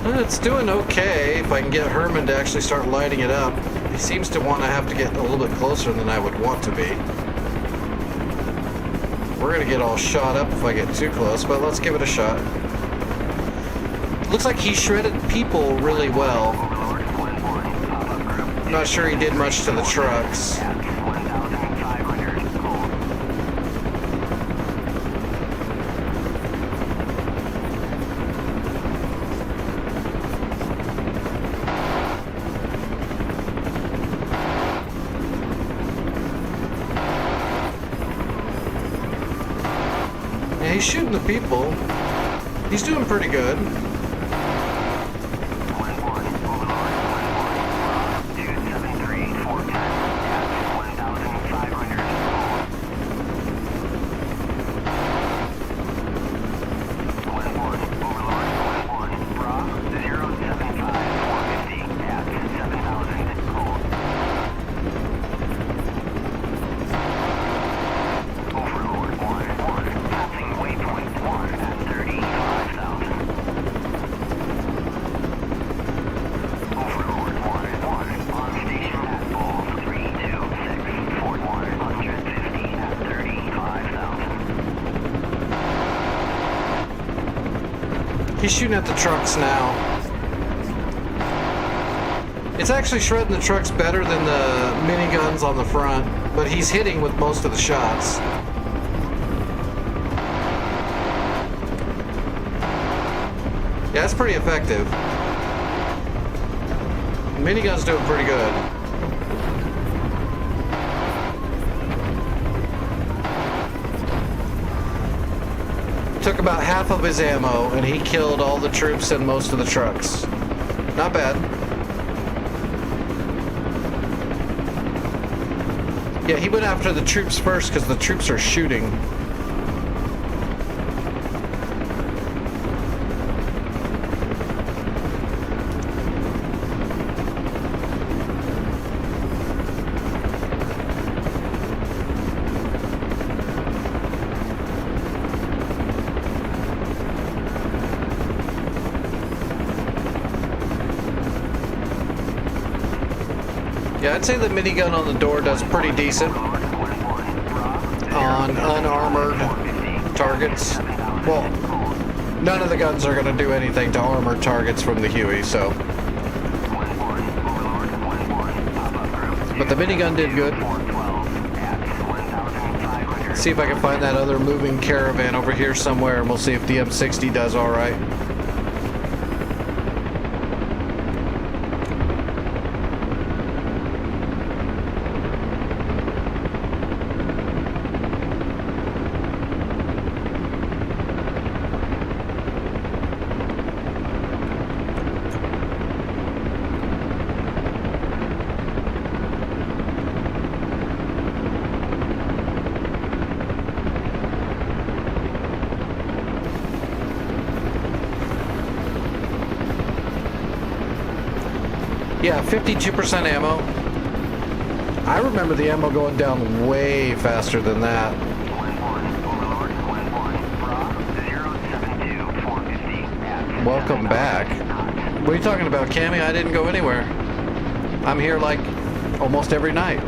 It's doing okay if I can get Herman to actually start lighting it up. He seems to want to have to get a little bit closer than I would want to be. We're going to get all shot up if I get too close, but let's give it a shot. Looks like he shredded people really well. I'm not sure he did much to the trucks. Yeah, he's shooting the people. He's doing pretty good. He's shooting at the trucks now. It's actually shredding the trucks better than the miniguns on the front, but he's hitting with most of the shots. Yeah, that's pretty effective. The minigun's doing pretty good. Took about half of his ammo, and he killed all the troops and most of the trucks. Not bad. Yeah, he went after the troops first because the troops are shooting. Yeah, I'd say the minigun on the door does pretty decent on unarmored targets. Well, none of the guns are going to do anything to armored targets from the Huey, so. But the minigun did good. See if I can find that other moving caravan over here somewhere, and we'll see if the M60 does all right. Yeah, 52% ammo. I remember the ammo going down way faster than that. Welcome back. What are you talking about, Cammy? I didn't go anywhere. I'm here like almost every night.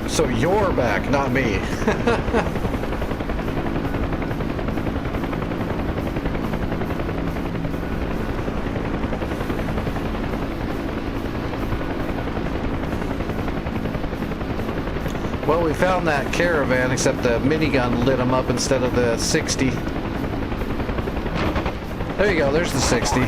So you're back, not me. Well, we found that caravan, except the minigun lit them up instead of the 60. There you go, there's the 60.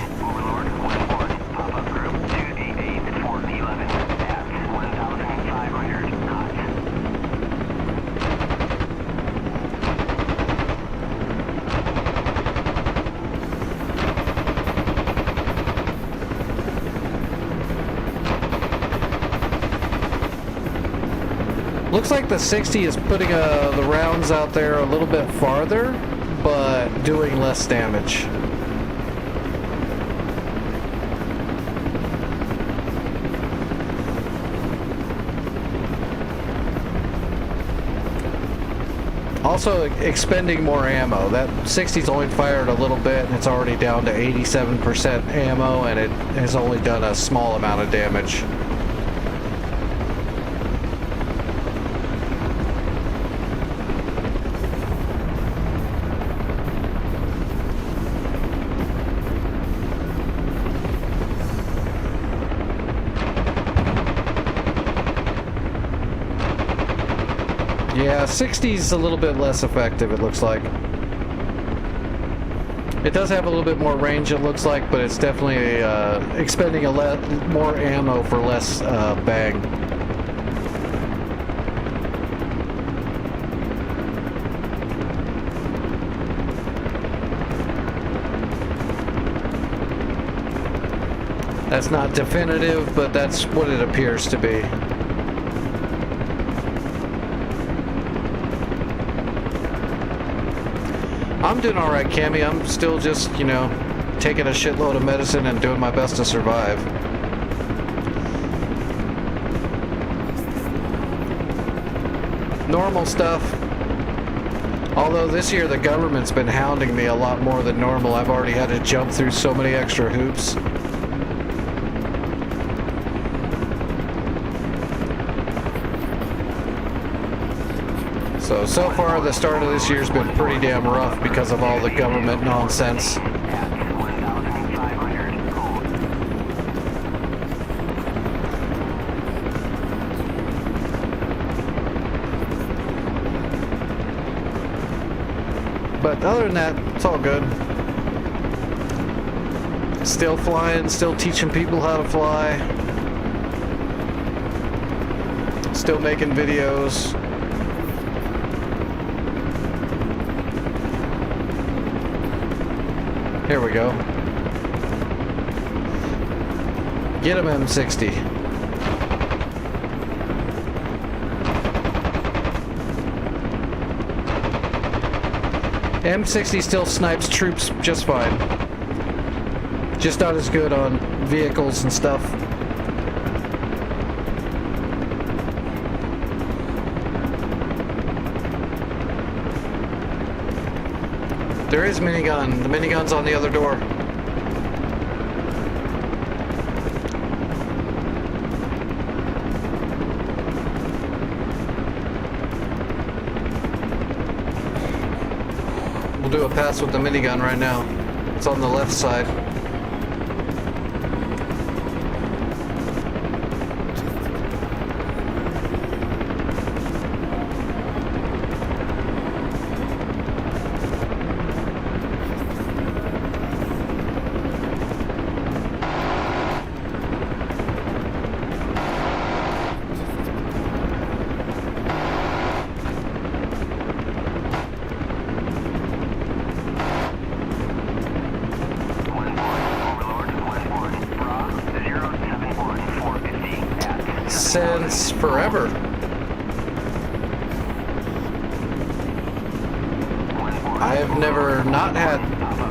Looks like the 60 is putting the rounds out there a little bit farther, but doing less damage. Also expending more ammo. That 60's only fired a little bit and it's already down to 87% ammo and it has only done a small amount of damage. Yeah, 60's a little bit less effective, it looks like. It does have a little bit more range, it looks like, but it's definitely expending more ammo for less bang. That's not definitive, but that's what it appears to be. I'm doing alright, Cammy. I'm still just, you know, taking a shitload of medicine and doing my best to survive. Normal stuff. Although this year the government's been hounding me a lot more than normal. I've already had to jump through so many extra hoops. So far the start of this year's been pretty damn rough because of all the government nonsense. But other than that, it's all good. Still flying, still teaching people how to fly. Still making videos. Here we go. Get him, M60. M60 still snipes troops just fine. Just not as good on vehicles and stuff. There is minigun. The minigun's on the other door. We'll do a pass with the minigun right now. It's on the left side. Since forever. I have never not had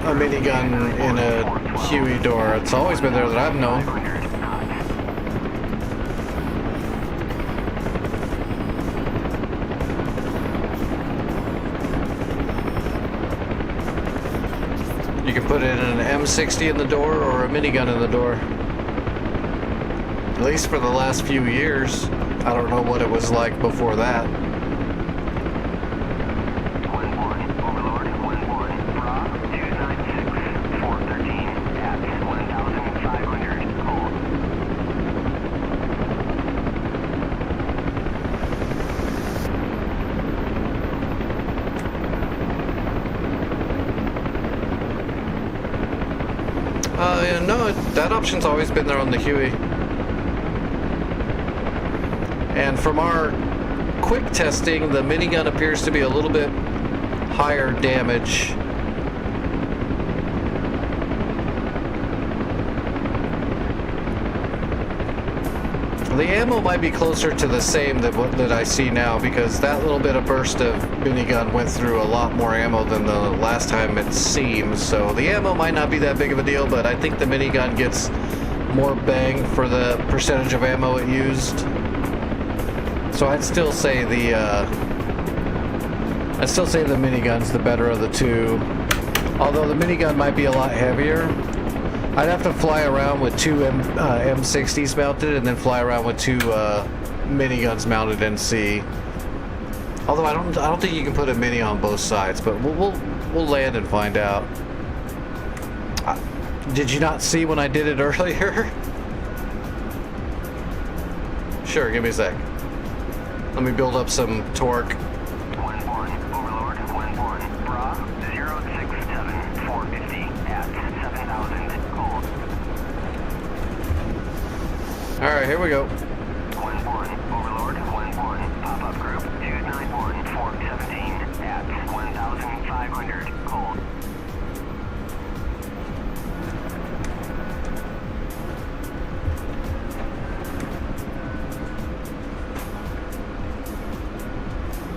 a minigun in a Huey door. It's always been there that I've known. You can put it in an M60 in the door or a minigun in the door. At least for the last few years. I don't know what it was like before that. No, that option's always been there on the Huey. And from our quick testing, the minigun appears to be a little bit higher damage. The ammo might be closer to the same that I see now, because that little bit of burst of minigun went through a lot more ammo than the last time it seems. So the ammo might not be that big of a deal, but I think the minigun gets more bang for the percentage of ammo it used. So I'd still say the I still say the minigun's the better of the two. Although the minigun might be a lot heavier. I'd have to fly around with two M60s mounted and then fly around with two miniguns mounted and see. Although I don't think you can put a mini on both sides, but we'll land and find out. Did you not see when I did it earlier? Sure, give me a sec. Let me build up some torque. 1-1, Overlord, 1-1, Bra, 067, 450 at 7,000, cold. Alright, here we go. 1-1, Overlord, 1-1, pop-up group, 291, 417 at 1,500, cold.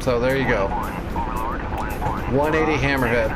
So there you go. 180 hammerhead.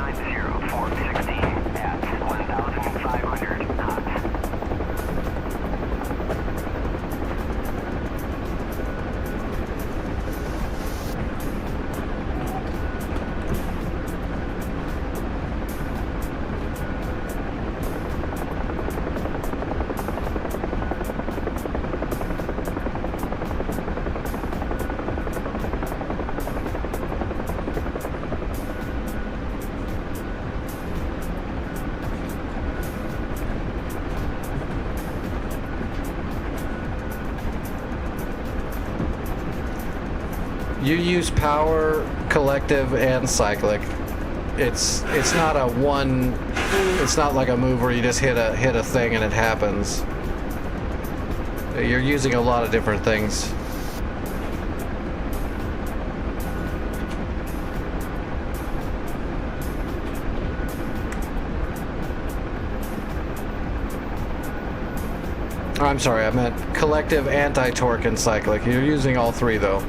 You use power, collective, and cyclic. It's not a one. It's not like a move where you just hit a thing and it happens. You're using a lot of different things. I'm sorry, I meant collective, anti-torque, and cyclic. You're using all three though.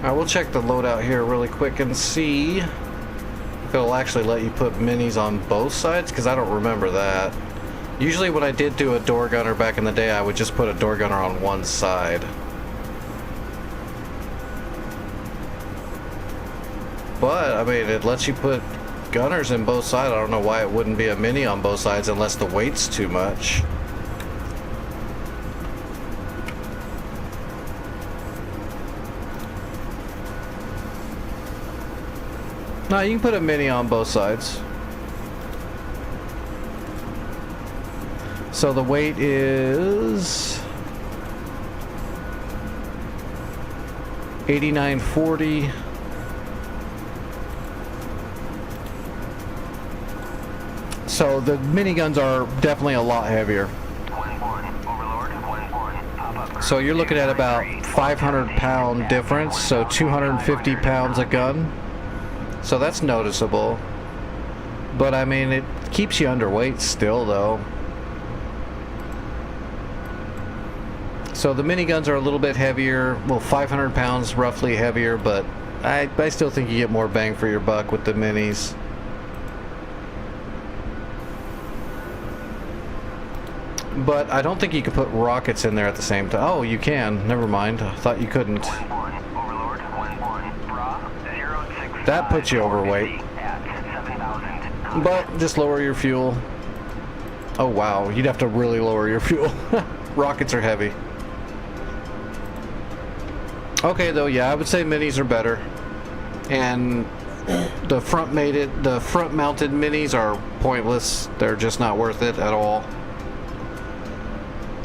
I will check the loadout here really quick and see if it'll actually let you put minis on both sides, because I don't remember that. Usually when I did do a door gunner back in the day, I would just put a door gunner on one side. But, I mean, it lets you put gunners in both sides. I don't know why it wouldn't be a mini on both sides unless the weight's too much. No, you can put a mini on both sides. So the weight is 8940. So the miniguns are definitely a lot heavier. So you're looking at about 500-pound difference, so 250 pounds a gun. So that's noticeable. But I mean, it keeps you underweight still, though. So the miniguns are a little bit heavier, well, 500 pounds roughly heavier, but I still think you get more bang for your buck with the minis. But I don't think you can put rockets in there at the same time. Oh, you can. Never mind. I thought you couldn't. That puts you overweight. But just lower your fuel. Oh wow, you'd have to really lower your fuel. Rockets are heavy. Okay though, yeah, I would say minis are better. And the front mounted minis are pointless. They're just not worth it at all.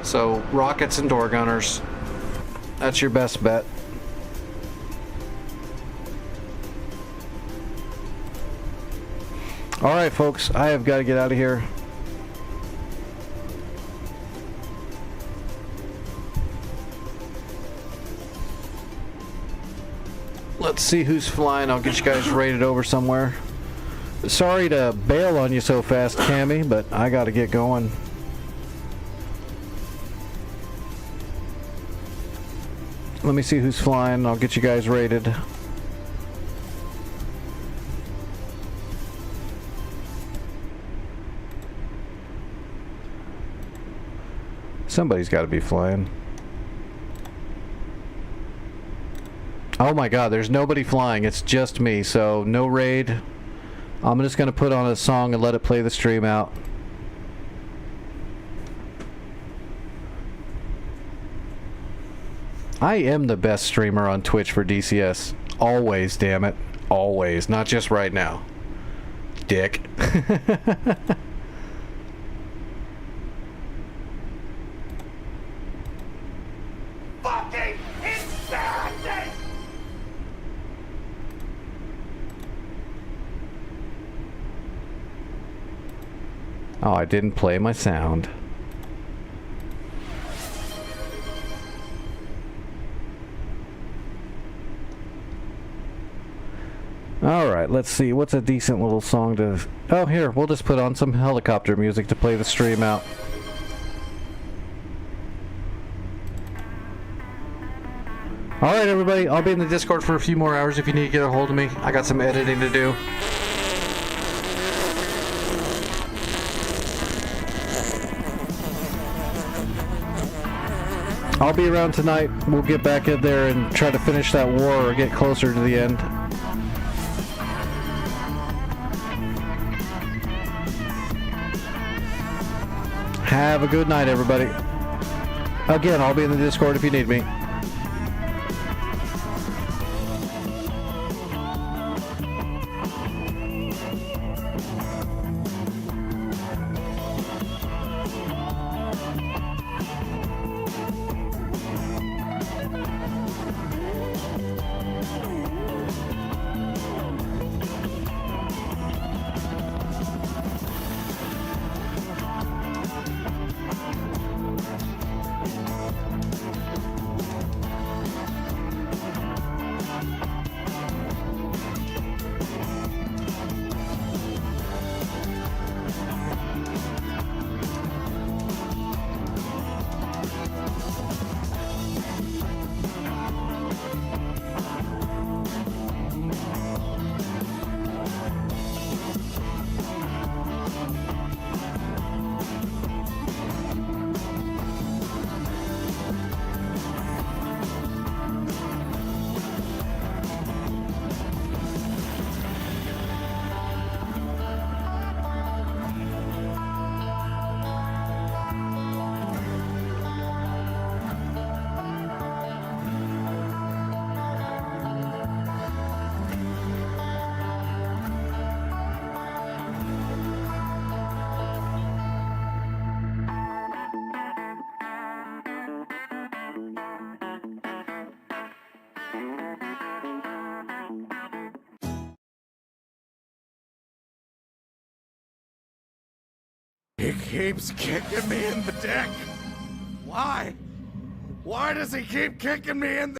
So rockets and door gunners, that's your best bet. Alright folks, I have got to get out of here. Let's see who's flying. I'll get you guys rated over somewhere. Sorry to bail on you so fast, Cammy, but I got to get going. Let me see who's flying. I'll get you guys rated. Somebody's got to be flying. Oh my god, there's nobody flying. It's just me, so no raid. I'm just going to put on a song and let it play the stream out. I am the best streamer on Twitch for DCS. Always, damn it. Always. Not just right now. Dick. Fucking insanity! Oh, I didn't play my sound. Alright, let's see. What's a decent little song to... Oh, here. We'll just put on some helicopter music to play the stream out. Alright, everybody. I'll be in the Discord for a few more hours if you need to get a hold of me. I got some editing to do. I'll be around tonight. We'll get back in there and try to finish that war or get closer to the end. Have a good night, everybody. Again, I'll be in the Discord if you need me. He keeps kicking me in the dick. Why? Why does he keep kicking me in the